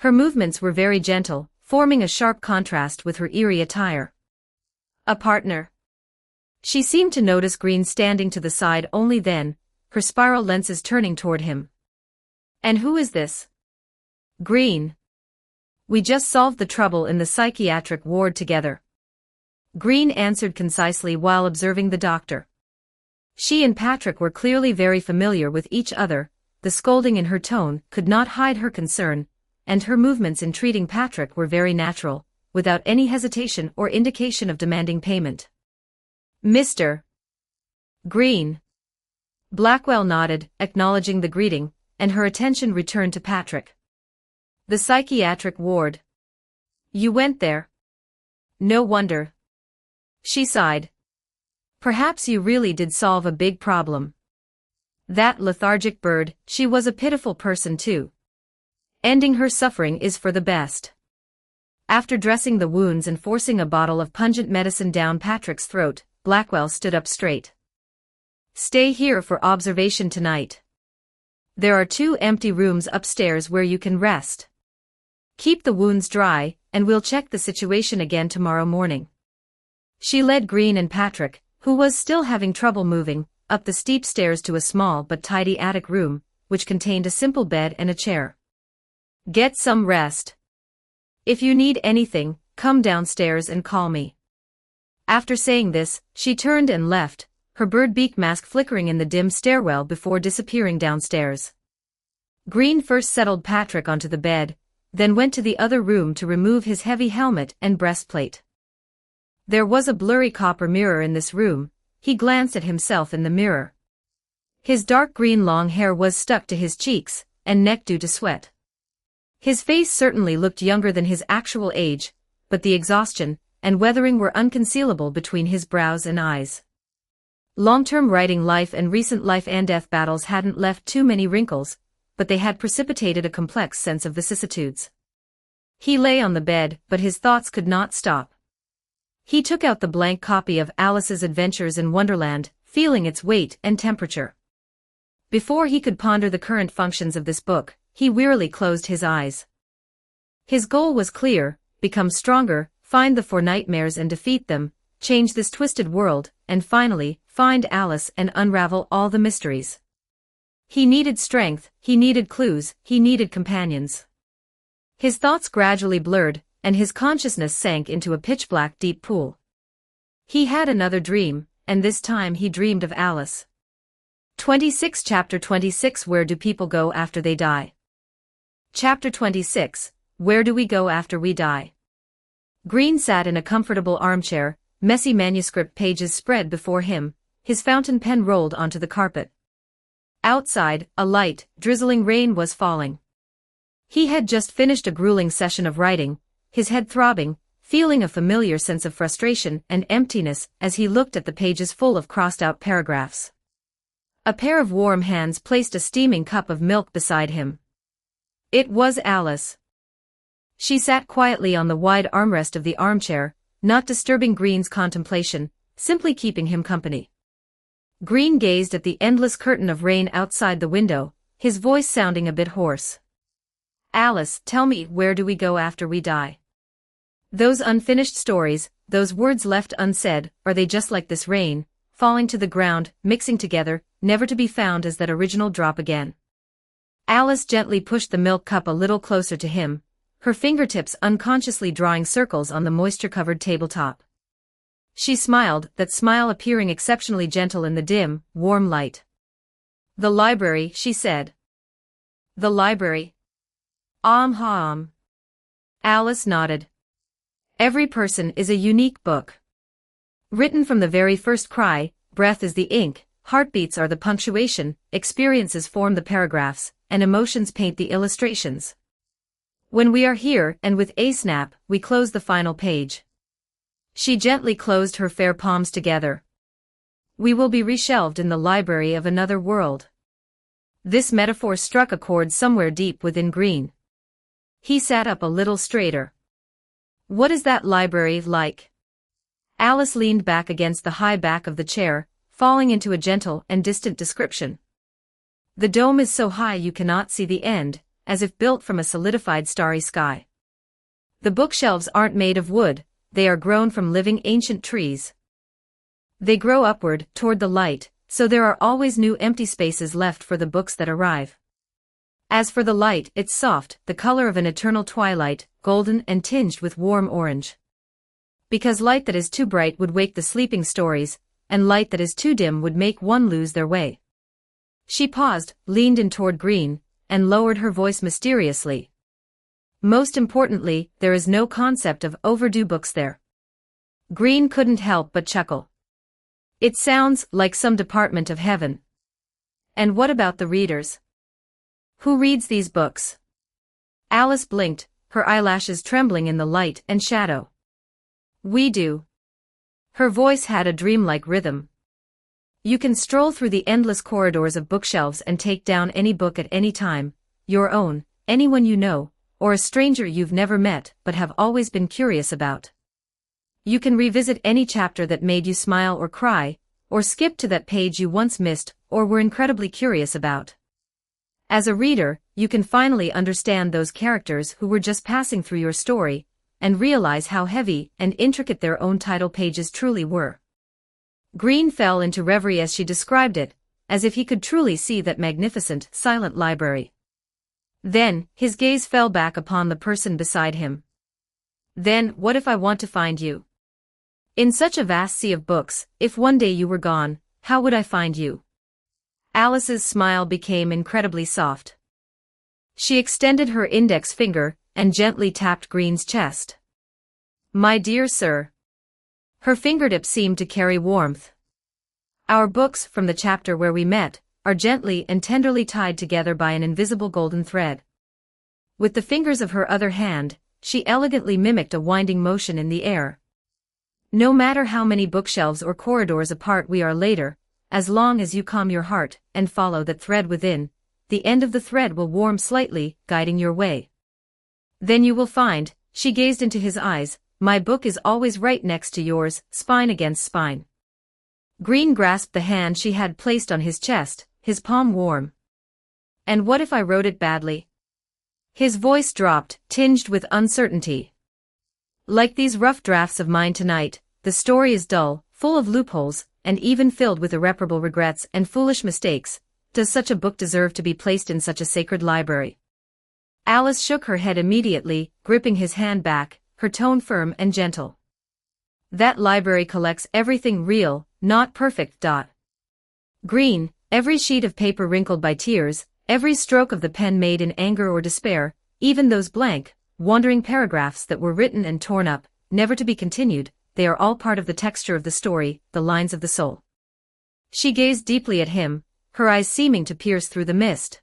Her movements were very gentle, forming a sharp contrast with her eerie attire. A partner. She seemed to notice Green standing to the side only then, her spiral lenses turning toward him. And who is this? Green. We just solved the trouble in the psychiatric ward together. Green answered concisely while observing the doctor. She and Patrick were clearly very familiar with each other, the scolding in her tone could not hide her concern, and her movements in treating Patrick were very natural, without any hesitation or indication of demanding payment. Mr. Green. Blackwell nodded, acknowledging the greeting, and her attention returned to Patrick. The psychiatric ward. You went there? No wonder. She sighed. Perhaps you really did solve a big problem. That lethargic bird, she was a pitiful person too. Ending her suffering is for the best. After dressing the wounds and forcing a bottle of pungent medicine down Patrick's throat, Blackwell stood up straight. Stay here for observation tonight. There are 2 empty rooms upstairs where you can rest. Keep the wounds dry, and we'll check the situation again tomorrow morning. She led Green and Patrick, who was still having trouble moving, up the steep stairs to a small but tidy attic room, which contained a simple bed and a chair. Get some rest. If you need anything, come downstairs and call me. After saying this, she turned and left, her bird beak mask flickering in the dim stairwell before disappearing downstairs. Green first settled Patrick onto the bed, then went to the other room to remove his heavy helmet and breastplate. There was a blurry copper mirror in this room. He glanced at himself in the mirror. His dark green long hair was stuck to his cheeks and neck due to sweat. His face certainly looked younger than his actual age, but the exhaustion and weathering were unconcealable between his brows and eyes. Long-term writing life and recent life and death battles hadn't left too many wrinkles, but they had precipitated a complex sense of vicissitudes. He lay on the bed, but his thoughts could not stop. He took out the blank copy of Alice's Adventures in Wonderland, feeling its weight and temperature. Before he could ponder the current functions of this book, he wearily closed his eyes. His goal was clear: become stronger, find the four nightmares and defeat them, change this twisted world, and finally, find Alice and unravel all the mysteries. He needed strength, he needed clues, he needed companions. His thoughts gradually blurred, and his consciousness sank into a pitch-black deep pool. He had another dream, and this time he dreamed of Alice. 26 Chapter 26 Where do people go after they die? Chapter 26 Where do we go after we die? Green sat in a comfortable armchair, messy manuscript pages spread before him, his fountain pen rolled onto the carpet. Outside, a light, drizzling rain was falling. He had just finished a grueling session of writing, his head throbbing, feeling a familiar sense of frustration and emptiness as he looked at the pages full of crossed-out paragraphs. A pair of warm hands placed a steaming cup of milk beside him. It was Alice. She sat quietly on the wide armrest of the armchair, not disturbing Green's contemplation, simply keeping him company. Green gazed at the endless curtain of rain outside the window, his voice sounding a bit hoarse. Alice, tell me, where do we go after we die? Those unfinished stories, those words left unsaid, are they just like this rain, falling to the ground, mixing together, never to be found as that original drop again? Alice gently pushed the milk cup a little closer to him, her fingertips unconsciously drawing circles on the moisture-covered tabletop. She smiled, that smile appearing exceptionally gentle in the dim, warm light. The library, she said. The library. Alice nodded. Every person is a unique book. Written from the very first cry, breath is the ink, heartbeats are the punctuation, experiences form the paragraphs, and emotions paint the illustrations. When we are here, and with a snap, we close the final page. She gently closed her fair palms together. We will be reshelved in the library of another world. This metaphor struck a chord somewhere deep within Green. He sat up a little straighter. What is that library like? Alice leaned back against the high back of the chair, falling into a gentle and distant description. The dome is so high you cannot see the end, as if built from a solidified starry sky. The bookshelves aren't made of wood, they are grown from living ancient trees. They grow upward, toward the light, so there are always new empty spaces left for the books that arrive. As for the light, it's soft, the color of an eternal twilight, golden and tinged with warm orange. Because light that is too bright would wake the sleeping stories, and light that is too dim would make one lose their way. She paused, leaned in toward Green, and lowered her voice mysteriously. Most importantly, there is no concept of overdue books there. Green couldn't help but chuckle. It sounds like some department of heaven. And what about the readers? Who reads these books? Alice blinked, her eyelashes trembling in the light and shadow. We do. Her voice had a dreamlike rhythm. You can stroll through the endless corridors of bookshelves and take down any book at any time, your own, anyone you know, or a stranger you've never met but have always been curious about. You can revisit any chapter that made you smile or cry, or skip to that page you once missed or were incredibly curious about. As a reader, you can finally understand those characters who were just passing through your story, and realize how heavy and intricate their own title pages truly were. Green fell into reverie as she described it, as if he could truly see that magnificent, silent library. Then, his gaze fell back upon the person beside him. Then, what if I want to find you? In such a vast sea of books, if one day you were gone, how would I find you? Alice's smile became incredibly soft. She extended her index finger and gently tapped Green's chest. My dear sir. Her fingertips seemed to carry warmth. Our books, from the chapter where we met, are gently and tenderly tied together by an invisible golden thread. With the fingers of her other hand, she elegantly mimicked a winding motion in the air. No matter how many bookshelves or corridors apart we are later, as long as you calm your heart and follow that thread within, the end of the thread will warm slightly, guiding your way. Then you will find, she gazed into his eyes, my book is always right next to yours, spine against spine. Green grasped the hand she had placed on his chest, his palm warm. And what if I wrote it badly? His voice dropped, tinged with uncertainty. Like these rough drafts of mine tonight, the story is dull, full of loopholes, and even filled with irreparable regrets and foolish mistakes. Does such a book deserve to be placed in such a sacred library? Alice shook her head immediately, gripping his hand back, her tone firm and gentle. That library collects everything real, not perfect. Green, every sheet of paper wrinkled by tears, every stroke of the pen made in anger or despair, even those blank, wandering paragraphs that were written and torn up, never to be continued, they are all part of the texture of the story, the lines of the soul. She gazed deeply at him, her eyes seeming to pierce through the mist.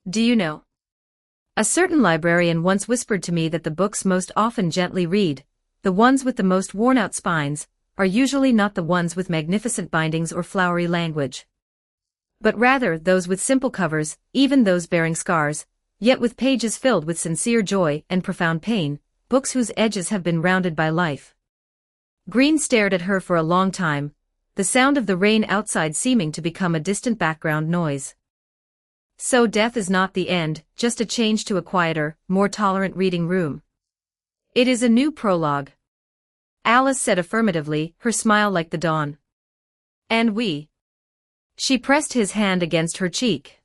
Do you know? A certain librarian once whispered to me that the books most often gently read, the ones with the most worn-out spines, are usually not the ones with magnificent bindings or flowery language, but rather those with simple covers, even those bearing scars, yet with pages filled with sincere joy and profound pain, books whose edges have been rounded by life. Green stared at her for a long time, the sound of the rain outside seeming to become a distant background noise. So death is not the end, just a change to a quieter, more tolerant reading room. It is a new prologue. Alice said affirmatively, her smile like the dawn. And we? She pressed his hand against her cheek.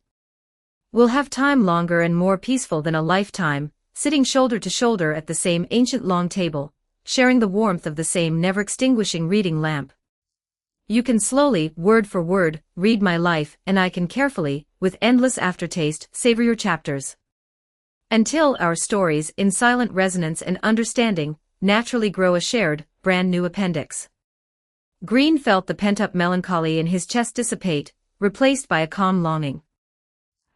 We'll have time longer and more peaceful than a lifetime, sitting shoulder to shoulder at the same ancient long table, sharing the warmth of the same never-extinguishing reading lamp. You can slowly, word for word, read my life, and I can carefully, with endless aftertaste, savor your chapters. Until our stories, in silent resonance and understanding, naturally grow a shared, brand-new appendix. Green felt the pent-up melancholy in his chest dissipate, replaced by a calm longing.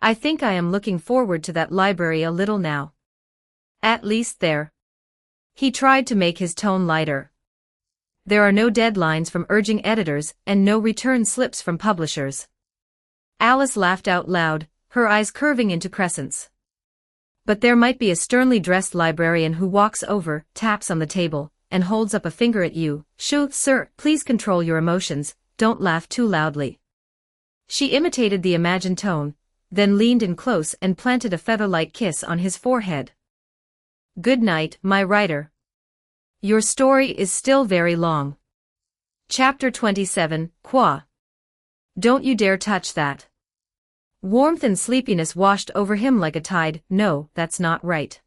I think I am looking forward to that library a little now. At least there. He tried to make his tone lighter. There are no deadlines from urging editors and no return slips from publishers. Alice laughed out loud, her eyes curving into crescents. But there might be a sternly dressed librarian who walks over, taps on the table, and holds up a finger at you. Shoo, sir, please control your emotions, don't laugh too loudly. She imitated the imagined tone, then leaned in close and planted a feather-like kiss on his forehead. Good night, my writer. Your story is still very long. Chapter 27, Quoi? Don't you dare touch that. Warmth and sleepiness washed over him like a tide. No, that's not right.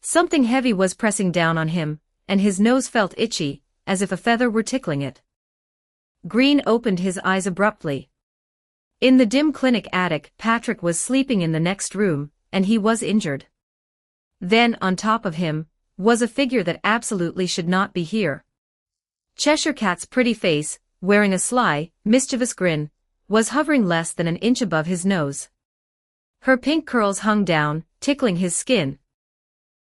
Something heavy was pressing down on him, and his nose felt itchy, as if a feather were tickling it. Green opened his eyes abruptly. In the dim clinic attic, Patrick was sleeping in the next room, and he was injured. Then, on top of him, was a figure that absolutely should not be here. Cheshire Cat's pretty face, wearing a sly, mischievous grin, was hovering less than an inch above his nose. Her pink curls hung down, tickling his skin.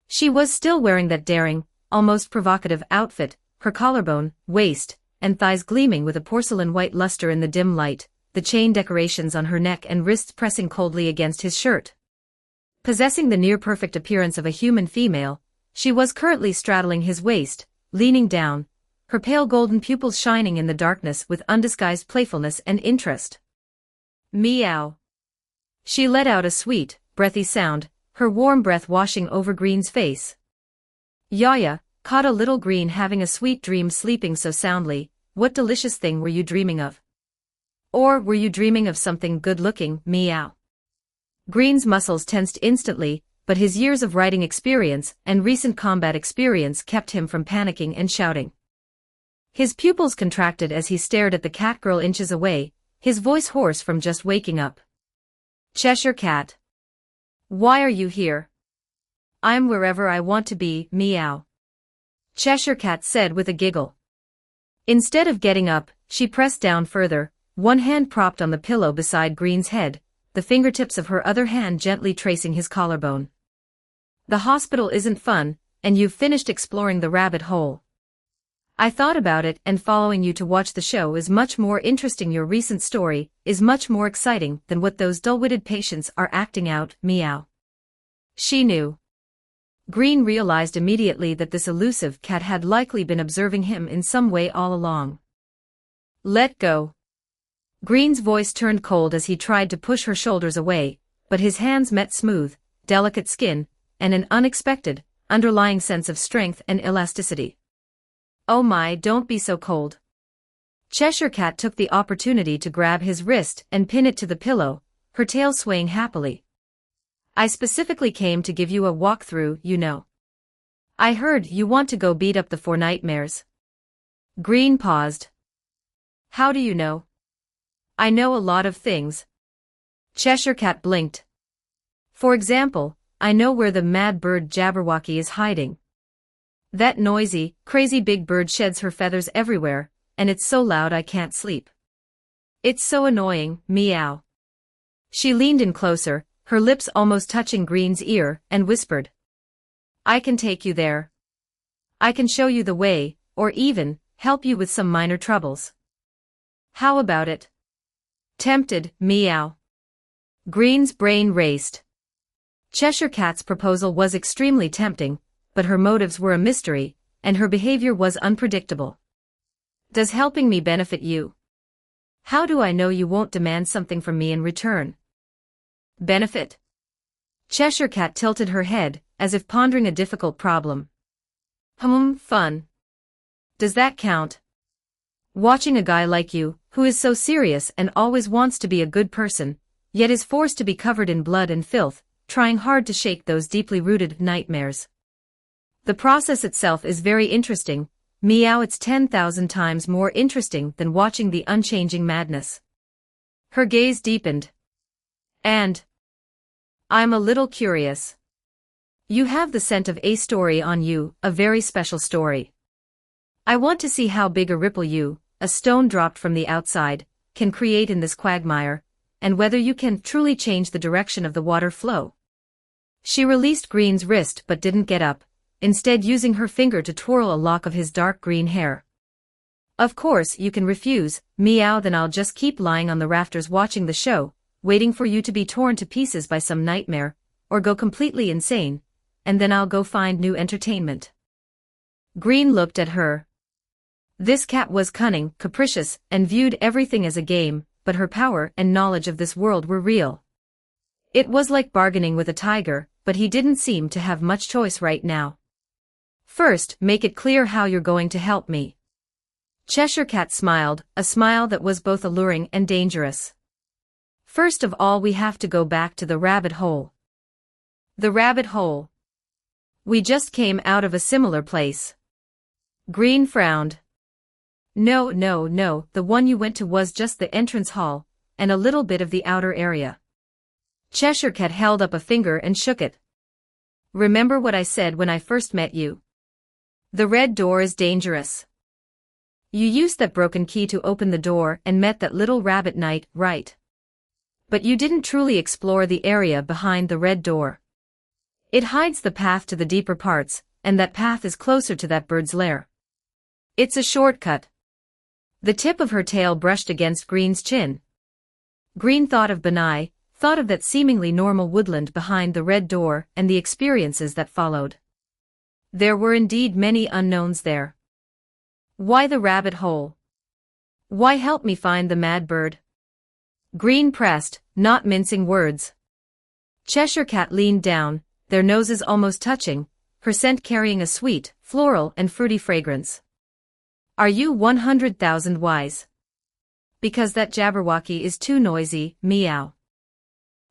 She was still wearing that daring, almost provocative outfit, her collarbone, waist, and thighs gleaming with a porcelain-white luster in the dim light, the chain decorations on her neck and wrists pressing coldly against his shirt. Possessing the near-perfect appearance of a human female, she was currently straddling his waist, leaning down, her pale golden pupils shining in the darkness with undisguised playfulness and interest. Meow. She let out a sweet, breathy sound, her warm breath washing over Green's face. Yaya, caught a little Green having a sweet dream sleeping so soundly. What delicious thing were you dreaming of? Or were you dreaming of something good-looking? Meow. Green's muscles tensed instantly, but his years of writing experience and recent combat experience kept him from panicking and shouting. His pupils contracted as he stared at the catgirl inches away, his voice hoarse from just waking up. Cheshire Cat. Why are you here? I'm wherever I want to be, meow. Cheshire Cat said with a giggle. Instead of getting up, she pressed down further, one hand propped on the pillow beside Green's head, the fingertips of her other hand gently tracing his collarbone. The hospital isn't fun, and you've finished exploring the rabbit hole. I thought about it, and following you to watch the show is much more interesting. Your recent story is much more exciting than what those dull-witted patients are acting out, meow. She knew. Green realized immediately that this elusive cat had likely been observing him in some way all along. Let go. Green's voice turned cold as he tried to push her shoulders away, but his hands met smooth, delicate skin, and an unexpected, underlying sense of strength and elasticity. Oh my, don't be so cold. Cheshire Cat took the opportunity to grab his wrist and pin it to the pillow, her tail swaying happily. I specifically came to give you a walkthrough, you know. I heard you want to go beat up the 4 nightmares. Green paused. How do you know? I know a lot of things. Cheshire Cat blinked. For example, I know where the mad bird Jabberwocky is hiding. That noisy, crazy big bird sheds her feathers everywhere, and it's so loud I can't sleep. It's so annoying, meow. She leaned in closer, her lips almost touching Green's ear, and whispered. I can take you there. I can show you the way, or even, help you with some minor troubles. How about it? Tempted, meow. Green's brain raced. Cheshire Cat's proposal was extremely tempting, but her motives were a mystery, and her behavior was unpredictable. Does helping me benefit you? How do I know you won't demand something from me in return? Benefit? Cheshire Cat tilted her head, as if pondering a difficult problem. Fun. Does that count? Watching a guy like you, who is so serious and always wants to be a good person, yet is forced to be covered in blood and filth, trying hard to shake those deeply rooted nightmares. The process itself is very interesting, meow. It's 10,000 times more interesting than watching the unchanging madness. Her gaze deepened. And I'm a little curious. You have the scent of a story on you, a very special story. I want to see how big a ripple you, a stone dropped from the outside, can create in this quagmire, and whether you can truly change the direction of the water flow. She released Green's wrist but didn't get up, instead using her finger to twirl a lock of his dark green hair. Of course you can refuse, meow. Then I'll just keep lying on the rafters watching the show, waiting for you to be torn to pieces by some nightmare, or go completely insane, and then I'll go find new entertainment. Green looked at her. This cat was cunning, capricious, and viewed everything as a game, but her power and knowledge of this world were real. It was like bargaining with a tiger, but he didn't seem to have much choice right now. First, make it clear how you're going to help me. Cheshire Cat smiled, a smile that was both alluring and dangerous. First of all, we have to go back to the rabbit hole. The rabbit hole. We just came out of a similar place. Green frowned. No, the one you went to was just the entrance hall, and a little bit of the outer area. Cheshire Cat held up a finger and shook it. Remember what I said when I first met you? The red door is dangerous. You used that broken key to open the door and met that little rabbit knight, right? But you didn't truly explore the area behind the red door. It hides the path to the deeper parts, and that path is closer to that bird's lair. It's a shortcut. The tip of her tail brushed against Green's chin. Green thought of Benai, thought of that seemingly normal woodland behind the red door and the experiences that followed. There were indeed many unknowns there. Why the rabbit hole? Why help me find the mad bird? Green pressed, not mincing words. Cheshire Cat leaned down, their noses almost touching, her scent carrying a sweet, floral and fruity fragrance. Are you 100,000 wise? Because that Jabberwocky is too noisy, meow.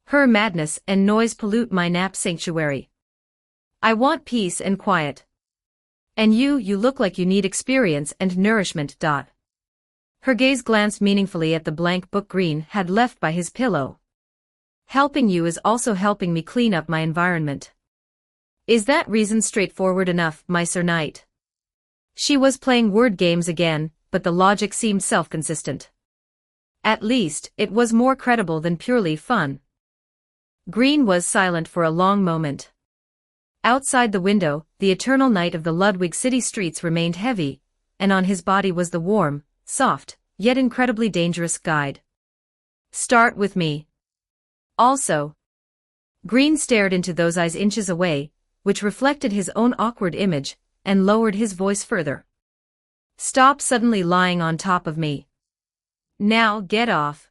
Her madness and noise pollute my nap sanctuary. I want peace and quiet. And you look like you need experience and nourishment. Her gaze glanced meaningfully at the blank book Green had left by his pillow. Helping you is also helping me clean up my environment. Is that reason straightforward enough, my Sir Knight? She was playing word games again, but the logic seemed self-consistent. At least, it was more credible than purely fun. Green was silent for a long moment. Outside the window, the eternal night of the Ludwig city streets remained heavy, and on his body was the warm, soft, yet incredibly dangerous guide. Start with me. Also. Green stared into those eyes inches away, which reflected his own awkward image, and lowered his voice further. Stop suddenly lying on top of me. Now get off.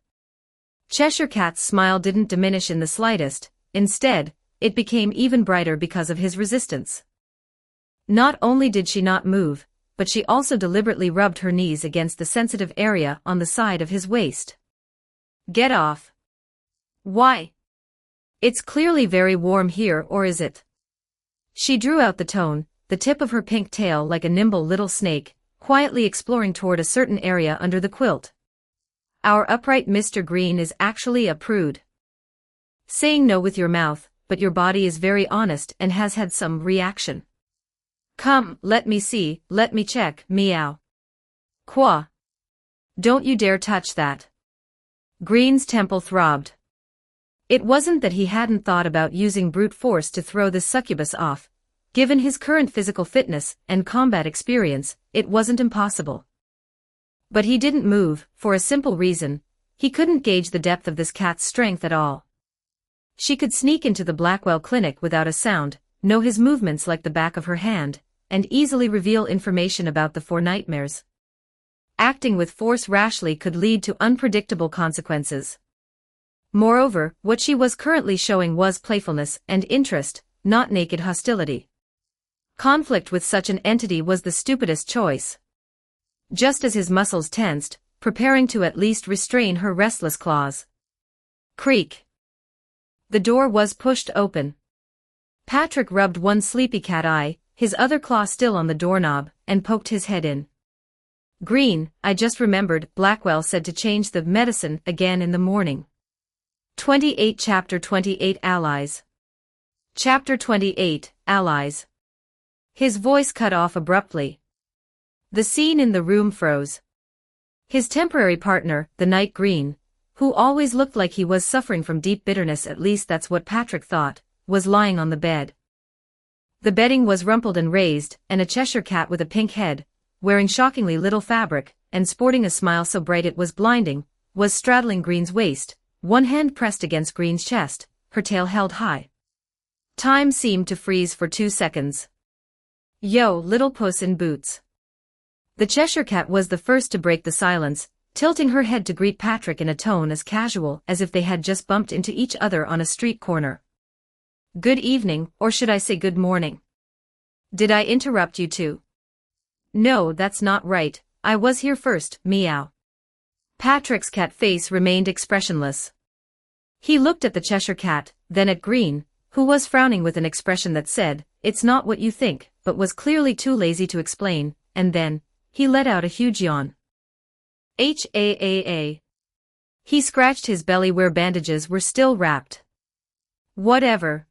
Cheshire Cat's smile didn't diminish in the slightest, instead, it became even brighter because of his resistance. Not only did she not move, but she also deliberately rubbed her knees against the sensitive area on the side of his waist. Get off. Why? It's clearly very warm here, or is it? She drew out the tone, the tip of her pink tail like a nimble little snake, quietly exploring toward a certain area under the quilt. Our upright Mr. Green is actually a prude. Saying no with your mouth, but your body is very honest and has had some reaction. Come, let me see, let me check, meow. Qua. Don't you dare touch that. Green's temple throbbed. It wasn't that he hadn't thought about using brute force to throw this succubus off. Given his current physical fitness and combat experience, it wasn't impossible. But he didn't move, for a simple reason: he couldn't gauge the depth of this cat's strength at all. She could sneak into the Blackwell clinic without a sound, know his movements like the back of her hand, and easily reveal information about the four nightmares. Acting with force rashly could lead to unpredictable consequences. Moreover, what she was currently showing was playfulness and interest, not naked hostility. Conflict with such an entity was the stupidest choice. Just as his muscles tensed, preparing to at least restrain her restless claws. Creak. The door was pushed open. Patrick rubbed one sleepy cat eye, his other claw still on the doorknob, and poked his head in. Green, I just remembered, Blackwell said to change the medicine again in the morning. 28 Chapter 28 Allies. Chapter 28, Allies. His voice cut off abruptly. The scene in the room froze. His temporary partner, the Knight Green, who always looked like he was suffering from deep bitterness, at least that's what Patrick thought, was lying on the bed. The bedding was rumpled and raised, and a Cheshire Cat with a pink head, wearing shockingly little fabric, and sporting a smile so bright it was blinding, was straddling Green's waist, one hand pressed against Green's chest, her tail held high. Time seemed to freeze for 2 seconds. Yo, little puss in boots. The Cheshire Cat was the first to break the silence, tilting her head to greet Patrick in a tone as casual as if they had just bumped into each other on a street corner. Good evening, or should I say good morning? Did I interrupt you too? No, that's not right, I was here first, meow. Patrick's cat face remained expressionless. He looked at the Cheshire Cat, then at Green, who was frowning with an expression that said, it's not what you think, but was clearly too lazy to explain, and then, he let out a huge yawn. H-A-A-A. He scratched his belly where bandages were still wrapped. Whatever.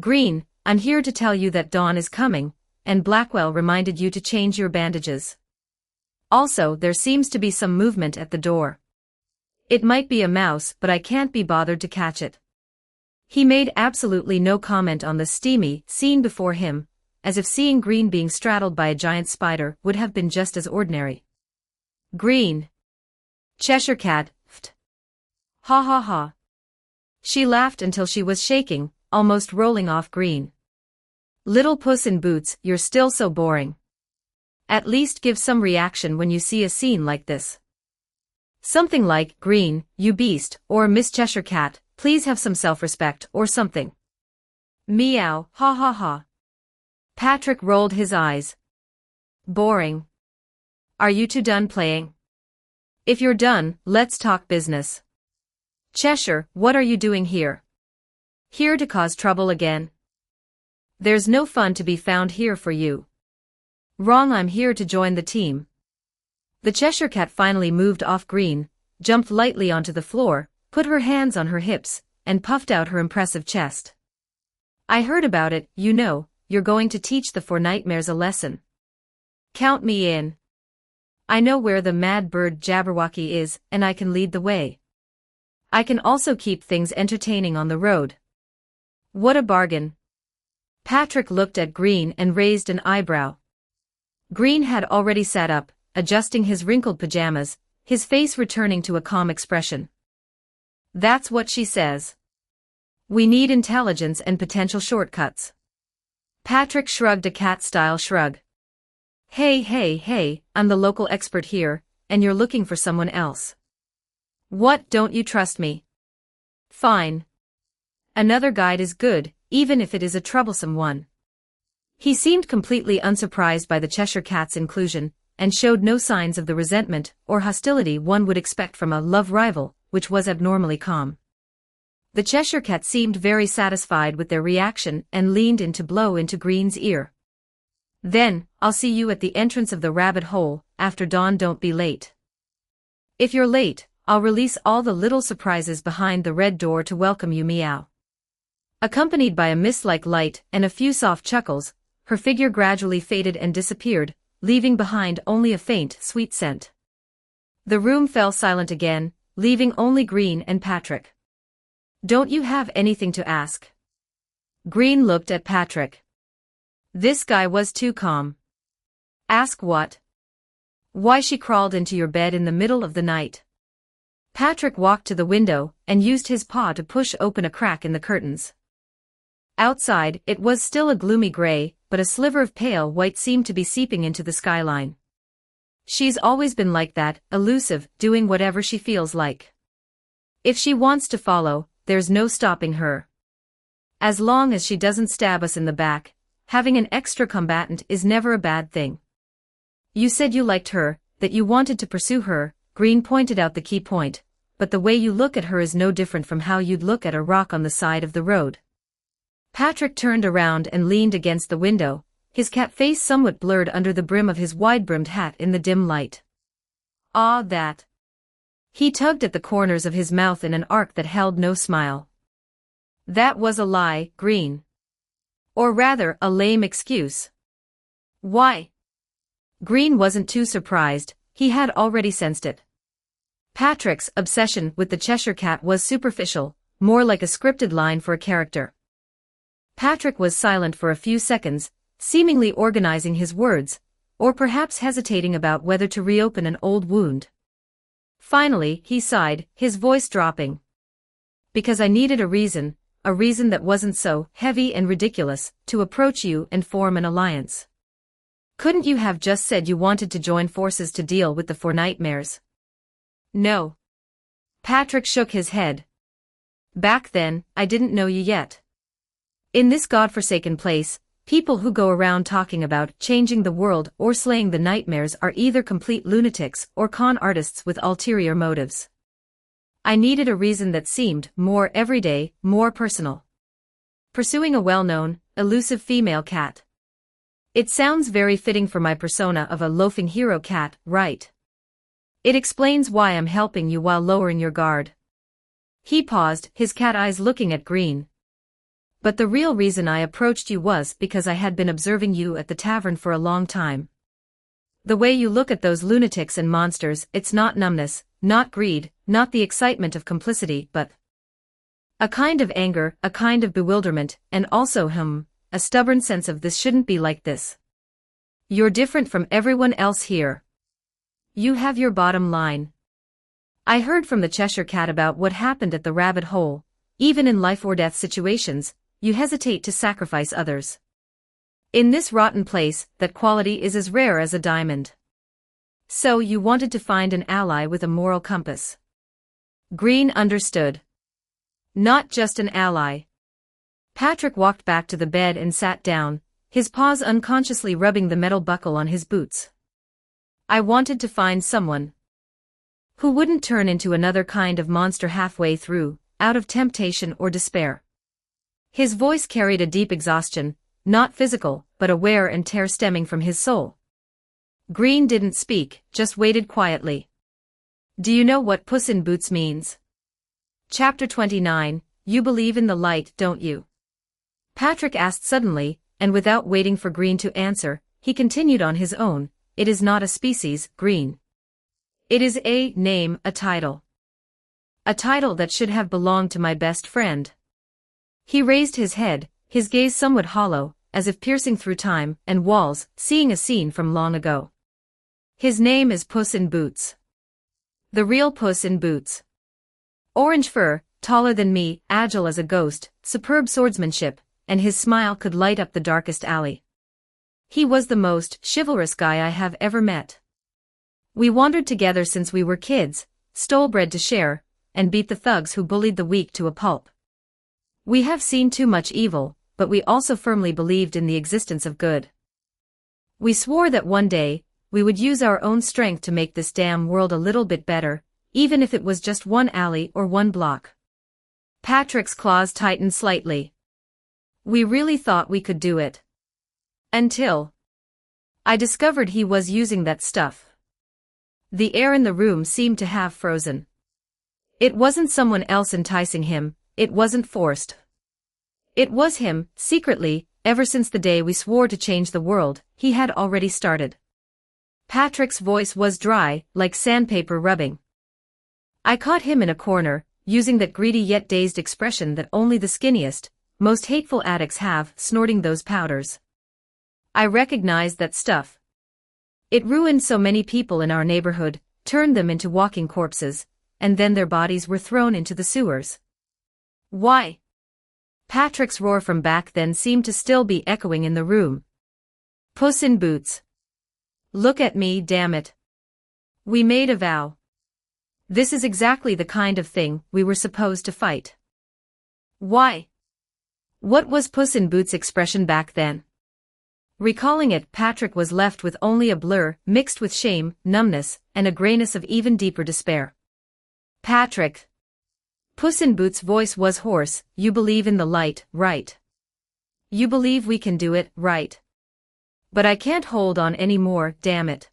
Green, I'm here to tell you that dawn is coming, and Blackwell reminded you to change your bandages. Also, there seems to be some movement at the door. It might be a mouse, but I can't be bothered to catch it. He made absolutely no comment on the steamy scene before him, as if seeing Green being straddled by a giant spider would have been just as ordinary. Green. Cheshire Cat, ft. Ha ha ha. She laughed until she was shaking, almost rolling off Green. Little Puss in Boots, you're still so boring. At least give some reaction when you see a scene like this. Something like, Green, you beast, or Miss Cheshire Cat, please have some self-respect, or something. Meow, ha ha ha. Patrick rolled his eyes. Boring. Are you two done playing? If you're done, let's talk business. Cheshire, what are you doing here? Here to cause trouble again? There's no fun to be found here for you. Wrong, I'm here to join the team. The Cheshire Cat finally moved off Green, jumped lightly onto the floor, put her hands on her hips, and puffed out her impressive chest. I heard about it, you know, you're going to teach the four nightmares a lesson. Count me in. I know where the mad bird Jabberwocky is, and I can lead the way. I can also keep things entertaining on the road. What a bargain. Patrick looked at Green and raised an eyebrow. Green had already sat up, adjusting his wrinkled pajamas, his face returning to a calm expression. That's what she says. We need intelligence and potential shortcuts. Patrick shrugged a cat-style shrug. Hey, I'm the local expert here, and you're looking for someone else. What, don't you trust me? Fine. Another guide is good, even if it is a troublesome one. He seemed completely unsurprised by the Cheshire Cat's inclusion, and showed no signs of the resentment or hostility one would expect from a love rival, which was abnormally calm. The Cheshire Cat seemed very satisfied with their reaction and leaned in to blow into Green's ear. Then, I'll see you at the entrance of the rabbit hole, after dawn, don't be late. If you're late, I'll release all the little surprises behind the red door to welcome you, meow. Accompanied by a mist-like light and a few soft chuckles, her figure gradually faded and disappeared, leaving behind only a faint, sweet scent. The room fell silent again, leaving only Green and Patrick. Don't you have anything to ask? Green looked at Patrick. This guy was too calm. Ask what? Why she crawled into your bed in the middle of the night. Patrick walked to the window and used his paw to push open a crack in the curtains. Outside, it was still a gloomy gray, but a sliver of pale white seemed to be seeping into the skyline. She's always been like that, elusive, doing whatever she feels like. If she wants to follow, there's no stopping her. As long as she doesn't stab us in the back, having an extra combatant is never a bad thing. You said you liked her, that you wanted to pursue her, Green pointed out the key point, but the way you look at her is no different from how you'd look at a rock on the side of the road. Patrick turned around and leaned against the window, his cat face somewhat blurred under the brim of his wide-brimmed hat in the dim light. Ah, that. He tugged at the corners of his mouth in an arc that held no smile. That was a lie, Green. Or rather, a lame excuse. Why? Green wasn't too surprised, he had already sensed it. Patrick's obsession with the Cheshire Cat was superficial, more like a scripted line for a character. Patrick was silent for a few seconds, seemingly organizing his words, or perhaps hesitating about whether to reopen an old wound. Finally, he sighed, his voice dropping. Because I needed a reason that wasn't so heavy and ridiculous, to approach you and form an alliance. Couldn't you have just said you wanted to join forces to deal with the four nightmares? No. Patrick shook his head. Back then, I didn't know you yet. In this godforsaken place, people who go around talking about changing the world or slaying the nightmares are either complete lunatics or con artists with ulterior motives. I needed a reason that seemed more everyday, more personal. Pursuing a well-known, elusive female cat. It sounds very fitting for my persona of a loafing hero cat, right? It explains why I'm helping you while lowering your guard. He paused, his cat eyes looking at Green. But the real reason I approached you was because I had been observing you at the tavern for a long time. The way you look at those lunatics and monsters, it's not numbness, not greed, not the excitement of complicity, but a kind of anger, a kind of bewilderment, and also, a stubborn sense of this shouldn't be like this. You're different from everyone else here. You have your bottom line. I heard from the Cheshire Cat about what happened at the rabbit hole. Even in life or death situations, you hesitate to sacrifice others. In this rotten place, that quality is as rare as a diamond. So you wanted to find an ally with a moral compass. Green understood. Not just an ally. Patrick walked back to the bed and sat down, his paws unconsciously rubbing the metal buckle on his boots. I wanted to find someone who wouldn't turn into another kind of monster halfway through, out of temptation or despair. His voice carried a deep exhaustion, not physical, but a wear and tear stemming from his soul. Green didn't speak, just waited quietly. Do you know what Puss in Boots means? Chapter 29, You believe in the light, don't you? Patrick asked suddenly, and without waiting for Green to answer, he continued on his own. It is not a species, Green. It is a name, a title. A title that should have belonged to my best friend. He raised his head, his gaze somewhat hollow, as if piercing through time and walls, seeing a scene from long ago. His name is Puss in Boots. The real Puss in Boots. Orange fur, taller than me, agile as a ghost, superb swordsmanship, and his smile could light up the darkest alley. He was the most chivalrous guy I have ever met. We wandered together since we were kids, stole bread to share, and beat the thugs who bullied the weak to a pulp. We have seen too much evil, but we also firmly believed in the existence of good. We swore that one day, we would use our own strength to make this damn world a little bit better, even if it was just one alley or one block. Patrick's claws tightened slightly. We really thought we could do it. Until I discovered he was using that stuff. The air in the room seemed to have frozen. It wasn't someone else enticing him, it wasn't forced. It was him, secretly, ever since the day we swore to change the world, he had already started. Patrick's voice was dry, like sandpaper rubbing. I caught him in a corner, using that greedy yet dazed expression that only the skinniest, most hateful addicts have, snorting those powders. I recognized that stuff. It ruined so many people in our neighborhood, turned them into walking corpses, and then their bodies were thrown into the sewers. Why? Patrick's roar from back then seemed to still be echoing in the room. Puss in Boots. Look at me, damn it. We made a vow. This is exactly the kind of thing we were supposed to fight. Why? What was Puss in Boots' expression back then? Recalling it, Patrick was left with only a blur, mixed with shame, numbness, and a grayness of even deeper despair. Patrick. Puss in Boots' voice was hoarse. You believe in the light, right? You believe we can do it, right? But I can't hold on any more, damn it.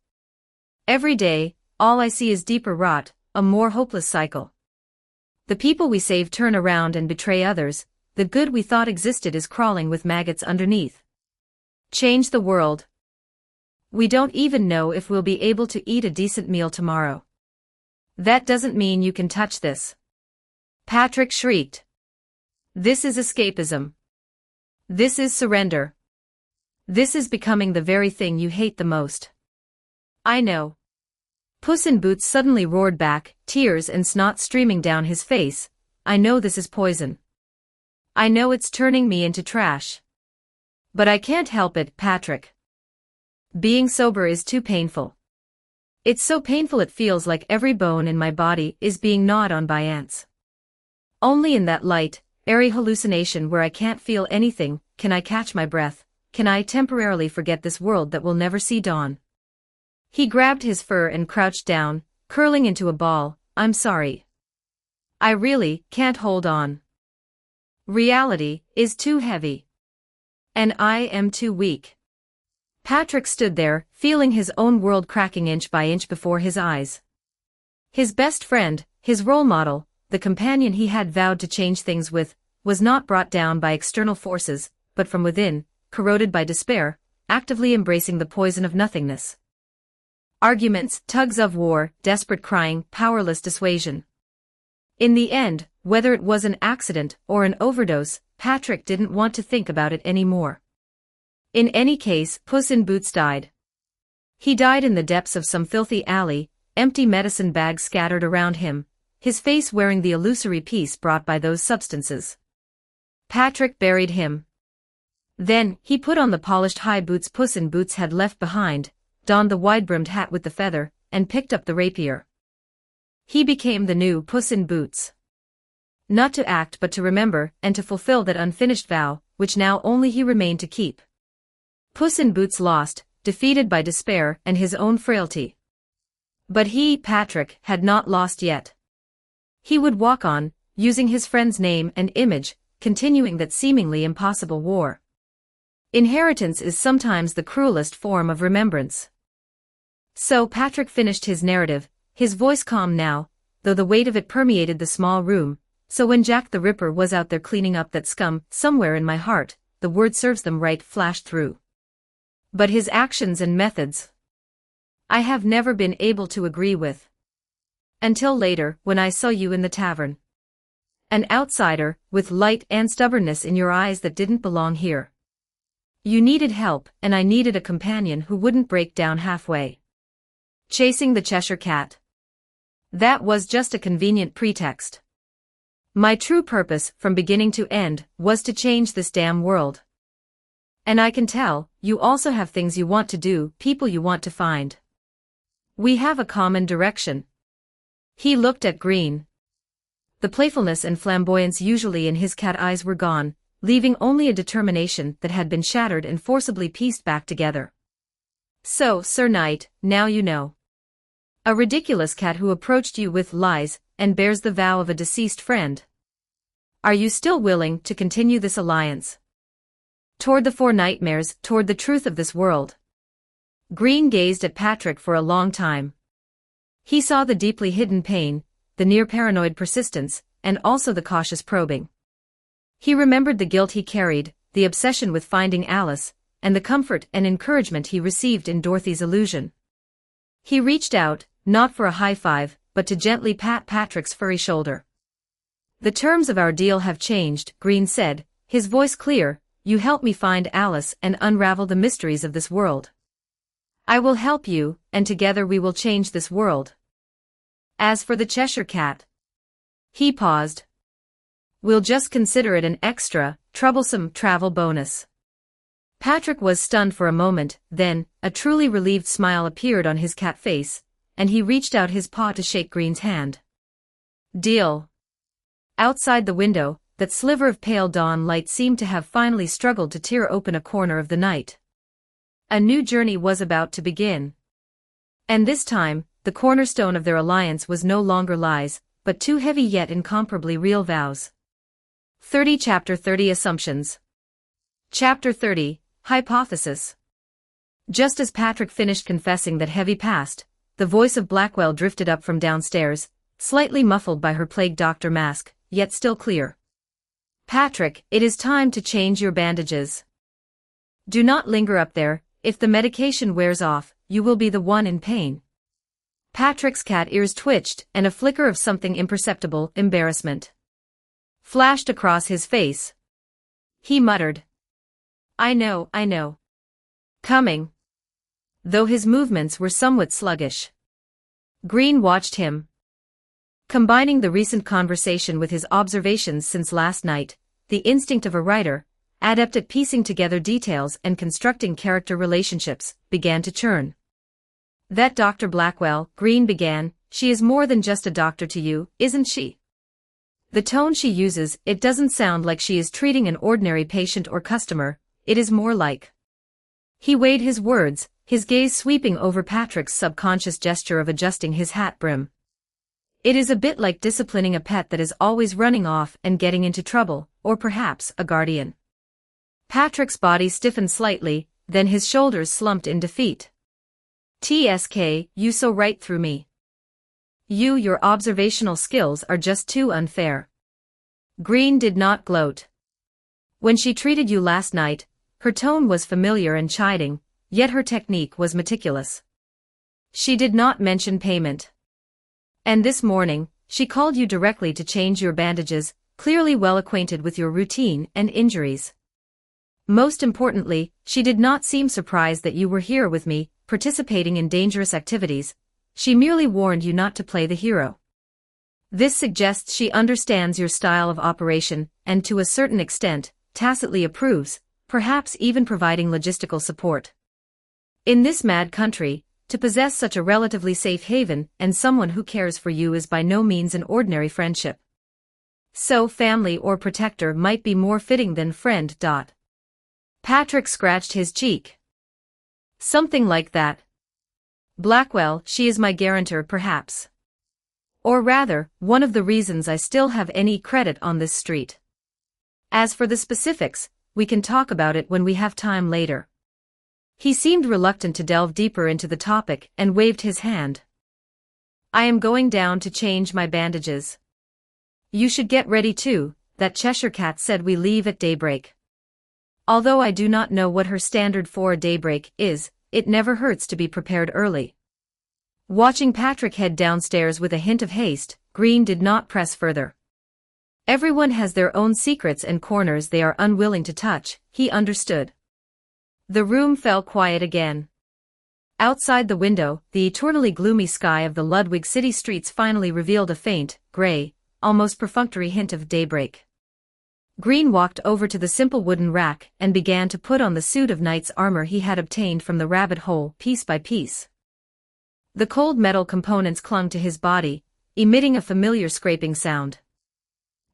Every day, all I see is deeper rot, a more hopeless cycle. The people we save turn around and betray others, the good we thought existed is crawling with maggots underneath. Change the world. We don't even know if we'll be able to eat a decent meal tomorrow. That doesn't mean you can touch this. Patrick shrieked. This is escapism. This is surrender. This is becoming the very thing you hate the most. I know. Puss in Boots suddenly roared back, tears and snot streaming down his face. I know this is poison. I know it's turning me into trash. But I can't help it, Patrick. Being sober is too painful. It's so painful it feels like every bone in my body is being gnawed on by ants. Only in that light, airy hallucination where I can't feel anything, can I catch my breath, can I temporarily forget this world that will never see dawn. He grabbed his fur and crouched down, curling into a ball. I'm sorry. I really can't hold on. Reality is too heavy. And I am too weak. Patrick stood there, feeling his own world cracking inch by inch before his eyes. His best friend, his role model, the companion he had vowed to change things with, was not brought down by external forces, but from within, corroded by despair, actively embracing the poison of nothingness. Arguments, tugs of war, desperate crying, powerless dissuasion. In the end, whether it was an accident or an overdose, Patrick didn't want to think about it anymore. In any case, Puss in Boots died. He died in the depths of some filthy alley, empty medicine bags scattered around him, his face wearing the illusory peace brought by those substances. Patrick buried him. Then, he put on the polished high boots Puss in Boots had left behind, donned the wide-brimmed hat with the feather, and picked up the rapier. He became the new Puss in Boots. Not to act but to remember and to fulfill that unfinished vow, which now only he remained to keep. Puss in Boots lost, defeated by despair and his own frailty. But he, Patrick, had not lost yet. He would walk on, using his friend's name and image, continuing that seemingly impossible war. Inheritance is sometimes the cruelest form of remembrance. So Patrick finished his narrative, his voice calm now, though the weight of it permeated the small room. So when Jack the Ripper was out there cleaning up that scum, somewhere in my heart, the word serves them right flashed through. But his actions and methods, I have never been able to agree with. Until later, when I saw you in the tavern. An outsider, with light and stubbornness in your eyes that didn't belong here. You needed help, and I needed a companion who wouldn't break down halfway. Chasing the Cheshire Cat. That was just a convenient pretext. My true purpose, from beginning to end, was to change this damn world. And I can tell, you also have things you want to do, people you want to find. We have a common direction. He looked at Green. The playfulness and flamboyance usually in his cat eyes were gone, leaving only a determination that had been shattered and forcibly pieced back together. So, Sir Knight, now you know. A ridiculous cat who approached you with lies, and bears the vow of a deceased friend. Are you still willing to continue this alliance? Toward the four nightmares, toward the truth of this world. Green gazed at Patrick for a long time. He saw the deeply hidden pain, the near-paranoid persistence, and also the cautious probing. He remembered the guilt he carried, the obsession with finding Alice, and the comfort and encouragement he received in Dorothy's illusion. He reached out, not for a high five, but to gently pat Patrick's furry shoulder. The terms of our deal have changed, Green said, his voice clear. You help me find Alice and unravel the mysteries of this world. I will help you, and together we will change this world. As for the Cheshire Cat. He paused. We'll just consider it an extra, troublesome travel bonus. Patrick was stunned for a moment, then, a truly relieved smile appeared on his cat face, and he reached out his paw to shake Green's hand. Deal. Outside the window, that sliver of pale dawn light seemed to have finally struggled to tear open a corner of the night. A new journey was about to begin. And this time, the cornerstone of their alliance was no longer lies, but two heavy yet incomparably real vows. Chapter 30 Assumptions. Chapter 30, Hypothesis. Just as Patrick finished confessing that heavy past, the voice of Blackwell drifted up from downstairs, slightly muffled by her plague doctor mask, yet still clear. Patrick, it is time to change your bandages. Do not linger up there. If the medication wears off, you will be the one in pain. Patrick's cat ears twitched, and a flicker of something imperceptible, embarrassment, flashed across his face. He muttered. I know. Coming. Though his movements were somewhat sluggish. Green watched him. Combining the recent conversation with his observations since last night, the instinct of a writer, adept at piecing together details and constructing character relationships, began to churn. That Dr. Blackwell, Green began, she is more than just a doctor to you, isn't she? The tone she uses, it doesn't sound like she is treating an ordinary patient or customer, it is more like. He weighed his words, his gaze sweeping over Patrick's subconscious gesture of adjusting his hat brim. It is a bit like disciplining a pet that is always running off and getting into trouble, or perhaps a guardian. Patrick's body stiffened slightly, then his shoulders slumped in defeat. TSK, you so right through me. Your observational skills are just too unfair. Green did not gloat. When she treated you last night, her tone was familiar and chiding, yet her technique was meticulous. She did not mention payment. And this morning, she called you directly to change your bandages, clearly well acquainted with your routine and injuries. Most importantly, she did not seem surprised that you were here with me, participating in dangerous activities. She merely warned you not to play the hero. This suggests she understands your style of operation, and to a certain extent, tacitly approves, perhaps even providing logistical support. In this mad country, to possess such a relatively safe haven and someone who cares for you is by no means an ordinary friendship. So family or protector might be more fitting than friend. Patrick scratched his cheek. Something like that. Blackwell, she is my guarantor perhaps. Or rather, one of the reasons I still have any credit on this street. As for the specifics, we can talk about it when we have time later. He seemed reluctant to delve deeper into the topic and waved his hand. I am going down to change my bandages. You should get ready too, that Cheshire Cat said we leave at daybreak. Although I do not know what her standard for a daybreak is, it never hurts to be prepared early. Watching Patrick head downstairs with a hint of haste, Green did not press further. Everyone has their own secrets and corners they are unwilling to touch, he understood. The room fell quiet again. Outside the window, the eternally gloomy sky of the Ludwig city streets finally revealed a faint, gray, almost perfunctory hint of daybreak. Green walked over to the simple wooden rack and began to put on the suit of knight's armor he had obtained from the rabbit hole, piece by piece. The cold metal components clung to his body, emitting a familiar scraping sound.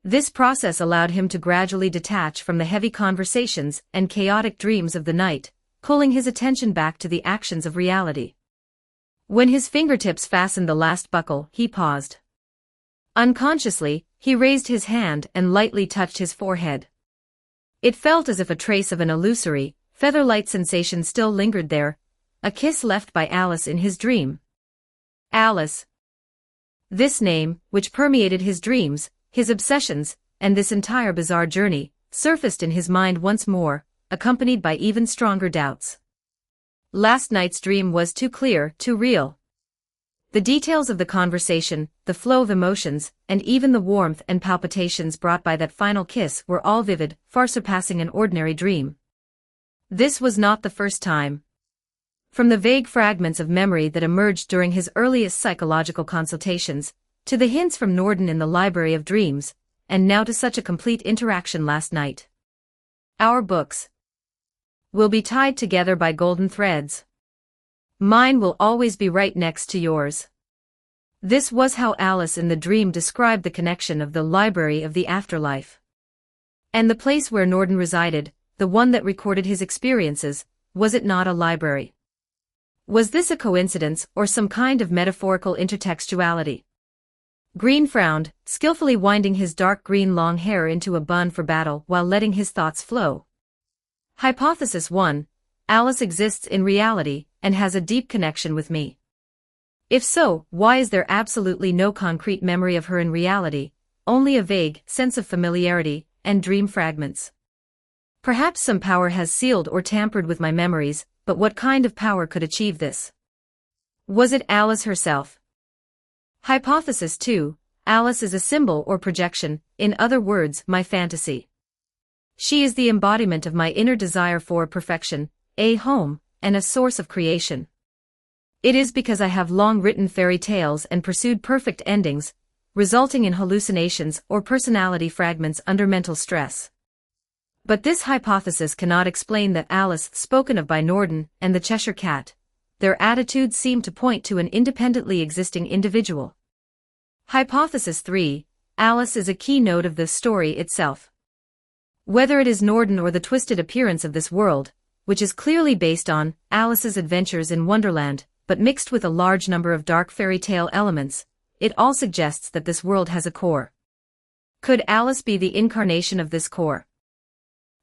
This process allowed him to gradually detach from the heavy conversations and chaotic dreams of the night, pulling his attention back to the actions of reality. When his fingertips fastened the last buckle, he paused. Unconsciously, he raised his hand and lightly touched his forehead. It felt as if a trace of an illusory, feather-light sensation still lingered there, a kiss left by Alice in his dream. Alice. This name, which permeated his dreams, his obsessions, and this entire bizarre journey, surfaced in his mind once more, accompanied by even stronger doubts. Last night's dream was too clear, too real. The details of the conversation, the flow of emotions, and even the warmth and palpitations brought by that final kiss were all vivid, far surpassing an ordinary dream. This was not the first time. From the vague fragments of memory that emerged during his earliest psychological consultations, to the hints from Norden in the Library of Dreams, and now to such a complete interaction last night. Our books will be tied together by golden threads. Mine will always be right next to yours. This was how Alice in the dream described the connection of the library of the afterlife. And the place where Norden resided, the one that recorded his experiences, was it not a library? Was this a coincidence or some kind of metaphorical intertextuality? Green frowned, skillfully winding his dark green long hair into a bun for battle while letting his thoughts flow. Hypothesis 1. Alice exists in reality, and has a deep connection with me. If so, why is there absolutely no concrete memory of her in reality, only a vague sense of familiarity, and dream fragments? Perhaps some power has sealed or tampered with my memories, but what kind of power could achieve this? Was it Alice herself? Hypothesis 2. Alice is a symbol or projection, in other words, my fantasy. She is the embodiment of my inner desire for perfection, a home, and a source of creation. It is because I have long written fairy tales and pursued perfect endings, resulting in hallucinations or personality fragments under mental stress. But this hypothesis cannot explain that Alice spoken of by Norden and the Cheshire Cat. Their attitudes seem to point to an independently existing individual. Hypothesis 3. Alice is a keynote of the story itself. Whether it is Norden or the twisted appearance of this world, which is clearly based on Alice's adventures in Wonderland, but mixed with a large number of dark fairy tale elements, it all suggests that this world has a core. Could Alice be the incarnation of this core?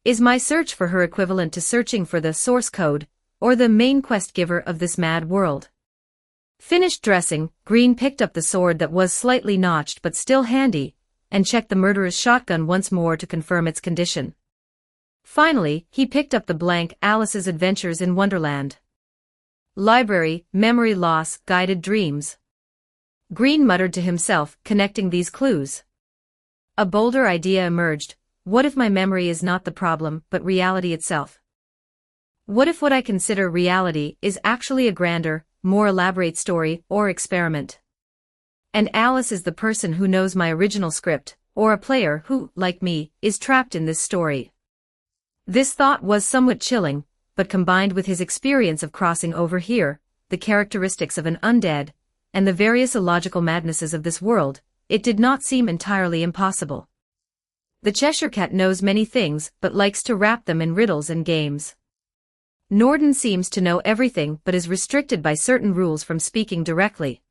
Is my search for her equivalent to searching for the source code, or the main quest giver of this mad world? Finished dressing, Green picked up the sword that was slightly notched but still handy, and checked the murderer's shotgun once more to confirm its condition. Finally, he picked up the blank Alice's Adventures in Wonderland. Library, memory loss, guided dreams. Green muttered to himself, connecting these clues. A bolder idea emerged. What if my memory is not the problem, but reality itself? What if what I consider reality is actually a grander, more elaborate story or experiment? And Alice is the person who knows my original script, or a player who, like me, is trapped in this story. This thought was somewhat chilling, but combined with his experience of crossing over here, the characteristics of an undead, and the various illogical madnesses of this world, it did not seem entirely impossible. The Cheshire Cat knows many things but likes to wrap them in riddles and games. Norden seems to know everything but is restricted by certain rules from speaking directly.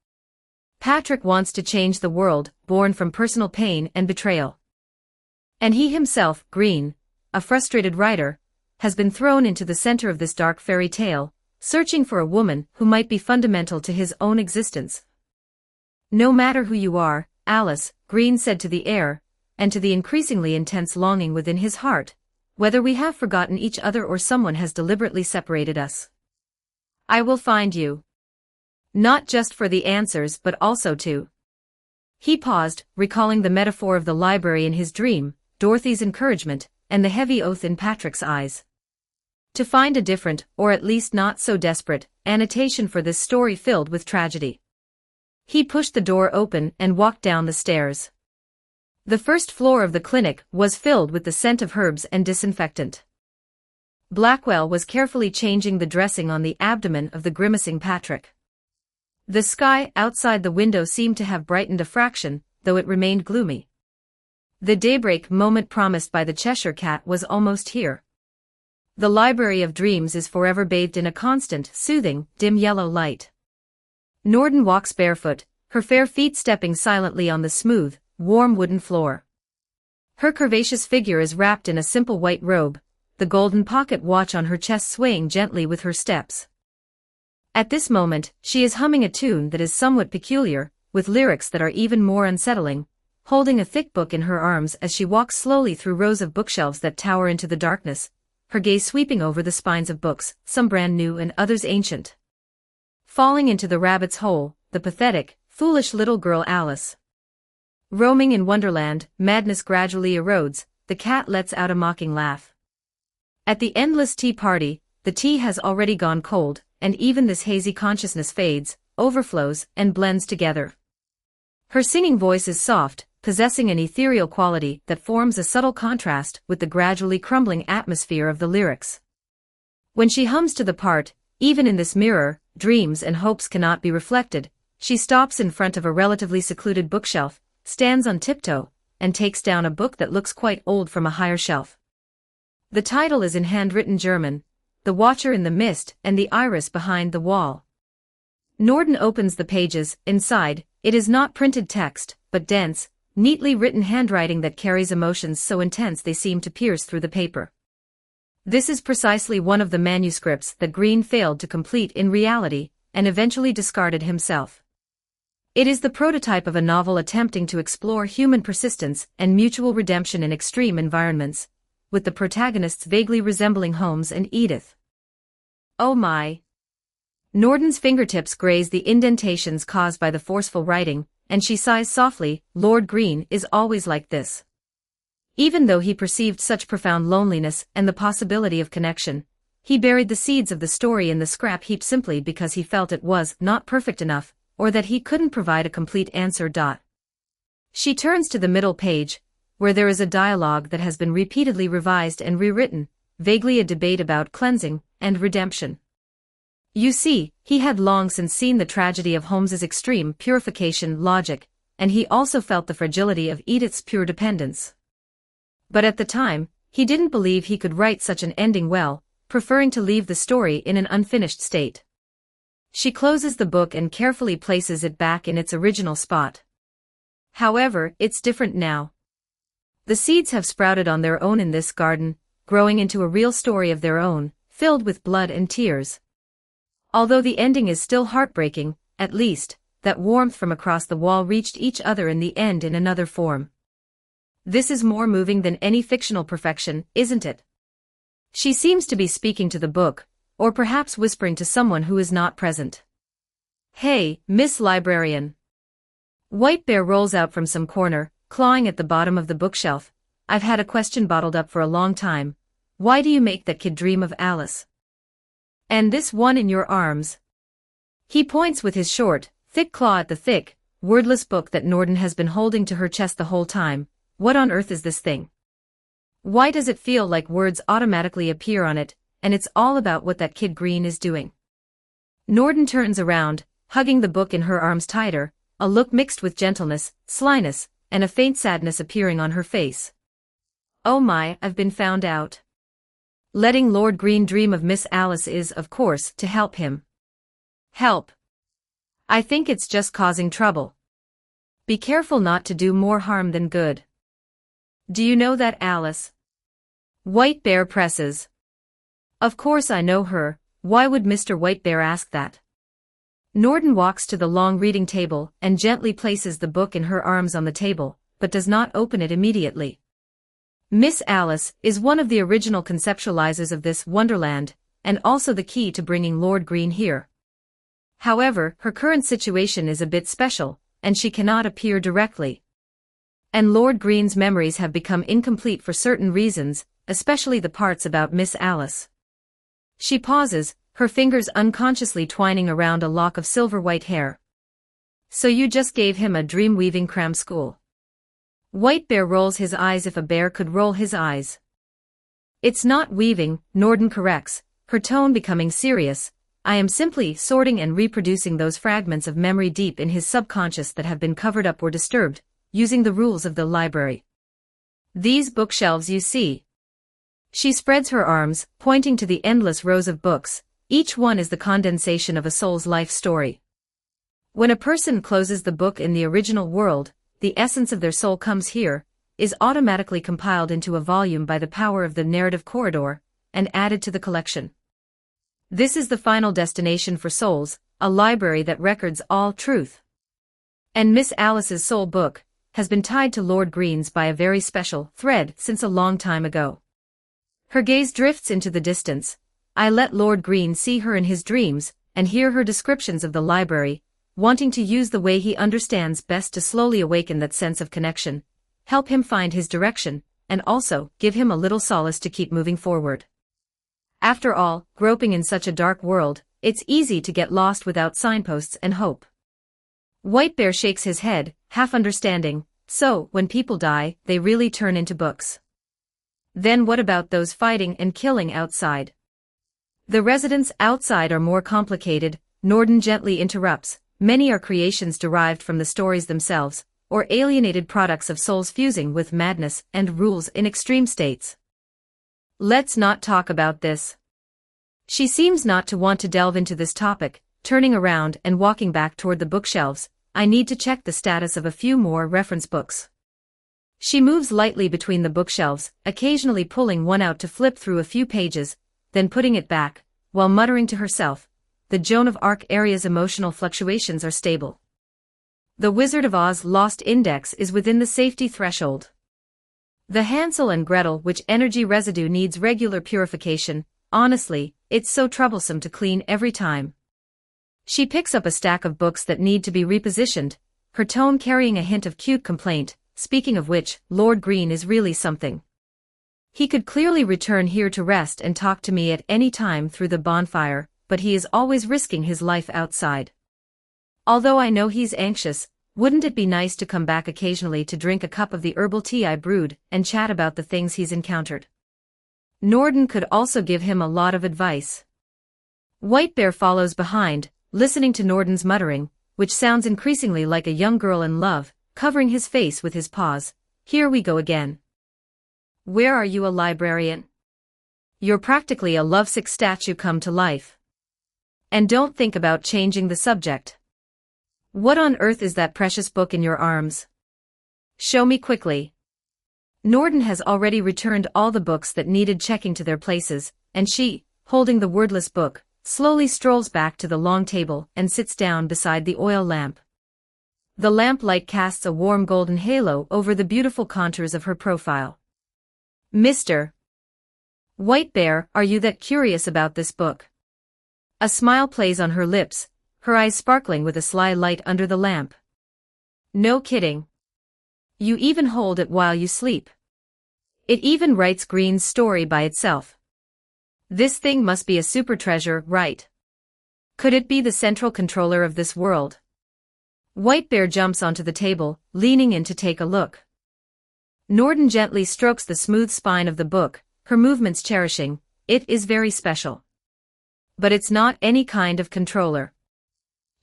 Patrick wants to change the world, born from personal pain and betrayal. And he himself, Green, a frustrated writer, has been thrown into the center of this dark fairy tale, searching for a woman who might be fundamental to his own existence. No matter who you are, Alice, Green said to the air, and to the increasingly intense longing within his heart, whether we have forgotten each other or someone has deliberately separated us. I will find you. Not just for the answers but also to. He paused, recalling the metaphor of the library in his dream, Dorothy's encouragement, and the heavy oath in Patrick's eyes. To find a different, or at least not so desperate, annotation for this story filled with tragedy. He pushed the door open and walked down the stairs. The first floor of the clinic was filled with the scent of herbs and disinfectant. Blackwell was carefully changing the dressing on the abdomen of the grimacing Patrick. The sky outside the window seemed to have brightened a fraction, though it remained gloomy. The daybreak moment promised by the Cheshire Cat was almost here. The Library of Dreams is forever bathed in a constant, soothing, dim yellow light. Norden walks barefoot, her fair feet stepping silently on the smooth, warm wooden floor. Her curvaceous figure is wrapped in a simple white robe, the golden pocket watch on her chest swaying gently with her steps. At this moment, she is humming a tune that is somewhat peculiar, with lyrics that are even more unsettling, holding a thick book in her arms as she walks slowly through rows of bookshelves that tower into the darkness, her gaze sweeping over the spines of books, some brand new and others ancient. Falling into the rabbit's hole, the pathetic, foolish little girl Alice. Roaming in Wonderland, madness gradually erodes, the cat lets out a mocking laugh. At the endless tea party, the tea has already gone cold, and even this hazy consciousness fades, overflows, and blends together. Her singing voice is soft, possessing an ethereal quality that forms a subtle contrast with the gradually crumbling atmosphere of the lyrics. When she hums to the part, even in this mirror, dreams and hopes cannot be reflected, she stops in front of a relatively secluded bookshelf, stands on tiptoe, and takes down a book that looks quite old from a higher shelf. The title is in handwritten German, The Watcher in the Mist and the Iris Behind the Wall. Norden opens the pages. Inside, it is not printed text, but dense, neatly written handwriting that carries emotions so intense they seem to pierce through the paper. This is precisely one of the manuscripts that Green failed to complete in reality, and eventually discarded himself. It is the prototype of a novel attempting to explore human persistence and mutual redemption in extreme environments, with the protagonists vaguely resembling Holmes and Edith. Oh my! Norden's fingertips graze the indentations caused by the forceful writing, and she sighs softly. Lord Green is always like this. Even though he perceived such profound loneliness and the possibility of connection, he buried the seeds of the story in the scrap heap simply because he felt it was not perfect enough, or that he couldn't provide a complete answer. She turns to the middle page, where there is a dialogue that has been repeatedly revised and rewritten, vaguely a debate about cleansing and redemption. You see, he had long since seen the tragedy of Holmes's extreme purification logic, and he also felt the fragility of Edith's pure dependence. But at the time, he didn't believe he could write such an ending well, preferring to leave the story in an unfinished state. She closes the book and carefully places it back in its original spot. However, it's different now. The seeds have sprouted on their own in this garden, growing into a real story of their own, filled with blood and tears. Although the ending is still heartbreaking, at least, that warmth from across the wall reached each other in the end in another form. This is more moving than any fictional perfection, isn't it? She seems to be speaking to the book, or perhaps whispering to someone who is not present. Hey, Miss Librarian. White Bear rolls out from some corner, clawing at the bottom of the bookshelf. I've had a question bottled up for a long time. Why do you make that kid dream of Alice? And this one in your arms? He points with his short, thick claw at the thick, wordless book that Norden has been holding to her chest the whole time. What on earth is this thing? Why does it feel like words automatically appear on it, and it's all about what that kid Green is doing? Norden turns around, hugging the book in her arms tighter, a look mixed with gentleness, slyness, and a faint sadness appearing on her face. Oh my, I've been found out. Letting Lord Green dream of Miss Alice is, of course, to help him. Help. I think it's just causing trouble. Be careful not to do more harm than good. Do you know that, Alice? White Bear presses. Of course I know her, why would Mr. Whitebear ask that? Norden walks to the long reading table and gently places the book in her arms on the table, but does not open it immediately. Miss Alice is one of the original conceptualizers of this Wonderland, and also the key to bringing Lord Green here. However, her current situation is a bit special, and she cannot appear directly. And Lord Green's memories have become incomplete for certain reasons, especially the parts about Miss Alice. She pauses, her fingers unconsciously twining around a lock of silver-white hair. So you just gave him a dream-weaving cram school. Whitebear rolls his eyes if a bear could roll his eyes. It's not weaving, Norden corrects, her tone becoming serious. I am simply sorting and reproducing those fragments of memory deep in his subconscious that have been covered up or disturbed, using the rules of the library. These bookshelves you see. She spreads her arms, pointing to the endless rows of books. Each one is the condensation of a soul's life story. When a person closes the book in the original world, the essence of their soul comes here, is automatically compiled into a volume by the power of the narrative corridor, and added to the collection. This is the final destination for souls, a library that records all truth. And Miss Alice's soul book has been tied to Lord Green's by a very special thread since a long time ago. Her gaze drifts into the distance. I let Lord Green see her in his dreams, and hear her descriptions of the library, wanting to use the way he understands best to slowly awaken that sense of connection, help him find his direction, and also give him a little solace to keep moving forward. After all, groping in such a dark world, it's easy to get lost without signposts and hope. Whitebear shakes his head, half understanding, so, when people die, they really turn into books. Then what about those fighting and killing outside? The residents outside are more complicated, Norden gently interrupts. Many are creations derived from the stories themselves, or alienated products of souls fusing with madness and rules in extreme states. Let's not talk about this. She seems not to want to delve into this topic, turning around and walking back toward the bookshelves. I need to check the status of a few more reference books. She moves lightly between the bookshelves, occasionally pulling one out to flip through a few pages, then putting it back, while muttering to herself, the Joan of Arc area's emotional fluctuations are stable. The Wizard of Oz Lost Index is within the safety threshold. The Hansel and Gretel which energy residue needs regular purification, honestly, it's so troublesome to clean every time. She picks up a stack of books that need to be repositioned, her tone carrying a hint of cute complaint. Speaking of which, Lord Green is really something. He could clearly return here to rest and talk to me at any time through the bonfire, but he is always risking his life outside. Although I know he's anxious, wouldn't it be nice to come back occasionally to drink a cup of the herbal tea I brewed and chat about the things he's encountered? Norden could also give him a lot of advice. Whitebear follows behind, listening to Norden's muttering, which sounds increasingly like a young girl in love, covering his face with his paws. Here we go again. Where are you, a librarian? You're practically a lovesick statue come to life. And don't think about changing the subject. What on earth is that precious book in your arms? Show me quickly. Norden has already returned all the books that needed checking to their places, and she, holding the wordless book, slowly strolls back to the long table and sits down beside the oil lamp. The lamplight casts a warm golden halo over the beautiful contours of her profile. Mr. Whitebear, are you that curious about this book? A smile plays on her lips, her eyes sparkling with a sly light under the lamp. No kidding. You even hold it while you sleep. It even writes Green's story by itself. This thing must be a super treasure, right? Could it be the central controller of this world? Whitebear jumps onto the table, leaning in to take a look. Norden gently strokes the smooth spine of the book, her movements cherishing. It is very special. But it's not any kind of controller.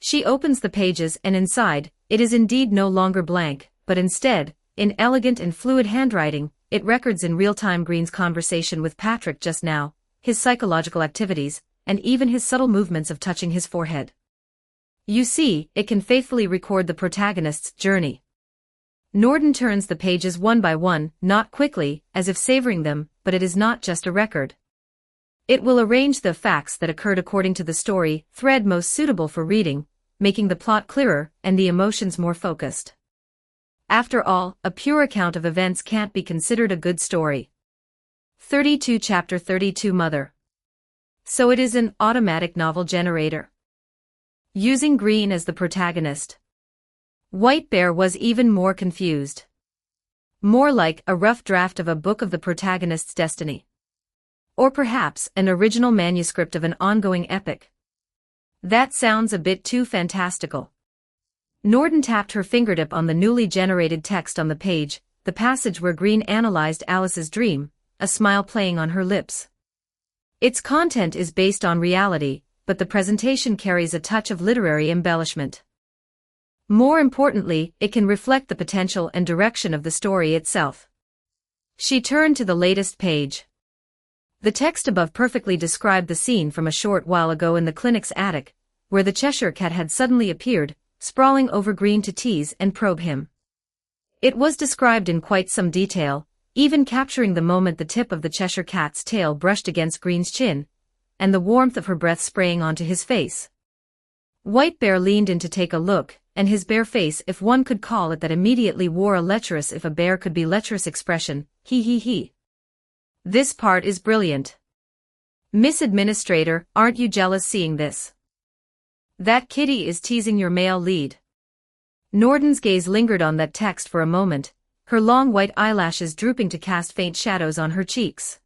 She opens the pages and inside, it is indeed no longer blank, but instead, in elegant and fluid handwriting, it records in real time Green's conversation with Patrick just now, his psychological activities, and even his subtle movements of touching his forehead. You see, it can faithfully record the protagonist's journey. Norden turns the pages one by one, not quickly, as if savoring them, but it is not just a record. It will arrange the facts that occurred according to the story thread most suitable for reading, making the plot clearer and the emotions more focused. After all, a pure account of events can't be considered a good story. 32 Chapter 32 Mother. So it is an automatic novel generator. Using Green as the protagonist. White Bear was even more confused. More like a rough draft of a book of the protagonist's destiny. Or perhaps an original manuscript of an ongoing epic. That sounds a bit too fantastical. Norden tapped her fingertip on the newly generated text on the page, the passage where Green analyzed Alice's dream, a smile playing on her lips. Its content is based on reality, but the presentation carries a touch of literary embellishment. More importantly, it can reflect the potential and direction of the story itself. She turned to the latest page. The text above perfectly described the scene from a short while ago in the clinic's attic, where the Cheshire Cat had suddenly appeared, sprawling over Green to tease and probe him. It was described in quite some detail, even capturing the moment the tip of the Cheshire Cat's tail brushed against Green's chin, and the warmth of her breath spraying onto his face. White Bear leaned in to take a look, and his bare face, if one could call it that, immediately wore a lecherous, if a bear could be lecherous, expression. He. This part is brilliant. Miss Administrator, aren't you jealous seeing this? That kitty is teasing your male lead. Norden's gaze lingered on that text for a moment, her long white eyelashes drooping to cast faint shadows on her cheeks.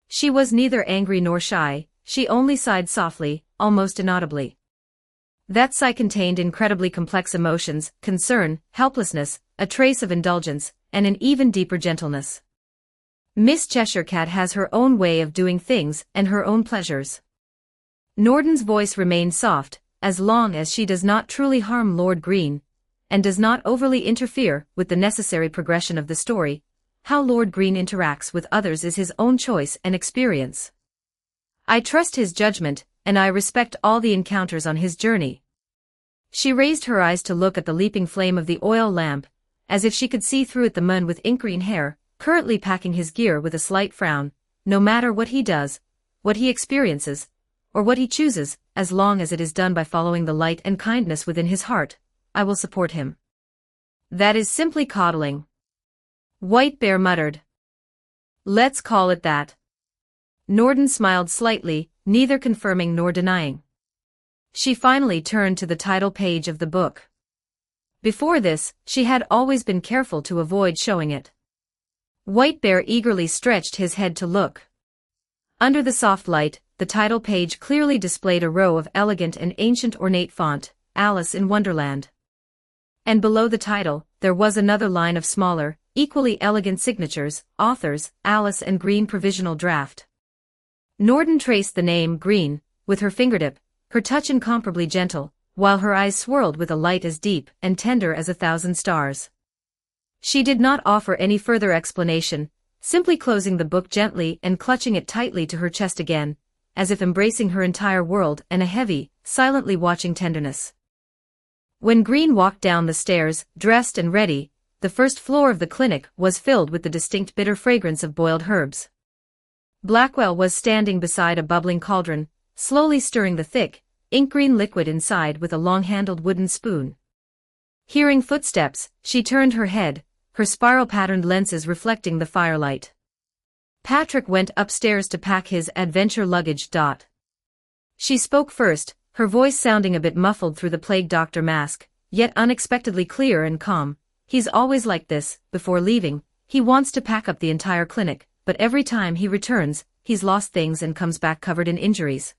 She was neither angry nor shy, she only sighed softly, almost inaudibly. That sigh contained incredibly complex emotions, concern, helplessness, a trace of indulgence, and an even deeper gentleness. Miss Cheshire Cat has her own way of doing things and her own pleasures. Norden's voice remained soft, as long as she does not truly harm Lord Green, and does not overly interfere with the necessary progression of the story. How Lord Green interacts with others is his own choice and experience. I trust his judgment, and I respect all the encounters on his journey. She raised her eyes to look at the leaping flame of the oil lamp, as if she could see through it. The man with ink-green hair, currently packing his gear, with a slight frown. No matter what he does, what he experiences, or what he chooses, as long as it is done by following the light and kindness within his heart, I will support him. That is simply coddling. White Bear muttered. Let's call it that. Norden smiled slightly, neither confirming nor denying. She finally turned to the title page of the book. Before this, she had always been careful to avoid showing it. White Bear eagerly stretched his head to look. Under the soft light, the title page clearly displayed a row of elegant and ancient ornate font, Alice in Wonderland. And below the title, there was another line of smaller, equally elegant signatures, authors, Alice and Green provisional draft. Norden traced the name Green, with her fingertip, her touch incomparably gentle, while her eyes swirled with a light as deep and tender as 1,000 stars. She did not offer any further explanation, simply closing the book gently and clutching it tightly to her chest again, as if embracing her entire world and a heavy, silently watching tenderness. When Green walked down the stairs, dressed and ready, the first floor of the clinic was filled with the distinct bitter fragrance of boiled herbs. Blackwell was standing beside a bubbling cauldron, slowly stirring the thick, ink-green liquid inside with a long-handled wooden spoon. Hearing footsteps, she turned her head, her spiral-patterned lenses reflecting the firelight. Patrick went upstairs to pack his adventure luggage. She spoke first, her voice sounding a bit muffled through the plague doctor mask, yet unexpectedly clear and calm. He's always like this. Before leaving, he wants to pack up the entire clinic, but every time he returns, he's lost things and comes back covered in injuries.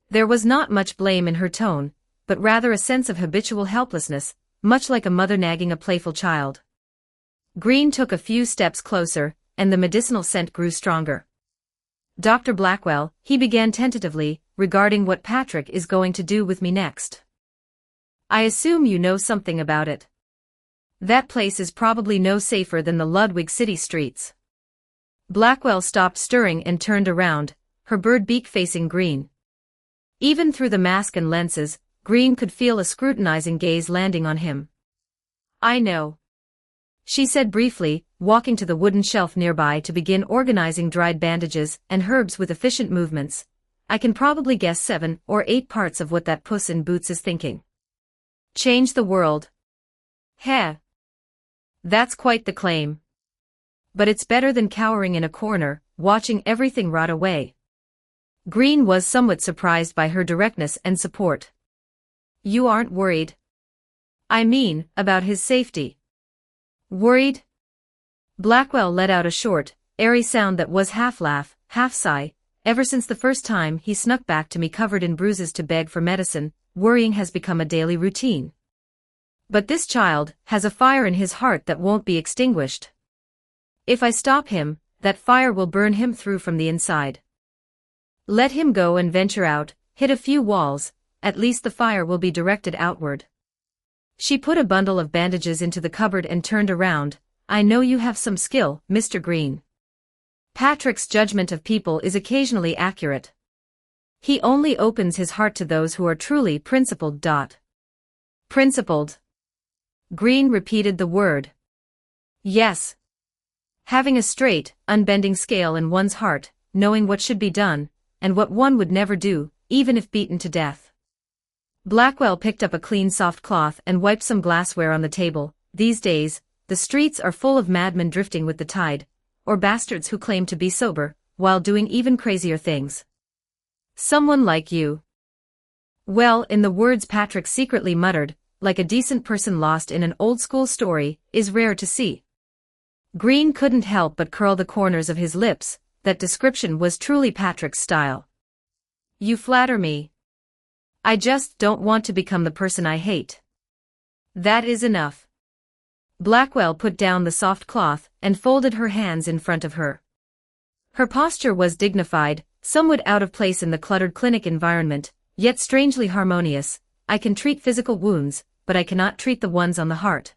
There was not much blame in her tone, but rather a sense of habitual helplessness, much like a mother nagging a playful child. Green took a few steps closer, and the medicinal scent grew stronger. Dr. Blackwell, he began tentatively, regarding what Patrick is going to do with me next. I assume you know something about it. That place is probably no safer than the Ludwig City streets. Blackwell stopped stirring and turned around, her bird beak facing Green. Even through the mask and lenses, Green could feel a scrutinizing gaze landing on him. I know, she said briefly, walking to the wooden shelf nearby to begin organizing dried bandages and herbs with efficient movements. I can probably guess 7 or 8 parts of what that Puss in Boots is thinking. Change the world. Heh. That's quite the claim. But it's better than cowering in a corner, watching everything rot away. Green was somewhat surprised by her directness and support. You aren't worried? I mean, about his safety. Worried? Blackwell let out a short, airy sound that was half laugh, half sigh. Ever since the first time he snuck back to me covered in bruises to beg for medicine, worrying has become a daily routine. But this child has a fire in his heart that won't be extinguished. If I stop him, that fire will burn him through from the inside. Let him go and venture out, hit a few walls, at least the fire will be directed outward. She put a bundle of bandages into the cupboard and turned around. I know you have some skill, Mr. Green. Patrick's judgment of people is occasionally accurate. He only opens his heart to those who are truly principled. Principled. Green repeated the word. Yes. Having a straight, unbending scale in one's heart, knowing what should be done, and what one would never do, even if beaten to death. Blackwell picked up a clean soft cloth and wiped some glassware on the table. These days, the streets are full of madmen drifting with the tide, or bastards who claim to be sober, while doing even crazier things. Someone like you. Well, in the words Patrick secretly muttered, like a decent person lost in an old-school story, is rare to see. Green couldn't help but curl the corners of his lips. That description was truly Patrick's style. You flatter me. I just don't want to become the person I hate. That is enough. Blackwell put down the soft cloth and folded her hands in front of her. Her posture was dignified, somewhat out of place in the cluttered clinic environment, yet strangely harmonious. I can treat physical wounds, but I cannot treat the ones on the heart.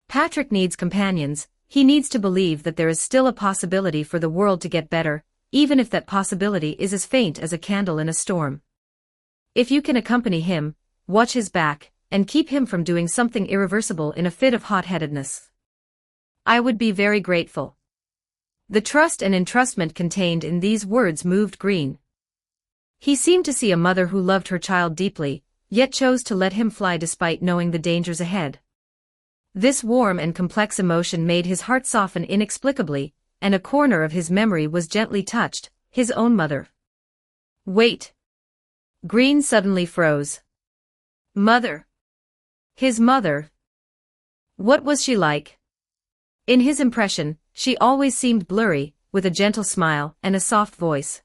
Patrick needs companions. He needs to believe that there is still a possibility for the world to get better, even if that possibility is as faint as a candle in a storm. If you can accompany him, watch his back, and keep him from doing something irreversible in a fit of hot-headedness, I would be very grateful. The trust and entrustment contained in these words moved Green. He seemed to see a mother who loved her child deeply, yet chose to let him fly despite knowing the dangers ahead. This warm and complex emotion made his heart soften inexplicably, and a corner of his memory was gently touched, his own mother. Wait. Green suddenly froze. Mother. His mother. What was she like? In his impression, she always seemed blurry, with a gentle smile and a soft voice.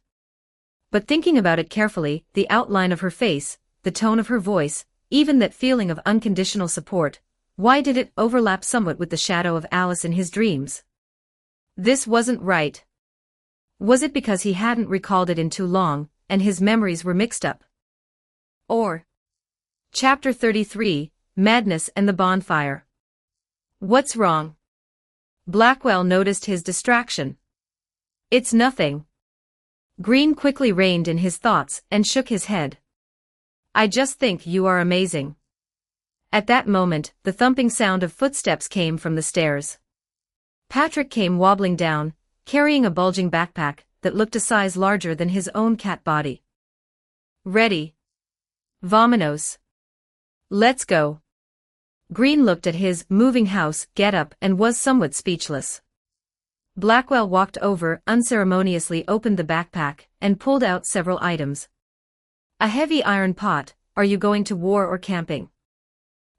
But thinking about it carefully, the outline of her face, the tone of her voice, even that feeling of unconditional support, why did it overlap somewhat with the shadow of Alice in his dreams? This wasn't right. Was it because he hadn't recalled it in too long, and his memories were mixed up? Or Chapter 33, Madness and the Bonfire. What's wrong? Blackwell noticed his distraction. It's nothing. Green quickly reined in his thoughts and shook his head. I just think you are amazing. At that moment, the thumping sound of footsteps came from the stairs. Patrick came wobbling down, carrying a bulging backpack that looked a size larger than his own cat body. Ready? Vamonos. Let's go. Green looked at his moving house get-up and was somewhat speechless. Blackwell walked over, unceremoniously opened the backpack, and pulled out several items. A heavy iron pot. Are you going to war or camping?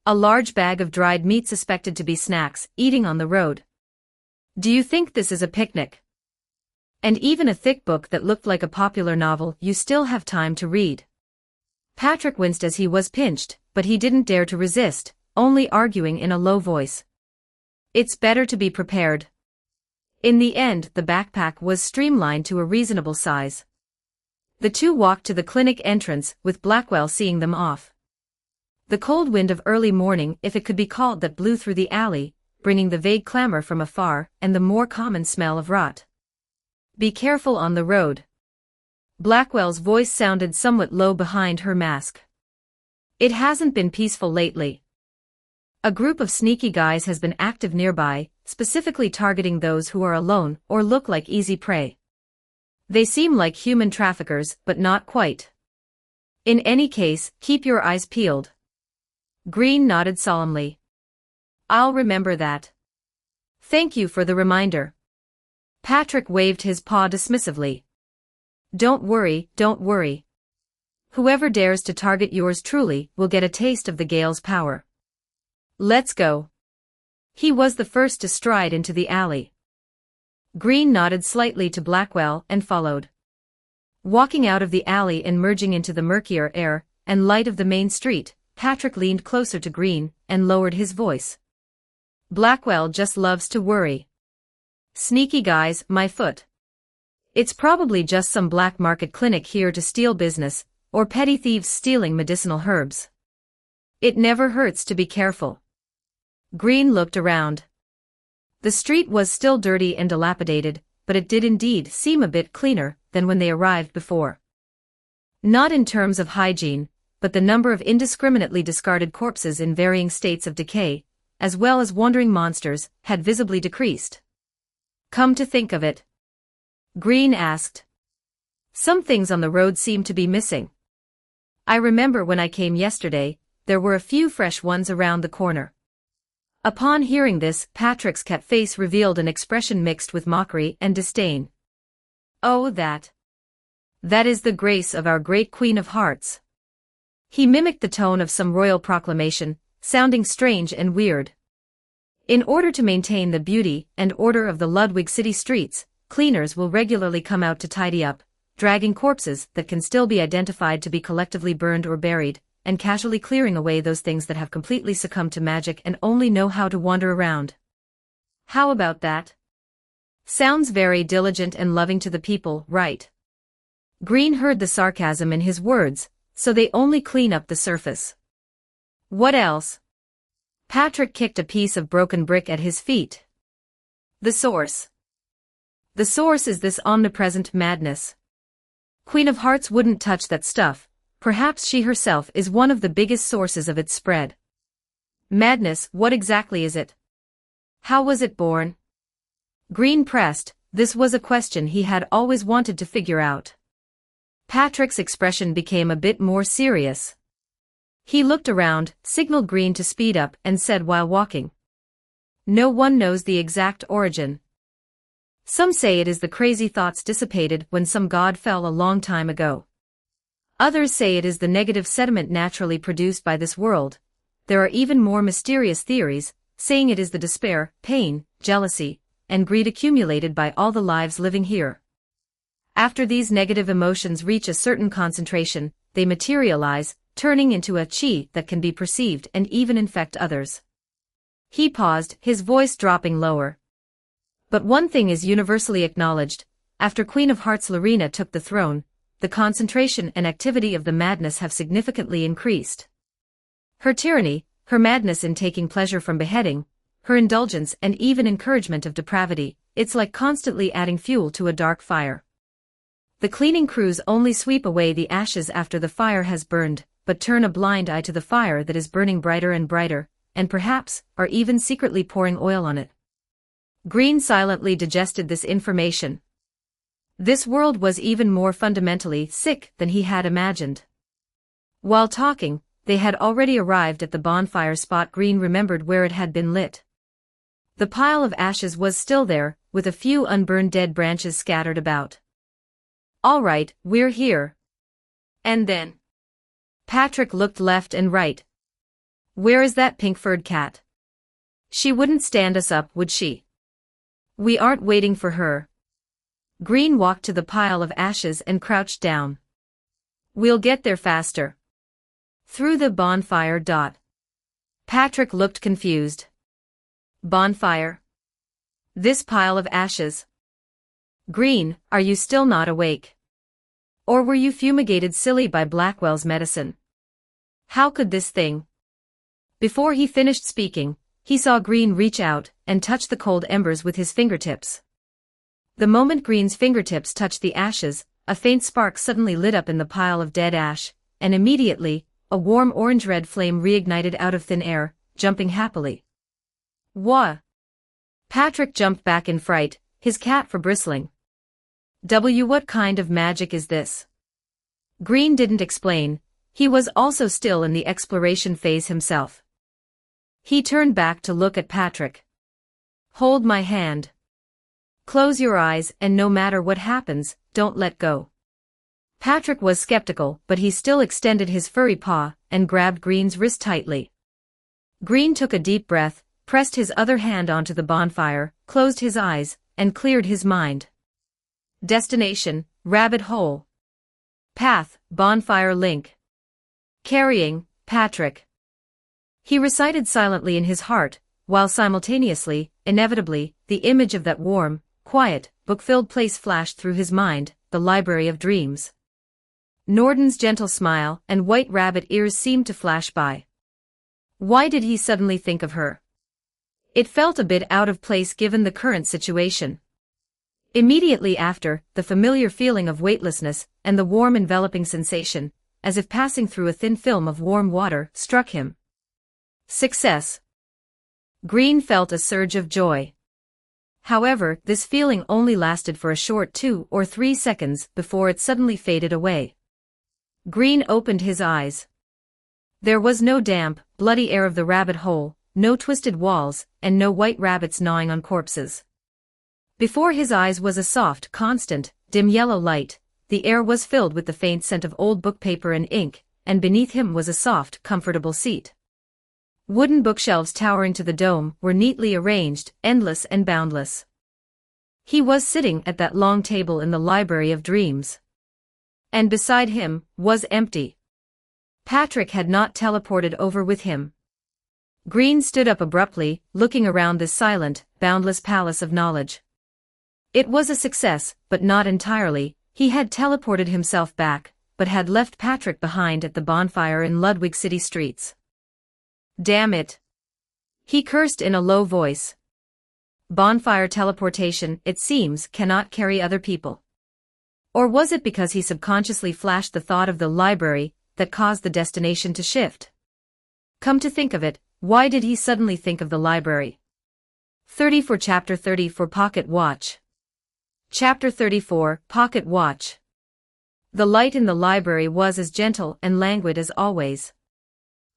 A large bag of dried meat suspected to be snacks, eating on the road. Do you think this is a picnic? And even a thick book that looked like a popular novel you still have time to read. Patrick winced as he was pinched, but he didn't dare to resist, only arguing in a low voice. It's better to be prepared. In the end, the backpack was streamlined to a reasonable size. The two walked to the clinic entrance, with Blackwell seeing them off. The cold wind of early morning, if it could be called that, blew through the alley, bringing the vague clamor from afar and the more common smell of rot. Be careful on the road. Blackwell's voice sounded somewhat low behind her mask. It hasn't been peaceful lately. A group of sneaky guys has been active nearby, specifically targeting those who are alone or look like easy prey. They seem like human traffickers, but not quite. In any case, keep your eyes peeled. Green nodded solemnly. I'll remember that. Thank you for the reminder. Patrick waved his paw dismissively. Don't worry, don't worry. Whoever dares to target yours truly will get a taste of the Gale's power. Let's go. He was the first to stride into the alley. Green nodded slightly to Blackwell and followed. Walking out of the alley and merging into the murkier air and light of the main street, Patrick leaned closer to Green and lowered his voice. Blackwell just loves to worry. Sneaky guys, my foot. It's probably just some black market clinic here to steal business, or petty thieves stealing medicinal herbs. It never hurts to be careful. Green looked around. The street was still dirty and dilapidated, but it did indeed seem a bit cleaner than when they arrived before. Not in terms of hygiene, but the number of indiscriminately discarded corpses in varying states of decay, as well as wandering monsters, had visibly decreased. Come to think of it, Green asked. Some things on the road seem to be missing. I remember when I came yesterday, there were a few fresh ones around the corner. Upon hearing this, Patrick's cat face revealed an expression mixed with mockery and disdain. Oh, that is the grace of our great Queen of Hearts. He mimicked the tone of some royal proclamation, sounding strange and weird. In order to maintain the beauty and order of the Ludwig city streets, cleaners will regularly come out to tidy up, dragging corpses that can still be identified to be collectively burned or buried, and casually clearing away those things that have completely succumbed to magic and only know how to wander around. How about that? Sounds very diligent and loving to the people, right? Green heard the sarcasm in his words, so they only clean up the surface. What else? Patrick kicked a piece of broken brick at his feet. The source. The source is this omnipresent madness. Queen of Hearts wouldn't touch that stuff. Perhaps she herself is one of the biggest sources of its spread. Madness, what exactly is it? How was it born? Green pressed. This was a question he had always wanted to figure out. Patrick's expression became a bit more serious. He looked around, signaled Green to speed up, and said while walking. No one knows the exact origin. Some say it is the crazy thoughts dissipated when some god fell a long time ago. Others say it is the negative sediment naturally produced by this world. There are even more mysterious theories, saying it is the despair, pain, jealousy, and greed accumulated by all the lives living here. After these negative emotions reach a certain concentration, they materialize, turning into a chi that can be perceived and even infect others. He paused, his voice dropping lower. But one thing is universally acknowledged. After Queen of Hearts Lorena took the throne, the concentration and activity of the madness have significantly increased. Her tyranny, her madness in taking pleasure from beheading, her indulgence and even encouragement of depravity, it's like constantly adding fuel to a dark fire. The cleaning crews only sweep away the ashes after the fire has burned, but turn a blind eye to the fire that is burning brighter and brighter, and perhaps are even secretly pouring oil on it. Green silently digested this information. This world was even more fundamentally sick than he had imagined. While talking, they had already arrived at the bonfire spot. Green remembered where it had been lit. The pile of ashes was still there, with a few unburned dead branches scattered about. All right, we're here. And then? Patrick looked left and right. Where is that pink-furred cat? She wouldn't stand us up, would she? We aren't waiting for her. Green walked to the pile of ashes and crouched down. We'll get there faster. Through the bonfire. Patrick looked confused. Bonfire? This pile of ashes. Green, are you still not awake? Or were you fumigated silly by Blackwell's medicine? How could this thing? Before he finished speaking, he saw Green reach out and touch the cold embers with his fingertips. The moment Green's fingertips touched the ashes, a faint spark suddenly lit up in the pile of dead ash, and immediately, a warm orange-red flame reignited out of thin air, jumping happily. Wha? Patrick jumped back in fright, his cat for bristling. What kind of magic is this? Green didn't explain, he was also still in the exploration phase himself. He turned back to look at Patrick. Hold my hand. Close your eyes and no matter what happens, don't let go. Patrick was skeptical, but he still extended his furry paw and grabbed Green's wrist tightly. Green took a deep breath, pressed his other hand onto the bonfire, closed his eyes, and cleared his mind. Destination, rabbit hole. Path, bonfire link. Carrying, Patrick. He recited silently in his heart, while simultaneously, inevitably, the image of that warm, quiet, book-filled place flashed through his mind, the Library of Dreams. Nordon's gentle smile and white rabbit ears seemed to flash by. Why did he suddenly think of her? It felt a bit out of place given the current situation. Immediately after, the familiar feeling of weightlessness and the warm enveloping sensation, as if passing through a thin film of warm water, struck him. Success. Green felt a surge of joy. However, this feeling only lasted for a short 2 or 3 seconds before it suddenly faded away. Green opened his eyes. There was no damp, bloody air of the rabbit hole, no twisted walls, and no white rabbits gnawing on corpses. Before his eyes was a soft, constant, dim yellow light, the air was filled with the faint scent of old book paper and ink, and beneath him was a soft, comfortable seat. Wooden bookshelves towering to the dome were neatly arranged, endless and boundless. He was sitting at that long table in the Library of Dreams. And beside him was empty. Patrick had not teleported over with him. Green stood up abruptly, looking around this silent, boundless palace of knowledge. It was a success, but not entirely. He had teleported himself back, but had left Patrick behind at the bonfire in Ludwig City streets. Damn it. He cursed in a low voice. Bonfire teleportation, it seems, cannot carry other people. Or was it because he subconsciously flashed the thought of the library that caused the destination to shift? Come to think of it, why did he suddenly think of the library? 34 Chapter 34 Pocket Watch. Chapter 34 Pocket Watch. The light in the library was as gentle and languid as always.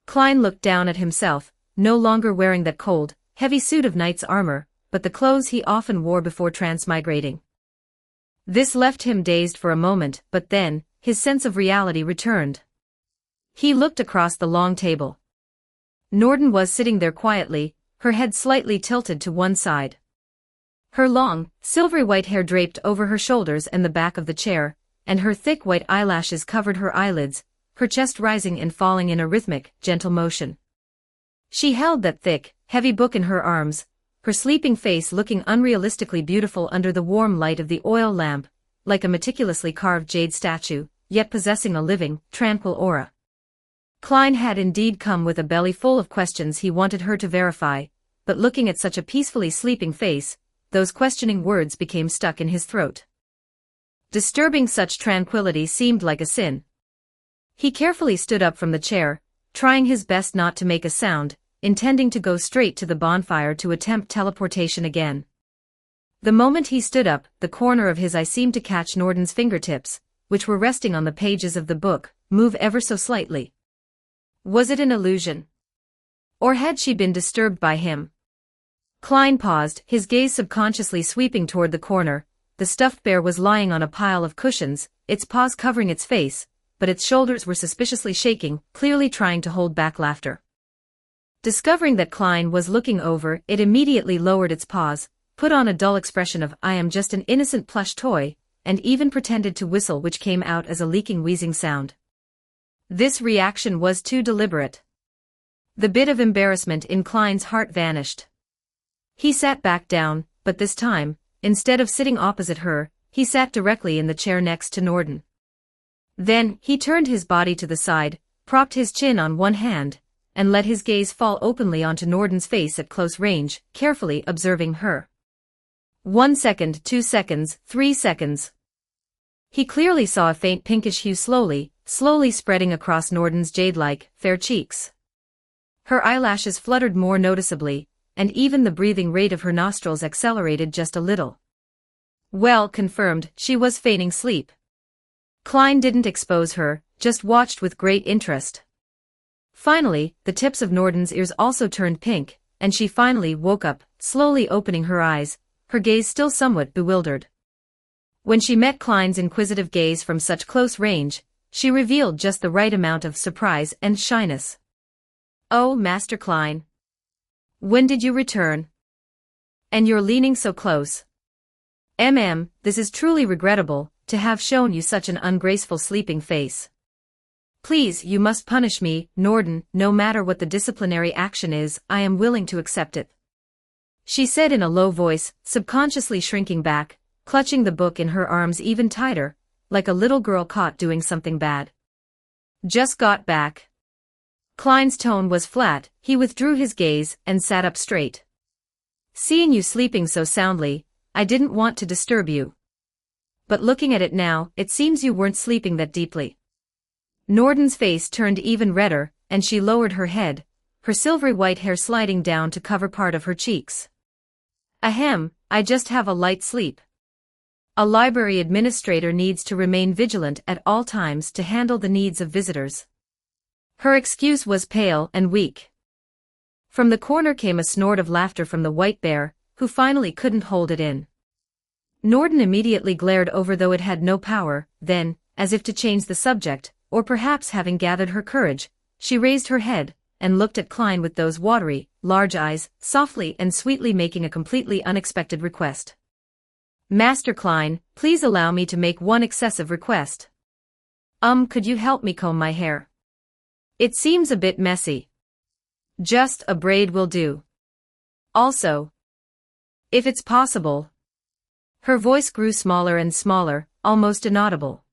Klein looked down at himself, no longer wearing that cold, heavy suit of knight's armor, but the clothes he often wore before transmigrating. This left him dazed for a moment, but then, his sense of reality returned. He looked across the long table. Nordon was sitting there quietly, her head slightly tilted to one side. Her long, silvery white hair draped over her shoulders and the back of the chair, and her thick white eyelashes covered her eyelids, her chest rising and falling in a rhythmic, gentle motion. She held that thick, heavy book in her arms, her sleeping face looking unrealistically beautiful under the warm light of the oil lamp, like a meticulously carved jade statue, yet possessing a living, tranquil aura. Klein had indeed come with a belly full of questions he wanted her to verify, but looking at such a peacefully sleeping face, those questioning words became stuck in his throat. Disturbing such tranquility seemed like a sin. He carefully stood up from the chair, trying his best not to make a sound, intending to go straight to the bonfire to attempt teleportation again. The moment he stood up, the corner of his eye seemed to catch Nordon's fingertips, which were resting on the pages of the book, move ever so slightly. Was it an illusion? Or had she been disturbed by him? Klein paused, his gaze subconsciously sweeping toward the corner. The stuffed bear was lying on a pile of cushions, its paws covering its face, but its shoulders were suspiciously shaking, clearly trying to hold back laughter. Discovering that Klein was looking over, it immediately lowered its paws, put on a dull expression of "I am just an innocent plush toy," and even pretended to whistle, which came out as a leaking wheezing sound. This reaction was too deliberate. The bit of embarrassment in Klein's heart vanished. He sat back down, but this time, instead of sitting opposite her, he sat directly in the chair next to Nordon. Then, he turned his body to the side, propped his chin on one hand, and let his gaze fall openly onto Nordon's face at close range, carefully observing her. 1 second, 2 seconds, 3 seconds. He clearly saw a faint pinkish hue slowly spreading across Nordon's jade-like, fair cheeks. Her eyelashes fluttered more noticeably, and even the breathing rate of her nostrils accelerated just a little. Well, confirmed, she was feigning sleep. Klein didn't expose her, just watched with great interest. Finally, the tips of Norden's ears also turned pink, and she finally woke up, slowly opening her eyes, her gaze still somewhat bewildered. When she met Klein's inquisitive gaze from such close range, she revealed just the right amount of surprise and shyness. "Oh, Master Klein. When did you return? And you're leaning so close. This is truly regrettable, to have shown you such an ungraceful sleeping face. Please, you must punish me, Norden, no matter what the disciplinary action is, I am willing to accept it," she said in a low voice, subconsciously shrinking back, clutching the book in her arms even tighter, like a little girl caught doing something bad. "Just got back." Klein's tone was flat, he withdrew his gaze and sat up straight. "Seeing you sleeping so soundly, I didn't want to disturb you. But looking at it now, it seems you weren't sleeping that deeply." Norden's face turned even redder, and she lowered her head, her silvery white hair sliding down to cover part of her cheeks. "Ahem, I just have a light sleep. A library administrator needs to remain vigilant at all times to handle the needs of visitors." Her excuse was pale and weak. From the corner came a snort of laughter from the white bear, who finally couldn't hold it in. Norden immediately glared over, though it had no power. Then, as if to change the subject, or perhaps having gathered her courage, she raised her head and looked at Klein with those watery, large eyes, softly and sweetly making a completely unexpected request. "Master Klein, please allow me to make one excessive request. Could you help me comb my hair? It seems a bit messy. Just a braid will do. Also, if it's possible." Her voice grew smaller and smaller, almost inaudible.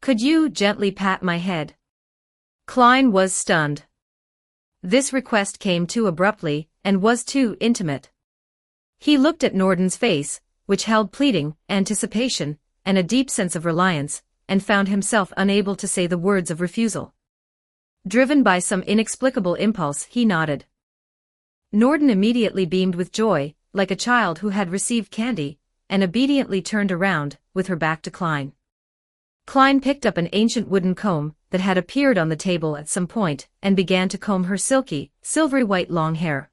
"Could you gently pat my head?" Klein was stunned. This request came too abruptly, and was too intimate. He looked at Norden's face, which held pleading, anticipation, and a deep sense of reliance, and found himself unable to say the words of refusal. Driven by some inexplicable impulse, he nodded. Norden immediately beamed with joy, like a child who had received candy, and obediently turned around, with her back to Klein. Klein picked up an ancient wooden comb that had appeared on the table at some point, and began to comb her silky, silvery white long hair.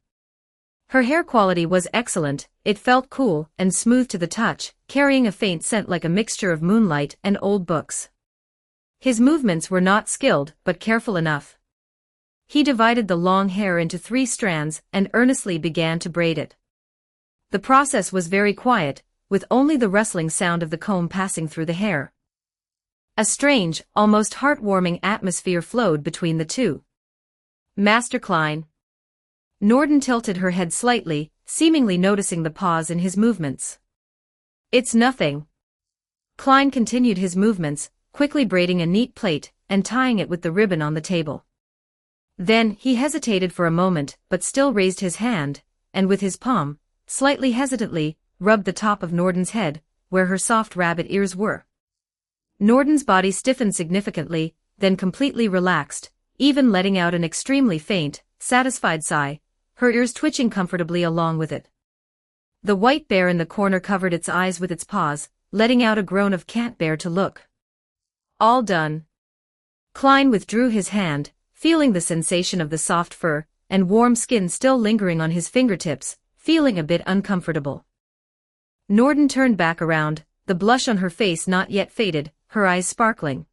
Her hair quality was excellent, it felt cool and smooth to the touch, carrying a faint scent like a mixture of moonlight and old books. His movements were not skilled, but careful enough. He divided the long hair into 3 strands and earnestly began to braid it. The process was very quiet, with only the rustling sound of the comb passing through the hair. A strange, almost heartwarming atmosphere flowed between the two. "Master Klein." Norden tilted her head slightly, seemingly noticing the pause in his movements. "It's nothing." Klein continued his movements, quickly braiding a neat plait and tying it with the ribbon on the table. Then, he hesitated for a moment, but still raised his hand, and with his palm, slightly hesitantly, rubbed the top of Norden's head, where her soft rabbit ears were. Norden's body stiffened significantly, then completely relaxed, even letting out an extremely faint, satisfied sigh, her ears twitching comfortably along with it. The white bear in the corner covered its eyes with its paws, letting out a groan of "can't bear to look." "All done." Klein withdrew his hand, feeling the sensation of the soft fur and warm skin still lingering on his fingertips, feeling a bit uncomfortable. Norden turned back around, the blush on her face not yet faded, her eyes sparkling.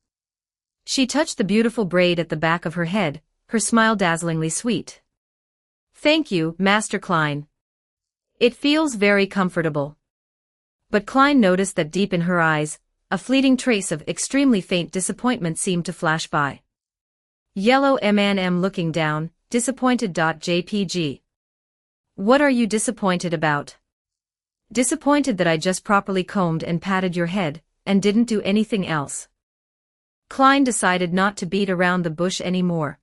She touched the beautiful braid at the back of her head, her smile dazzlingly sweet. "Thank you, Master Klein. It feels very comfortable." But Klein noticed that deep in her eyes, a fleeting trace of extremely faint disappointment seemed to flash by. Yellow looking down, disappointed.jpg. "What are you disappointed about?" "Disappointed that I just properly combed and patted your head, and didn't do anything else." Klein decided not to beat around the bush anymore.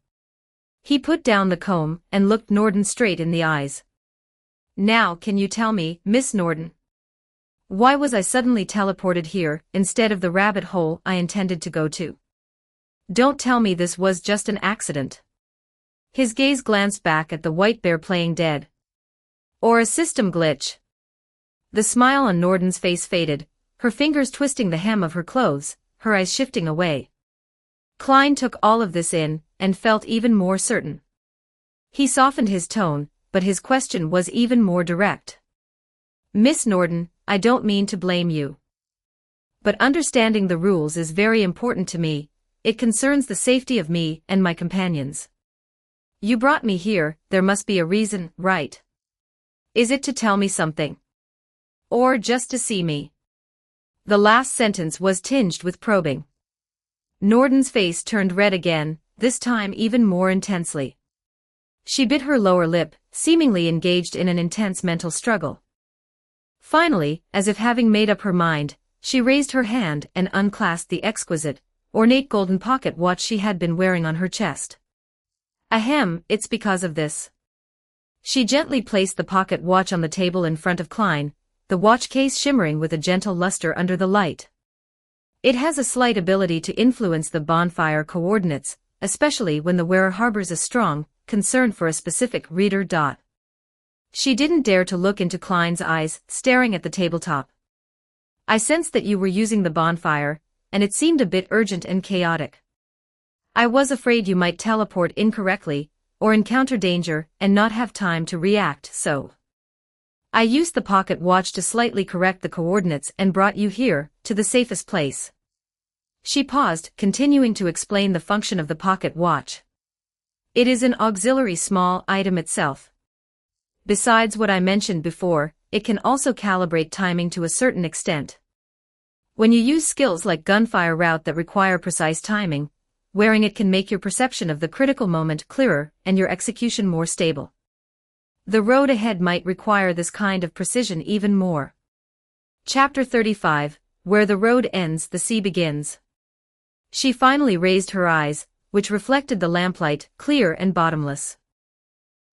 He put down the comb and looked Norden straight in the eyes. "Now can you tell me, Miss Norden, why was I suddenly teleported here instead of the rabbit hole I intended to go to? Don't tell me this was just an accident." His gaze glanced back at the white bear playing dead. Or a system glitch? The smile on Norden's face faded, her fingers twisting the hem of her clothes, her eyes shifting away. Klein took all of this in, and felt even more certain. He softened his tone, but his question was even more direct. Miss Norden, I don't mean to blame you. But understanding the rules is very important to me. It concerns the safety of me and my companions. You brought me here, there must be a reason, right? Is it to tell me something? Or just to see me? The last sentence was tinged with probing. Norden's face turned red again, this time even more intensely. She bit her lower lip, seemingly engaged in an intense mental struggle. Finally, as if having made up her mind, she raised her hand and unclasped the exquisite, ornate golden pocket watch she had been wearing on her chest. Ahem, it's because of this. She gently placed the pocket watch on the table in front of Klein, the watch case shimmering with a gentle luster under the light. It has a slight ability to influence the bonfire coordinates, especially when the wearer harbors a strong concern for a specific reader. She didn't dare to look into Klein's eyes, staring at the tabletop. I sensed that you were using the bonfire, and it seemed a bit urgent and chaotic. I was afraid you might teleport incorrectly, or encounter danger and not have time to react, so I used the pocket watch to slightly correct the coordinates and brought you here, to the safest place. She paused, continuing to explain the function of the pocket watch. It is an auxiliary small item itself. Besides what I mentioned before, it can also calibrate timing to a certain extent. When you use skills like gunfire route that require precise timing, wearing it can make your perception of the critical moment clearer and your execution more stable. The road ahead might require this kind of precision even more. Chapter 35, Where the Road Ends, the Sea Begins. She finally raised her eyes, which reflected the lamplight, clear and bottomless.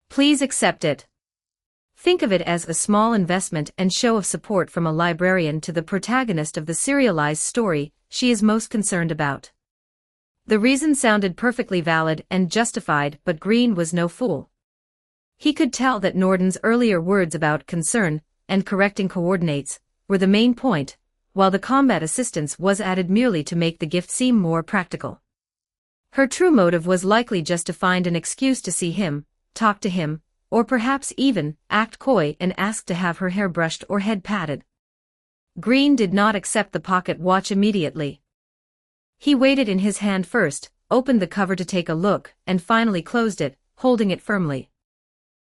Please accept it. Think of it as a small investment and show of support from a librarian to the protagonist of the serialized story she is most concerned about. The reason sounded perfectly valid and justified, but Green was no fool. He could tell that Norden's earlier words about concern and correcting coordinates were the main point, while the combat assistance was added merely to make the gift seem more practical. Her true motive was likely just to find an excuse to see him, talk to him, or perhaps even act coy and ask to have her hair brushed or head patted. Green did not accept the pocket watch immediately. He weighed it in his hand first, opened the cover to take a look, and finally closed it, holding it firmly.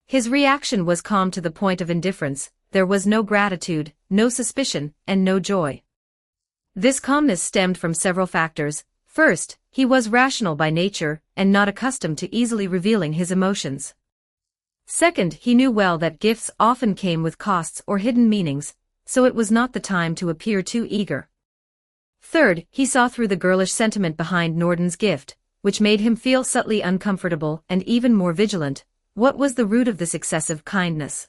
His reaction was calm to the point of indifference. There was no gratitude, no suspicion, and no joy. This calmness stemmed from several factors. First, he was rational by nature and not accustomed to easily revealing his emotions. Second, he knew well that gifts often came with costs or hidden meanings, so it was not the time to appear too eager. Third, he saw through the girlish sentiment behind Norden's gift, which made him feel subtly uncomfortable and even more vigilant. What was the root of this excessive kindness?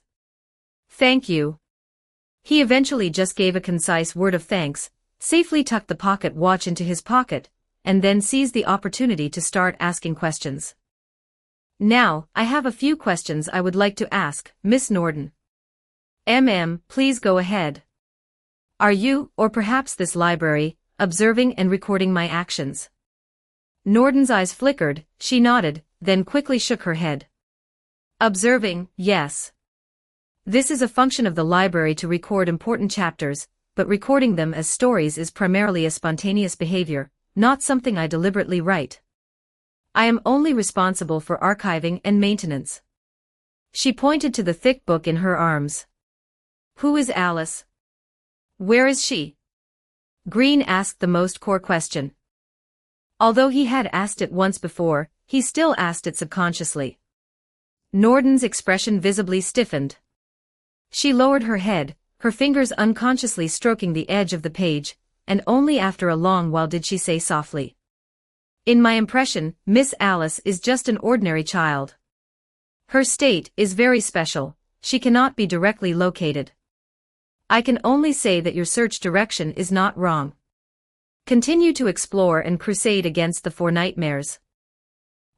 Thank you. He eventually just gave a concise word of thanks, safely tucked the pocket watch into his pocket, and then seized the opportunity to start asking questions. Now, I have a few questions I would like to ask, Miss Norden. Please go ahead. Are you, or perhaps this library, observing and recording my actions? Norden's eyes flickered, she nodded, then quickly shook her head. Observing, yes. This is a function of the library to record important chapters, but recording them as stories is primarily a spontaneous behavior, not something I deliberately write. I am only responsible for archiving and maintenance. She pointed to the thick book in her arms. Who is Alice? Where is she? Green asked the most core question. Although he had asked it once before, he still asked it subconsciously. Norden's expression visibly stiffened. She lowered her head, her fingers unconsciously stroking the edge of the page, and only after a long while did she say softly. In my impression, Miss Alice is just an ordinary child. Her state is very special, she cannot be directly located. I can only say that your search direction is not wrong. Continue to explore and crusade against the four nightmares.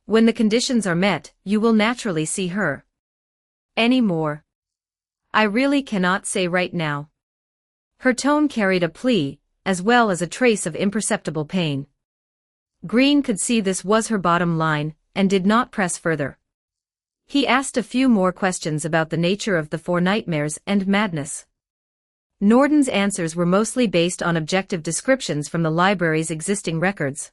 When the conditions are met, you will naturally see her. Any more? I really cannot say right now. Her tone carried a plea, as well as a trace of imperceptible pain. Green could see this was her bottom line, and did not press further. He asked a few more questions about the nature of the 4 nightmares and madness. Norden's answers were mostly based on objective descriptions from the library's existing records.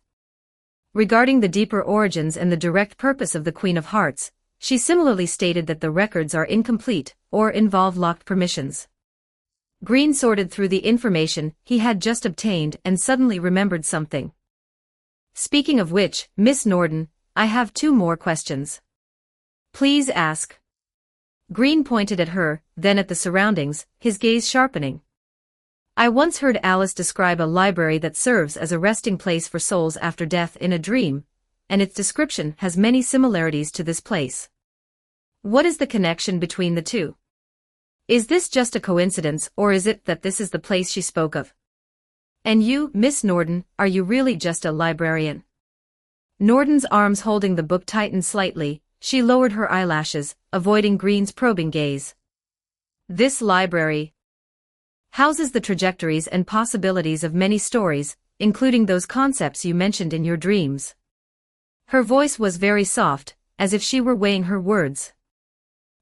Regarding the deeper origins and the direct purpose of the Queen of Hearts, she similarly stated that the records are incomplete, or involve locked permissions. Green sorted through the information he had just obtained and suddenly remembered something. Speaking of which, Miss Norden, I have 2 more questions. Please ask. Green pointed at her, then at the surroundings, his gaze sharpening. I once heard Alice describe a library that serves as a resting place for souls after death in a dream, and its description has many similarities to this place. What is the connection between the 2? Is this just a coincidence, or is it that this is the place she spoke of? And you, Miss Norden, are you really just a librarian? Norden's arms holding the book tightened slightly. She lowered her eyelashes, avoiding Green's probing gaze. This library houses the trajectories and possibilities of many stories, including those concepts you mentioned in your dreams. Her voice was very soft, as if she were weighing her words.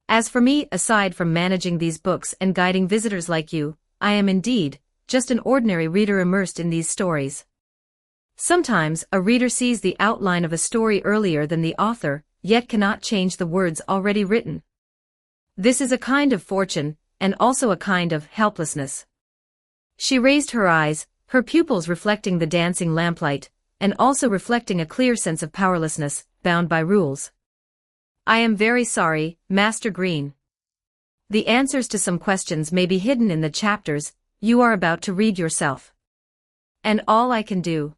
As for me, aside from managing these books and guiding visitors like you, I am indeed just an ordinary reader immersed in these stories. Sometimes a reader sees the outline of a story earlier than the author, yet cannot change the words already written. This is a kind of fortune, and also a kind of helplessness. She raised her eyes, her pupils reflecting the dancing lamplight, and also reflecting a clear sense of powerlessness, bound by rules. I am very sorry, Master Green. The answers to some questions may be hidden in the chapters you are about to read yourself. And all I can do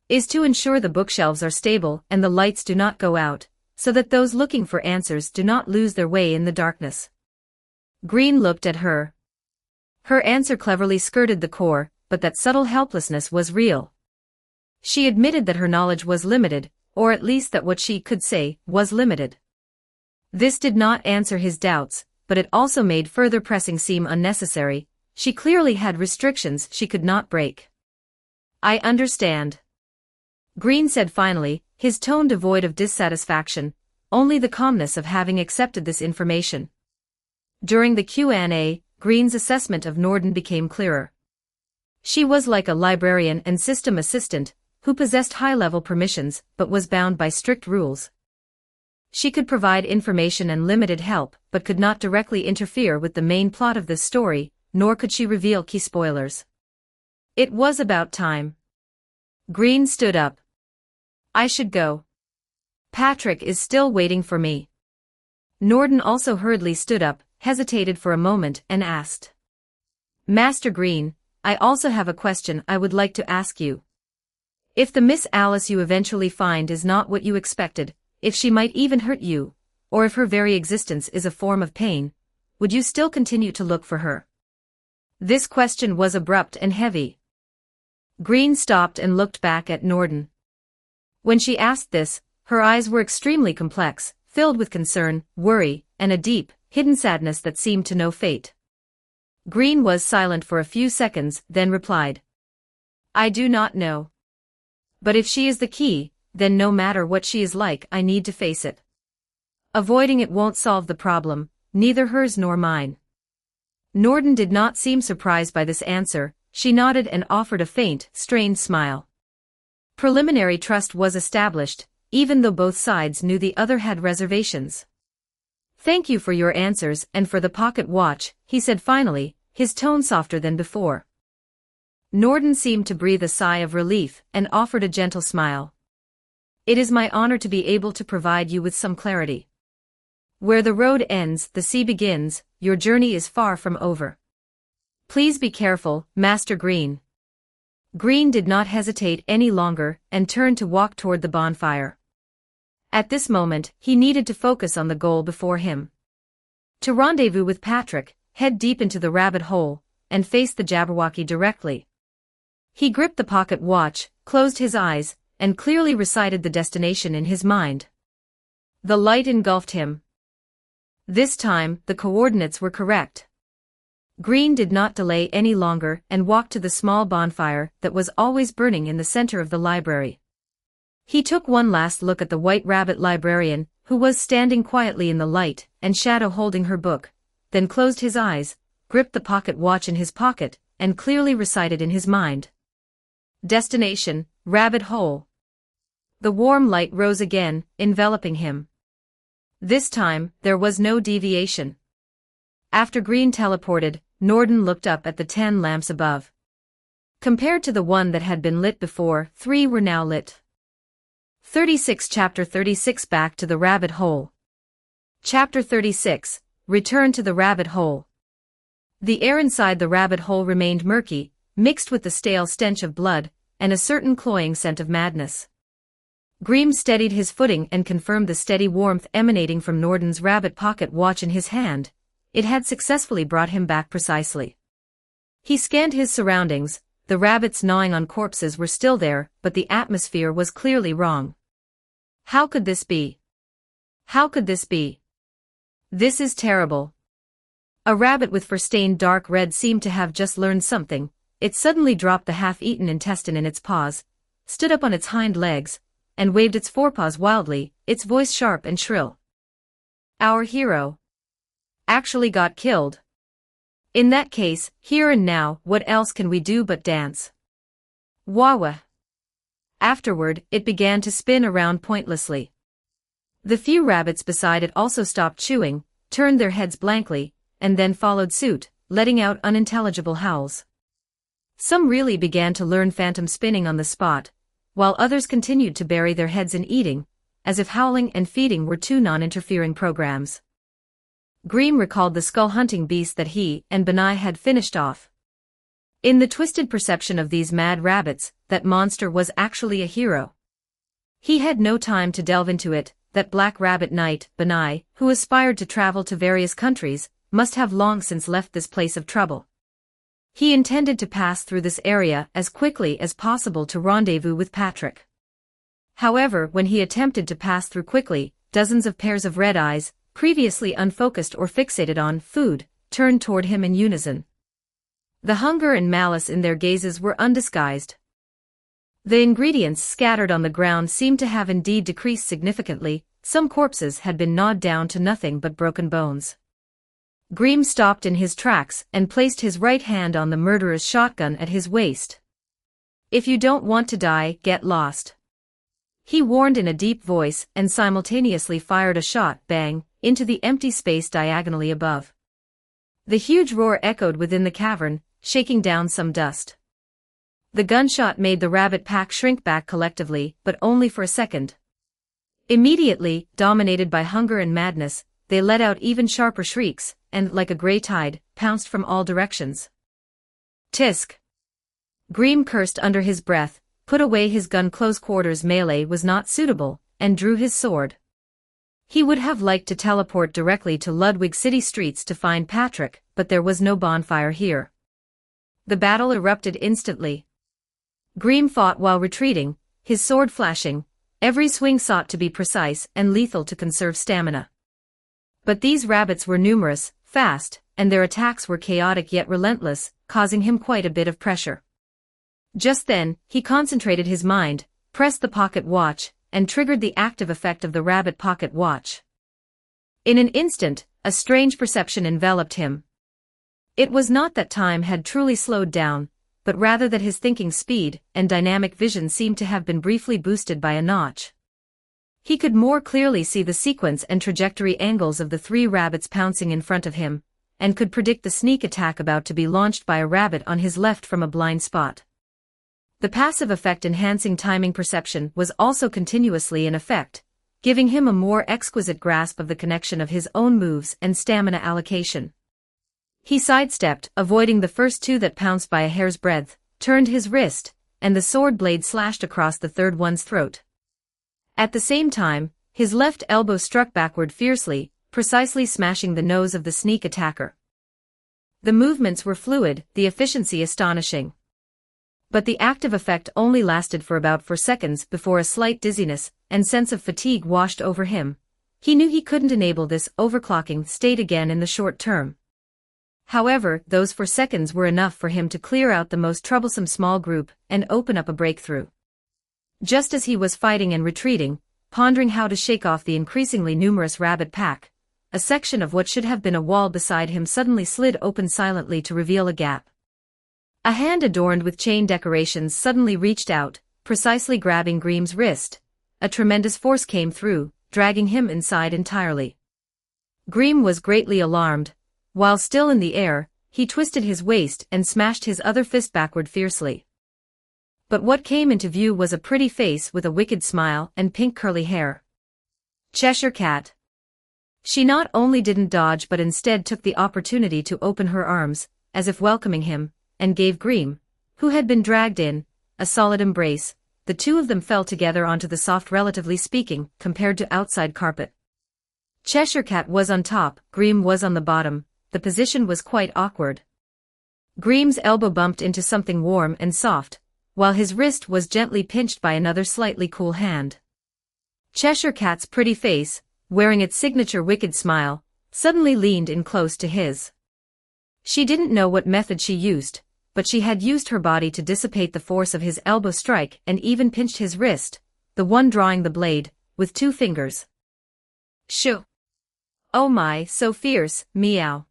is to ensure the bookshelves are stable and the lights do not go out, so that those looking for answers do not lose their way in the darkness. Green looked at her. Her answer cleverly skirted the core, but that subtle helplessness was real. She admitted that her knowledge was limited, or at least that what she could say was limited. This did not answer his doubts, but it also made further pressing seem unnecessary. She clearly had restrictions she could not break. I understand. Green said finally, his tone devoid of dissatisfaction, only the calmness of having accepted this information. During the Q&A, Green's assessment of Norden became clearer. She was like a librarian and system assistant, who possessed high-level permissions but was bound by strict rules. She could provide information and limited help, but could not directly interfere with the main plot of this story, nor could she reveal key spoilers. It was about time. Green stood up. I should go. Patrick is still waiting for me. Norden also hurriedly stood up, hesitated for a moment, and asked. Master Green, I also have a question I would like to ask you. If the Miss Alice you eventually find is not what you expected, if she might even hurt you, or if her very existence is a form of pain, would you still continue to look for her? This question was abrupt and heavy. Green stopped and looked back at Norden. When she asked this, her eyes were extremely complex, filled with concern, worry, and a deep, hidden sadness that seemed to know fate. Green was silent for a few seconds, then replied. I do not know. But if she is the key, then no matter what she is like, I need to face it. Avoiding it won't solve the problem, neither hers nor mine. Norden did not seem surprised by this answer. She nodded and offered a faint, strained smile. Preliminary trust was established, even though both sides knew the other had reservations. Thank you for your answers and for the pocket watch, he said finally, his tone softer than before. Norden seemed to breathe a sigh of relief and offered a gentle smile. It is my honor to be able to provide you with some clarity. Where the road ends, the sea begins, your journey is far from over. Please be careful, Master Green. Green did not hesitate any longer and turned to walk toward the bonfire. At this moment, he needed to focus on the goal before him. To rendezvous with Patrick, head deep into the rabbit hole, and face the Jabberwocky directly. He gripped the pocket watch, closed his eyes, and clearly recited the destination in his mind. The light engulfed him. This time, the coordinates were correct. Green did not delay any longer and walked to the small bonfire that was always burning in the center of the library. He took one last look at the White Rabbit librarian, who was standing quietly in the light and shadow holding her book, then closed his eyes, gripped the pocket watch in his pocket, and clearly recited in his mind. Destination, Rabbit Hole. The warm light rose again, enveloping him. This time, there was no deviation. After Green teleported, Norden looked up at the 10 lamps above. Compared to the one that had been lit before, 3 were now lit. 36 Chapter 36 Back to the Rabbit Hole. Chapter 36, Return to the Rabbit Hole. The air inside the rabbit hole remained murky, mixed with the stale stench of blood, and a certain cloying scent of madness. Green steadied his footing and confirmed the steady warmth emanating from Norden's rabbit pocket watch in his hand. It had successfully brought him back precisely. He scanned his surroundings. The rabbits gnawing on corpses were still there, but the atmosphere was clearly wrong. How could this be? How could this be? This is terrible. A rabbit with fur-stained dark red seemed to have just learned something. It suddenly dropped the half-eaten intestine in its paws, stood up on its hind legs, and waved its forepaws wildly, its voice sharp and shrill. Our hero actually got killed. In that case, here and now, what else can we do but dance? Wah-wah. Afterward, it began to spin around pointlessly. The few rabbits beside it also stopped chewing, turned their heads blankly, and then followed suit, letting out unintelligible howls. Some really began to learn phantom spinning on the spot, while others continued to bury their heads in eating, as if howling and feeding were two non-interfering programs. Green recalled the skull-hunting beast that he and Benai had finished off. In the twisted perception of these mad rabbits, that monster was actually a hero. He had no time to delve into it. That Black Rabbit Knight, Benai, who aspired to travel to various countries, must have long since left this place of trouble. He intended to pass through this area as quickly as possible to rendezvous with Patrick. However, when he attempted to pass through quickly, dozens of pairs of red eyes, previously unfocused or fixated on food, turned toward him in unison. The hunger and malice in their gazes were undisguised. The ingredients scattered on the ground seemed to have indeed decreased significantly. Some corpses had been gnawed down to nothing but broken bones. Green stopped in his tracks and placed his right hand on the murderer's shotgun at his waist. If you don't want to die, get lost. He warned in a deep voice and simultaneously fired a shot, bang, into the empty space diagonally above. The huge roar echoed within the cavern, shaking down some dust. The gunshot made the rabbit pack shrink back collectively, but only for a second. Immediately, dominated by hunger and madness, they let out even sharper shrieks, and, like a grey tide, pounced from all directions. Tisk! Green cursed under his breath, put away his gun. Close quarters melee was not suitable, and drew his sword. He would have liked to teleport directly to Ludwig City streets to find Patrick, but there was no bonfire here. The battle erupted instantly. Green fought while retreating, his sword flashing. Every swing sought to be precise and lethal to conserve stamina. But these rabbits were numerous, fast, and their attacks were chaotic yet relentless, causing him quite a bit of pressure. Just then, he concentrated his mind, pressed the pocket watch, and triggered the active effect of the rabbit pocket watch. In an instant, a strange perception enveloped him. It was not that time had truly slowed down, but rather that his thinking speed and dynamic vision seemed to have been briefly boosted by a notch. He could more clearly see the sequence and trajectory angles of the 3 rabbits pouncing in front of him, and could predict the sneak attack about to be launched by a rabbit on his left from a blind spot. The passive effect enhancing timing perception was also continuously in effect, giving him a more exquisite grasp of the connection of his own moves and stamina allocation. He sidestepped, avoiding the first 2 that pounced by a hair's breadth, turned his wrist, and the sword blade slashed across the third one's throat. At the same time, his left elbow struck backward fiercely, precisely smashing the nose of the sneak attacker. The movements were fluid, the efficiency astonishing. But the active effect only lasted for about 4 seconds before a slight dizziness and sense of fatigue washed over him, He knew he couldn't enable this overclocking state again in the short term. However, those 4 seconds were enough for him to clear out the most troublesome small group and open up a breakthrough. Just as he was fighting and retreating, pondering how to shake off the increasingly numerous rabbit pack, a section of what should have been a wall beside him suddenly slid open silently to reveal a gap. A hand adorned with chain decorations suddenly reached out, precisely grabbing Grimm's wrist. A tremendous force came through, dragging him inside entirely. Grimm was greatly alarmed. While still in the air, he twisted his waist and smashed his other fist backward fiercely. But what came into view was a pretty face with a wicked smile and pink curly hair. Cheshire Cat. She not only didn't dodge but instead took the opportunity to open her arms, as if welcoming him, and gave Grimm, who had been dragged in, a solid embrace. The two of them fell together onto the soft, relatively speaking, compared to outside carpet. Cheshire Cat was on top, Grimm was on the bottom. The position was quite awkward. Grimm's elbow bumped into something warm and soft, while his wrist was gently pinched by another slightly cool hand. Cheshire Cat's pretty face, wearing its signature wicked smile, suddenly leaned in close to his. She didn't know what method she used, but she had used her body to dissipate the force of his elbow strike and even pinched his wrist, the one drawing the blade, with 2 fingers. Shoo! Oh my, so fierce, meow.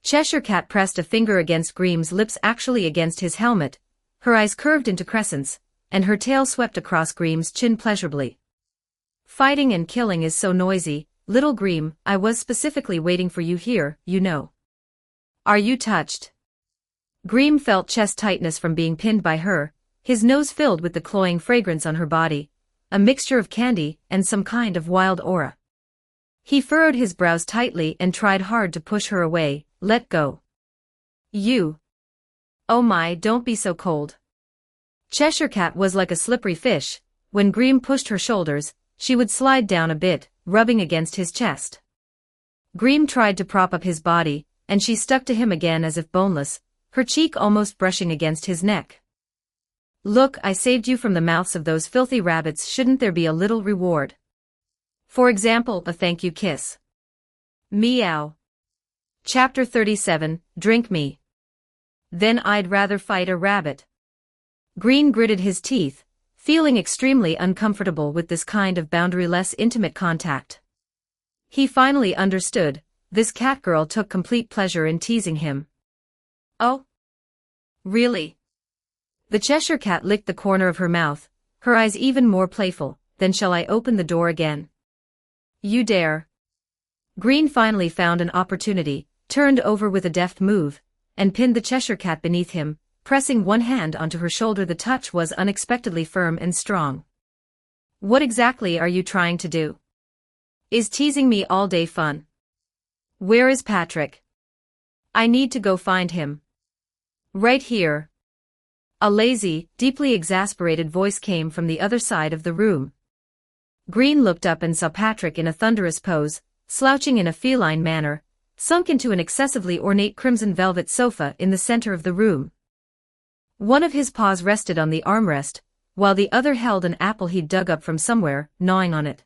Cheshire Cat pressed a finger against Grimm's lips, actually against his helmet. Her eyes curved into crescents, and her tail swept across Grimm's chin pleasurably. Fighting and killing is so noisy, little Grimm, I was specifically waiting for you here, you know. Are you touched? Grimm felt chest tightness from being pinned by her, his nose filled with the cloying fragrance on her body, a mixture of candy and some kind of wild aura. He furrowed his brows tightly and tried hard to push her away. Let go. You. Oh my, don't be so cold. Cheshire Cat was like a slippery fish. When Grimm pushed her shoulders, she would slide down a bit, rubbing against his chest. Grimm tried to prop up his body, and she stuck to him again as if boneless, her cheek almost brushing against his neck. Look, I saved you from the mouths of those filthy rabbits. Shouldn't there be a little reward? For example, a thank you kiss. Meow. Chapter 37, Drink Me. Then I'd rather fight a rabbit. Grimm gritted his teeth, feeling extremely uncomfortable with this kind of boundary-less intimate contact. He finally understood, this cat girl took complete pleasure in teasing him. Oh? Really? The Cheshire Cat licked the corner of her mouth, her eyes even more playful. Then shall I open the door again? You dare. Grimm finally found an opportunity, turned over with a deft move, and pinned the Cheshire Cat beneath him, pressing one hand onto her shoulder. The touch was unexpectedly firm and strong. What exactly are you trying to do? Is teasing me all day fun? Where is Patrick? I need to go find him. Right here. A lazy, deeply exasperated voice came from the other side of the room. Grimm looked up and saw Patrick in a thunderous pose, slouching in a feline manner, sunk into an excessively ornate crimson velvet sofa in the center of the room. One of his paws rested on the armrest, while the other held an apple he'd dug up from somewhere, gnawing on it.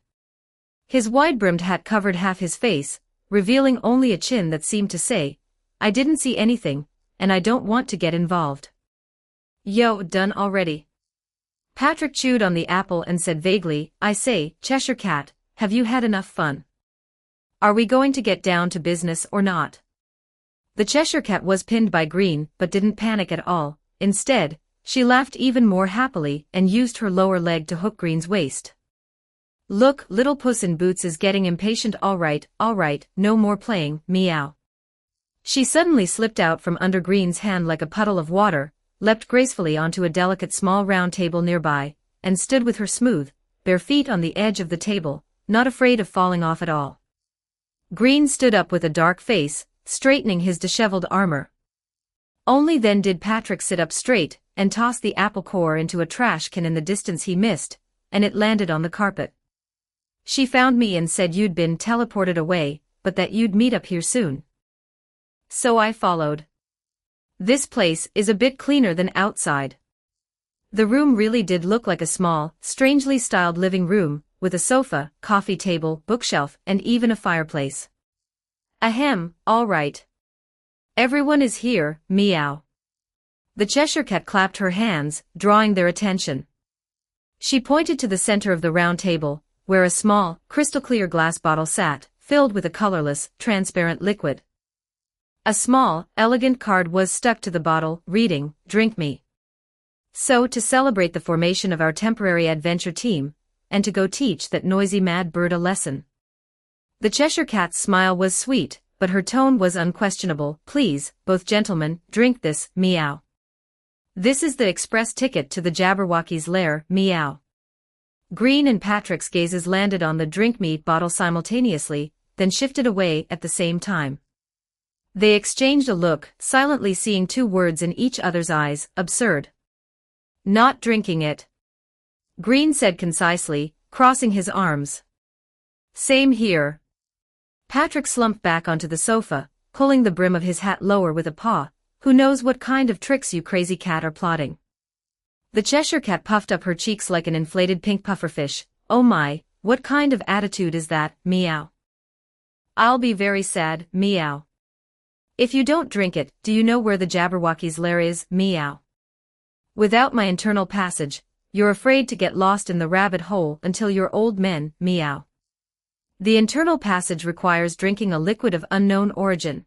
His wide-brimmed hat covered half his face, revealing only a chin that seemed to say, I didn't see anything, and I don't want to get involved. Yo, done already. Patrick chewed on the apple and said vaguely, I say, Cheshire Cat, have you had enough fun? Are we going to get down to business or not? The Cheshire Cat was pinned by Grimm, but didn't panic at all. Instead, she laughed even more happily and used her lower leg to hook Grimm's waist. Look, little Puss in Boots is getting impatient. All right, no more playing, meow. She suddenly slipped out from under Grimm's hand like a puddle of water, leapt gracefully onto a delicate small round table nearby, and stood with her smooth, bare feet on the edge of the table, not afraid of falling off at all. Grimm stood up with a dark face, straightening his disheveled armor. Only then did Patrick sit up straight and toss the apple core into a trash can. In the distance he missed, and it landed on the carpet. She found me and said you'd been teleported away, but that you'd meet up here soon. So I followed. This place is a bit cleaner than outside. The room really did look like a small, strangely styled living room, with a sofa, coffee table, bookshelf, and even a fireplace. Ahem, all right. Everyone is here, meow. The Cheshire Cat clapped her hands, drawing their attention. She pointed to the center of the round table, where a small, crystal-clear glass bottle sat, filled with a colorless, transparent liquid. A small, elegant card was stuck to the bottle, reading, "Drink me." So, to celebrate the formation of our temporary adventure team, and to go teach that noisy mad bird a lesson. The Cheshire Cat's smile was sweet, but her tone was unquestionable. "Please, both gentlemen, drink this, meow. This is the express ticket to the Jabberwocky's lair, meow." Green and Patrick's gazes landed on the drink me bottle simultaneously, then shifted away at the same time. They exchanged a look, silently seeing two words in each other's eyes: absurd. "Not drinking it," Green said concisely, crossing his arms. "Same here." Patrick slumped back onto the sofa, pulling the brim of his hat lower with a paw. "Who knows what kind of tricks you crazy cat are plotting?" The Cheshire Cat puffed up her cheeks like an inflated pink pufferfish. "Oh my, what kind of attitude is that, meow? I'll be very sad, meow. If you don't drink it, do you know where the Jabberwocky's lair is, meow? Without my internal passage, you're afraid to get lost in the rabbit hole until you're old men, meow. The internal passage requires drinking a liquid of unknown origin."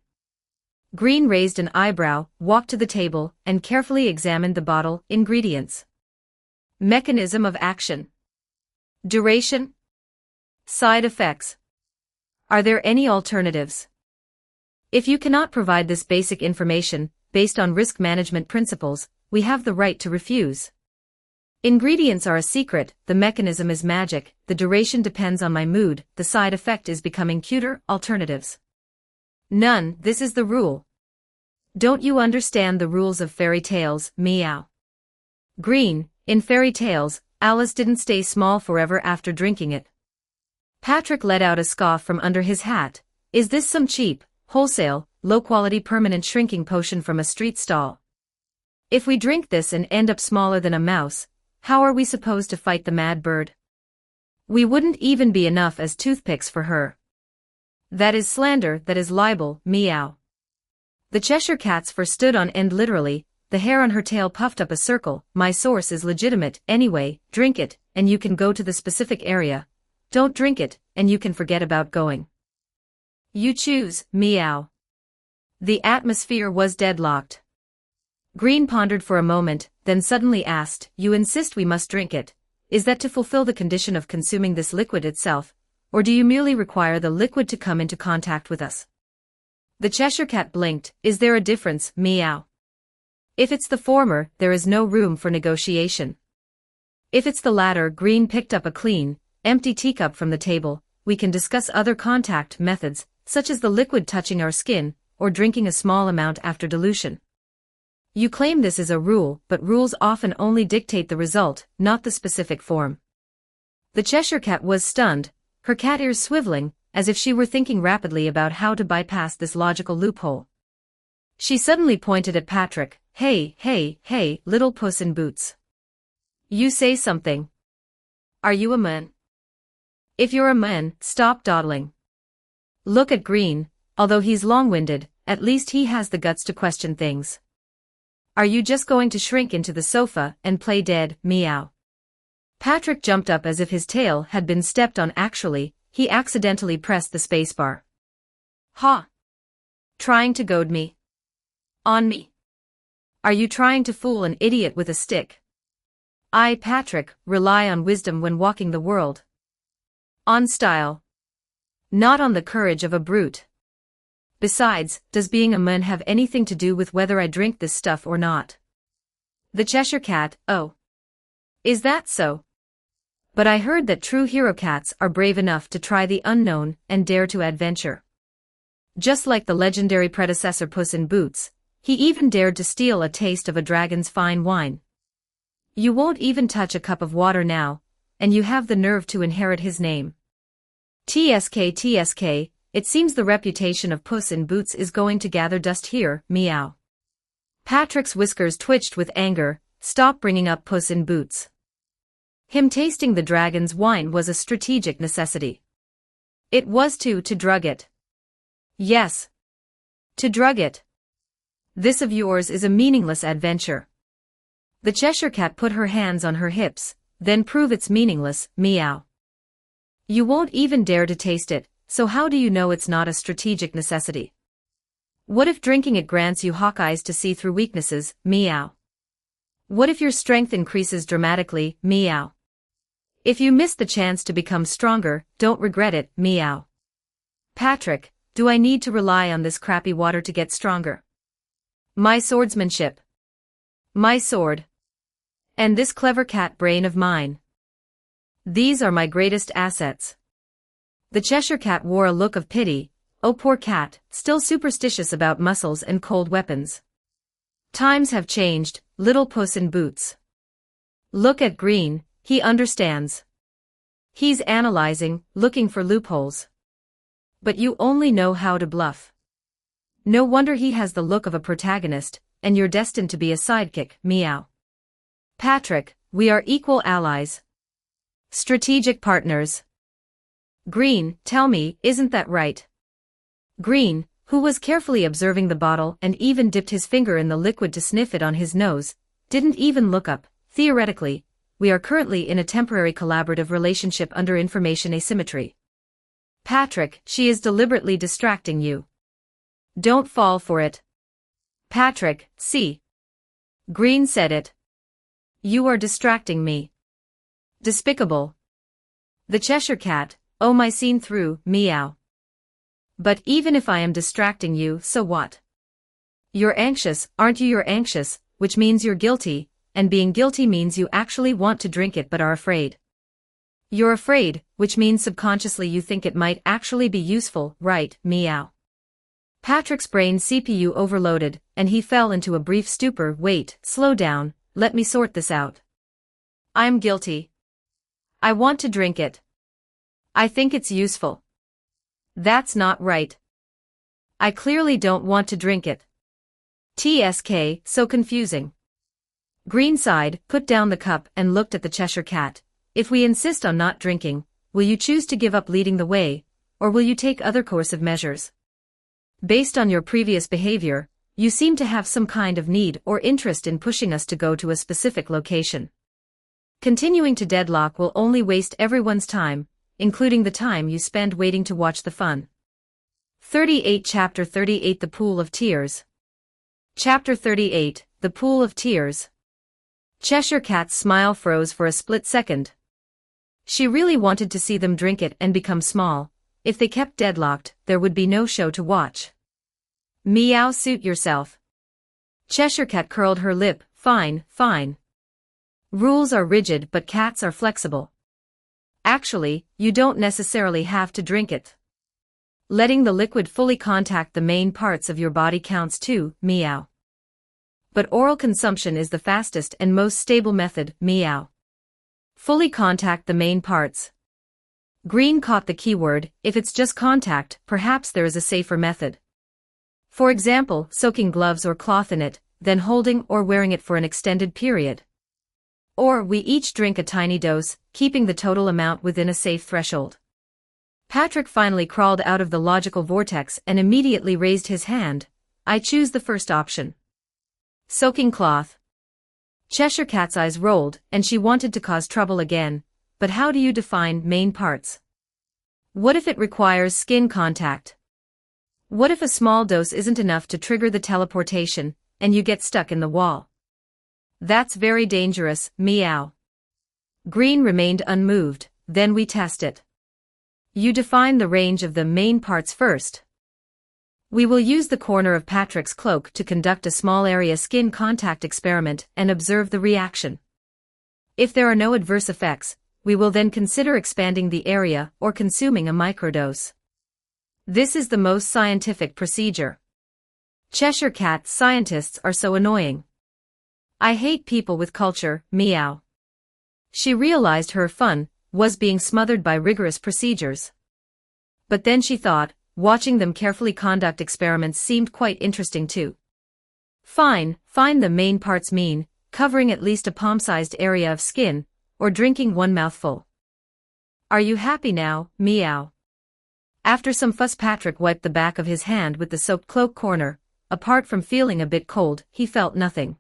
Green raised an eyebrow, walked to the table, and carefully examined the bottle. "Ingredients. Mechanism of action. Duration. Side effects. Are there any alternatives? If you cannot provide this basic information, based on risk management principles, we have the right to refuse. Ingredients are a secret, the mechanism is magic, the duration depends on my mood, the side effect is becoming cuter. Alternatives. None. This is the rule. Don't you understand the rules of fairy tales, meow?" Green, in fairy tales, Alice didn't stay small forever after drinking it. Patrick let out a scoff from under his hat. "Is this some cheap, wholesale, low-quality permanent shrinking potion from a street stall? If we drink this and end up smaller than a mouse, how are we supposed to fight the mad bird? We wouldn't even be enough as toothpicks for her." "That is slander, that is libel, meow." The Cheshire Cat's fur stood on end literally, the hair on her tail puffed up a circle. "My source is legitimate, anyway. Drink it, and you can go to the specific area. Don't drink it, and you can forget about going. You choose, meow." The atmosphere was deadlocked. Green pondered for a moment, then suddenly asked, "You insist we must drink it. Is that to fulfill the condition of consuming this liquid itself, or do you merely require the liquid to come into contact with us?" The Cheshire Cat blinked. "Is there a difference, meow? If it's the former, there is no room for negotiation. If it's the latter," Green picked up a clean, empty teacup from the table, "we can discuss other contact methods, such as the liquid touching our skin, or drinking a small amount after dilution. You claim this is a rule, but rules often only dictate the result, not the specific form." The Cheshire Cat was stunned, her cat ears swiveling, as if she were thinking rapidly about how to bypass this logical loophole. She suddenly pointed at Patrick. Hey, hey, hey, little Puss in Boots. You say something. Are you a man? If you're a man, stop dawdling. Look at Green, although he's long-winded, at least he has the guts to question things. Are you just going to shrink into the sofa and play dead, meow? Patrick jumped up as if his tail had been stepped on. Actually, he accidentally pressed the spacebar. Ha! Trying to goad me? On me? Are you trying to fool an idiot with a stick? I, Patrick, rely on wisdom when walking the world. On style. Not on the courage of a brute. Besides, does being a man have anything to do with whether I drink this stuff or not? The Cheshire Cat, oh. Is that so? But I heard that true hero cats are brave enough to try the unknown and dare to adventure. Just like the legendary predecessor Puss in Boots, he even dared to steal a taste of a dragon's fine wine. You won't even touch a cup of water now, and you have the nerve to inherit his name. TSK, it seems the reputation of Puss in Boots is going to gather dust here, meow. Patrick's whiskers twitched with anger, stop bringing up Puss in Boots. Him tasting the dragon's wine was a strategic necessity. It was to drug it. Yes. To drug it. This of yours is a meaningless adventure. The Cheshire Cat put her hands on her hips, then prove it's meaningless, meow. You won't even dare to taste it, so how do you know it's not a strategic necessity? What if drinking it grants you hawk eyes to see through weaknesses, meow? What if your strength increases dramatically, meow? If you miss the chance to become stronger, don't regret it, meow. Patrick, do I need to rely on this crappy water to get stronger? My swordsmanship. My sword. And this clever cat brain of mine. These are my greatest assets. The Cheshire Cat wore a look of pity. Oh, poor cat, still superstitious about muscles and cold weapons. Times have changed, little Puss in Boots. Look at Green, he understands. He's analyzing, looking for loopholes. But you only know how to bluff. No wonder he has the look of a protagonist, and you're destined to be a sidekick, meow. Patrick, we are equal allies. Strategic partners. Green, tell me, isn't that right? Green, who was carefully observing the bottle and even dipped his finger in the liquid to sniff it on his nose, didn't even look up. Theoretically, we are currently in a temporary collaborative relationship under information asymmetry. Patrick, she is deliberately distracting you. Don't fall for it. Patrick, see. Green said it. You are distracting me. Despicable. The Cheshire Cat, oh my seen through, meow. But even if I am distracting you, so what? You're anxious, aren't you? You're anxious, which means you're guilty, and being guilty means you actually want to drink it but are afraid. You're afraid, which means subconsciously you think it might actually be useful, right, meow. Patrick's brain CPU overloaded, and he fell into a brief stupor. Wait, slow down, let me sort this out. I'm guilty. I want to drink it. I think it's useful. That's not right. I clearly don't want to drink it. TSK, so confusing. Green sighed, put down the cup and looked at the Cheshire Cat. If we insist on not drinking, will you choose to give up leading the way, or will you take other coercive measures? Based on your previous behavior, you seem to have some kind of need or interest in pushing us to go to a specific location. Continuing to deadlock will only waste everyone's time, including the time you spend waiting to watch the fun. 38 Chapter 38 The Pool of Tears. Chapter 38 The Pool of Tears. Cheshire Cat's smile froze for a split second. She really wanted to see them drink it and become small. If they kept deadlocked, there would be no show to watch. Meow, suit yourself. Cheshire Cat curled her lip. Fine, fine. Rules are rigid but cats are flexible. Actually, you don't necessarily have to drink it. Letting the liquid fully contact the main parts of your body counts too, meow. But oral consumption is the fastest and most stable method, meow. Fully contact the main parts. Green caught the keyword. If it's just contact, perhaps there is a safer method. For example, soaking gloves or cloth in it, then holding or wearing it for an extended period. Or we each drink a tiny dose, keeping the total amount within a safe threshold. Patrick finally crawled out of the logical vortex and immediately raised his hand. I choose the first option. Soaking cloth. Cheshire Cat's eyes rolled, and she wanted to cause trouble again. But how do you define main parts? What if it requires skin contact? What if a small dose isn't enough to trigger the teleportation, and you get stuck in the wall? That's very dangerous, meow. Green remained unmoved. Then we test it. You define the range of the main parts first. We will use the corner of Patrick's cloak to conduct a small area skin contact experiment and observe the reaction. If there are no adverse effects, we will then consider expanding the area or consuming a microdose. This is the most scientific procedure. Cheshire Cat scientists are so annoying. I hate people with culture, meow. She realized her fun was being smothered by rigorous procedures. But then she thought, watching them carefully conduct experiments seemed quite interesting too. Fine, the main parts mean, covering at least a palm-sized area of skin, or drinking one mouthful. "Are you happy now, meow?" After some fuss, Patrick wiped the back of his hand with the soaked cloak corner. Apart from feeling a bit cold, he felt nothing.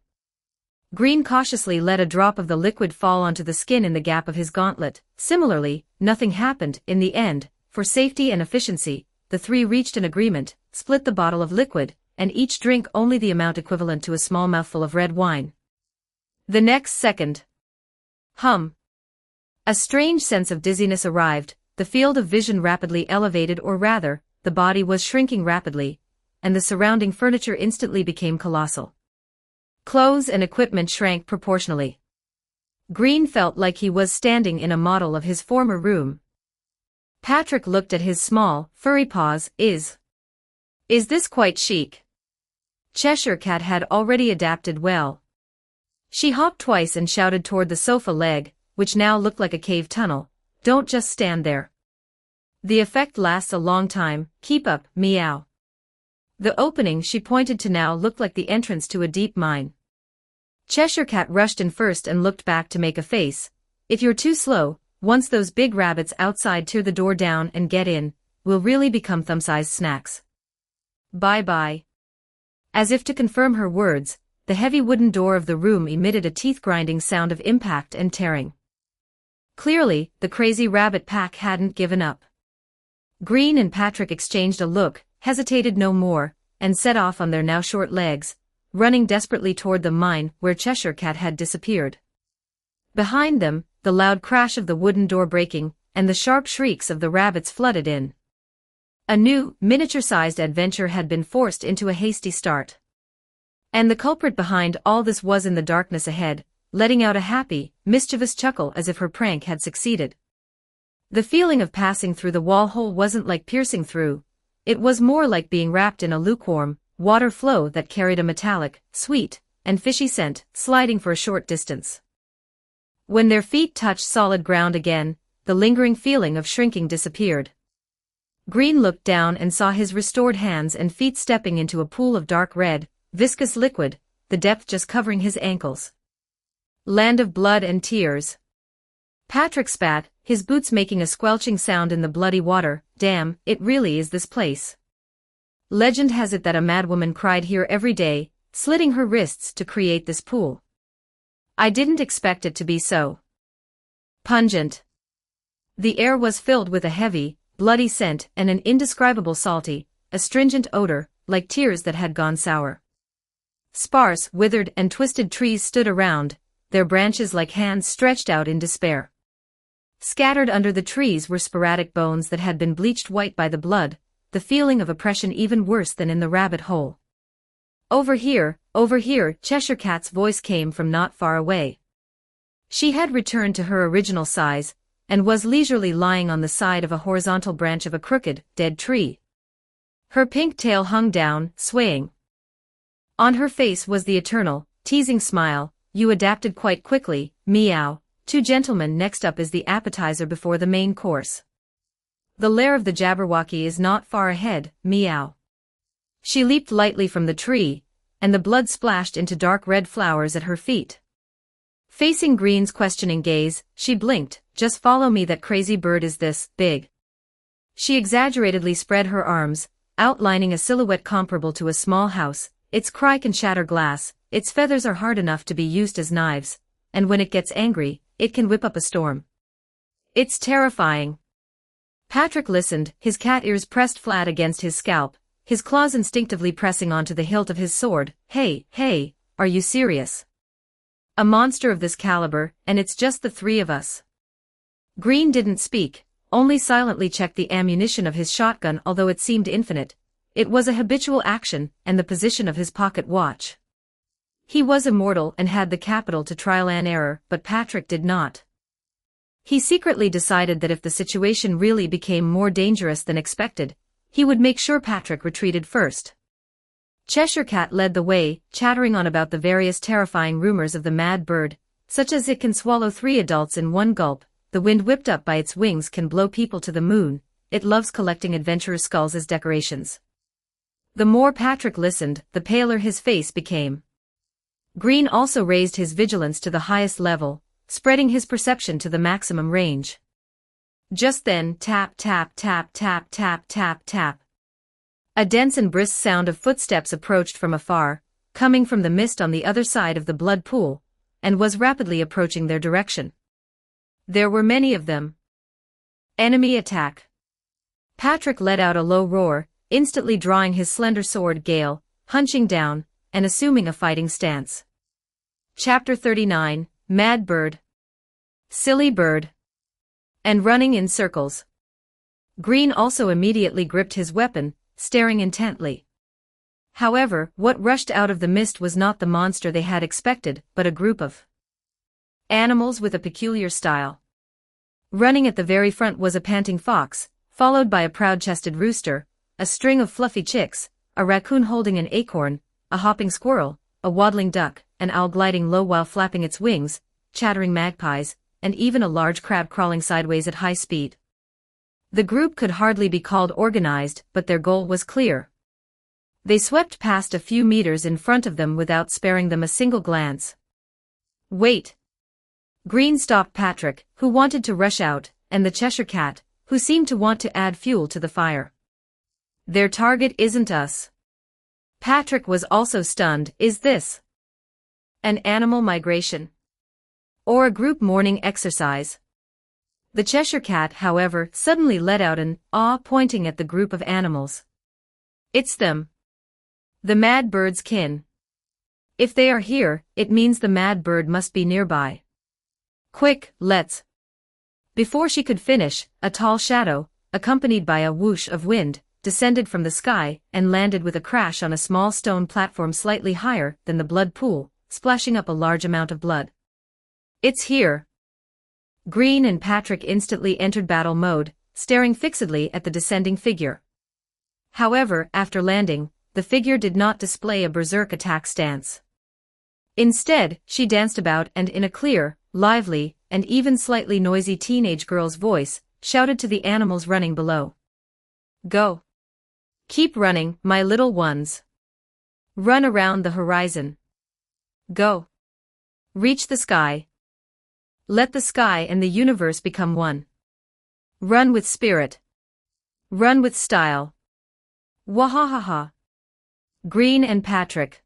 Green cautiously let a drop of the liquid fall onto the skin in the gap of his gauntlet. Similarly, nothing happened. In the end, for safety and efficiency, the three reached an agreement, split the bottle of liquid, and each drink only the amount equivalent to a small mouthful of red wine. The next second. A strange sense of dizziness arrived, the field of vision rapidly elevated, or rather, the body was shrinking rapidly, and the surrounding furniture instantly became colossal. Clothes and equipment shrank proportionally. Green felt like he was standing in a model of his former room. Patrick looked at his small, furry paws. Is this quite chic? Cheshire Cat had already adapted well. She hopped twice and shouted toward the sofa leg, which now looked like a cave tunnel. "Don't just stand there. The effect lasts a long time, keep up, meow." The opening she pointed to now looked like the entrance to a deep mine. Cheshire Cat rushed in first and looked back to make a face. "If you're too slow, once those big rabbits outside tear the door down and get in, we'll really become thumb-sized snacks. Bye-bye." As if to confirm her words, the heavy wooden door of the room emitted a teeth-grinding sound of impact and tearing. Clearly, the crazy rabbit pack hadn't given up. Green and Patrick exchanged a look, hesitated no more, and set off on their now short legs, running desperately toward the mine where Cheshire Cat had disappeared. Behind them, the loud crash of the wooden door breaking, and the sharp shrieks of the rabbits flooded in. A new, miniature-sized adventure had been forced into a hasty start. And the culprit behind all this was in the darkness ahead, letting out a happy, mischievous chuckle as if her prank had succeeded. The feeling of passing through the wall hole wasn't like piercing through. It was more like being wrapped in a lukewarm, water flow that carried a metallic, sweet, and fishy scent, sliding for a short distance. When their feet touched solid ground again, the lingering feeling of shrinking disappeared. Green looked down and saw his restored hands and feet stepping into a pool of dark red, viscous liquid, the depth just covering his ankles. Land of blood and tears. Patrick spat, his boots making a squelching sound in the bloody water. "Damn, it really is this place. Legend has it that a madwoman cried here every day, slitting her wrists to create this pool. I didn't expect it to be so pungent." The air was filled with a heavy, bloody scent and an indescribable salty, astringent odor, like tears that had gone sour. Sparse, withered and twisted trees stood around, their branches like hands stretched out in despair. Scattered under the trees were sporadic bones that had been bleached white by the blood, the feeling of oppression even worse than in the rabbit hole. Over here, Cheshire Cat's voice came from not far away. She had returned to her original size, and was leisurely lying on the side of a horizontal branch of a crooked, dead tree. Her pink tail hung down, swaying. On her face was the eternal, teasing smile. "You adapted quite quickly, meow. 2 gentlemen, next up is the appetizer before the main course. The lair of the Jabberwocky is not far ahead, meow." She leaped lightly from the tree, and the blood splashed into dark red flowers at her feet. Facing Green's questioning gaze, she blinked. "Just follow me. That crazy bird is this big." She exaggeratedly spread her arms, outlining a silhouette comparable to a small house. "Its cry can shatter glass, its feathers are hard enough to be used as knives, and when it gets angry, it can whip up a storm. It's terrifying." Patrick listened, his cat ears pressed flat against his scalp, his claws instinctively pressing onto the hilt of his sword. Hey, are you serious? A monster of this caliber, and it's just the 3 of us." Green didn't speak, only silently checked the ammunition of his shotgun. Although it seemed infinite, it was a habitual action, and the position of his pocket watch. He was immortal and had the capital to trial and error, but Patrick did not. He secretly decided that if the situation really became more dangerous than expected, he would make sure Patrick retreated first. Cheshire Cat led the way, chattering on about the various terrifying rumors of the mad bird, such as it can swallow 3 adults in one gulp, the wind whipped up by its wings can blow people to the moon, it loves collecting adventurers' skulls as decorations. The more Patrick listened, the paler his face became. Green also raised his vigilance to the highest level, spreading his perception to the maximum range. Just then, tap tap tap tap tap tap tap. A dense and brisk sound of footsteps approached from afar, coming from the mist on the other side of the blood pool, and was rapidly approaching their direction. There were many of them. Enemy attack. Patrick let out a low roar, instantly drawing his slender sword Gale, hunching down, and assuming a fighting stance. Chapter 39, Mad Bird. Silly Bird. And running in circles. Green also immediately gripped his weapon, staring intently. However, what rushed out of the mist was not the monster they had expected, but a group of animals with a peculiar style. Running at the very front was a panting fox, followed by a proud-chested rooster, a string of fluffy chicks, a raccoon holding an acorn, a hopping squirrel, a waddling duck, an owl gliding low while flapping its wings, chattering magpies, and even a large crab crawling sideways at high speed. The group could hardly be called organized, but their goal was clear. They swept past a few meters in front of them without sparing them a single glance. Wait! Green stopped Patrick, who wanted to rush out, and the Cheshire Cat, who seemed to want to add fuel to the fire. Their target isn't us. Patrick was also stunned. Is this an animal migration? Or a group morning exercise? The Cheshire Cat, however, suddenly let out an "ah" pointing at the group of animals. It's them. The mad bird's kin. If they are here, it means the mad bird must be nearby. Quick, let's. Before she could finish, a tall shadow, accompanied by a whoosh of wind, descended from the sky and landed with a crash on a small stone platform slightly higher than the blood pool, splashing up a large amount of blood. It's here. Green and Patrick instantly entered battle mode, staring fixedly at the descending figure. However, after landing, the figure did not display a berserk attack stance. Instead, she danced about and in a clear, lively, and even slightly noisy teenage girl's voice, shouted to the animals running below. Go. Keep running, my little ones. Run around the horizon. Go. Reach the sky. Let the sky and the universe become one. Run with spirit. Run with style. Wahahaha. Green and Patrick.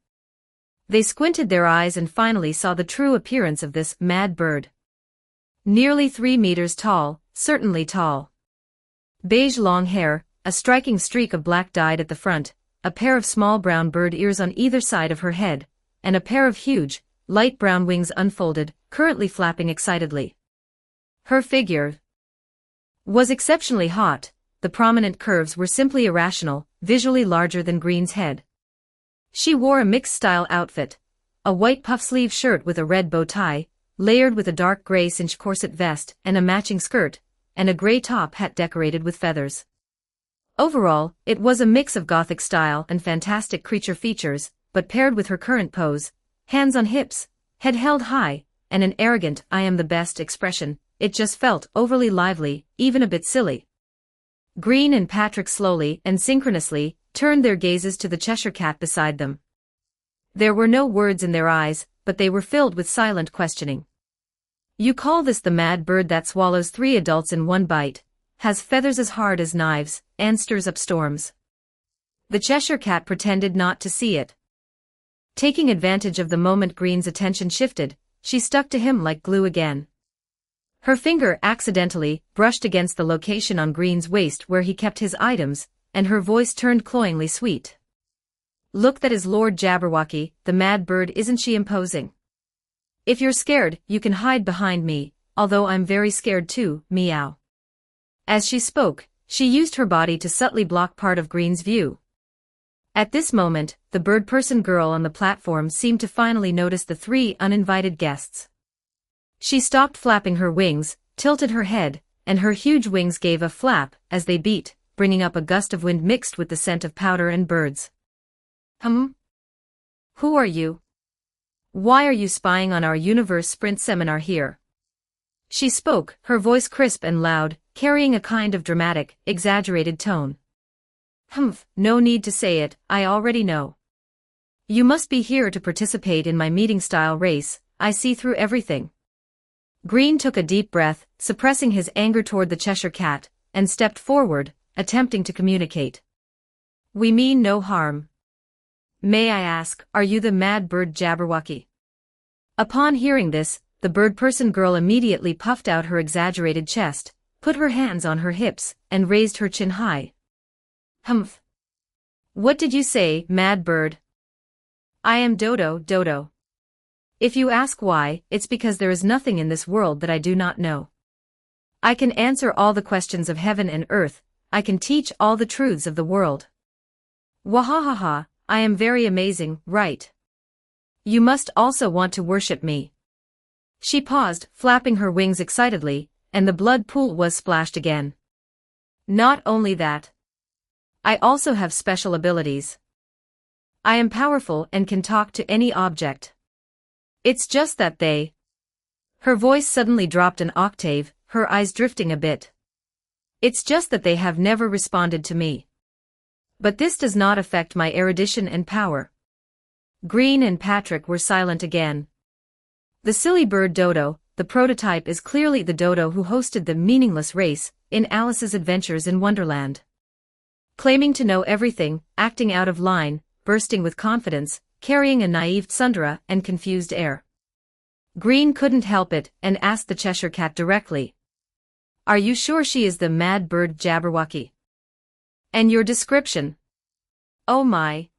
They squinted their eyes and finally saw the true appearance of this mad bird. Nearly 3 meters tall, certainly tall. Beige long hair, a striking streak of black dyed at the front, a pair of small brown bird ears on either side of her head, and a pair of huge, light brown wings unfolded, currently flapping excitedly. Her figure was exceptionally hot. The prominent curves were simply irrational, visually larger than Green's head. She wore a mixed-style outfit, a white puff-sleeve shirt with a red bow tie, layered with a dark gray cinch corset vest and a matching skirt, and a gray top hat decorated with feathers. Overall, it was a mix of gothic style and fantastic creature features, but paired with her current pose, hands on hips, head held high, and an arrogant "I am the best" expression, it just felt overly lively, even a bit silly. Green and Patrick slowly and synchronously turned their gazes to the Cheshire Cat beside them. There were no words in their eyes, but they were filled with silent questioning. You call this the mad bird that swallows 3 adults in one bite, has feathers as hard as knives, and stirs up storms? The Cheshire Cat pretended not to see it. Taking advantage of the moment Green's attention shifted, she stuck to him like glue again. Her finger accidentally brushed against the location on Green's waist where he kept his items, and her voice turned cloyingly sweet. Look, that is Lord Jabberwocky, the mad bird. Isn't she imposing? If you're scared, you can hide behind me, although I'm very scared too, meow. As she spoke, she used her body to subtly block part of Green's view. At this moment, the bird-person girl on the platform seemed to finally notice the 3 uninvited guests. She stopped flapping her wings, tilted her head, and her huge wings gave a flap as they beat, bringing up a gust of wind mixed with the scent of powder and birds. Who are you? Why are you spying on our universe sprint seminar here? She spoke, her voice crisp and loud, carrying a kind of dramatic, exaggerated tone. No need to say it, I already know. You must be here to participate in my meeting-style race. I see through everything. Green took a deep breath, suppressing his anger toward the Cheshire Cat, and stepped forward, attempting to communicate. We mean no harm. May I ask, are you the mad bird Jabberwocky? Upon hearing this, the bird-person girl immediately puffed out her exaggerated chest, put her hands on her hips, and raised her chin high. Humph. What did you say, mad bird? I am Dodo, Dodo. If you ask why, it's because there is nothing in this world that I do not know. I can answer all the questions of heaven and earth, I can teach all the truths of the world. Wahahaha, I am very amazing, right? You must also want to worship me. She paused, flapping her wings excitedly, and the blood pool was splashed again. Not only that. I also have special abilities. I am powerful and can talk to any object. It's just that they... Her voice suddenly dropped an octave, her eyes drifting a bit. It's just that they have never responded to me. But this does not affect my erudition and power. Green and Patrick were silent again. The silly bird Dodo, the prototype, is clearly the Dodo who hosted the meaningless race in Alice's Adventures in Wonderland. Claiming to know everything, acting out of line, bursting with confidence, carrying a naive tsundere and confused air. Green couldn't help it and asked the Cheshire Cat directly. Are you sure she is the mad bird Jabberwocky? And your description? Oh my.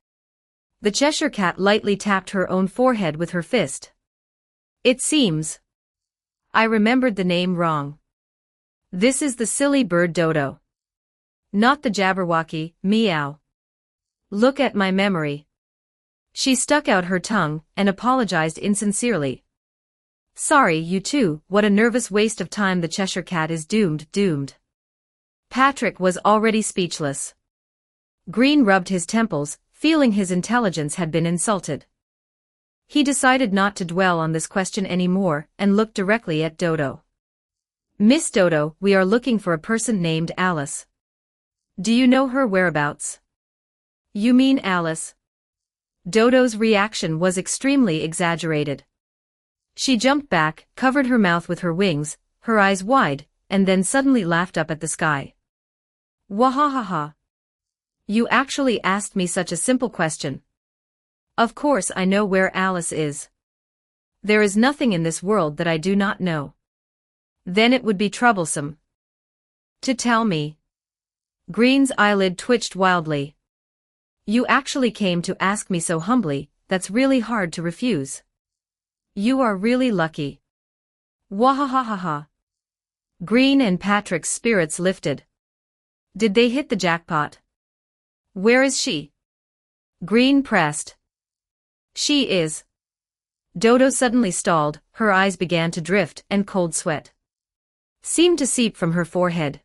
The Cheshire Cat lightly tapped her own forehead with her fist. It seems I remembered the name wrong. This is the silly bird Dodo. Not the Jabberwocky, meow. Look at my memory. She stuck out her tongue and apologized insincerely. Sorry, you two, what a nervous waste of time. The Cheshire Cat is doomed. Patrick was already speechless. Green rubbed his temples, feeling his intelligence had been insulted. He decided not to dwell on this question anymore and looked directly at Dodo. Miss Dodo, we are looking for a person named Alice. Do you know her whereabouts? You mean Alice? Dodo's reaction was extremely exaggerated. She jumped back, covered her mouth with her wings, her eyes wide, and then suddenly laughed up at the sky. Wahahaha. You actually asked me such a simple question. Of course I know where Alice is. There is nothing in this world that I do not know. Then it would be troublesome to tell me. Green's eyelid twitched wildly. You actually came to ask me so humbly, that's really hard to refuse. You are really lucky. Wahahaha. Green and Patrick's spirits lifted. Did they hit the jackpot? Where is she? Green pressed. She is. Dodo suddenly stalled, her eyes began to drift and cold sweat seemed to seep from her forehead.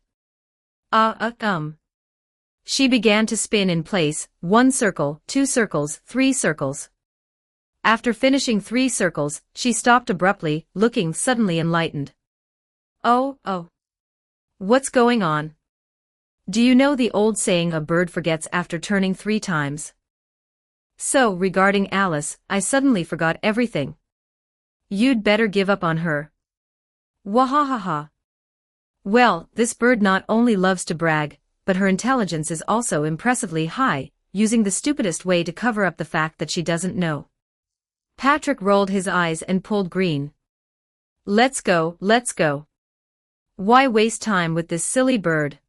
She began to spin in place, 1 circle, 2 circles, 3 circles. After finishing 3 circles, she stopped abruptly, looking suddenly enlightened. Oh. What's going on? Do you know the old saying a bird forgets after turning 3 times? So, regarding Alice, I suddenly forgot everything. You'd better give up on her. Wahahaha. Well, this bird not only loves to brag, but her intelligence is also impressively high, using the stupidest way to cover up the fact that she doesn't know. Patrick rolled his eyes and pulled Green. Let's go. Why waste time with this silly bird?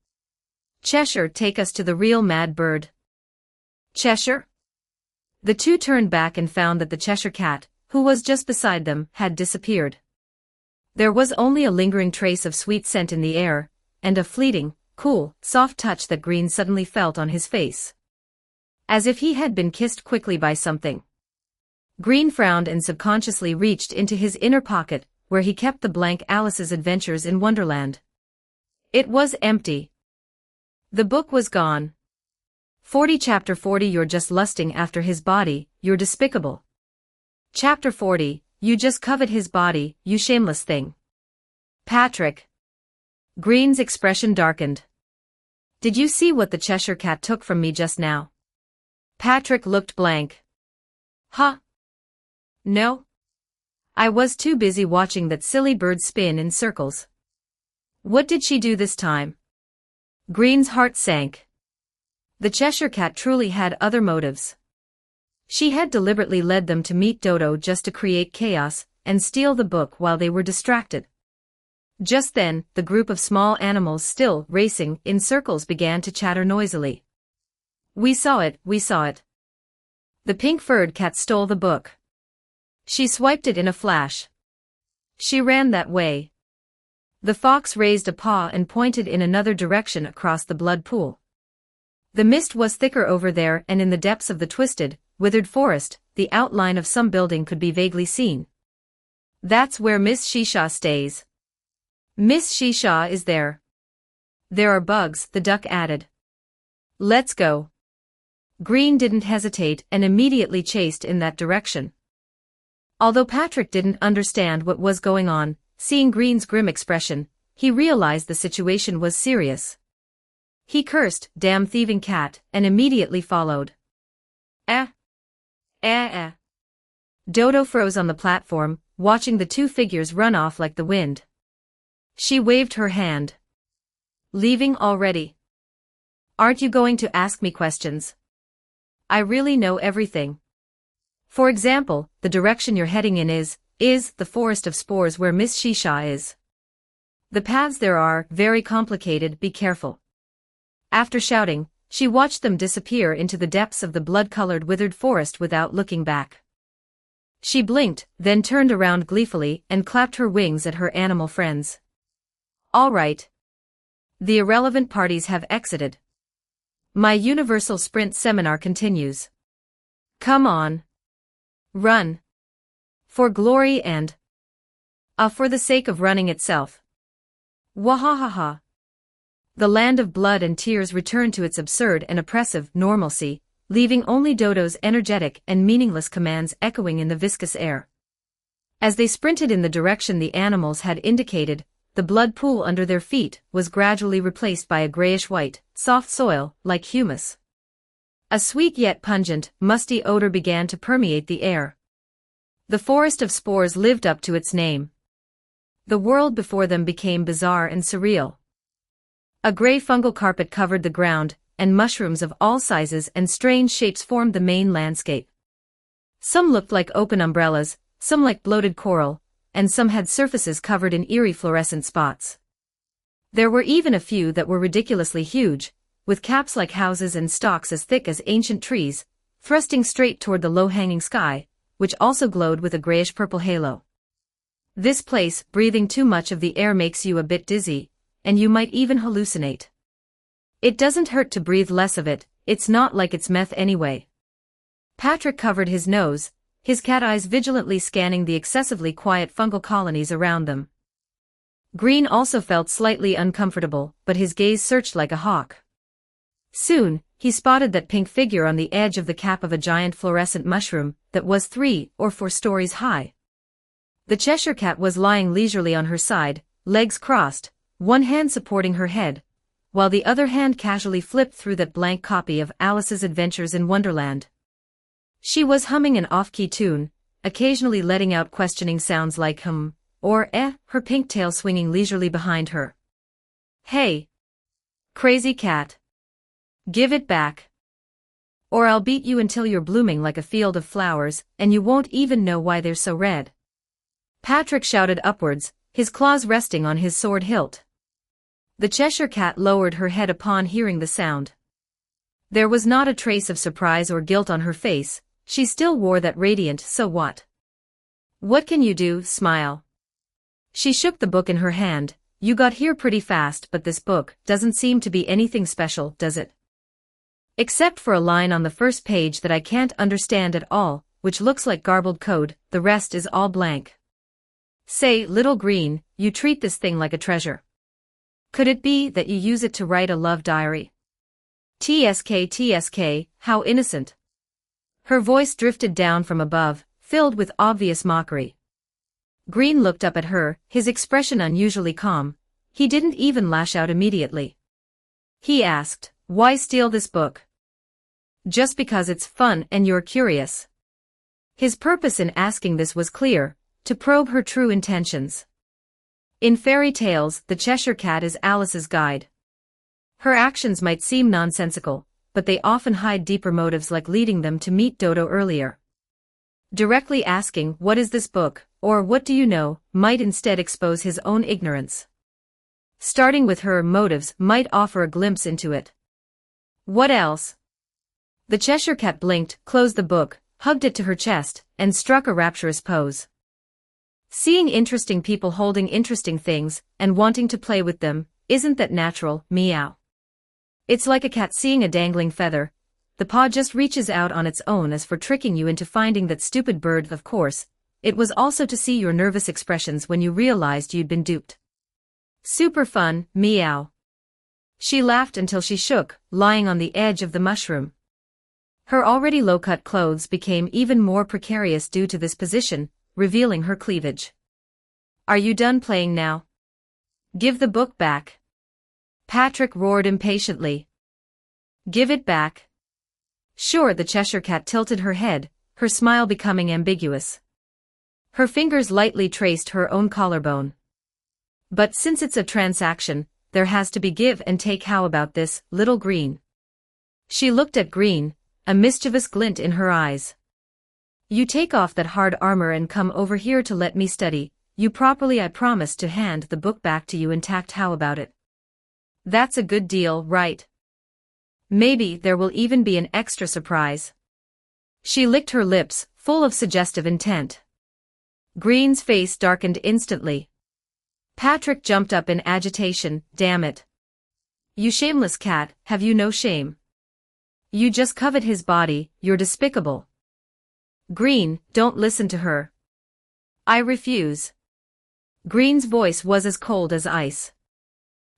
Cheshire, take us to the real mad bird. Cheshire? The two turned back and found that the Cheshire Cat, who was just beside them, had disappeared. There was only a lingering trace of sweet scent in the air, and a fleeting, cool, soft touch that Green suddenly felt on his face. As if he had been kissed quickly by something. Green frowned and subconsciously reached into his inner pocket, where he kept the blank Alice's Adventures in Wonderland. It was empty. The book was gone. 40 Chapter 40 You're just lusting after his body, you're despicable. Chapter 40 You just covet his body, you shameless thing. Patrick. Green's expression darkened. Did you see what the Cheshire Cat took from me just now? Patrick looked blank. Huh? No? I was too busy watching that silly bird spin in circles. What did she do this time? Green's heart sank. The Cheshire Cat truly had other motives. She had deliberately led them to meet Dodo just to create chaos and steal the book while they were distracted. Just then, the group of small animals still racing in circles began to chatter noisily. We saw it, we saw it. The pink-furred cat stole the book. She swiped it in a flash. She ran that way. The fox raised a paw and pointed in another direction across the blood pool. The mist was thicker over there, and in the depths of the twisted, withered forest, the outline of some building could be vaguely seen. That's where Miss Shisha stays. Miss Shisha is there. There are bugs, the duck added. Let's go. Green didn't hesitate and immediately chased in that direction. Although Patrick didn't understand what was going on, seeing Green's grim expression, he realized the situation was serious. He cursed, "Damn thieving cat," and immediately followed. Dodo froze on the platform, watching the two figures run off like the wind. She waved her hand. Leaving already? Aren't you going to ask me questions? I really know everything. For example, the direction you're heading in is the forest of spores where Miss Shisha is. The paths there are very complicated, be careful. After shouting, she watched them disappear into the depths of the blood-colored withered forest without looking back. She blinked, then turned around gleefully and clapped her wings at her animal friends. All right. The irrelevant parties have exited. My Universal Sprint seminar continues. Come on. Run. For glory and for the sake of running itself. Wahahaha. The land of blood and tears returned to its absurd and oppressive normalcy, leaving only Dodo's energetic and meaningless commands echoing in the viscous air. As they sprinted in the direction the animals had indicated, the blood pool under their feet was gradually replaced by a grayish-white, soft soil, like humus. A sweet yet pungent, musty odor began to permeate the air. The forest of spores lived up to its name. The world before them became bizarre and surreal. A gray fungal carpet covered the ground, and mushrooms of all sizes and strange shapes formed the main landscape. Some looked like open umbrellas, some like bloated coral, and some had surfaces covered in eerie fluorescent spots. There were even a few that were ridiculously huge, with caps like houses and stalks as thick as ancient trees, thrusting straight toward the low-hanging sky, which also glowed with a grayish-purple halo. This place, breathing too much of the air makes you a bit dizzy, and you might even hallucinate. It doesn't hurt to breathe less of it, it's not like it's meth anyway. Patrick covered his nose, his cat eyes vigilantly scanning the excessively quiet fungal colonies around them. Green also felt slightly uncomfortable, but his gaze searched like a hawk. Soon, he spotted that pink figure on the edge of the cap of a giant fluorescent mushroom that was 3 or 4 stories high. The Cheshire Cat was lying leisurely on her side, legs crossed, one hand supporting her head, while the other hand casually flipped through that blank copy of Alice's Adventures in Wonderland. She was humming an off-key tune, occasionally letting out questioning sounds like hum, or her pink tail swinging leisurely behind her. Hey! Crazy cat! Give it back! Or I'll beat you until you're blooming like a field of flowers, and you won't even know why they're so red. Patrick shouted upwards, his claws resting on his sword hilt. The Cheshire Cat lowered her head upon hearing the sound. There was not a trace of surprise or guilt on her face, she still wore that radiant "so what? What can you do?" smile. She shook the book in her hand. You got here pretty fast, but this book doesn't seem to be anything special, does it? Except for a line on the first page that I can't understand at all, which looks like garbled code, the rest is all blank. Say, little Green, you treat this thing like a treasure. Could it be that you use it to write a love diary? TSK, how innocent. Her voice drifted down from above, filled with obvious mockery. Green looked up at her, his expression unusually calm. He didn't even lash out immediately. He asked, why steal this book? Just because it's fun and you're curious. His purpose in asking this was clear, to probe her true intentions. In fairy tales, the Cheshire Cat is Alice's guide. Her actions might seem nonsensical, but they often hide deeper motives like leading them to meet Dodo earlier. Directly asking, "What is this book?" or "What do you know?" might instead expose his own ignorance. Starting with her motives might offer a glimpse into it. What else? The Cheshire Cat blinked, closed the book, hugged it to her chest, and struck a rapturous pose. Seeing interesting people holding interesting things, and wanting to play with them, isn't that natural, meow? It's like a cat seeing a dangling feather. The paw just reaches out on its own as for tricking you into finding that stupid bird. Of course, it was also to see your nervous expressions when you realized you'd been duped. Super fun, meow. She laughed until she shook, lying on the edge of the mushroom. Her already low-cut clothes became even more precarious due to this position, revealing her cleavage. Are you done playing now? Give the book back. Patrick roared impatiently. Give it back. Sure. The Cheshire Cat tilted her head, her smile becoming ambiguous. Her fingers lightly traced her own collarbone. But since it's a transaction, there has to be give and take. How about this, little Green? She looked at Green, a mischievous glint in her eyes. You take off that hard armor and come over here to let me study you properly. I promise to hand the book back to you intact. How about it? That's a good deal, right? Maybe there will even be an extra surprise. She licked her lips, full of suggestive intent. Green's face darkened instantly. Patrick jumped up in agitation. Damn it. You shameless cat, have you no shame? You just covet his body, you're despicable. Green, don't listen to her. I refuse. Green's voice was as cold as ice.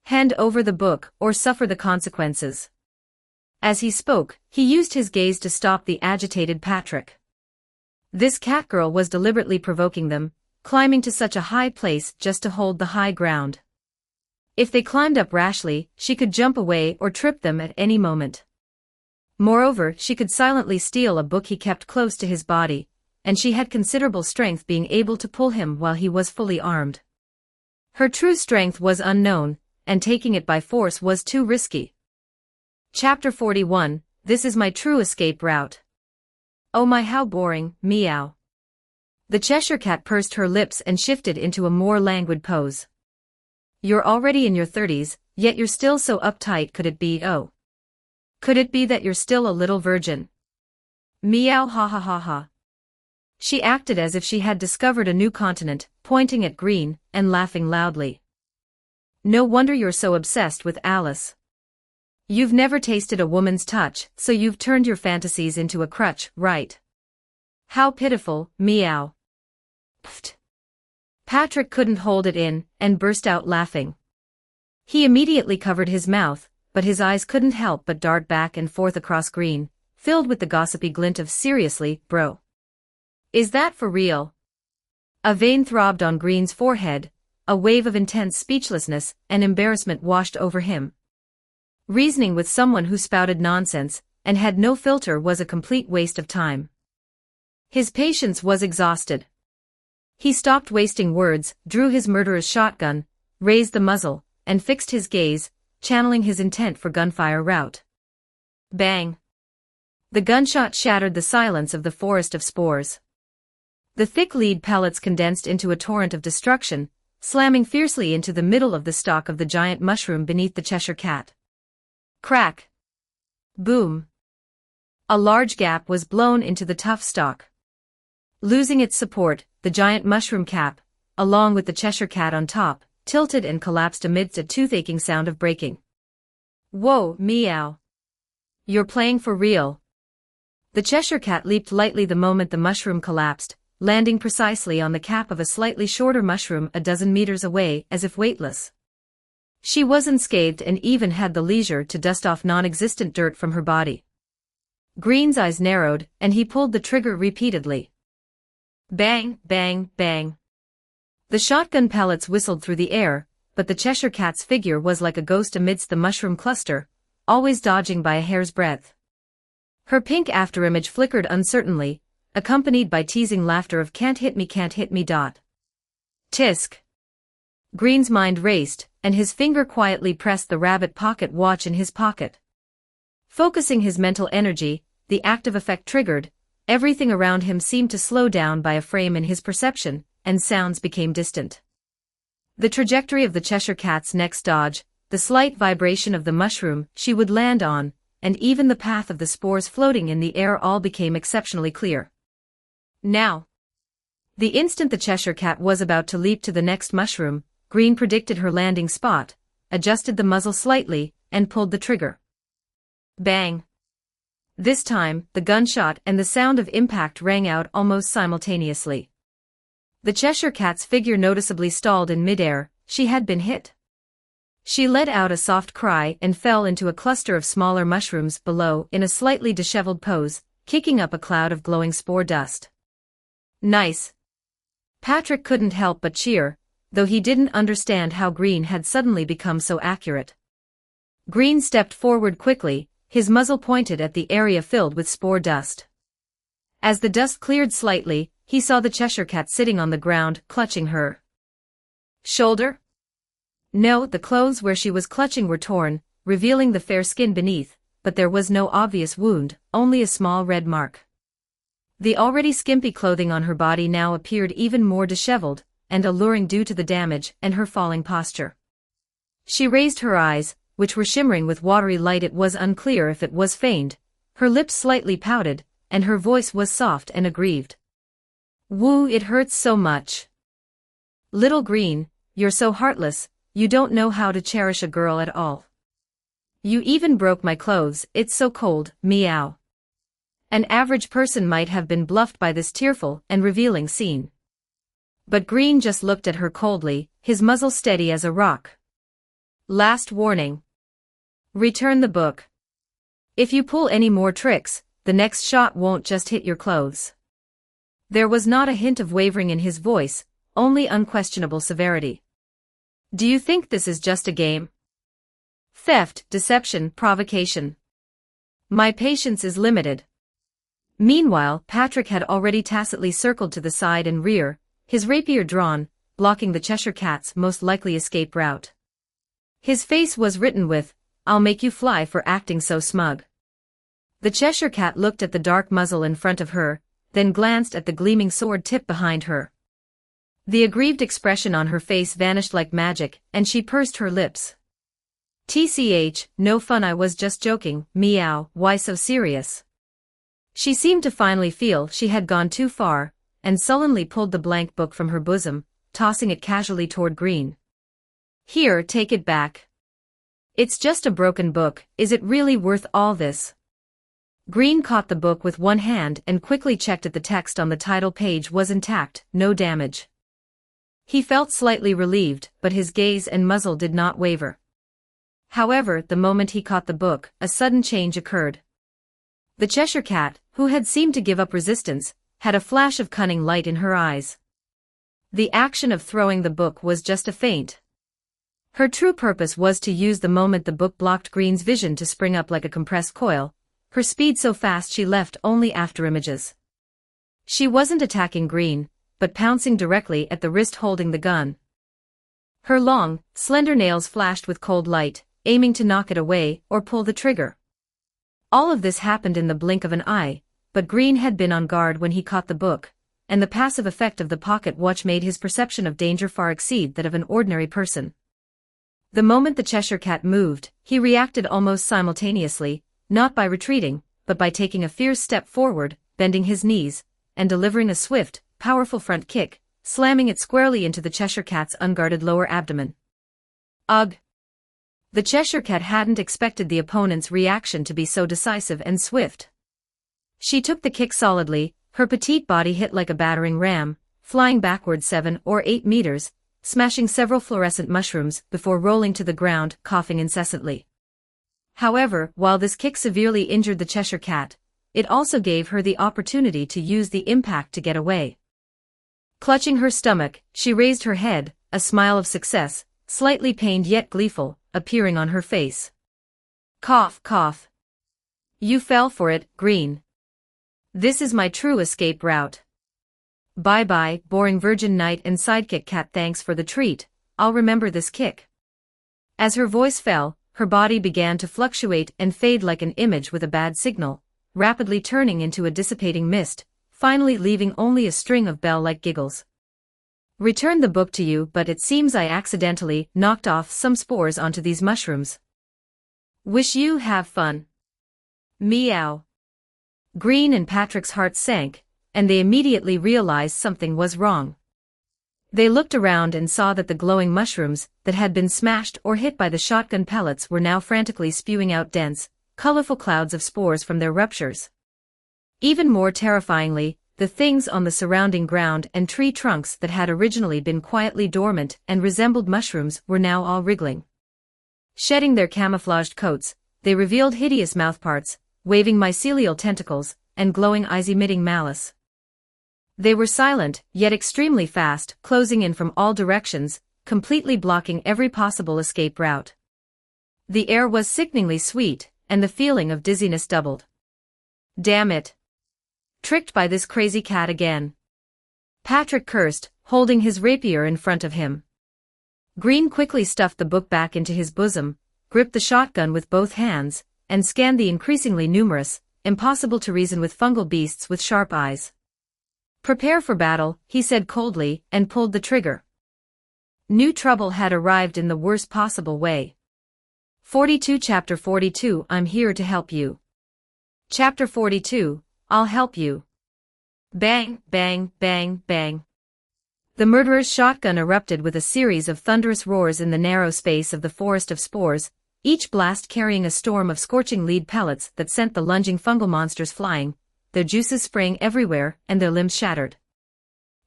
Hand over the book, or suffer the consequences. As he spoke, he used his gaze to stop the agitated Patrick. This catgirl was deliberately provoking them, climbing to such a high place just to hold the high ground. If they climbed up rashly, she could jump away or trip them at any moment. Moreover, she could silently steal a book he kept close to his body, and she had considerable strength, being able to pull him while he was fully armed. Her true strength was unknown, and taking it by force was too risky. Chapter 41, This is my true escape route. Oh my, how boring, meow. The Cheshire Cat pursed her lips and shifted into a more languid pose. You're already in your 30s, yet you're still so uptight. Could it be, oh? Could it be that you're still a little virgin? Meow, ha ha ha ha. She acted as if she had discovered a new continent, pointing at Green, and laughing loudly. No wonder you're so obsessed with Alice. You've never tasted a woman's touch, so you've turned your fantasies into a crutch, right? How pitiful, meow. Pfft. Patrick couldn't hold it in, and burst out laughing. He immediately covered his mouth, but his eyes couldn't help but dart back and forth across Green, filled with the gossipy glint of seriously, bro. Is that for real? A vein throbbed on Green's forehead, a wave of intense speechlessness and embarrassment washed over him. Reasoning with someone who spouted nonsense and had no filter was a complete waste of time. His patience was exhausted. He stopped wasting words, drew his murderous shotgun, raised the muzzle, and fixed his gaze, channeling his intent for gunfire route. Bang! The gunshot shattered the silence of the forest of spores. The thick lead pellets condensed into a torrent of destruction, slamming fiercely into the middle of the stalk of the giant mushroom beneath the Cheshire Cat. Crack! Boom! A large gap was blown into the tough stalk. Losing its support, the giant mushroom cap, along with the Cheshire Cat on top, tilted and collapsed amidst a toothacheing sound of breaking. Whoa, meow. You're playing for real. The Cheshire Cat leaped lightly the moment the mushroom collapsed, landing precisely on the cap of a slightly shorter mushroom a dozen meters away, as if weightless. She was unscathed and even had the leisure to dust off non-existent dirt from her body. Green's eyes narrowed, and he pulled the trigger repeatedly. Bang, bang, bang. The shotgun pellets whistled through the air, but the Cheshire Cat's figure was like a ghost amidst the mushroom cluster, always dodging by a hair's breadth. Her pink afterimage flickered uncertainly, accompanied by teasing laughter of can't hit me, can't hit me. Tisk. Green's mind raced, and his finger quietly pressed the rabbit pocket watch in his pocket. Focusing his mental energy, the active effect triggered, everything around him seemed to slow down by a frame in his perception, and sounds became distant. The trajectory of the Cheshire Cat's next dodge, the slight vibration of the mushroom she would land on, and even the path of the spores floating in the air all became exceptionally clear. Now. The instant the Cheshire Cat was about to leap to the next mushroom, Green predicted her landing spot, adjusted the muzzle slightly, and pulled the trigger. Bang! This time, the gunshot and the sound of impact rang out almost simultaneously. The Cheshire Cat's figure noticeably stalled in midair. She had been hit. She let out a soft cry and fell into a cluster of smaller mushrooms below in a slightly disheveled pose, kicking up a cloud of glowing spore dust. Nice. Patrick couldn't help but cheer, though he didn't understand how Green had suddenly become so accurate. Green stepped forward quickly, his muzzle pointed at the area filled with spore dust. As the dust cleared slightly, he saw the Cheshire Cat sitting on the ground, clutching her shoulder. No, the clothes where she was clutching were torn, revealing the fair skin beneath, but there was no obvious wound, only a small red mark. The already skimpy clothing on her body now appeared even more disheveled and alluring due to the damage and her falling posture. She raised her eyes, which were shimmering with watery light. It was unclear if it was feigned, her lips slightly pouted, and her voice was soft and aggrieved. Woo, it hurts so much. Little Green, you're so heartless, you don't know how to cherish a girl at all. You even broke my clothes, it's so cold, meow. An average person might have been bluffed by this tearful and revealing scene. But Green just looked at her coldly, his muzzle steady as a rock. Last warning. Return the book. If you pull any more tricks, the next shot won't just hit your clothes. There was not a hint of wavering in his voice, only unquestionable severity. Do you think this is just a game? Theft, deception, provocation. My patience is limited. Meanwhile, Patrick had already tacitly circled to the side and rear, his rapier drawn, blocking the Cheshire Cat's most likely escape route. His face was written with, "I'll make you fly for acting so smug." The Cheshire Cat looked at the dark muzzle in front of her, then glanced at the gleaming sword tip behind her. The aggrieved expression on her face vanished like magic, and she pursed her lips. "TCH, no fun, I was just joking, meow, why so serious?" She seemed to finally feel she had gone too far, and sullenly pulled the blank book from her bosom, tossing it casually toward Green. "Here, take it back. It's just a broken book, is it really worth all this?" Green caught the book with one hand and quickly checked that the text on the title page was intact, no damage. He felt slightly relieved, but his gaze and muzzle did not waver. However, the moment he caught the book, a sudden change occurred. The Cheshire Cat, who had seemed to give up resistance, had a flash of cunning light in her eyes. The action of throwing the book was just a feint. Her true purpose was to use the moment the book blocked Green's vision to spring up like a compressed coil, her speed so fast she left only afterimages. She wasn't attacking Green, but pouncing directly at the wrist holding the gun. Her long, slender nails flashed with cold light, aiming to knock it away or pull the trigger. All of this happened in the blink of an eye, but Green had been on guard when he caught the book, and the passive effect of the pocket watch made his perception of danger far exceed that of an ordinary person. The moment the Cheshire Cat moved, he reacted almost simultaneously, not by retreating, but by taking a fierce step forward, bending his knees, and delivering a swift, powerful front kick, slamming it squarely into the Cheshire Cat's unguarded lower abdomen. Ugh! The Cheshire Cat hadn't expected the opponent's reaction to be so decisive and swift. She took the kick solidly, her petite body hit like a battering ram, flying backward 7 or 8 meters, smashing several fluorescent mushrooms before rolling to the ground, coughing incessantly. However, while this kick severely injured the Cheshire Cat, it also gave her the opportunity to use the impact to get away. Clutching her stomach, she raised her head, a smile of success, slightly pained yet gleeful, appearing on her face. Cough, cough. You fell for it, Green. This is my true escape route. Bye-bye, boring virgin knight and sidekick cat, thanks for the treat, I'll remember this kick. As her voice fell, her body began to fluctuate and fade like an image with a bad signal, rapidly turning into a dissipating mist, finally leaving only a string of bell-like giggles. Returned the book to you, but it seems I accidentally knocked off some spores onto these mushrooms. Wish you have fun. Meow. Green and Patrick's heart sank, and they immediately realized something was wrong. They looked around and saw that the glowing mushrooms that had been smashed or hit by the shotgun pellets were now frantically spewing out dense, colorful clouds of spores from their ruptures. Even more terrifyingly, the things on the surrounding ground and tree trunks that had originally been quietly dormant and resembled mushrooms were now all wriggling. Shedding their camouflaged coats, they revealed hideous mouthparts, waving mycelial tentacles, and glowing eyes emitting malice. They were silent, yet extremely fast, closing in from all directions, completely blocking every possible escape route. The air was sickeningly sweet, and the feeling of dizziness doubled. Damn it. Tricked by this crazy cat again. Patrick cursed, holding his rapier in front of him. Green quickly stuffed the book back into his bosom, gripped the shotgun with both hands, and scanned the increasingly numerous, impossible to reason with fungal beasts with sharp eyes. Prepare for battle, he said coldly, and pulled the trigger. New trouble had arrived in the worst possible way. 42 Chapter 42 I'm here to help you. Chapter 42 I'll help you. Bang, bang, bang, bang. The murderer's shotgun erupted with a series of thunderous roars in the narrow space of the forest of spores, each blast carrying a storm of scorching lead pellets that sent the lunging fungal monsters flying, their juices spraying everywhere and their limbs shattered.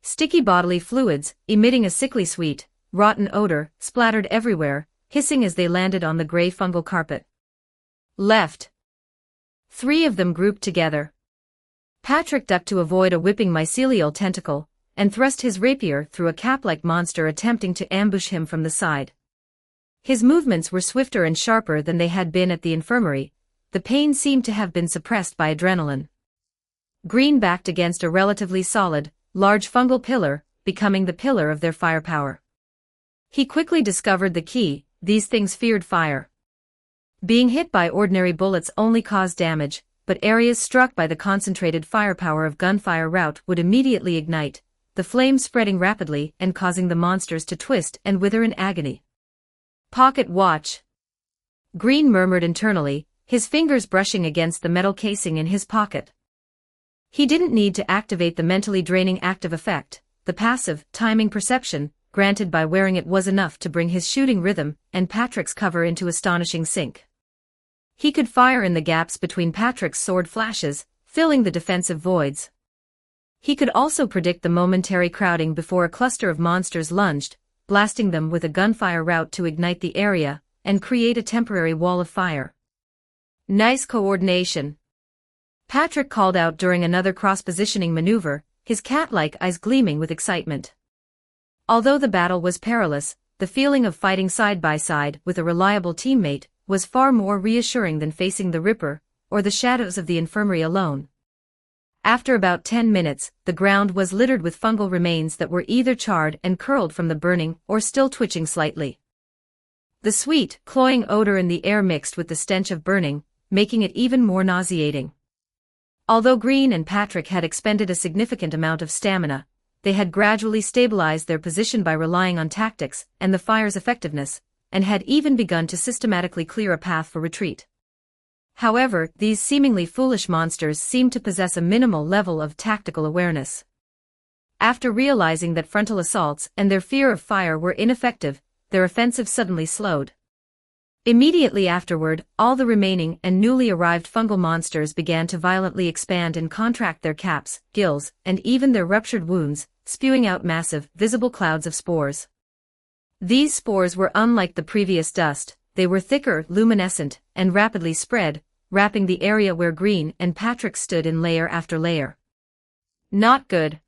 Sticky bodily fluids, emitting a sickly sweet, rotten odor, splattered everywhere, hissing as they landed on the gray fungal carpet. Left. 3 of them grouped together. Patrick ducked to avoid a whipping mycelial tentacle, and thrust his rapier through a cap-like monster attempting to ambush him from the side. His movements were swifter and sharper than they had been at the infirmary. The pain seemed to have been suppressed by adrenaline. Green backed against a relatively solid, large fungal pillar, becoming the pillar of their firepower. He quickly discovered the key: these things feared fire. Being hit by ordinary bullets only caused damage, but areas struck by the concentrated firepower of gunfire route would immediately ignite, the flames spreading rapidly and causing the monsters to twist and wither in agony. Pocket watch. Green murmured internally, his fingers brushing against the metal casing in his pocket. He didn't need to activate the mentally draining active effect. The passive, timing perception, granted by wearing it was enough to bring his shooting rhythm and Patrick's cover into astonishing sync. He could fire in the gaps between Patrick's sword flashes, filling the defensive voids. He could also predict the momentary crowding before a cluster of monsters lunged, blasting them with a gunfire route to ignite the area and create a temporary wall of fire. Nice coordination. Patrick called out during another cross-positioning maneuver, his cat-like eyes gleaming with excitement. Although the battle was perilous, the feeling of fighting side by side with a reliable teammate was far more reassuring than facing the Ripper or the shadows of the infirmary alone. After about 10 minutes, the ground was littered with fungal remains that were either charred and curled from the burning or still twitching slightly. The sweet, cloying odor in the air mixed with the stench of burning, making it even more nauseating. Although Green and Patrick had expended a significant amount of stamina, they had gradually stabilized their position by relying on tactics and the fire's effectiveness, and had even begun to systematically clear a path for retreat. However, these seemingly foolish monsters seemed to possess a minimal level of tactical awareness. After realizing that frontal assaults and their fear of fire were ineffective, their offensive suddenly slowed. Immediately afterward, all the remaining and newly arrived fungal monsters began to violently expand and contract their caps, gills, and even their ruptured wounds, spewing out massive, visible clouds of spores. These spores were unlike the previous dust. They were thicker, luminescent, and rapidly spread, wrapping the area where Green and Patrick stood in layer after layer. Not good.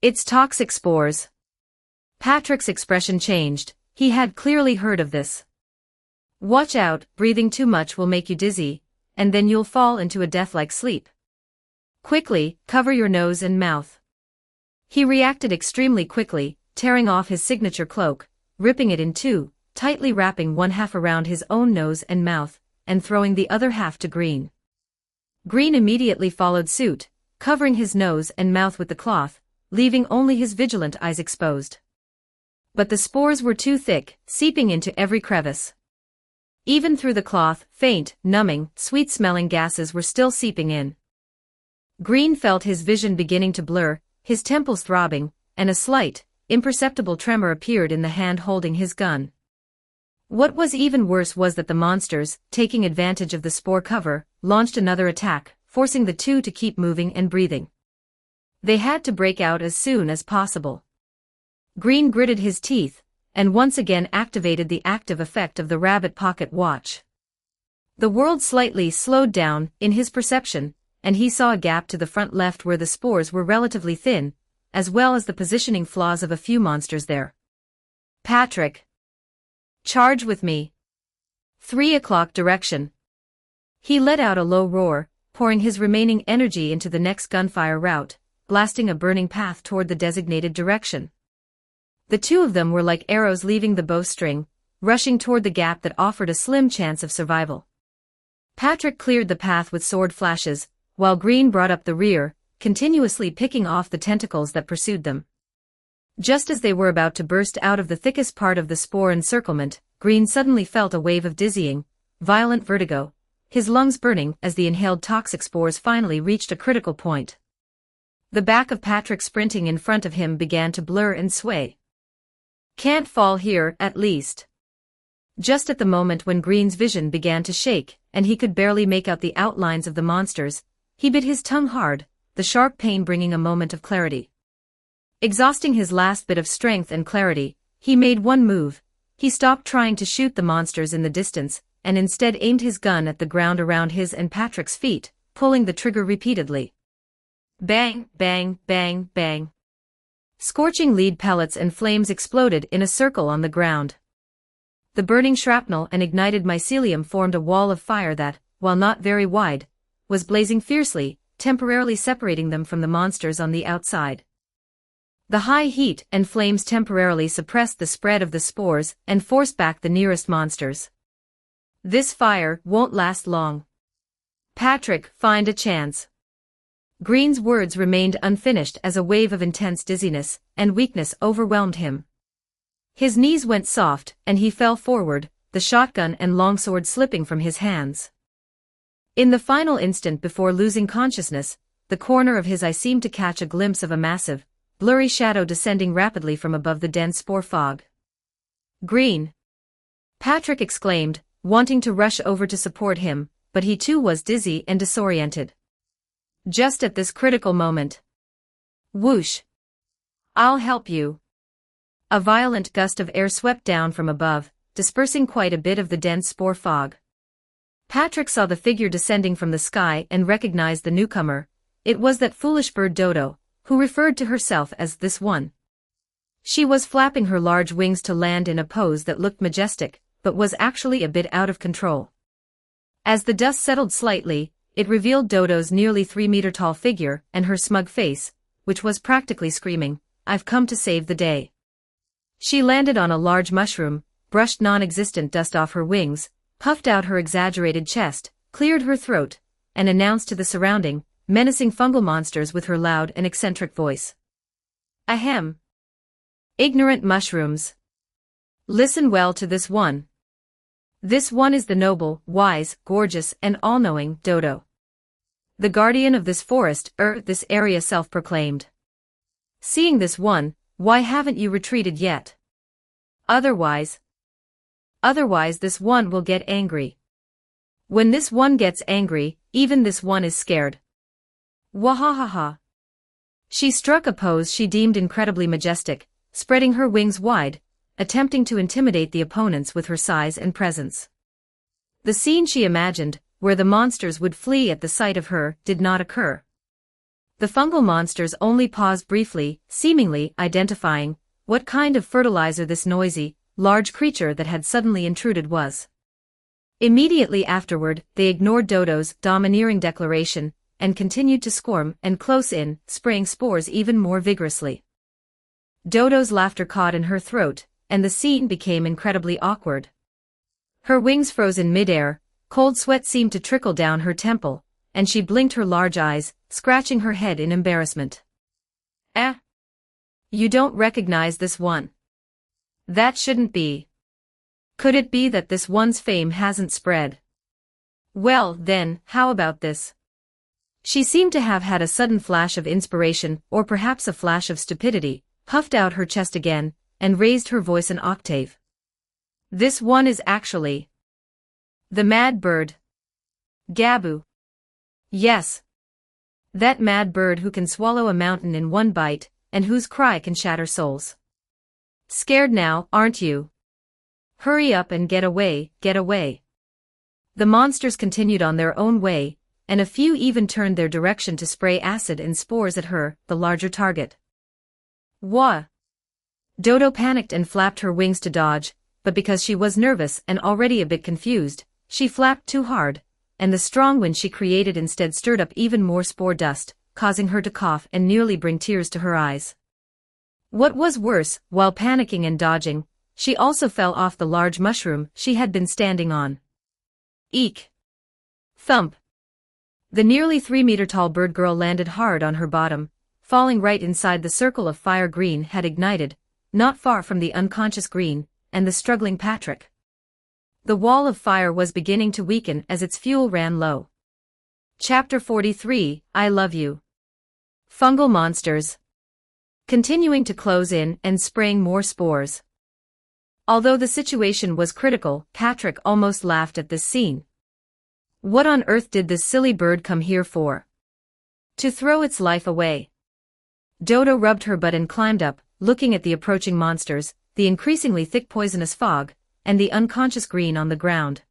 It's toxic spores. Patrick's expression changed. He had clearly heard of this. Watch out, breathing too much will make you dizzy, and then you'll fall into a death-like sleep. Quickly, cover your nose and mouth. He reacted extremely quickly, tearing off his signature cloak, ripping it in two, tightly wrapping one half around his own nose and mouth, and throwing the other half to Green. Green immediately followed suit, covering his nose and mouth with the cloth, leaving only his vigilant eyes exposed. But the spores were too thick, seeping into every crevice. Even through the cloth, faint, numbing, sweet-smelling gases were still seeping in. Green felt his vision beginning to blur, his temples throbbing, and a slight, imperceptible tremor appeared in the hand holding his gun. What was even worse was that the monsters, taking advantage of the spore cover, launched another attack, forcing the two to keep moving and breathing. They had to break out as soon as possible. Green gritted his teeth, and once again activated the active effect of the rabbit pocket watch. The world slightly slowed down in his perception, and he saw a gap to the front left where the spores were relatively thin, as well as the positioning flaws of a few monsters there. Patrick. Charge with me. 3 o'clock direction. He let out a low roar, pouring his remaining energy into the next gunfire route, blasting a burning path toward the designated direction. The two of them were like arrows leaving the bowstring, rushing toward the gap that offered a slim chance of survival. Patrick cleared the path with sword flashes, while Green brought up the rear, continuously picking off the tentacles that pursued them. Just as they were about to burst out of the thickest part of the spore encirclement, Green suddenly felt a wave of dizzying, violent vertigo, his lungs burning as the inhaled toxic spores finally reached a critical point. The back of Patrick sprinting in front of him began to blur and sway. Can't fall here, at least. Just at the moment when Green's vision began to shake, and he could barely make out the outlines of the monsters, he bit his tongue hard, the sharp pain bringing a moment of clarity. Exhausting his last bit of strength and clarity, he made one move. He stopped trying to shoot the monsters in the distance, and instead aimed his gun at the ground around his and Patrick's feet, pulling the trigger repeatedly. Bang, bang, bang, bang. Scorching lead pellets and flames exploded in a circle on the ground. The burning shrapnel and ignited mycelium formed a wall of fire that, while not very wide, was blazing fiercely, temporarily separating them from the monsters on the outside. The high heat and flames temporarily suppressed the spread of the spores and forced back the nearest monsters. This fire won't last long. Patrick, find a chance. Green's words remained unfinished as a wave of intense dizziness and weakness overwhelmed him. His knees went soft, and he fell forward, the shotgun and longsword slipping from his hands. In the final instant before losing consciousness, the corner of his eye seemed to catch a glimpse of a massive, blurry shadow descending rapidly from above the dense spore fog. Green! Patrick exclaimed, wanting to rush over to support him, but he too was dizzy and disoriented. Just at this critical moment. Whoosh! I'll help you. A violent gust of air swept down from above, dispersing quite a bit of the dense spore fog. Patrick saw the figure descending from the sky and recognized the newcomer. It was that foolish bird Dodo, who referred to herself as this one. She was flapping her large wings to land in a pose that looked majestic, but was actually a bit out of control. As the dust settled slightly, it revealed Dodo's nearly 3-meter-tall figure and her smug face, which was practically screaming, "I've come to save the day." She landed on a large mushroom, brushed non-existent dust off her wings, puffed out her exaggerated chest, cleared her throat, and announced to the surrounding, menacing fungal monsters with her loud and eccentric voice. Ahem. Ignorant mushrooms. Listen well to this one. This one is the noble, wise, gorgeous, and all-knowing Dodo. The guardian of this forest, this area self-proclaimed. Seeing this one, why haven't you retreated yet? Otherwise this one will get angry. When this one gets angry, even this one is scared. Wahahaha. She struck a pose she deemed incredibly majestic, spreading her wings wide, attempting to intimidate the opponents with her size and presence. The scene she imagined, where the monsters would flee at the sight of her, did not occur. The fungal monsters only paused briefly, seemingly identifying what kind of fertilizer this noisy, large creature that had suddenly intruded was. Immediately afterward, they ignored Dodo's domineering declaration, and continued to squirm and close in, spraying spores even more vigorously. Dodo's laughter caught in her throat, and the scene became incredibly awkward. Her wings froze in midair, cold sweat seemed to trickle down her temple, and she blinked her large eyes, scratching her head in embarrassment. You don't recognize this one. That shouldn't be. Could it be that this one's fame hasn't spread? Well, then, how about this? She seemed to have had a sudden flash of inspiration, or perhaps a flash of stupidity, puffed out her chest again, and raised her voice an octave. This one is actually the mad bird. Gabu. Yes. That mad bird who can swallow a mountain in one bite, and whose cry can shatter souls. Scared now, aren't you? Hurry up and get away, get away. The monsters continued on their own way, and a few even turned their direction to spray acid and spores at her, the larger target. Wah! Dodo panicked and flapped her wings to dodge, but because she was nervous and already a bit confused, she flapped too hard, and the strong wind she created instead stirred up even more spore dust, causing her to cough and nearly bring tears to her eyes. What was worse, while panicking and dodging, she also fell off the large mushroom she had been standing on. Eek! Thump! The nearly 3-meter-tall bird girl landed hard on her bottom, falling right inside the circle of fire Green had ignited, not far from the unconscious Green and the struggling Patrick. The wall of fire was beginning to weaken as its fuel ran low. Chapter 43, I Love You. Fungal monsters. Continuing to close in and spraying more spores. Although the situation was critical, Patrick almost laughed at this scene. What on earth did this silly bird come here for? To throw its life away. Dodo rubbed her butt and climbed up, looking at the approaching monsters, the increasingly thick poisonous fog, and the unconscious Green on the ground.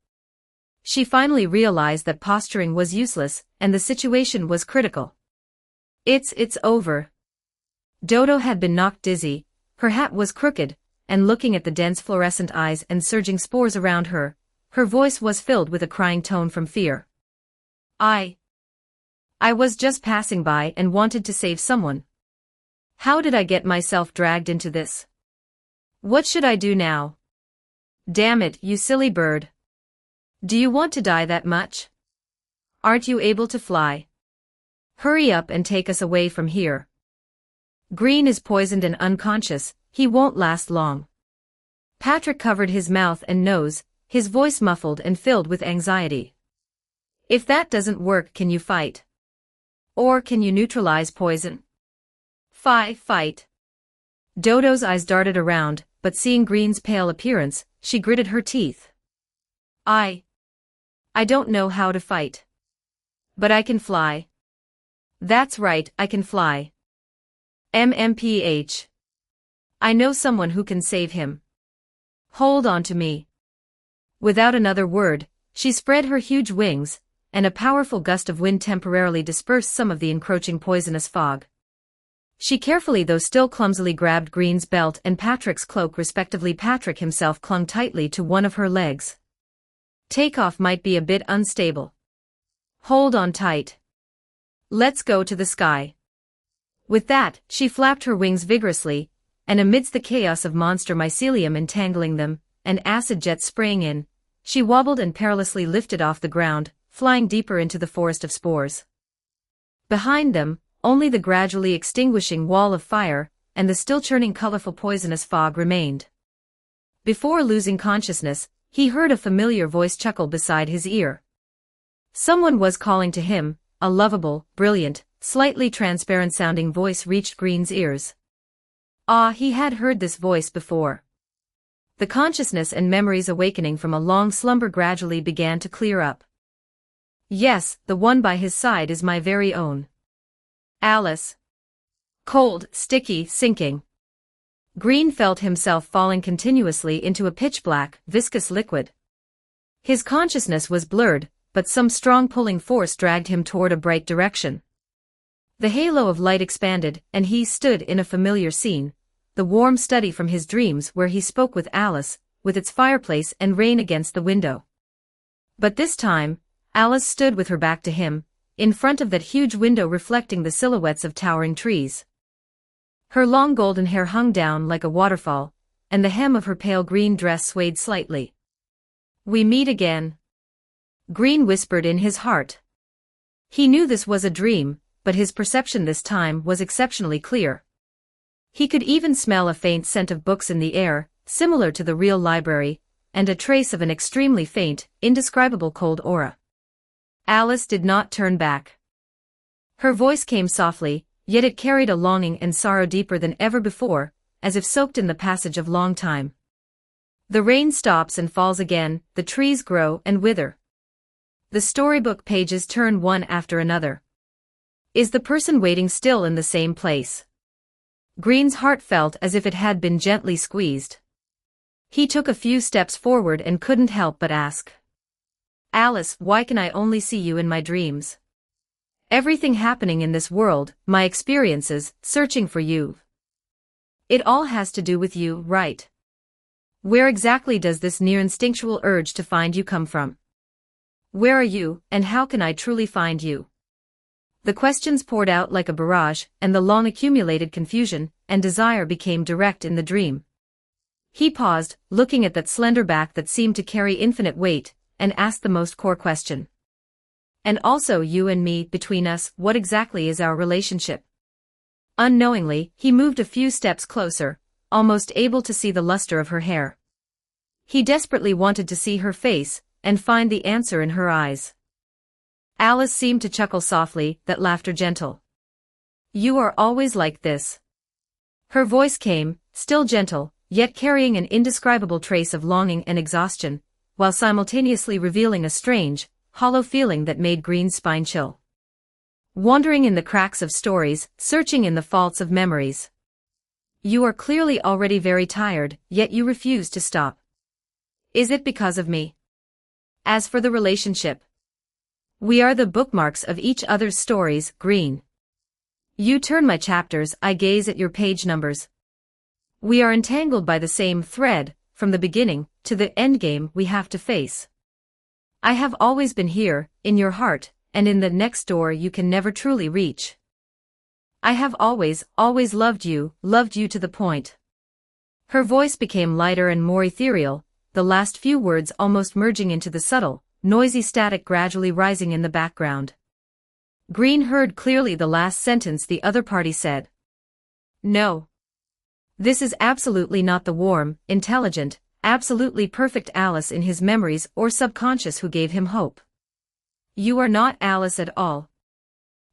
She finally realized that posturing was useless, and the situation was critical. It's over. Dodo had been knocked dizzy, her hat was crooked, and looking at the dense fluorescent eyes and surging spores around her, her voice was filled with a crying tone from fear. I was just passing by and wanted to save someone. How did I get myself dragged into this? What should I do now? Damn it, you silly bird. Do you want to die that much? Aren't you able to fly? Hurry up and take us away from here. Green is poisoned and unconscious, he won't last long. Patrick covered his mouth and nose, his voice muffled and filled with anxiety. If that doesn't work, can you fight? Or can you neutralize poison? Fight. Dodo's eyes darted around, but seeing Green's pale appearance, she gritted her teeth. I don't know how to fight. But I can fly. That's right, I can fly. MMPH. I know someone who can save him. Hold on to me. Without another word, she spread her huge wings, and a powerful gust of wind temporarily dispersed some of the encroaching poisonous fog. She carefully though still clumsily grabbed Green's belt and Patrick's cloak respectively. Patrick himself clung tightly to one of her legs. Takeoff might be a bit unstable. Hold on tight. Let's go to the sky. With that, she flapped her wings vigorously, and amidst the chaos of monster mycelium entangling them, and acid jets spraying in, she wobbled and perilously lifted off the ground, flying deeper into the forest of spores. Behind them, only the gradually extinguishing wall of fire, and the still churning colorful poisonous fog remained. Before losing consciousness, he heard a familiar voice chuckle beside his ear. Someone was calling to him, a lovable, brilliant, slightly transparent-sounding voice reached Green's ears. He had heard this voice before. The consciousness and memories awakening from a long slumber gradually began to clear up. Yes, the one by his side is my very own Alice. Cold, sticky, sinking. Green felt himself falling continuously into a pitch-black, viscous liquid. His consciousness was blurred, but some strong pulling force dragged him toward a bright direction. The halo of light expanded, and he stood in a familiar scene, the warm study from his dreams where he spoke with Alice, with its fireplace and rain against the window. But this time, Alice stood with her back to him, in front of that huge window reflecting the silhouettes of towering trees. Her long golden hair hung down like a waterfall, and the hem of her pale green dress swayed slightly. "We meet again," Green whispered in his heart. He knew this was a dream, but his perception this time was exceptionally clear. He could even smell a faint scent of books in the air, similar to the real library, and a trace of an extremely faint, indescribable cold aura. Alice did not turn back. Her voice came softly, yet it carried a longing and sorrow deeper than ever before, as if soaked in the passage of long time. The rain stops and falls again, the trees grow and wither. The storybook pages turn one after another. Is the person waiting still in the same place? Green's heart felt as if it had been gently squeezed. He took a few steps forward and couldn't help but ask, "Alice, why can I only see you in my dreams? Everything happening in this world, my experiences, searching for you. It all has to do with you, right? Where exactly does this near instinctual urge to find you come from? Where are you, and how can I truly find you?" The questions poured out like a barrage, and the long-accumulated confusion and desire became direct in the dream. He paused, looking at that slender back that seemed to carry infinite weight, and asked the most core question. "And also you and me, between us, what exactly is our relationship?" Unknowingly, he moved a few steps closer, almost able to see the luster of her hair. He desperately wanted to see her face, and find the answer in her eyes. Alice seemed to chuckle softly, that laughter gentle. "You are always like this." Her voice came, still gentle, yet carrying an indescribable trace of longing and exhaustion, while simultaneously revealing a strange, hollow feeling that made Green's spine chill. Wandering in the cracks of stories, searching in the faults of memories. You are clearly already very tired, yet you refuse to stop. Is it because of me? As for the relationship, we are the bookmarks of each other's stories, Green. You turn my chapters, I gaze at your page numbers. We are entangled by the same thread, from the beginning to the endgame we have to face. I have always been here, in your heart, and in the next door you can never truly reach. I have always loved you to the point. Her voice became lighter and more ethereal, the last few words almost merging into the subtle, noisy static gradually rising in the background. Green heard clearly the last sentence the other party said. No. This is absolutely not the warm, intelligent, absolutely perfect Alice in his memories or subconscious who gave him hope. You are not Alice at all.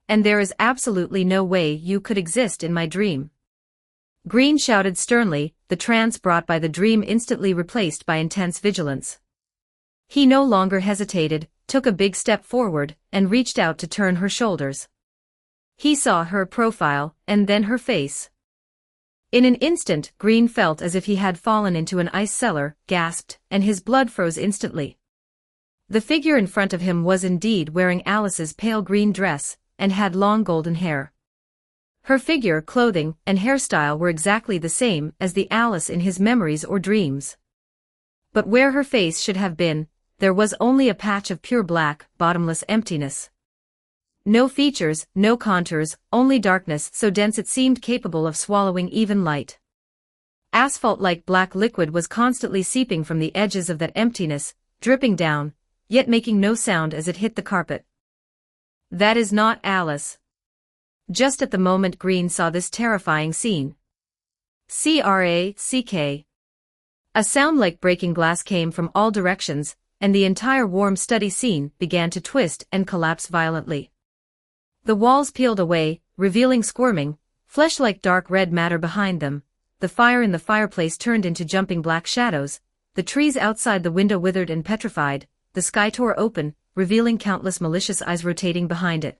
And there is absolutely no way you could exist in my dream. Green shouted sternly, the trance brought by the dream instantly replaced by intense vigilance. He no longer hesitated, took a big step forward, and reached out to turn her shoulders. He saw her profile, and then her face. In an instant, Green felt as if he had fallen into an ice cellar, gasped, and his blood froze instantly. The figure in front of him was indeed wearing Alice's pale green dress, and had long golden hair. Her figure, clothing, and hairstyle were exactly the same as the Alice in his memories or dreams. But where her face should have been, there was only a patch of pure black, bottomless emptiness. No features, no contours, only darkness so dense it seemed capable of swallowing even light. Asphalt-like black liquid was constantly seeping from the edges of that emptiness, dripping down, yet making no sound as it hit the carpet. That is not Alice. Just at the moment Green saw this terrifying scene. Crack. A sound like breaking glass came from all directions, and the entire warm study scene began to twist and collapse violently. The walls peeled away, revealing squirming, flesh-like dark red matter behind them. The fire in the fireplace turned into jumping black shadows. The trees outside the window withered and petrified. The sky tore open, revealing countless malicious eyes rotating behind it.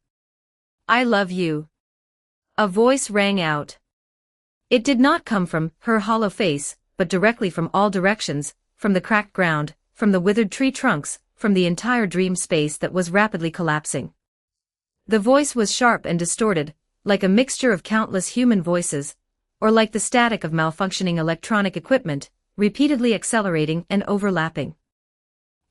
I love you. A voice rang out. It did not come from her hollow face, but directly from all directions, from the cracked ground, from the withered tree trunks, from the entire dream space that was rapidly collapsing. The voice was sharp and distorted, like a mixture of countless human voices, or like the static of malfunctioning electronic equipment, repeatedly accelerating and overlapping.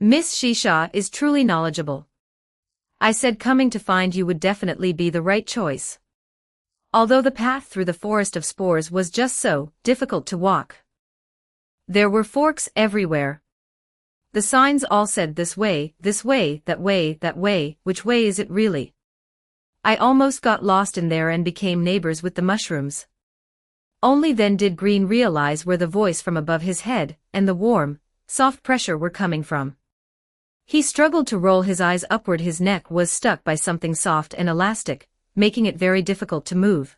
Miss Shisha is truly knowledgeable. I said coming to find you would definitely be the right choice. Although the path through the forest of spores was just so difficult to walk. There were forks everywhere. The signs all said this way, that way, that way, which way is it really? I almost got lost in there and became neighbors with the mushrooms. Only then did Green realize where the voice from above his head and the warm, soft pressure were coming from. He struggled to roll his eyes upward. His neck was stuck by something soft and elastic, making it very difficult to move.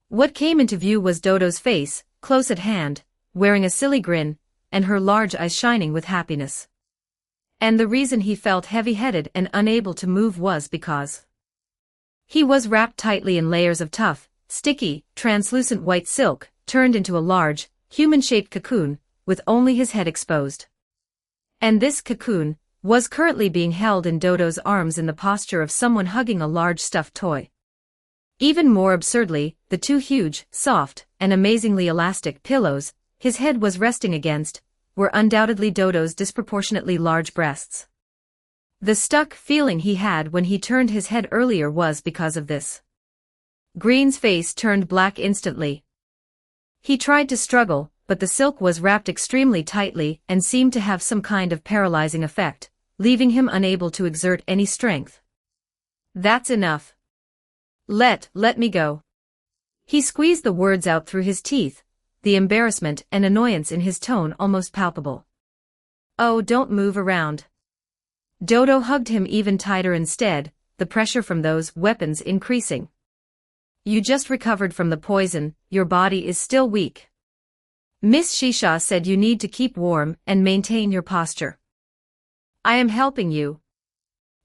What came into view was Dodo's face, close at hand, wearing a silly grin, and her large eyes shining with happiness. And the reason he felt heavy-headed and unable to move was because he was wrapped tightly in layers of tough, sticky, translucent white silk, turned into a large, human-shaped cocoon, with only his head exposed. And this cocoon was currently being held in Dodo's arms in the posture of someone hugging a large stuffed toy. Even more absurdly, the two huge, soft, and amazingly elastic pillows his head was resting against were undoubtedly Dodo's disproportionately large breasts. The stuck feeling he had when he turned his head earlier was because of this. Green's face turned black instantly. He tried to struggle, but the silk was wrapped extremely tightly and seemed to have some kind of paralyzing effect, leaving him unable to exert any strength. That's enough. Let me go. He squeezed the words out through his teeth, the embarrassment and annoyance in his tone almost palpable. Oh, don't move around. Dodo hugged him even tighter instead, the pressure from those weapons increasing. You just recovered from the poison, your body is still weak. Miss Shisha said you need to keep warm and maintain your posture. I am helping you.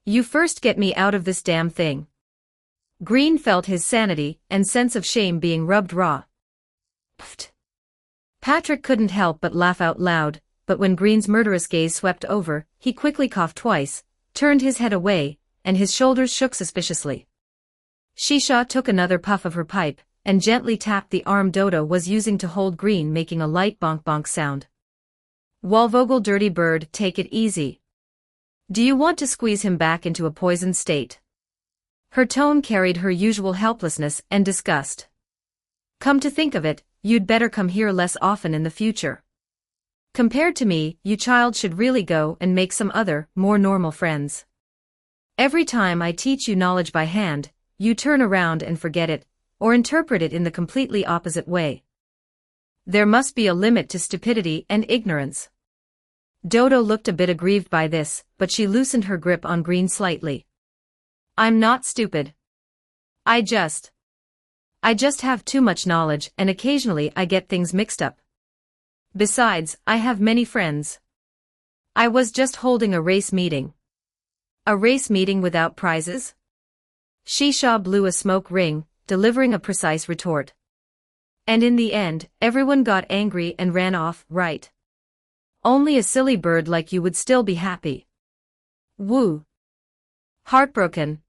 You first get me out of this damn thing. Green felt his sanity and sense of shame being rubbed raw. Pfft. Patrick couldn't help but laugh out loud, but when Green's murderous gaze swept over, he quickly coughed twice, turned his head away, and his shoulders shook suspiciously. Shisha took another puff of her pipe, and gently tapped the arm Dodo was using to hold Green, making a light bonk-bonk sound. Wolvogel, dirty bird, take it easy. Do you want to squeeze him back into a poisoned state? Her tone carried her usual helplessness and disgust. Come to think of it, you'd better come here less often in the future. Compared to me, you child should really go and make some other, more normal friends. Every time I teach you knowledge by hand, you turn around and forget it, or interpret it in the completely opposite way. There must be a limit to stupidity and ignorance. Dodo looked a bit aggrieved by this, but she loosened her grip on Green slightly. I'm not stupid. I just have too much knowledge and occasionally I get things mixed up. Besides, I have many friends. I was just holding a race meeting. A race meeting without prizes? Shisha blew a smoke ring, delivering a precise retort. And in the end, everyone got angry and ran off, right? Only a silly bird like you would still be happy. Woo. Heartbroken.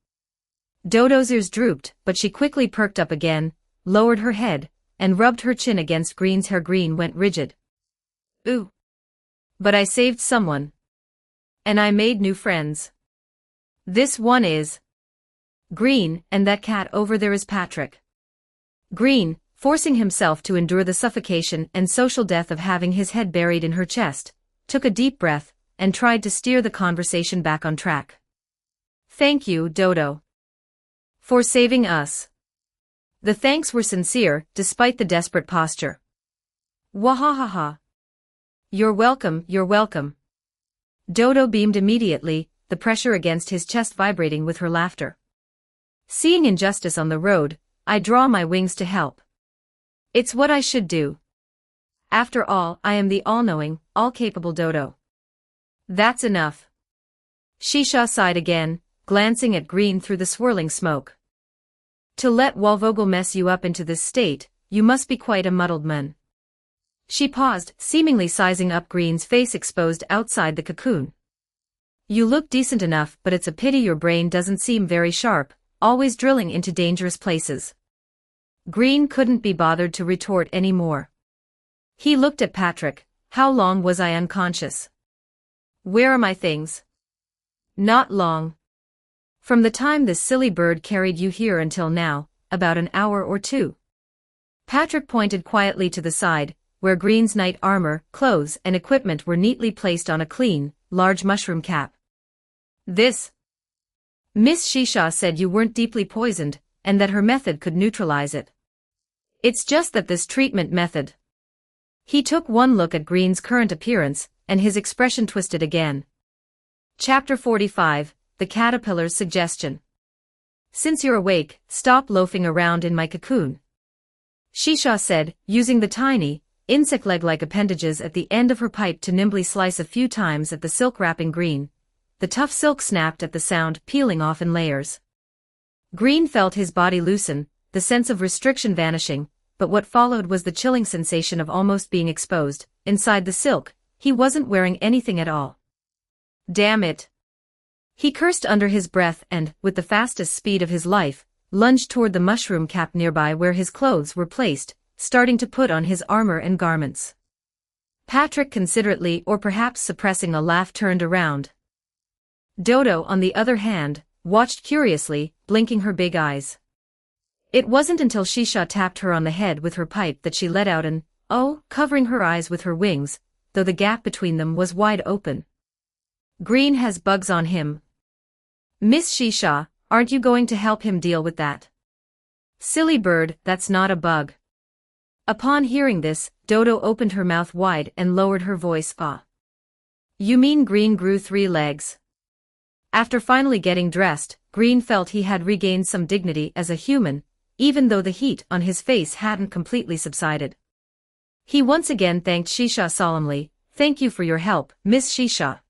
Dodo's ears drooped, but she quickly perked up again, lowered her head, and rubbed her chin against Green's hair. Green went rigid. Ooh. But I saved someone. And I made new friends. This one is Green, and that cat over there is Patrick. Green, forcing himself to endure the suffocation and social death of having his head buried in her chest, took a deep breath, and tried to steer the conversation back on track. Thank you, Dodo. For saving us. The thanks were sincere, despite the desperate posture. Wahahaha. You're welcome, you're welcome. Dodo beamed immediately, the pressure against his chest vibrating with her laughter. Seeing injustice on the road, I draw my wings to help. It's what I should do. After all, I am the all-knowing, all-capable Dodo. That's enough. Shisha sighed again, glancing at Green through the swirling smoke. To let Wolvogel mess you up into this state, you must be quite a muddled man. She paused, seemingly sizing up Green's face exposed outside the cocoon. You look decent enough, but it's a pity your brain doesn't seem very sharp, always drilling into dangerous places. Green couldn't be bothered to retort any more. He looked at Patrick. How long was I unconscious? Where are my things? Not long. From the time this silly bird carried you here until now, about an hour or two. Patrick pointed quietly to the side, where Green's night armor, clothes, and equipment were neatly placed on a clean, large mushroom cap. This. Miss Shisha said you weren't deeply poisoned, and that her method could neutralize it. It's just that this treatment method. He took one look at Green's current appearance, and his expression twisted again. Chapter 45, The Caterpillar's Suggestion. Since you're awake, stop loafing around in my cocoon. Shisha said, using the tiny, insect-leg-like appendages at the end of her pipe to nimbly slice a few times at the silk wrapping Green. The tough silk snapped at the sound, peeling off in layers. Green felt his body loosen, the sense of restriction vanishing, but what followed was the chilling sensation of almost being exposed. Inside the silk, he wasn't wearing anything at all. Damn it! He cursed under his breath and, with the fastest speed of his life, lunged toward the mushroom cap nearby where his clothes were placed, starting to put on his armor and garments. Patrick considerately, or perhaps suppressing a laugh, turned around. Dodo, on the other hand, watched curiously, blinking her big eyes. It wasn't until Shisha tapped her on the head with her pipe that she let out an, "Oh," covering her eyes with her wings, though the gap between them was wide open. Green has bugs on him. Miss Shisha, aren't you going to help him deal with that? Silly bird, that's not a bug. Upon hearing this, Dodo opened her mouth wide and lowered her voice. Ah. You mean Green grew 3 legs? After finally getting dressed, Green felt he had regained some dignity as a human, even though the heat on his face hadn't completely subsided. He once again thanked Shisha solemnly. Thank you for your help, Miss Shisha.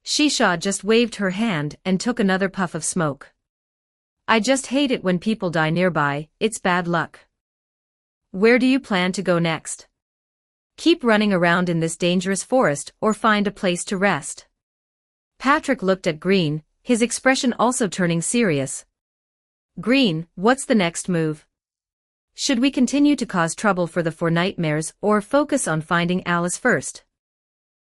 Shisha just waved her hand and took another puff of smoke. I just hate it when people die nearby, it's bad luck. Where do you plan to go next? Keep running around in this dangerous forest or find a place to rest? Patrick looked at Green, his expression also turning serious. Green, what's the next move? Should we continue to cause trouble for the 4 nightmares or focus on finding Alice first?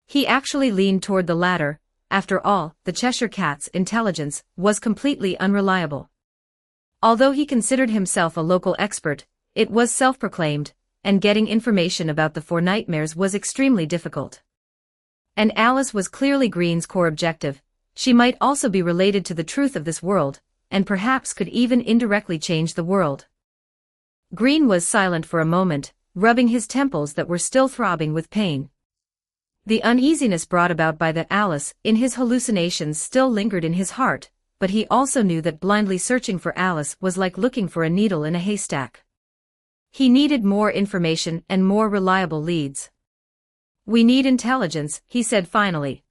He actually leaned toward the latter. After all, the Cheshire Cat's intelligence was completely unreliable. Although he considered himself a local expert, it was self-proclaimed, and getting information about the 4 nightmares was extremely difficult. And Alice was clearly Green's core objective. She might also be related to the truth of this world, and perhaps could even indirectly change the world. Green was silent for a moment, rubbing his temples that were still throbbing with pain. The uneasiness brought about by the Alice in his hallucinations still lingered in his heart, but he also knew that blindly searching for Alice was like looking for a needle in a haystack. He needed more information and more reliable leads. We need intelligence, he said finally.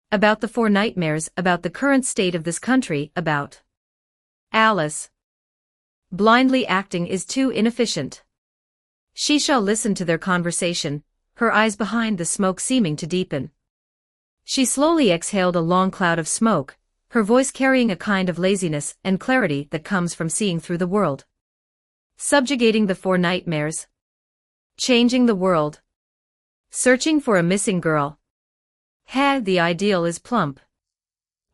About the 4 nightmares, about the current state of this country, about Alice. Blindly acting is too inefficient. Shisha listened to their conversation, her eyes behind the smoke seeming to deepen. She slowly exhaled a long cloud of smoke, her voice carrying a kind of laziness and clarity that comes from seeing through the world. Subjugating the 4 nightmares. Changing the world. Searching for a missing girl. The ideal is plump.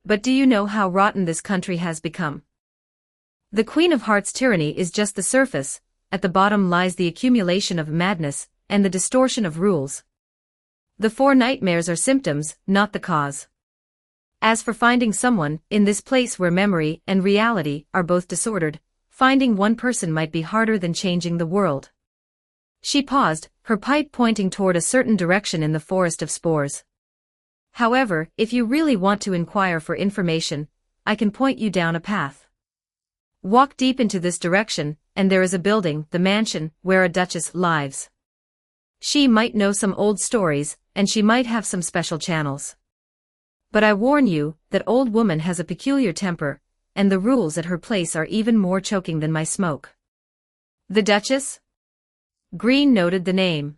But do you know how rotten this country has become? The Queen of Hearts' tyranny is just the surface, at the bottom lies the accumulation of madness, and the distortion of rules. The 4 nightmares are symptoms, not the cause. As for finding someone, in this place where memory and reality are both disordered, finding one person might be harder than changing the world. She paused, her pipe pointing toward a certain direction in the forest of spores. However, if you really want to inquire for information, I can point you down a path. Walk deep into this direction, and there is a building, the mansion, where a duchess lives. She might know some old stories, and she might have some special channels. But I warn you, that old woman has a peculiar temper, and the rules at her place are even more choking than my smoke. The Duchess? Green noted the name.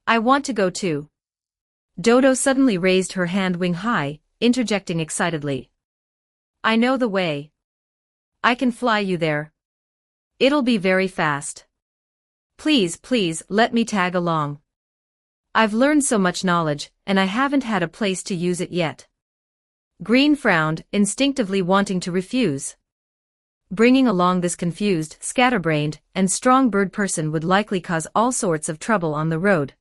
I want to go too. Dodo suddenly raised her hand wing high, interjecting excitedly. I know the way. I can fly you there. It'll be very fast. Please, let me tag along. I've learned so much knowledge, and I haven't had a place to use it yet. Green frowned, instinctively wanting to refuse. Bringing along this confused, scatterbrained, and strong bird person would likely cause all sorts of trouble on the road.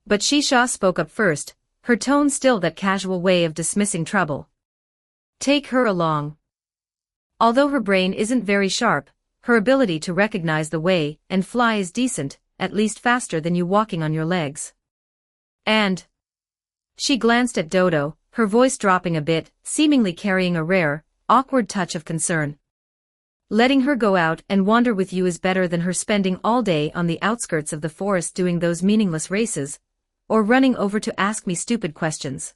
But Shisha spoke up first, her tone still that casual way of dismissing trouble. Take her along. Although her brain isn't very sharp, her ability to recognize the way and fly is decent, at least faster than you walking on your legs. And she glanced at Dodo, her voice dropping a bit, seemingly carrying a rare, awkward touch of concern. Letting her go out and wander with you is better than her spending all day on the outskirts of the forest doing those meaningless races, or running over to ask me stupid questions.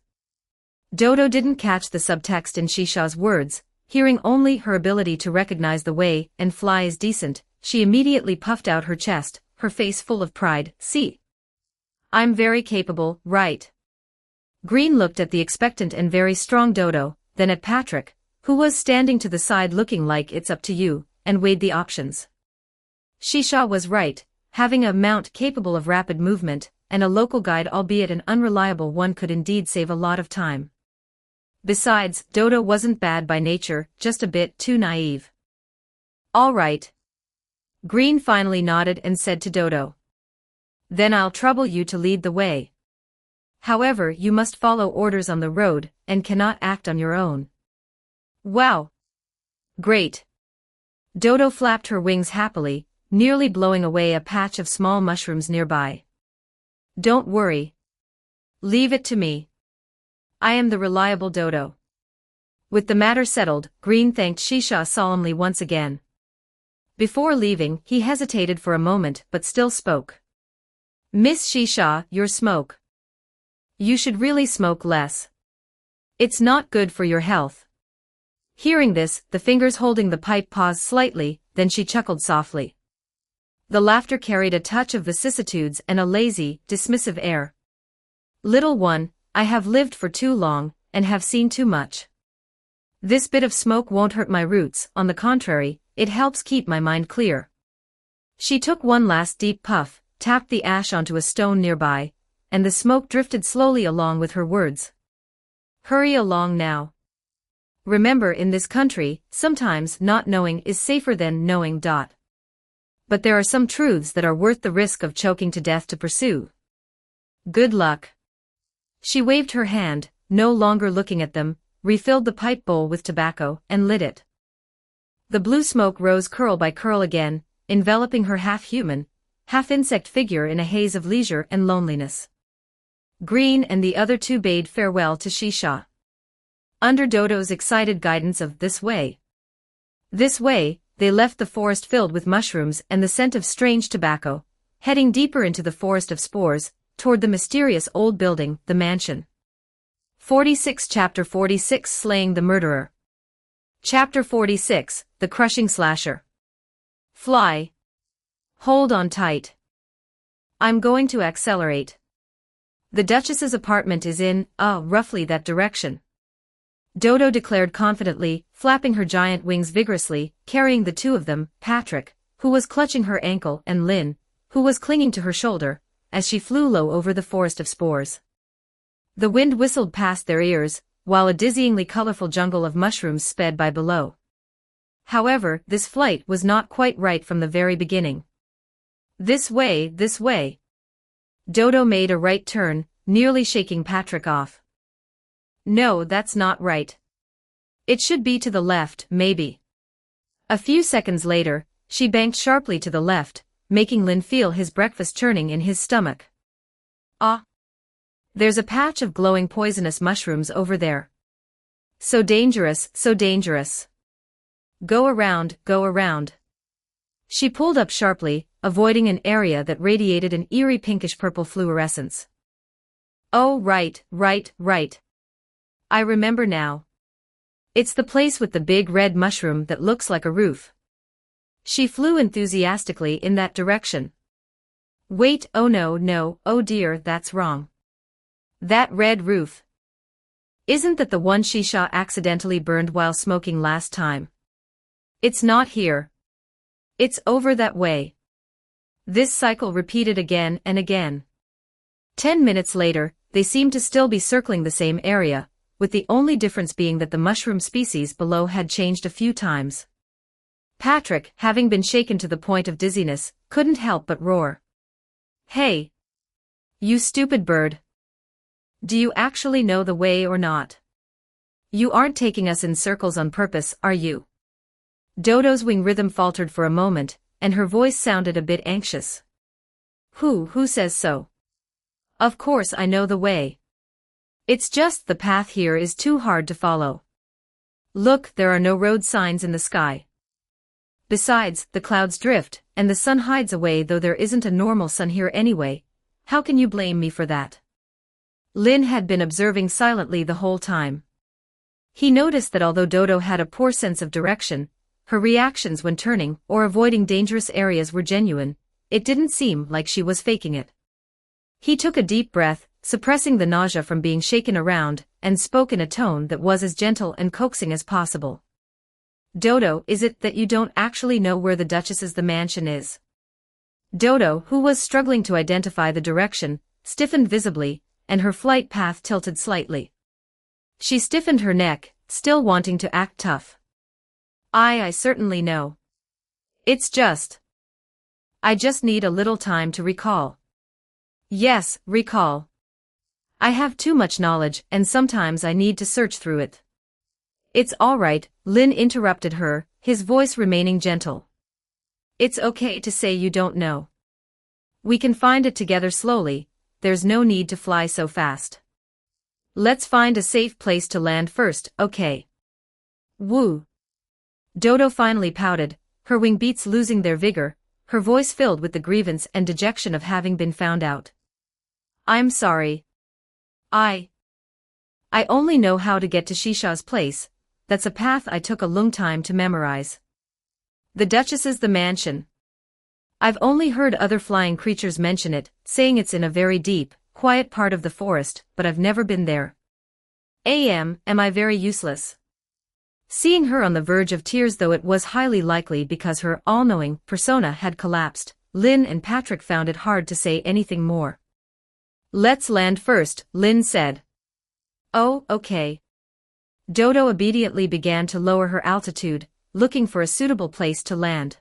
Dodo didn't catch the subtext in Shisha's words, hearing only her ability to recognize the way and fly is decent. She immediately puffed out her chest, her face full of pride. See? I'm very capable, right? Green looked at the expectant and very strong Dodo, then at Patrick, who was standing to the side looking like it's up to you, and weighed the options. Shisha was right, having a mount capable of rapid movement, and a local guide albeit an unreliable one could indeed save a lot of time. Besides, Dodo wasn't bad by nature, just a bit too naive. All right. Green finally nodded and said to Dodo. Then I'll trouble you to lead the way. However, you must follow orders on the road, and cannot act on your own. Wow. Great. Dodo flapped her wings happily, nearly blowing away a patch of small mushrooms nearby. Don't worry. Leave it to me. I am the reliable Dodo. With the matter settled, Green thanked Shisha solemnly once again. Before leaving, he hesitated for a moment but still spoke. Miss Shisha, your smoke. You should really smoke less. It's not good for your health. Hearing this, the fingers holding the pipe paused slightly, then she chuckled softly. The laughter carried a touch of vicissitudes and a lazy, dismissive air. Little one, I have lived for too long, and have seen too much. This bit of smoke won't hurt my roots, on the contrary, it helps keep my mind clear. She took one last deep puff, tapped the ash onto a stone nearby, and the smoke drifted slowly along with her words. Hurry along now. Remember, in this country, sometimes not knowing is safer than knowing. But there are some truths that are worth the risk of choking to death to pursue. Good luck. She waved her hand, no longer looking at them, refilled the pipe bowl with tobacco, and lit it. The blue smoke rose curl by curl again, enveloping her half-human, half-insect figure in a haze of leisure and loneliness. Green and the other two bade farewell to Shisha. Under Dodo's excited guidance of this way, they left the forest filled with mushrooms and the scent of strange tobacco, heading deeper into the forest of spores, toward the mysterious old building, the mansion. 46 Chapter 46 Slaying the Murderer. Chapter 46 The Crushing Slasher. Fly. Hold on tight. I'm going to accelerate. The Duchess's apartment is in, roughly that direction. Dodo declared confidently, flapping her giant wings vigorously, carrying the two of them, Patrick, who was clutching her ankle, and Lynn, who was clinging to her shoulder, as she flew low over the forest of spores. The wind whistled past their ears, while a dizzyingly colorful jungle of mushrooms sped by below. However, this flight was not quite right from the very beginning. This way, this way. Dodo made a right turn, nearly shaking Patrick off. No, that's not right. It should be to the left, maybe. A few seconds later, she banked sharply to the left, making Lynn feel his breakfast churning in his stomach. Ah! There's a patch of glowing poisonous mushrooms over there. So dangerous, so dangerous. Go around, go around. She pulled up sharply, avoiding an area that radiated an eerie pinkish-purple fluorescence. Oh, right, right, right. I remember now. It's the place with the big red mushroom that looks like a roof. She flew enthusiastically in that direction. Wait, oh no, oh dear, that's wrong. That red roof. Isn't that the one Shisha accidentally burned while smoking last time? It's not here. It's over that way. This cycle repeated again and again. 10 minutes later, they seemed to still be circling the same area, with the only difference being that the mushroom species below had changed a few times. Patrick, having been shaken to the point of dizziness, couldn't help but roar. "Hey! You stupid bird! Do you actually know the way or not? You aren't taking us in circles on purpose, are you?" Dodo's wing rhythm faltered for a moment, and her voice sounded a bit anxious. Who says so? Of course I know the way. It's just the path here is too hard to follow. Look, there are no road signs in the sky. Besides, the clouds drift, and the sun hides away, though there isn't a normal sun here anyway. How can you blame me for that?" Lin had been observing silently the whole time. He noticed that although Dodo had a poor sense of direction, her reactions when turning or avoiding dangerous areas were genuine. It didn't seem like she was faking it. He took a deep breath, suppressing the nausea from being shaken around, and spoke in a tone that was as gentle and coaxing as possible. "Dodo, is it that you don't actually know where the Duchess's the mansion is?" Dodo, who was struggling to identify the direction, stiffened visibly, and her flight path tilted slightly. She stiffened her neck, still wanting to act tough. I certainly know. I just need a little time to recall." "Yes, recall. I have too much knowledge and sometimes I need to search through it." "It's all right," Lin interrupted her, his voice remaining gentle. "It's okay to say you don't know. We can find it together slowly, there's no need to fly so fast. Let's find a safe place to land first, okay?" "Woo." Dodo finally pouted, her wing beats losing their vigor, her voice filled with the grievance and dejection of having been found out. "I'm sorry. I only know how to get to Shisha's place. That's a path I took a long time to memorize. The Duchess's the mansion. I've only heard other flying creatures mention it, saying it's in a very deep, quiet part of the forest, but I've never been there. Am I very useless?" Seeing her on the verge of tears, though it was highly likely because her all-knowing persona had collapsed, Lin and Patrick found it hard to say anything more. "Let's land first," Lin said. "Oh, okay." Dodo obediently began to lower her altitude, looking for a suitable place to land.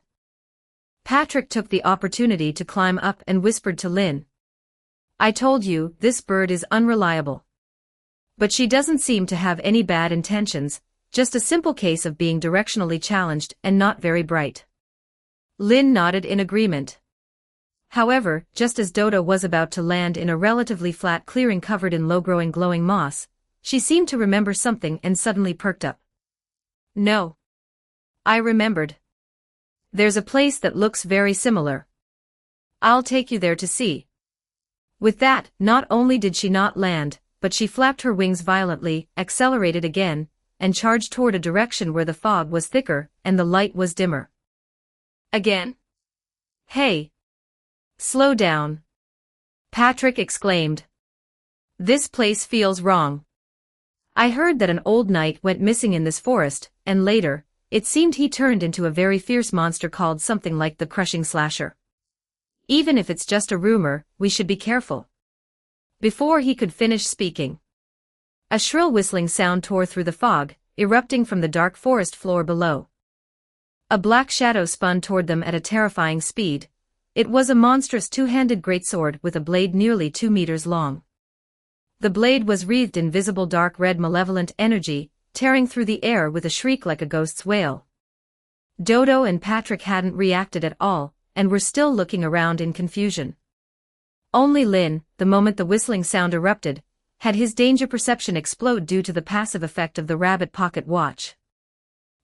Patrick took the opportunity to climb up and whispered to Lin. "I told you, this bird is unreliable. But she doesn't seem to have any bad intentions, just a simple case of being directionally challenged and not very bright." Lin nodded in agreement. However, just as Dodo was about to land in a relatively flat clearing covered in low-growing glowing moss, she seemed to remember something and suddenly perked up. "No. I remembered. There's a place that looks very similar. I'll take you there to see." With that, not only did she not land, but she flapped her wings violently, accelerated again, and charged toward a direction where the fog was thicker and the light was dimmer. "Again? Hey! Slow down!" Patrick exclaimed. "This place feels wrong. I heard that an old knight went missing in this forest, and later, it seemed he turned into a very fierce monster called something like the Crushing Slasher. Even if it's just a rumor, we should be careful." Before he could finish speaking, a shrill whistling sound tore through the fog, erupting from the dark forest floor below. A black shadow spun toward them at a terrifying speed. It was a monstrous two-handed greatsword with a blade nearly 2 meters long. The blade was wreathed in visible dark red malevolent energy, tearing through the air with a shriek like a ghost's wail. Dodo and Patrick hadn't reacted at all, and were still looking around in confusion. Only Lin, the moment the whistling sound erupted, had his danger perception explode due to the passive effect of the rabbit pocket watch.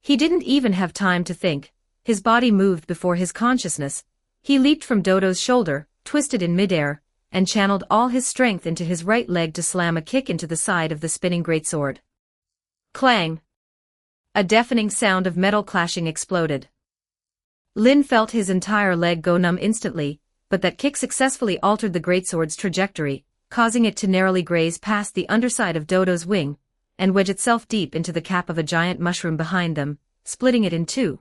He didn't even have time to think, his body moved before his consciousness. He leaped from Dodo's shoulder, twisted in midair, and channeled all his strength into his right leg to slam a kick into the side of the spinning greatsword. Clang! A deafening sound of metal clashing exploded. Lin felt his entire leg go numb instantly, but that kick successfully altered the greatsword's trajectory, causing it to narrowly graze past the underside of Dodo's wing, and wedge itself deep into the cap of a giant mushroom behind them, splitting it in two.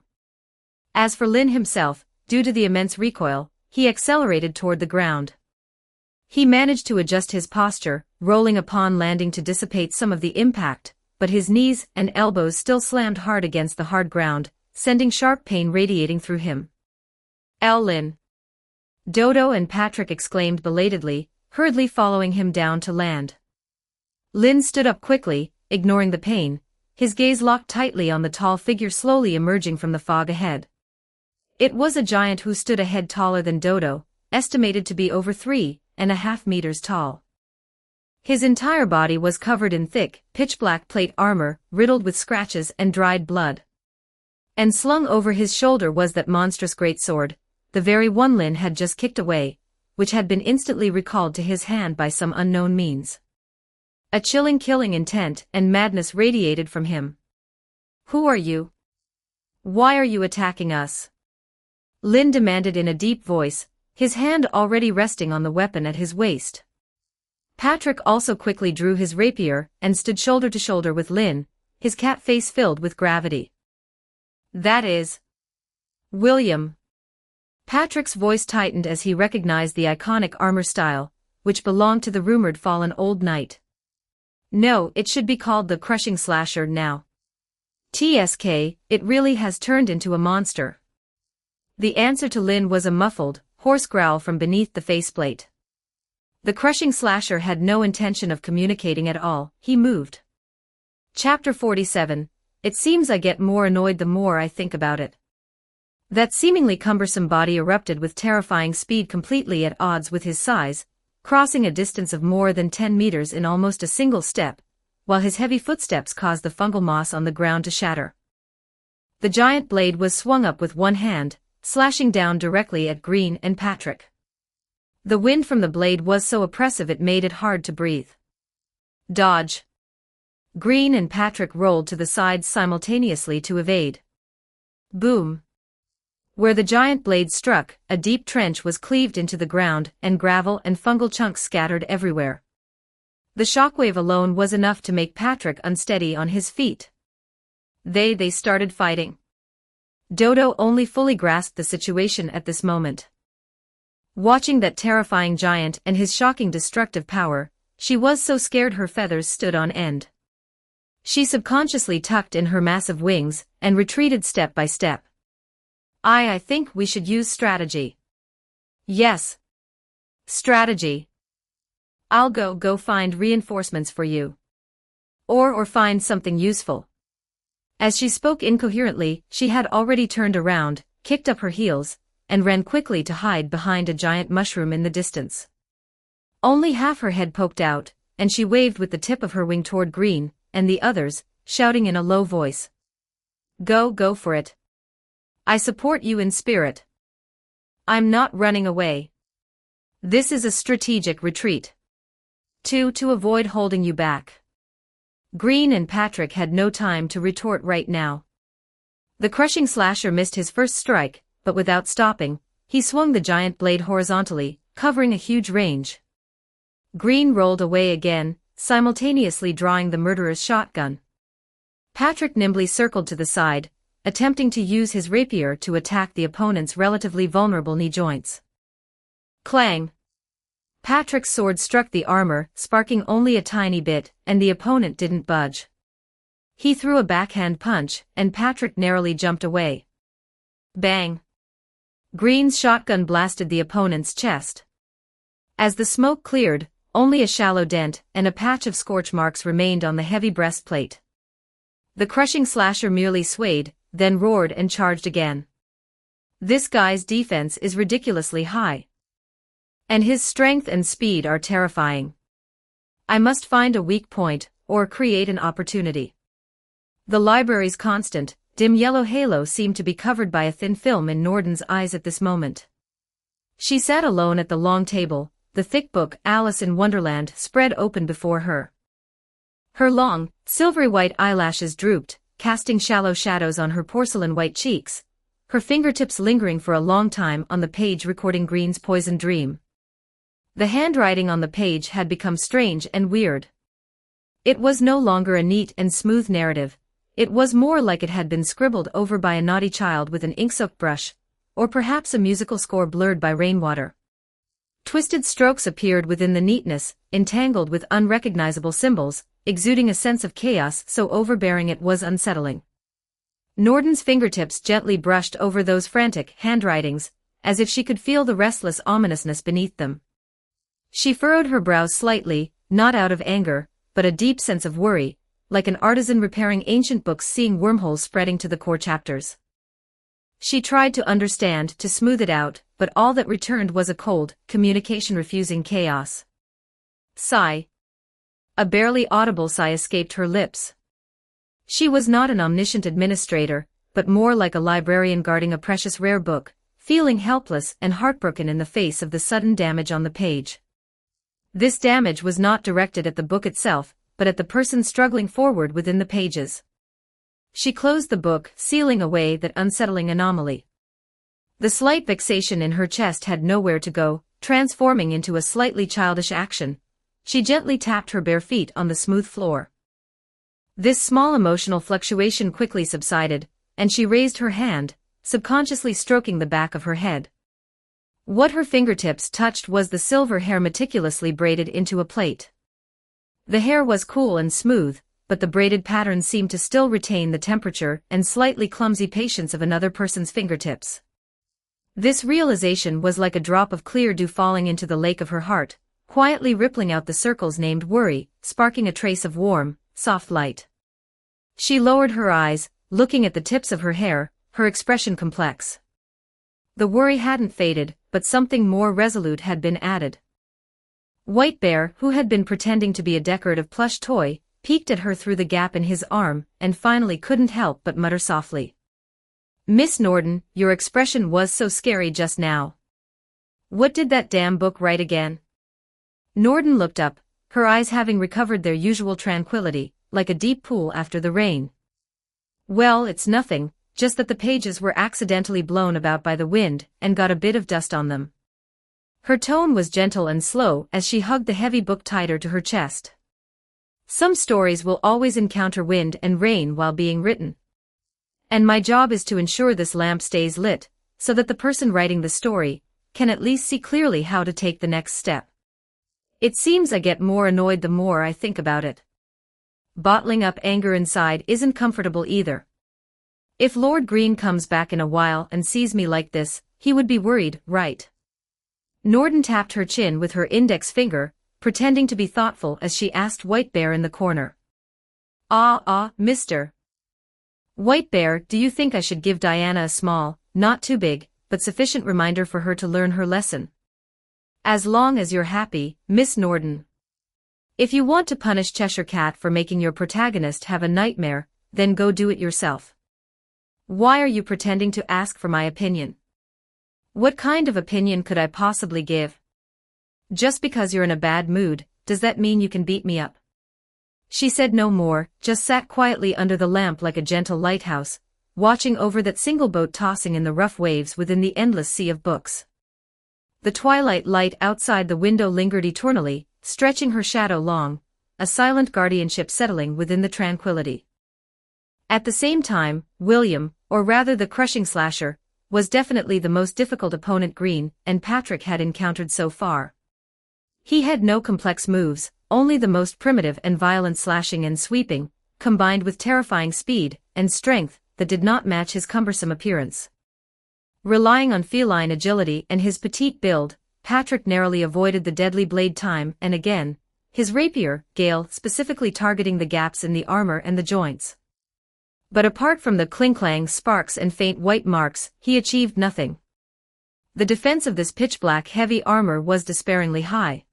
As for Lin himself, due to the immense recoil, he accelerated toward the ground. He managed to adjust his posture, rolling upon landing to dissipate some of the impact, but his knees and elbows still slammed hard against the hard ground, sending sharp pain radiating through him. Lin. Dodo and Patrick exclaimed belatedly, hurriedly following him down to land. Lin stood up quickly, ignoring the pain, his gaze locked tightly on the tall figure slowly emerging from the fog ahead. It was a giant who stood a head taller than Dodo, estimated to be over 3.5 meters tall. His entire body was covered in thick, pitch-black plate armor, riddled with scratches and dried blood. And slung over his shoulder was that monstrous greatsword, the very one Lin had just kicked away, which had been instantly recalled to his hand by some unknown means. A chilling killing intent and madness radiated from him. "Who are you? Why are you attacking us?" Lin demanded in a deep voice, his hand already resting on the weapon at his waist. Patrick also quickly drew his rapier and stood shoulder to shoulder with Lin, his cat face filled with gravity. "That is William." Patrick's voice tightened as he recognized the iconic armor style, which belonged to the rumored fallen old knight. "No, it should be called the Crushing Slasher now. TSK, it really has turned into a monster." The answer to Lin was a muffled, hoarse growl from beneath the faceplate. The Crushing Slasher had no intention of communicating at all, he moved. Chapter 47, It seems I get more annoyed the more I think about it. That seemingly cumbersome body erupted with terrifying speed completely at odds with his size, crossing a distance of more than 10 meters in almost a single step, while his heavy footsteps caused the fungal moss on the ground to shatter. The giant blade was swung up with one hand, slashing down directly at Green and Patrick. The wind from the blade was so oppressive it made it hard to breathe. "Dodge!" Green and Patrick rolled to the sides simultaneously to evade. Boom! Where the giant blade struck, a deep trench was cleaved into the ground, and gravel and fungal chunks scattered everywhere. The shockwave alone was enough to make Patrick unsteady on his feet. They started fighting. Dodo only fully grasped the situation at this moment. Watching that terrifying giant and his shocking destructive power, she was so scared her feathers stood on end. She subconsciously tucked in her massive wings, and retreated step by step. I think we should use strategy." "Yes. Strategy. I'll go find reinforcements for you. Or find something useful." As she spoke incoherently, she had already turned around, kicked up her heels, and ran quickly to hide behind a giant mushroom in the distance. Only half her head poked out, and she waved with the tip of her wing toward Green and the others, shouting in a low voice. Go for it. I support you in spirit. I'm not running away. This is a strategic retreat. To avoid holding you back." Green and Patrick had no time to retort right now. The Crushing Slasher missed his first strike, but without stopping, he swung the giant blade horizontally, covering a huge range. Green rolled away again, simultaneously drawing the murderer's shotgun. Patrick nimbly circled to the side, attempting to use his rapier to attack the opponent's relatively vulnerable knee joints. Clang! Patrick's sword struck the armor, sparking only a tiny bit, and the opponent didn't budge. He threw a backhand punch, and Patrick narrowly jumped away. Bang! Green's shotgun blasted the opponent's chest. As the smoke cleared, only a shallow dent and a patch of scorch marks remained on the heavy breastplate. The Crushing Slasher merely swayed, then roared and charged again. This guy's defense is ridiculously high. And his strength and speed are terrifying. I must find a weak point, or create an opportunity. The library's constant, dim yellow halo seemed to be covered by a thin film in Norden's eyes at this moment. She sat alone at the long table, the thick book Alice in Wonderland spread open before her. Her long, silvery white eyelashes drooped, casting shallow shadows on her porcelain-white cheeks, her fingertips lingering for a long time on the page recording Green's poisoned dream. The handwriting on the page had become strange and weird. It was no longer a neat and smooth narrative, it was more like it had been scribbled over by a naughty child with an ink-soaked brush, or perhaps a musical score blurred by rainwater. Twisted strokes appeared within the neatness, entangled with unrecognizable symbols, exuding a sense of chaos so overbearing it was unsettling. Norden's fingertips gently brushed over those frantic handwritings, as if she could feel the restless ominousness beneath them. She furrowed her brows slightly, not out of anger, but a deep sense of worry, like an artisan repairing ancient books seeing wormholes spreading to the core chapters. She tried to understand, to smooth it out, but all that returned was a cold, communication-refusing chaos. Sigh. A barely audible sigh escaped her lips. She was not an omniscient administrator, but more like a librarian guarding a precious rare book, feeling helpless and heartbroken in the face of the sudden damage on the page. This damage was not directed at the book itself, but at the person struggling forward within the pages. She closed the book, sealing away that unsettling anomaly. The slight vexation in her chest had nowhere to go, transforming into a slightly childish action. She gently tapped her bare feet on the smooth floor. This small emotional fluctuation quickly subsided, and she raised her hand, subconsciously stroking the back of her head. What her fingertips touched was the silver hair meticulously braided into a plait. The hair was cool and smooth, but the braided pattern seemed to still retain the temperature and slightly clumsy patience of another person's fingertips. This realization was like a drop of clear dew falling into the lake of her heart, quietly rippling out the circles named worry, sparking a trace of warm, soft light. She lowered her eyes, looking at the tips of her hair, her expression complex. The worry hadn't faded, but something more resolute had been added. White Bear, who had been pretending to be a decorative plush toy, peeked at her through the gap in his arm, and finally couldn't help but mutter softly. "Miss Norden, your expression was so scary just now. What did that damn book write again?" Norden looked up, her eyes having recovered their usual tranquility, like a deep pool after the rain. "Well, it's nothing, just that the pages were accidentally blown about by the wind and got a bit of dust on them." Her tone was gentle and slow as she hugged the heavy book tighter to her chest. "Some stories will always encounter wind and rain while being written. And my job is to ensure this lamp stays lit, so that the person writing the story can at least see clearly how to take the next step. It seems I get more annoyed the more I think about it. Bottling up anger inside isn't comfortable either. If Lord Green comes back in a while and sees me like this, he would be worried, right?" Norden tapped her chin with her index finger, pretending to be thoughtful as she asked White Bear in the corner. Mister White Bear, do you think I should give Diana a small, not too big, but sufficient reminder for her to learn her lesson?" "As long as you're happy, Miss Norden. If you want to punish Cheshire Cat for making your protagonist have a nightmare, then go do it yourself. Why are you pretending to ask for my opinion?" "What kind of opinion could I possibly give? Just because you're in a bad mood, does that mean you can beat me up?" She said no more, just sat quietly under the lamp like a gentle lighthouse, watching over that single boat tossing in the rough waves within the endless sea of books. The twilight light outside the window lingered eternally, stretching her shadow long, a silent guardianship settling within the tranquility. At the same time, William, or rather the crushing slasher, was definitely the most difficult opponent Green and Patrick had encountered so far. He had no complex moves, only the most primitive and violent slashing and sweeping, combined with terrifying speed and strength that did not match his cumbersome appearance. Relying on feline agility and his petite build, Patrick narrowly avoided the deadly blade time and again, his rapier, Gale, specifically targeting the gaps in the armor and the joints. But apart from the cling-clang sparks and faint white marks, he achieved nothing. The defense of this pitch-black heavy armor was despairingly high.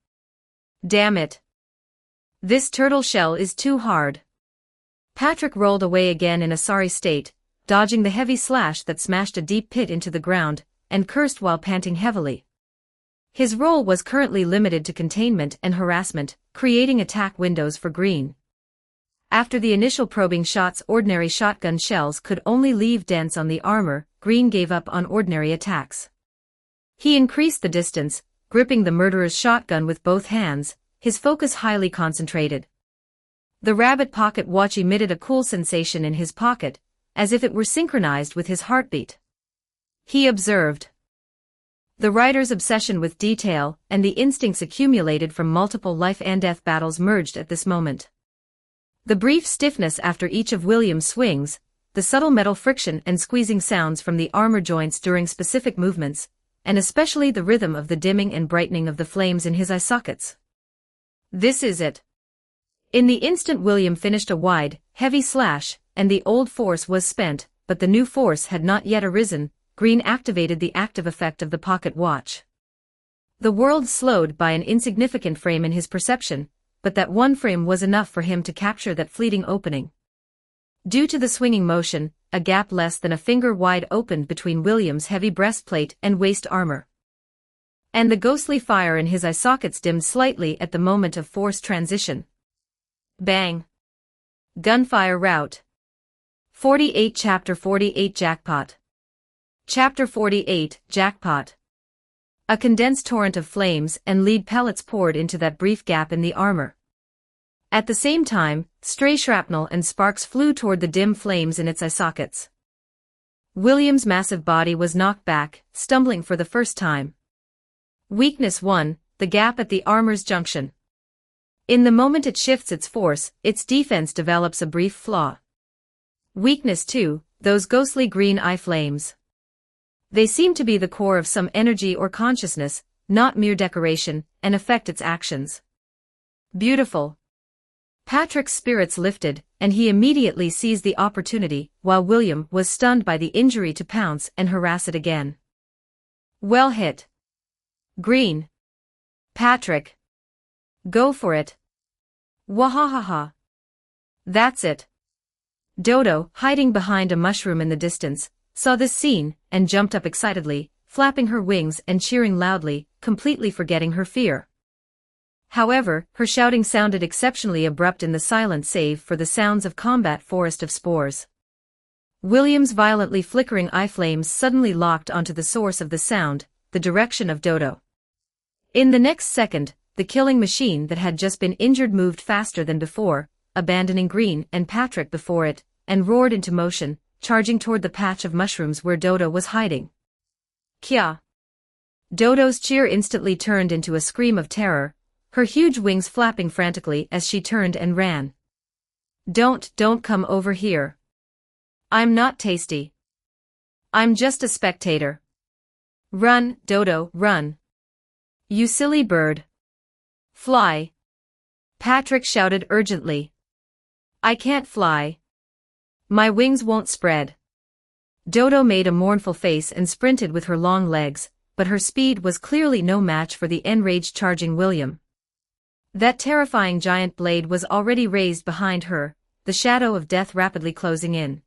"Damn it. This turtle shell is too hard." Patrick rolled away again in a sorry state, dodging the heavy slash that smashed a deep pit into the ground, and cursed while panting heavily. His role was currently limited to containment and harassment, creating attack windows for Green. After the initial probing shots, ordinary shotgun shells could only leave dents on the armor. Green gave up on ordinary attacks. He increased the distance, gripping the murderer's shotgun with both hands, his focus highly concentrated. The rabbit pocket watch emitted a cool sensation in his pocket, as if it were synchronized with his heartbeat. He observed. The writer's obsession with detail and the instincts accumulated from multiple life-and-death battles merged at this moment. The brief stiffness after each of William's swings, the subtle metal friction and squeezing sounds from the armor joints during specific movements, and especially the rhythm of the dimming and brightening of the flames in his eye sockets. This is it. In the instant William finished a wide, heavy slash, and the old force was spent, but the new force had not yet arisen. Green activated the active effect of the pocket watch. The world slowed by an insignificant frame in his perception, but that one frame was enough for him to capture that fleeting opening. Due to the swinging motion, a gap less than a finger wide opened between William's heavy breastplate and waist armor. And the ghostly fire in his eye sockets dimmed slightly at the moment of force transition. Bang! Gunfire rout. 48 Chapter 48 Jackpot. Chapter 48, Jackpot. A condensed torrent of flames and lead pellets poured into that brief gap in the armor. At the same time, stray shrapnel and sparks flew toward the dim flames in its eye sockets. William's massive body was knocked back, stumbling for the first time. Weakness 1, the gap at the armor's junction. In the moment it shifts its force, its defense develops a brief flaw. Weakness 2, those ghostly green eye flames. They seem to be the core of some energy or consciousness, not mere decoration, and affect its actions. Beautiful. Patrick's spirits lifted, and he immediately seized the opportunity, while William was stunned by the injury to pounce and harass it again. Well hit. Green. Patrick. Go for it. Wahahaha. That's it. Dodo, hiding behind a mushroom in the distance, saw this scene, and jumped up excitedly, flapping her wings and cheering loudly, completely forgetting her fear. However, her shouting sounded exceptionally abrupt in the silence save for the sounds of combat forest of spores. William's violently flickering eye flames suddenly locked onto the source of the sound, the direction of Dodo. In the next second, the killing machine that had just been injured moved faster than before, abandoning Green and Patrick before it, and roared into motion, charging toward the patch of mushrooms where Dodo was hiding. Kya! Dodo's cheer instantly turned into a scream of terror, her huge wings flapping frantically as she turned and ran. Don't come over here. I'm not tasty. I'm just a spectator. Run, Dodo, run. You silly bird. Fly. Patrick shouted urgently. I can't fly. My wings won't spread. Dodo made a mournful face and sprinted with her long legs, but her speed was clearly no match for the enraged charging William. That terrifying giant blade was already raised behind her, the shadow of death rapidly closing in.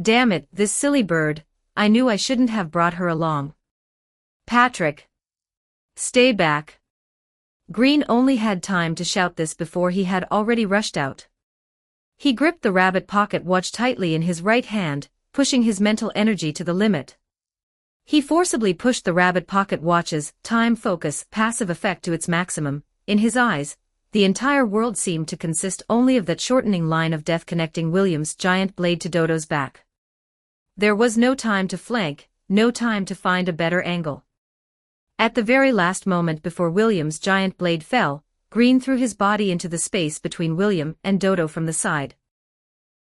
Damn it, this silly bird, I knew I shouldn't have brought her along. Patrick. Stay back. Green only had time to shout this before he had already rushed out. He gripped the rabbit pocket watch tightly in his right hand, pushing his mental energy to the limit. He forcibly pushed the rabbit pocket watch's time focus passive effect to its maximum. In his eyes, the entire world seemed to consist only of that shortening line of death connecting William's giant blade to Dodo's back. There was no time to flank, no time to find a better angle. At the very last moment before William's giant blade fell, Green threw his body into the space between William and Dodo from the side.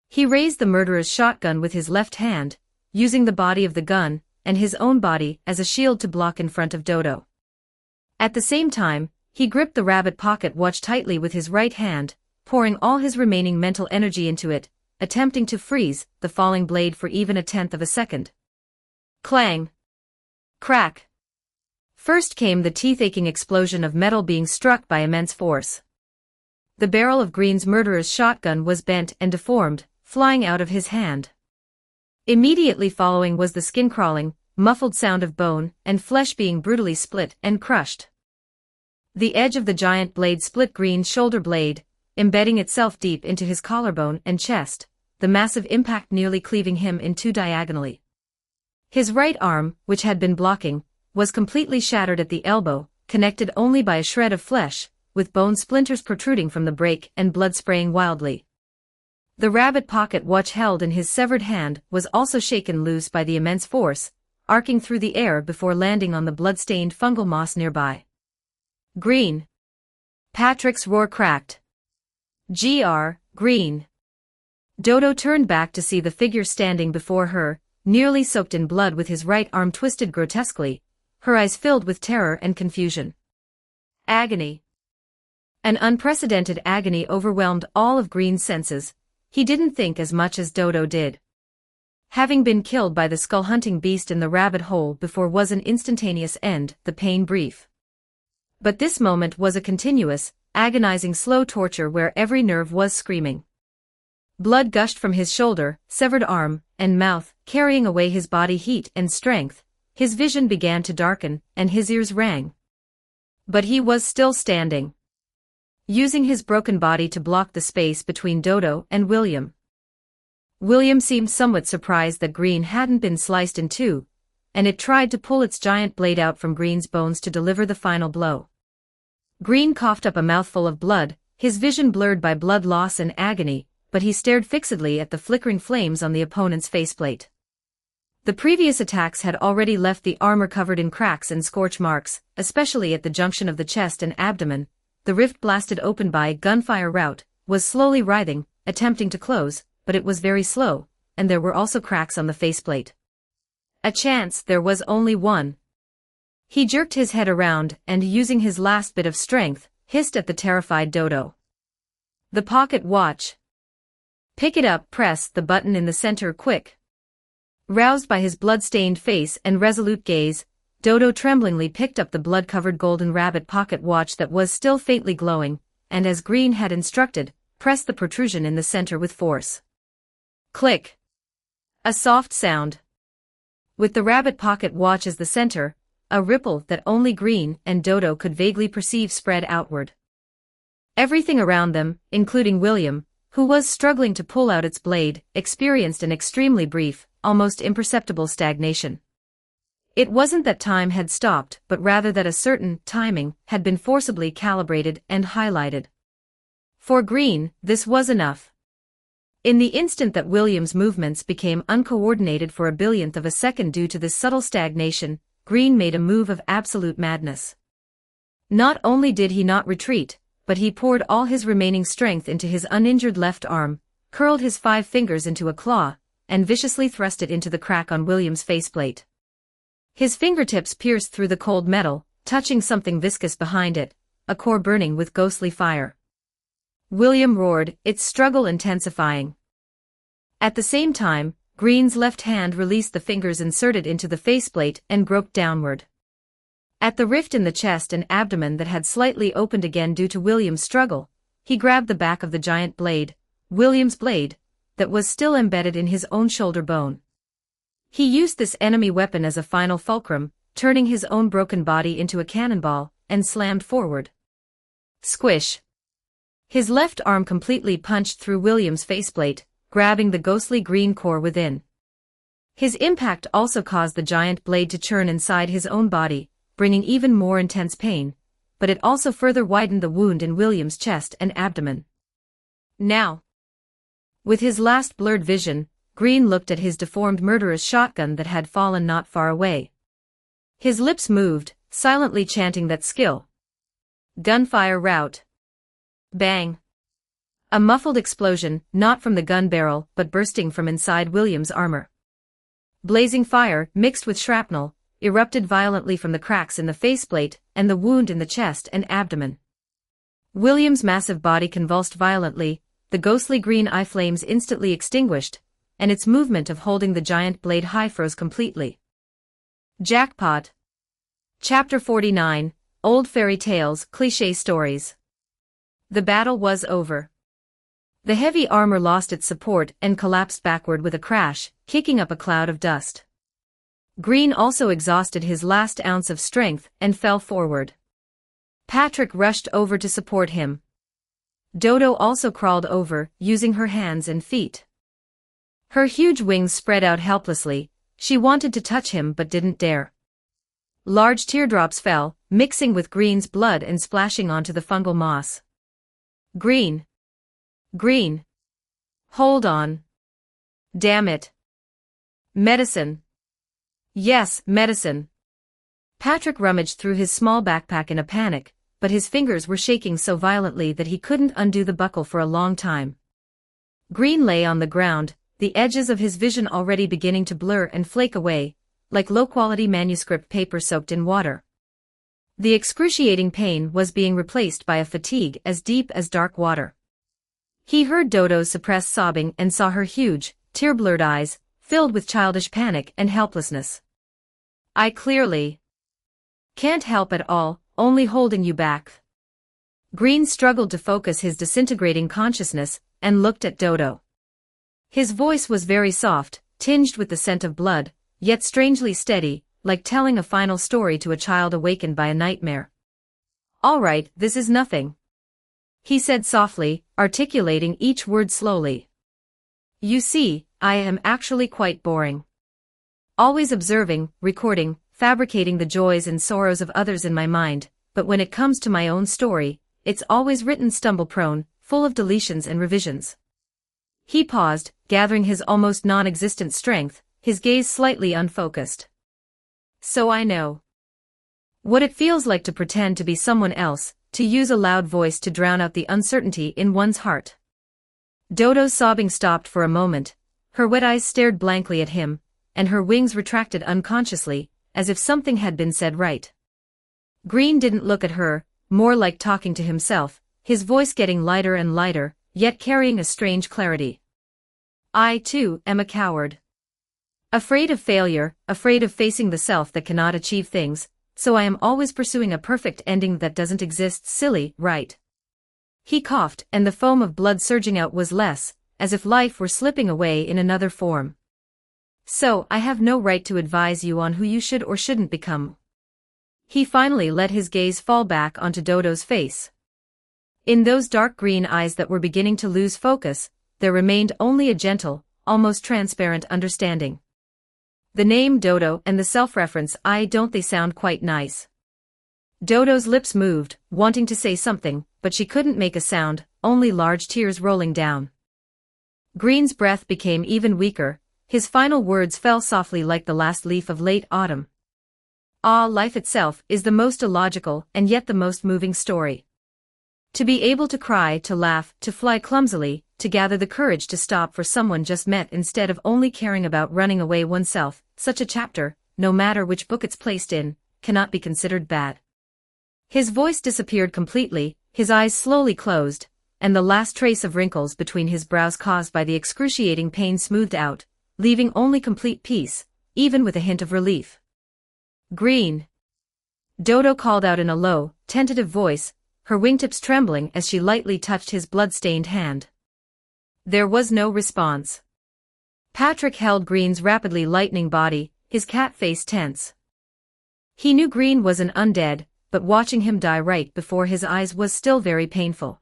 He raised the murderer's shotgun with his left hand, using the body of the gun and his own body as a shield to block in front of Dodo. At the same time, he gripped the rabbit pocket watch tightly with his right hand, pouring all his remaining mental energy into it, attempting to freeze the falling blade for even a tenth of a second. Clang! Crack! First came the teeth-aching explosion of metal being struck by immense force. The barrel of Green's murderer's shotgun was bent and deformed, flying out of his hand. Immediately following was the skin-crawling, muffled sound of bone and flesh being brutally split and crushed. The edge of the giant blade split Green's shoulder blade, embedding itself deep into his collarbone and chest, the massive impact nearly cleaving him in two diagonally. His right arm, which had been blocking, was completely shattered at the elbow, connected only by a shred of flesh, with bone splinters protruding from the break and blood spraying wildly. The rabbit pocket watch held in his severed hand was also shaken loose by the immense force, arcing through the air before landing on the blood-stained fungal moss nearby. Green. Patrick's roar cracked. Green. Dodo turned back to see the figure standing before her, nearly soaked in blood with his right arm twisted grotesquely, her eyes filled with terror and confusion. Agony. An unprecedented agony overwhelmed all of Green's senses. He didn't think as much as Dodo did. Having been killed by the skull-hunting beast in the rabbit hole before was an instantaneous end, the pain brief. But this moment was a continuous, agonizing slow torture where every nerve was screaming. Blood gushed from his shoulder, severed arm, and mouth, carrying away his body heat and strength. His vision began to darken, and his ears rang. But he was still standing, using his broken body to block the space between Dodo and William. William seemed somewhat surprised that Green hadn't been sliced in two, and it tried to pull its giant blade out from Green's bones to deliver the final blow. Green coughed up a mouthful of blood, his vision blurred by blood loss and agony, but he stared fixedly at the flickering flames on the opponent's faceplate. The previous attacks had already left the armor covered in cracks and scorch marks, especially at the junction of the chest and abdomen. The rift blasted open by gunfire route was slowly writhing, attempting to close, but it was very slow, and there were also cracks on the faceplate. A chance there was only one. He jerked his head around and, using his last bit of strength, hissed at the terrified Dodo. The pocket watch. Pick it up, press the button in the center quick. Roused by his blood-stained face and resolute gaze, Dodo tremblingly picked up the blood-covered golden rabbit pocket watch that was still faintly glowing, and as Green had instructed, pressed the protrusion in the center with force. Click. A soft sound. With the rabbit pocket watch as the center, a ripple that only Green and Dodo could vaguely perceive spread outward. Everything around them, including William, who was struggling to pull out its blade, experienced an extremely brief, almost imperceptible stagnation. It wasn't that time had stopped, but rather that a certain timing had been forcibly calibrated and highlighted. For Green, this was enough. In the instant that William's movements became uncoordinated for a billionth of a second due to this subtle stagnation, Green made a move of absolute madness. Not only did he not retreat, but he poured all his remaining strength into his uninjured left arm, curled his 5 fingers into a claw, and viciously thrust it into the crack on William's faceplate. His fingertips pierced through the cold metal, touching something viscous behind it, a core burning with ghostly fire. William roared, its struggle intensifying. At the same time, Green's left hand released the fingers inserted into the faceplate and groped downward. At the rift in the chest and abdomen that had slightly opened again due to William's struggle, he grabbed the back of the giant blade, William's blade, that was still embedded in his own shoulder bone. He used this enemy weapon as a final fulcrum, turning his own broken body into a cannonball, and slammed forward. Squish. His left arm completely punched through William's faceplate, grabbing the ghostly green core within. His impact also caused the giant blade to churn inside his own body, bringing even more intense pain, but it also further widened the wound in William's chest and abdomen. Now, with his last blurred vision, Green looked at his deformed murderous shotgun that had fallen not far away. His lips moved, silently chanting that skill. Gunfire route. Bang. A muffled explosion, not from the gun barrel, but bursting from inside William's armor. Blazing fire, mixed with shrapnel, erupted violently from the cracks in the faceplate and the wound in the chest and abdomen. William's massive body convulsed violently, the ghostly green eye flames instantly extinguished, and its movement of holding the giant blade high froze completely. Jackpot. Chapter 49, Old Fairy Tales, Cliché Stories. The battle was over. The heavy armor lost its support and collapsed backward with a crash, kicking up a cloud of dust. Green also exhausted his last ounce of strength and fell forward. Patrick rushed over to support him. Dodo also crawled over, using her hands and feet. Her huge wings spread out helplessly. She wanted to touch him but didn't dare. Large teardrops fell, mixing with Green's blood and splashing onto the fungal moss. Green. Green. Hold on. Damn it. Medicine. Yes, medicine. Patrick rummaged through his small backpack in a panic, but his fingers were shaking so violently that he couldn't undo the buckle for a long time. Green lay on the ground, the edges of his vision already beginning to blur and flake away, like low-quality manuscript paper soaked in water. The excruciating pain was being replaced by a fatigue as deep as dark water. He heard Dodo's suppressed sobbing and saw her huge, tear-blurred eyes, filled with childish panic and helplessness. I clearly can't help at all, only holding you back. Green struggled to focus his disintegrating consciousness and looked at Dodo. His voice was very soft, tinged with the scent of blood, yet strangely steady, like telling a final story to a child awakened by a nightmare. All right, this is nothing, he said softly, articulating each word slowly. You see, I am actually quite boring. Always observing, recording, fabricating the joys and sorrows of others in my mind, but when it comes to my own story, it's always written stumble-prone, full of deletions and revisions. He paused, gathering his almost non-existent strength, his gaze slightly unfocused. So I know what it feels like to pretend to be someone else, to use a loud voice to drown out the uncertainty in one's heart. Dodo's sobbing stopped for a moment, her wet eyes stared blankly at him, and her wings retracted unconsciously, as if something had been said right. Green didn't look at her, more like talking to himself, his voice getting lighter and lighter, yet carrying a strange clarity. I, too, am a coward. Afraid of failure, afraid of facing the self that cannot achieve things, so I am always pursuing a perfect ending that doesn't exist. Silly, right? He coughed, and the foam of blood surging out was less, as if life were slipping away in another form. So, I have no right to advise you on who you should or shouldn't become. He finally let his gaze fall back onto Dodo's face. In those dark green eyes that were beginning to lose focus, there remained only a gentle, almost transparent understanding. The name Dodo and the self-reference don't they sound quite nice? Dodo's lips moved, wanting to say something, but she couldn't make a sound, only large tears rolling down. Green's breath became even weaker, his final words fell softly like the last leaf of late autumn. Life itself is the most illogical and yet the most moving story. To be able to cry, to laugh, to fly clumsily, to gather the courage to stop for someone just met instead of only caring about running away oneself, such a chapter, no matter which book it's placed in, cannot be considered bad. His voice disappeared completely, his eyes slowly closed, and the last trace of wrinkles between his brows caused by the excruciating pain smoothed out, leaving only complete peace, even with a hint of relief. Green! Dodo called out in a low, tentative voice, her wingtips trembling as she lightly touched his blood-stained hand. There was no response. Patrick held Green's rapidly lightening body, his cat face tense. He knew Green was an undead, but watching him die right before his eyes was still very painful.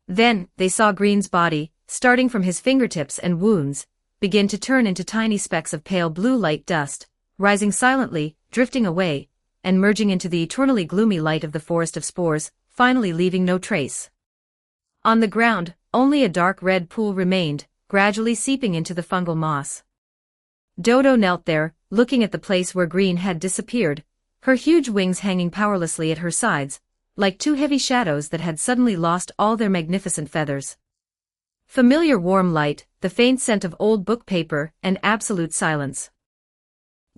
Then, they saw Green's body, starting from his fingertips and wounds, begin to turn into tiny specks of pale blue light dust, rising silently, drifting away, and merging into the eternally gloomy light of the forest of spores, finally leaving no trace. On the ground, only a dark red pool remained, gradually seeping into the fungal moss. Dodo knelt there, looking at the place where Green had disappeared, her huge wings hanging powerlessly at her sides, like two heavy shadows that had suddenly lost all their magnificent feathers. Familiar warm light, the faint scent of old book paper, and absolute silence.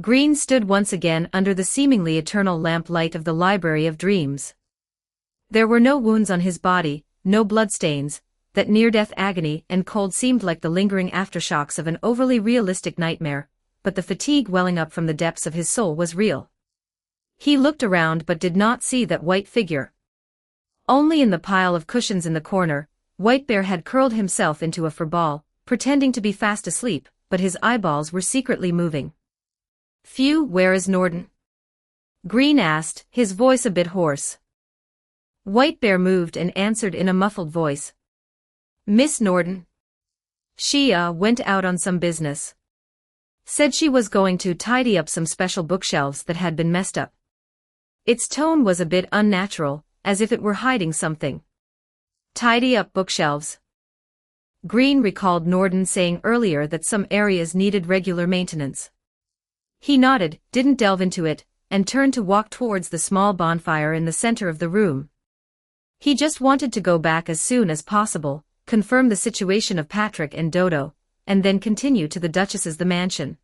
Green stood once again under the seemingly eternal lamplight of the Library of Dreams. There were no wounds on his body, no bloodstains. That near-death agony and cold seemed like the lingering aftershocks of an overly realistic nightmare, but the fatigue welling up from the depths of his soul was real. He looked around but did not see that white figure. Only in the pile of cushions in the corner, White Bear had curled himself into a furball, pretending to be fast asleep, but his eyeballs were secretly moving. Phew, where is Norden? Green asked, his voice a bit hoarse. White Bear moved and answered in a muffled voice. Miss Norden. She, went out on some business. Said she was going to tidy up some special bookshelves that had been messed up. Its tone was a bit unnatural, as if it were hiding something. Tidy up bookshelves. Green recalled Norden saying earlier that some areas needed regular maintenance. He nodded, didn't delve into it, and turned to walk towards the small bonfire in the center of the room. He just wanted to go back as soon as possible, confirm the situation of Patrick and Dodo, and then continue to the Duchess's mansion.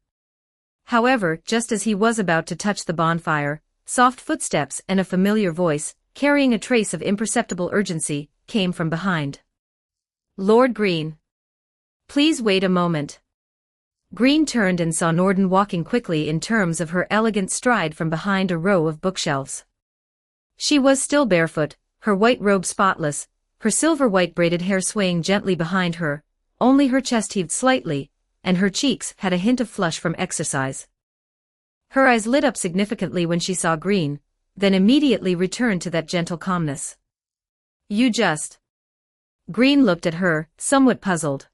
However, just as he was about to touch the bonfire, soft footsteps and a familiar voice, carrying a trace of imperceptible urgency, came from behind. "Lord Green. Please wait a moment." Green turned and saw Norden walking quickly in terms of her elegant stride from behind a row of bookshelves. She was still barefoot, her white robe spotless, her silver-white braided hair swaying gently behind her, only her chest heaved slightly, and her cheeks had a hint of flush from exercise. Her eyes lit up significantly when she saw Green, then immediately returned to that gentle calmness. "You just..." Green looked at her, somewhat puzzled.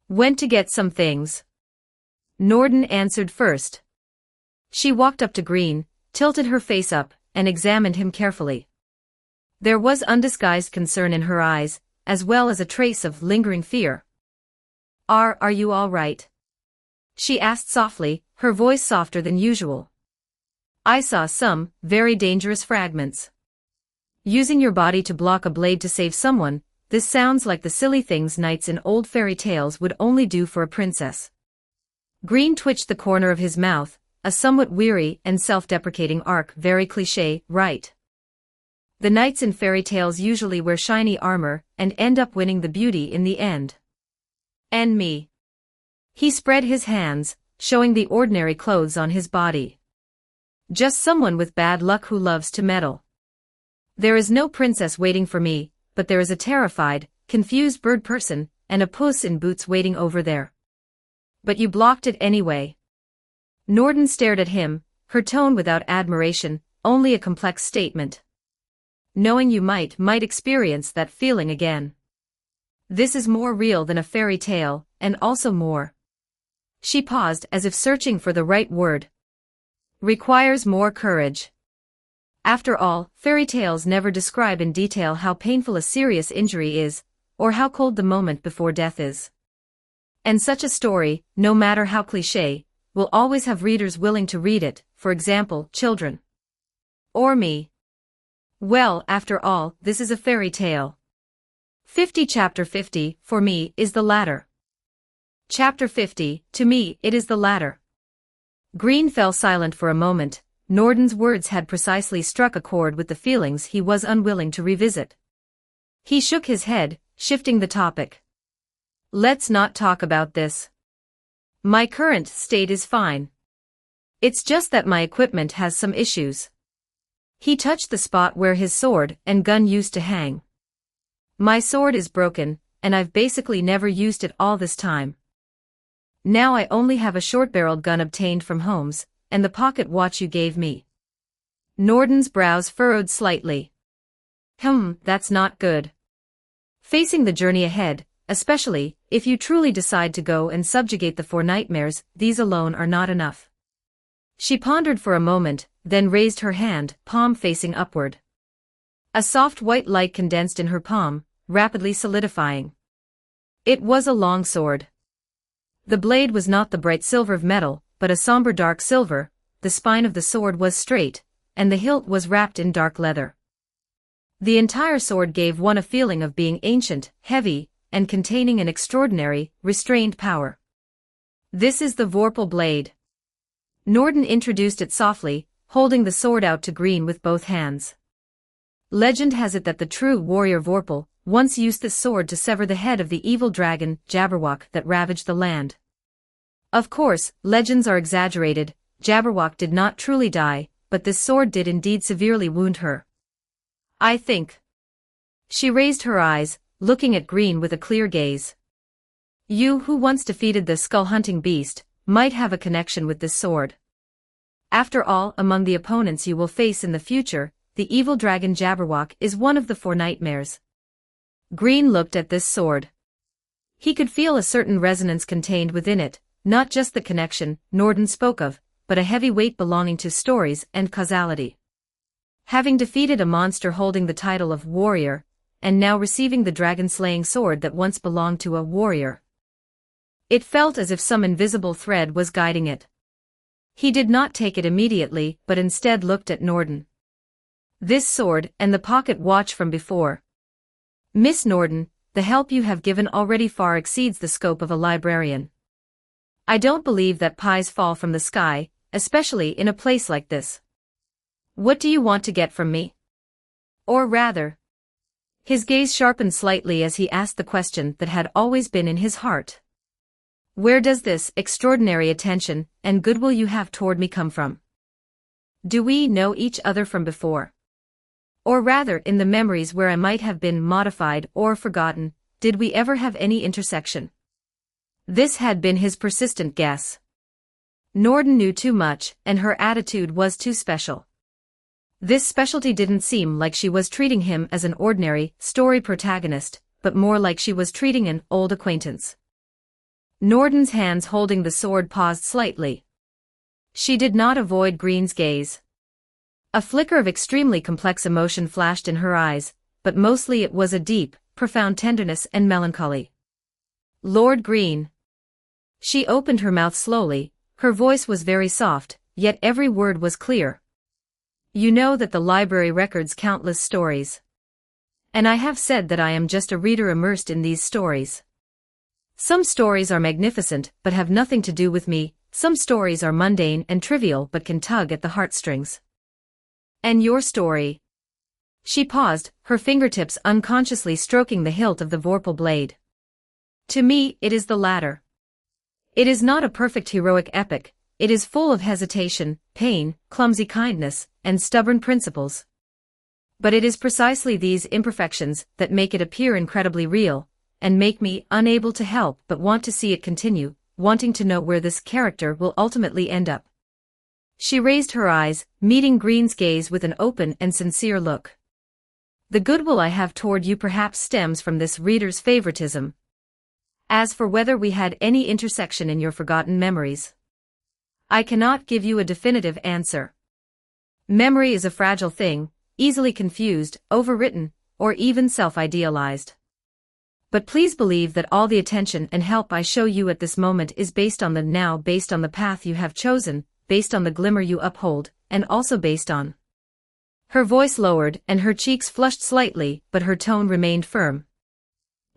"Went to get some things." Norden answered first. She walked up to Green, tilted her face up, and examined him carefully. There was undisguised concern in her eyes, as well as a trace of lingering fear. Are you all right?" she asked softly, her voice softer than usual. "I saw some very dangerous fragments. Using your body to block a blade to save someone, this sounds like the silly things knights in old fairy tales would only do for a princess." Green twitched the corner of his mouth, a somewhat weary and self-deprecating arc. "Very cliché, right? The knights in fairy tales usually wear shiny armor and end up winning the beauty in the end. And me." He spread his hands, showing the ordinary clothes on his body. "Just someone with bad luck who loves to meddle. There is no princess waiting for me, but there is a terrified, confused bird person, and a puss in boots waiting over there. But you blocked it anyway." Norden stared at him, her tone without admiration, only a complex statement. "Knowing you might experience that feeling again. This is more real than a fairy tale, and also more..." She paused as if searching for the right word. "Requires more courage. After all, fairy tales never describe in detail how painful a serious injury is, or how cold the moment before death is. And such a story, no matter how cliché, will always have readers willing to read it, for example, children. Or me. Well, after all, this is a fairy tale. 50 Chapter 50, for me, is the latter. Chapter 50, to me, it is the latter." Green fell silent for a moment. Norden's words had precisely struck a chord with the feelings he was unwilling to revisit. He shook his head, shifting the topic. "Let's not talk about this. My current state is fine. It's just that my equipment has some issues." He touched the spot where his sword and gun used to hang. "My sword is broken, and I've basically never used it all this time. Now I only have a short-barreled gun obtained from Holmes, and the pocket watch you gave me." Norden's brows furrowed slightly. That's not good. Facing the journey ahead, especially if you truly decide to go and subjugate the four nightmares, these alone are not enough." She pondered for a moment, then raised her hand, palm facing upward. A soft white light condensed in her palm, rapidly solidifying. It was a long sword. The blade was not the bright silver of metal, but a somber dark silver. The spine of the sword was straight, and the hilt was wrapped in dark leather. The entire sword gave one a feeling of being ancient, heavy, and containing an extraordinary, restrained power. "This is the Vorpal blade." Norden introduced it softly, holding the sword out to Green with both hands. Legend has it that the true warrior Vorpal once used this sword to sever the head of the evil dragon, Jabberwock, that ravaged the land. Of course, legends are exaggerated. Jabberwock did not truly die, but this sword did indeed severely wound her. "I think." She raised her eyes, looking at Green with a clear gaze. "You who once defeated the skull-hunting beast, might have a connection with this sword. After all, among the opponents you will face in the future, the evil dragon Jabberwock is one of the four nightmares." Green looked at this sword. He could feel a certain resonance contained within it, not just the connection Norden spoke of, but a heavy weight belonging to stories and causality. Having defeated a monster holding the title of warrior, and now receiving the dragon-slaying sword that once belonged to a warrior. It felt as if some invisible thread was guiding it. He did not take it immediately, but instead looked at Norden. This sword, and the pocket watch from before. Miss Norden, the help you have given already far exceeds the scope of a librarian. I don't believe that pies fall from the sky, especially in a place like this. What do you want to get from me? Or rather, his gaze sharpened slightly as he asked the question that had always been in his heart. Where does this extraordinary attention and goodwill you have toward me come from? Do we know each other from before? Or rather, in the memories where I might have been modified or forgotten, did we ever have any intersection? This had been his persistent guess. Norden knew too much, and her attitude was too special. This specialty didn't seem like she was treating him as an ordinary story protagonist, but more like she was treating an old acquaintance. Norden's hands holding the sword paused slightly. She did not avoid Green's gaze. A flicker of extremely complex emotion flashed in her eyes, but mostly it was a deep, profound tenderness and melancholy. Lord Green. She opened her mouth slowly, her voice was very soft, yet every word was clear. You know that the library records countless stories. And I have said that I am just a reader immersed in these stories. Some stories are magnificent but have nothing to do with me, some stories are mundane and trivial but can tug at the heartstrings. And your story? She paused, her fingertips unconsciously stroking the hilt of the vorpal blade. To me, it is the latter. It is not a perfect heroic epic, it is full of hesitation, pain, clumsy kindness, and stubborn principles. But it is precisely these imperfections that make it appear incredibly real, and make me unable to help but want to see it continue, wanting to know where this character will ultimately end up. She raised her eyes, meeting Green's gaze with an open and sincere look. The goodwill I have toward you perhaps stems from this reader's favoritism. As for whether we had any intersection in your forgotten memories, I cannot give you a definitive answer. Memory is a fragile thing, easily confused, overwritten, or even self-idealized. But please believe that all the attention and help I show you at this moment is based on the now, based on the path you have chosen, based on the glimmer you uphold, and also based on. Her voice lowered and her cheeks flushed slightly, but her tone remained firm.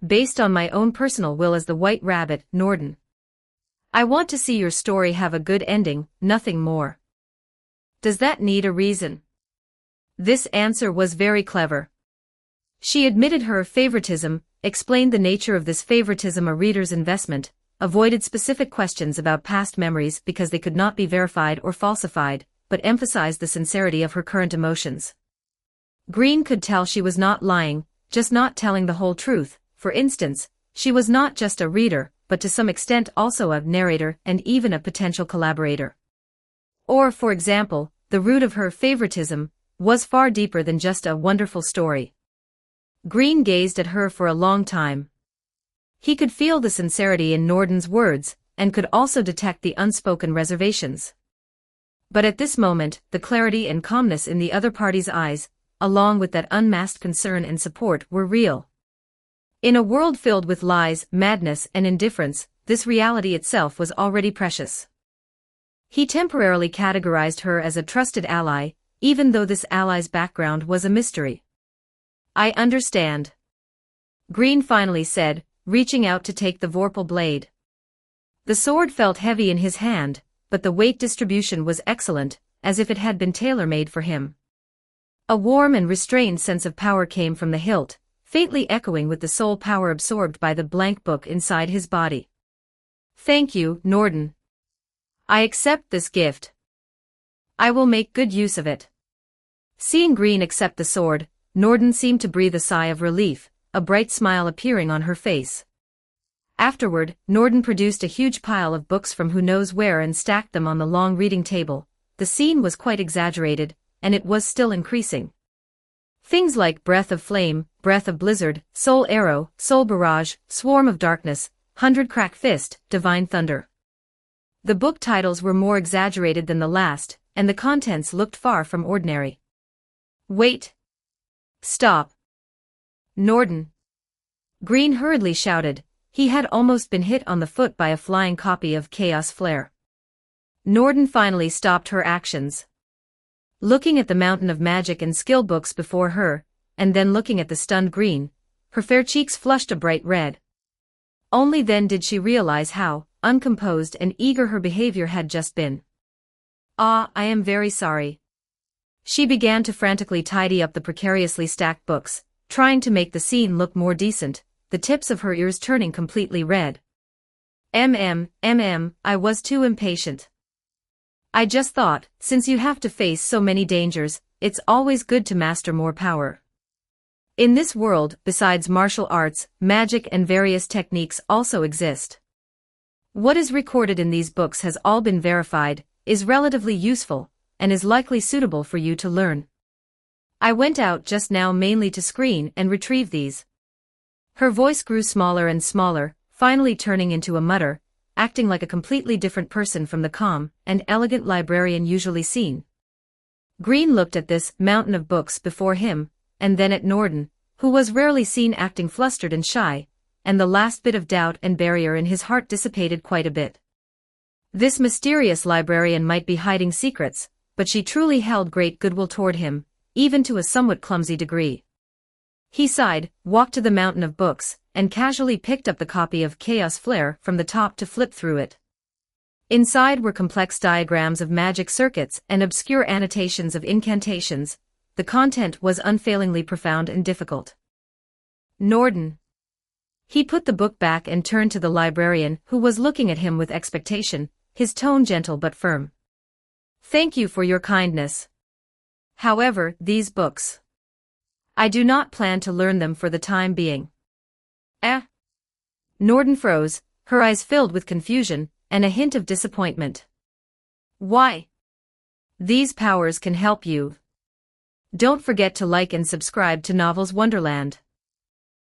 Based on my own personal will as the White Rabbit, Norden. I want to see your story have a good ending, nothing more. Does that need a reason? This answer was very clever. She admitted her favoritism, explained the nature of this favoritism, a reader's investment, avoided specific questions about past memories because they could not be verified or falsified, but emphasized the sincerity of her current emotions. Green could tell she was not lying, just not telling the whole truth. For instance, she was not just a reader, but to some extent also a narrator and even a potential collaborator. Or, for example, the root of her favoritism was far deeper than just a wonderful story. Green gazed at her for a long time. He could feel the sincerity in Norden's words, and could also detect the unspoken reservations. But at this moment, the clarity and calmness in the other party's eyes, along with that unmasked concern and support, were real. In a world filled with lies, madness, and indifference, this reality itself was already precious. He temporarily categorized her as a trusted ally, even though this ally's background was a mystery. I understand. Green finally said, reaching out to take the vorpal blade. The sword felt heavy in his hand, but the weight distribution was excellent, as if it had been tailor-made for him. A warm and restrained sense of power came from the hilt, faintly echoing with the soul power absorbed by the blank book inside his body. Thank you, Norden. I accept this gift. I will make good use of it. Seeing Green accept the sword, Norden seemed to breathe a sigh of relief, a bright smile appearing on her face. Afterward, Norden produced a huge pile of books from who knows where and stacked them on the long reading table. The scene was quite exaggerated, and it was still increasing. Things like Breath of Flame, Breath of Blizzard, Soul Arrow, Soul Barrage, Swarm of Darkness, 100 Crack Fist, Divine Thunder. The book titles were more exaggerated than the last, and the contents looked far from ordinary. Wait. Stop. Norden. Green hurriedly shouted. He had almost been hit on the foot by a flying copy of Chaos Flare. Norden finally stopped her actions. Looking at the mountain of magic and skill books before her, and then looking at the stunned Green, her fair cheeks flushed a bright red. Only then did she realize how uncomposed and eager her behavior had just been. "Ah, I am very sorry." She began to frantically tidy up the precariously stacked books, trying to make the scene look more decent, the tips of her ears turning completely red. I was too impatient. I just thought, since you have to face so many dangers, it's always good to master more power. In this world, besides martial arts, magic and various techniques also exist. What is recorded in these books has all been verified, is relatively useful, and is likely suitable for you to learn. I went out just now mainly to screen and retrieve these. Her voice grew smaller and smaller, finally turning into a mutter, acting like a completely different person from the calm and elegant librarian usually seen. Green looked at this mountain of books before him, and then at Norden, who was rarely seen acting flustered and shy, and the last bit of doubt and barrier in his heart dissipated quite a bit. This mysterious librarian might be hiding secrets, but she truly held great goodwill toward him, even to a somewhat clumsy degree. He sighed, walked to the mountain of books, and casually picked up the copy of Chaos Flare from the top to flip through it. Inside were complex diagrams of magic circuits and obscure annotations of incantations. The content was unfailingly profound and difficult. Norden. He put the book back and turned to the librarian, who was looking at him with expectation, his tone gentle but firm. "Thank you for your kindness. However, these books. I do not plan to learn them for the time being." Norden froze, her eyes filled with confusion and a hint of disappointment. "Why? These powers can help you. Don't forget to like and subscribe to Novels Wonderland.